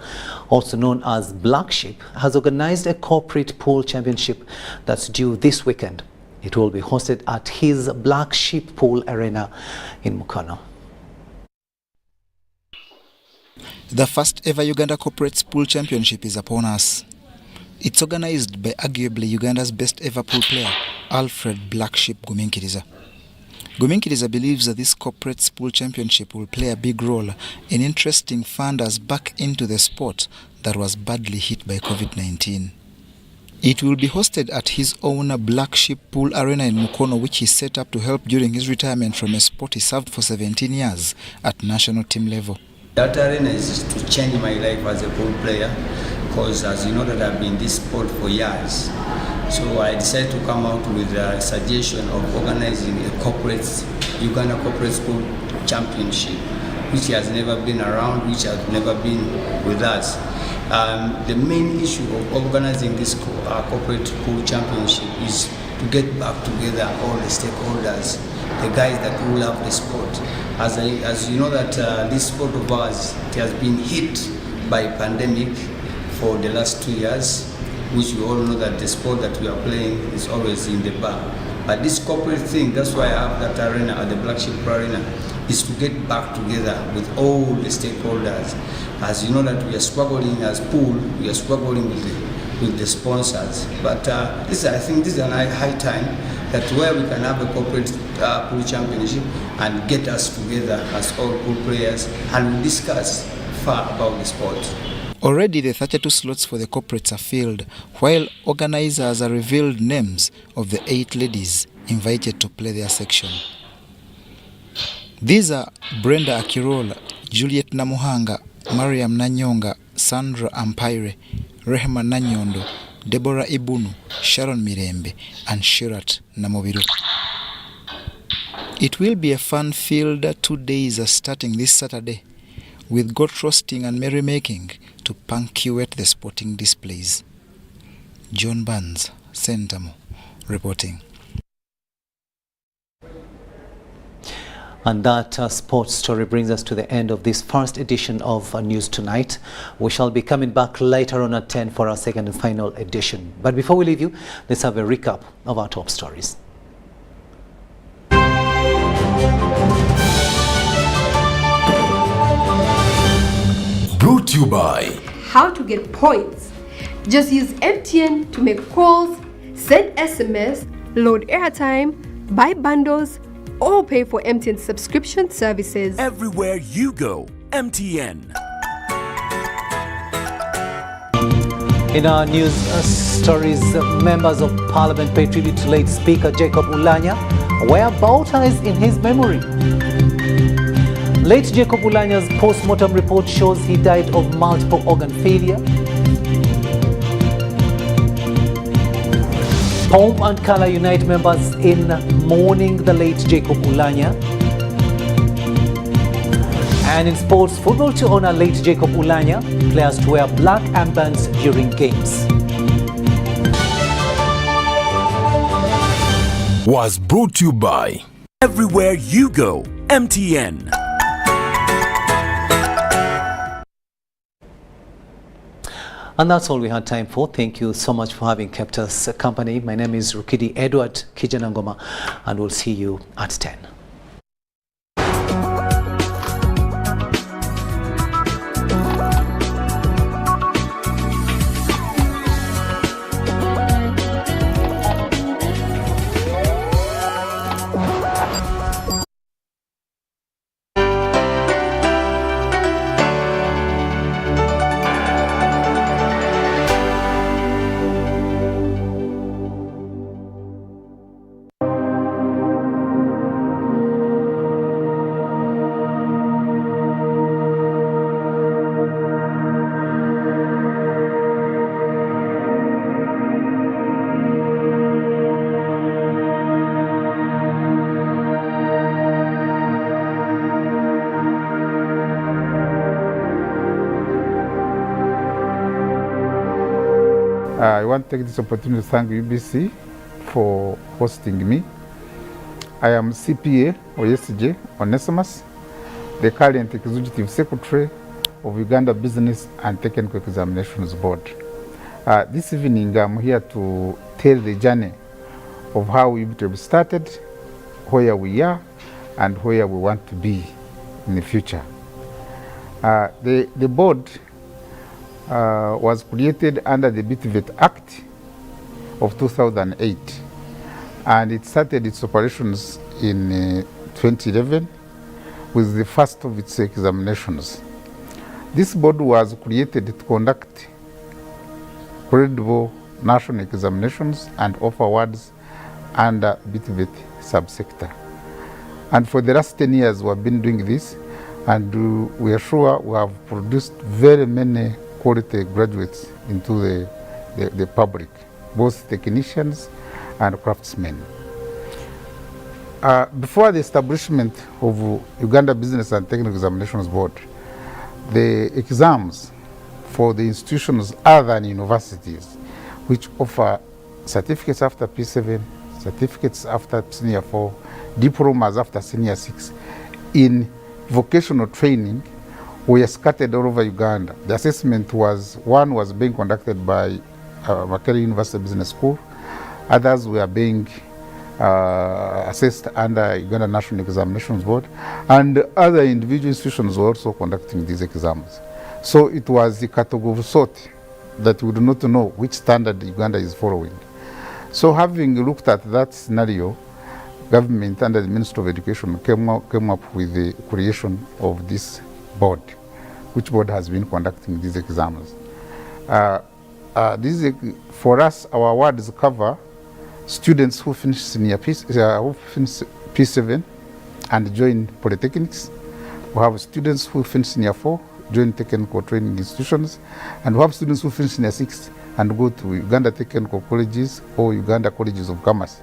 also known as Black Sheep, has organized a corporate pool championship that's due this weekend. It will be hosted at his Black Sheep Pool Arena in Mukono. The first ever Uganda Corporate Pool Championship is upon us. It's organized by arguably Uganda's best ever pool player, Alfred Black Sheep Gumikiriza. Gumikiriza believes that this corporate pool championship will play a big role in interesting funders back into the sport that was badly hit by COVID-19. It will be hosted at his own Black Sheep Pool Arena in Mukono, which he set up to help during his retirement from a sport he served for 17 years at national team level. That arena is to change my life as a pool player, because as you know that I've been in this sport for years. So I decided to come out with a suggestion of organizing a Uganda Corporate Pool Championship, which has never been around, which has never been with us. The main issue of organizing this Corporate Pool Championship is to get back together all the stakeholders, the guys that will love the sport. As you know that this sport of ours, it has been hit by pandemic for the last 2 years, which we all know that the sport that we are playing is always in the bar. But this corporate thing, that's why I have that arena at the Black Sheep Arena, is to get back together with all the stakeholders. As you know that we are struggling as pool, we are struggling with the sponsors. But I think this is a high time that where we can have a corporate pool championship and get us together as all pool players and we discuss far about the sport. Already the 32 slots for the corporates are filled, while organizers have revealed names of the 8 ladies invited to play their section. These are Brenda Akirola, Juliet Namuhanga, Mariam Nanyonga, Sandra Ampaire, Rehema Nanyondo, Deborah Ibunu, Sharon Mirembe, and Shirat Namobiru. It will be a fun-filled 2 days starting this Saturday, with goat roasting and merrymaking to punctuate the sporting displays. John Burns, Sentamo, reporting. And that sports story brings us to the end of this first edition of News Tonight. We shall be coming back later on at 10 for our second and final edition. But before we leave you, let's have a recap of our top stories. Brought to you by How to get points. Just use MTN to make calls, send SMS, load airtime, buy bundles, or pay for MTN subscription services. Everywhere you go, MTN. In our news stories, members of Parliament pay tribute to late Speaker Jacob Oulanyah, wear bow ties in his memory. Late Jacob Oulanyah's post-mortem report shows he died of multiple organ failure. Pomp and Color unite members in mourning the late Jacob Oulanyah. And in sports, football to honor late Jacob Oulanyah, players to wear black armbands during games. Was brought to you by Everywhere You Go, MTN. And that's all we had time for. Thank you so much for having kept us company. My name is Rukidi Edward Kijanangoma, and we'll see you at 10. want to take this opportunity to thank UBC for hosting me. I am CPA or SJ Onesimus, the current Executive Secretary of Uganda Business and Technical Examinations Board. This evening I'm here to tell the journey of how we started, where we are, and where we want to be in the future. The board was created under the BTVET Act of 2008, and it started its operations in 2011 with the first of its examinations. This board was created to conduct credible national examinations and offer awards under BTVET subsector. And for the last 10 years we have been doing this, and we are sure we have produced very many quality graduates into the public, both technicians and craftsmen. Before the establishment of Uganda Business and Technical Examinations Board, the exams for the institutions other than universities, which offer certificates after P7, certificates after Senior 4, diplomas after Senior 6, in vocational training, were scattered all over Uganda. The assessment one was being conducted by Makerere University Business School, others were being assessed under Uganda National Examinations Board, and other individual institutions were also conducting these exams. So it was the category of sort that we do not know which standard Uganda is following. So having looked at that scenario, government under the Ministry of Education came up with the creation of this board, which board has been conducting these exams. For us, our awards cover students who finish senior who finish P7 and join polytechnics. We have students who finish Senior 4, join technical training institutions, and we have students who finish Senior 6 and go to Uganda Technical Colleges or Uganda Colleges of Commerce,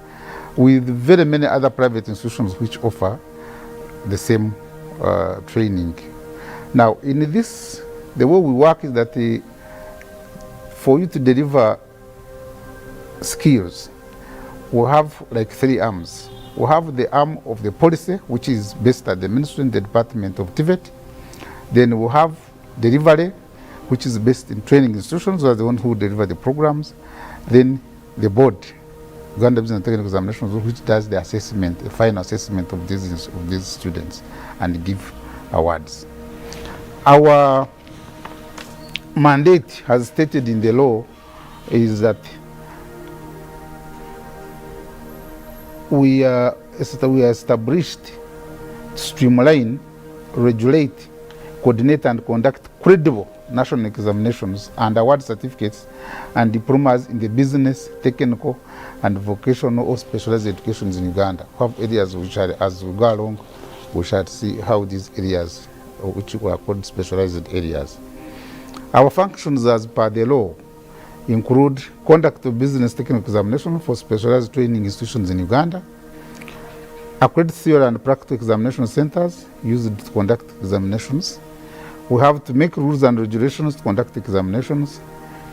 with very many other private institutions which offer the same training. Now, in this, the way we work is that for you to deliver skills, we have like 3 arms. We have the arm of the policy, which is based at the Ministry and the Department of TVET. Then we have delivery, which is based in training institutions, who are the ones who deliver the programs. Then the board, Uganda Business and Technical Examinations, which does the assessment, the final assessment of these students and give awards. Our mandate, as stated in the law, is that we are established to streamline, regulate, coordinate and conduct credible national examinations and award certificates and diplomas in the business, technical and vocational or specialized educations in Uganda. We have areas which are, as we go along, we shall see how these areas, which were called specialized areas. Our functions as per the law include conduct of business technical examination for specialized training institutions in Uganda, accredit theory and practical examination centers used to conduct examinations. We have to make rules and regulations to conduct examinations,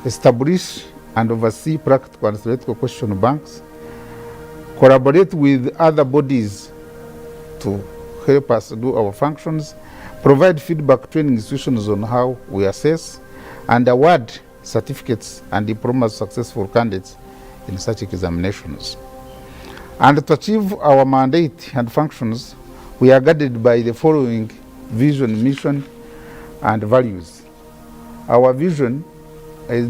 establish and oversee practical and theoretical question banks, collaborate with other bodies to help us do our functions, provide feedback training institutions on how we assess, and award certificates and diplomas to successful candidates in such examinations. And to achieve our mandate and functions, we are guided by the following vision, mission, and values. Our vision is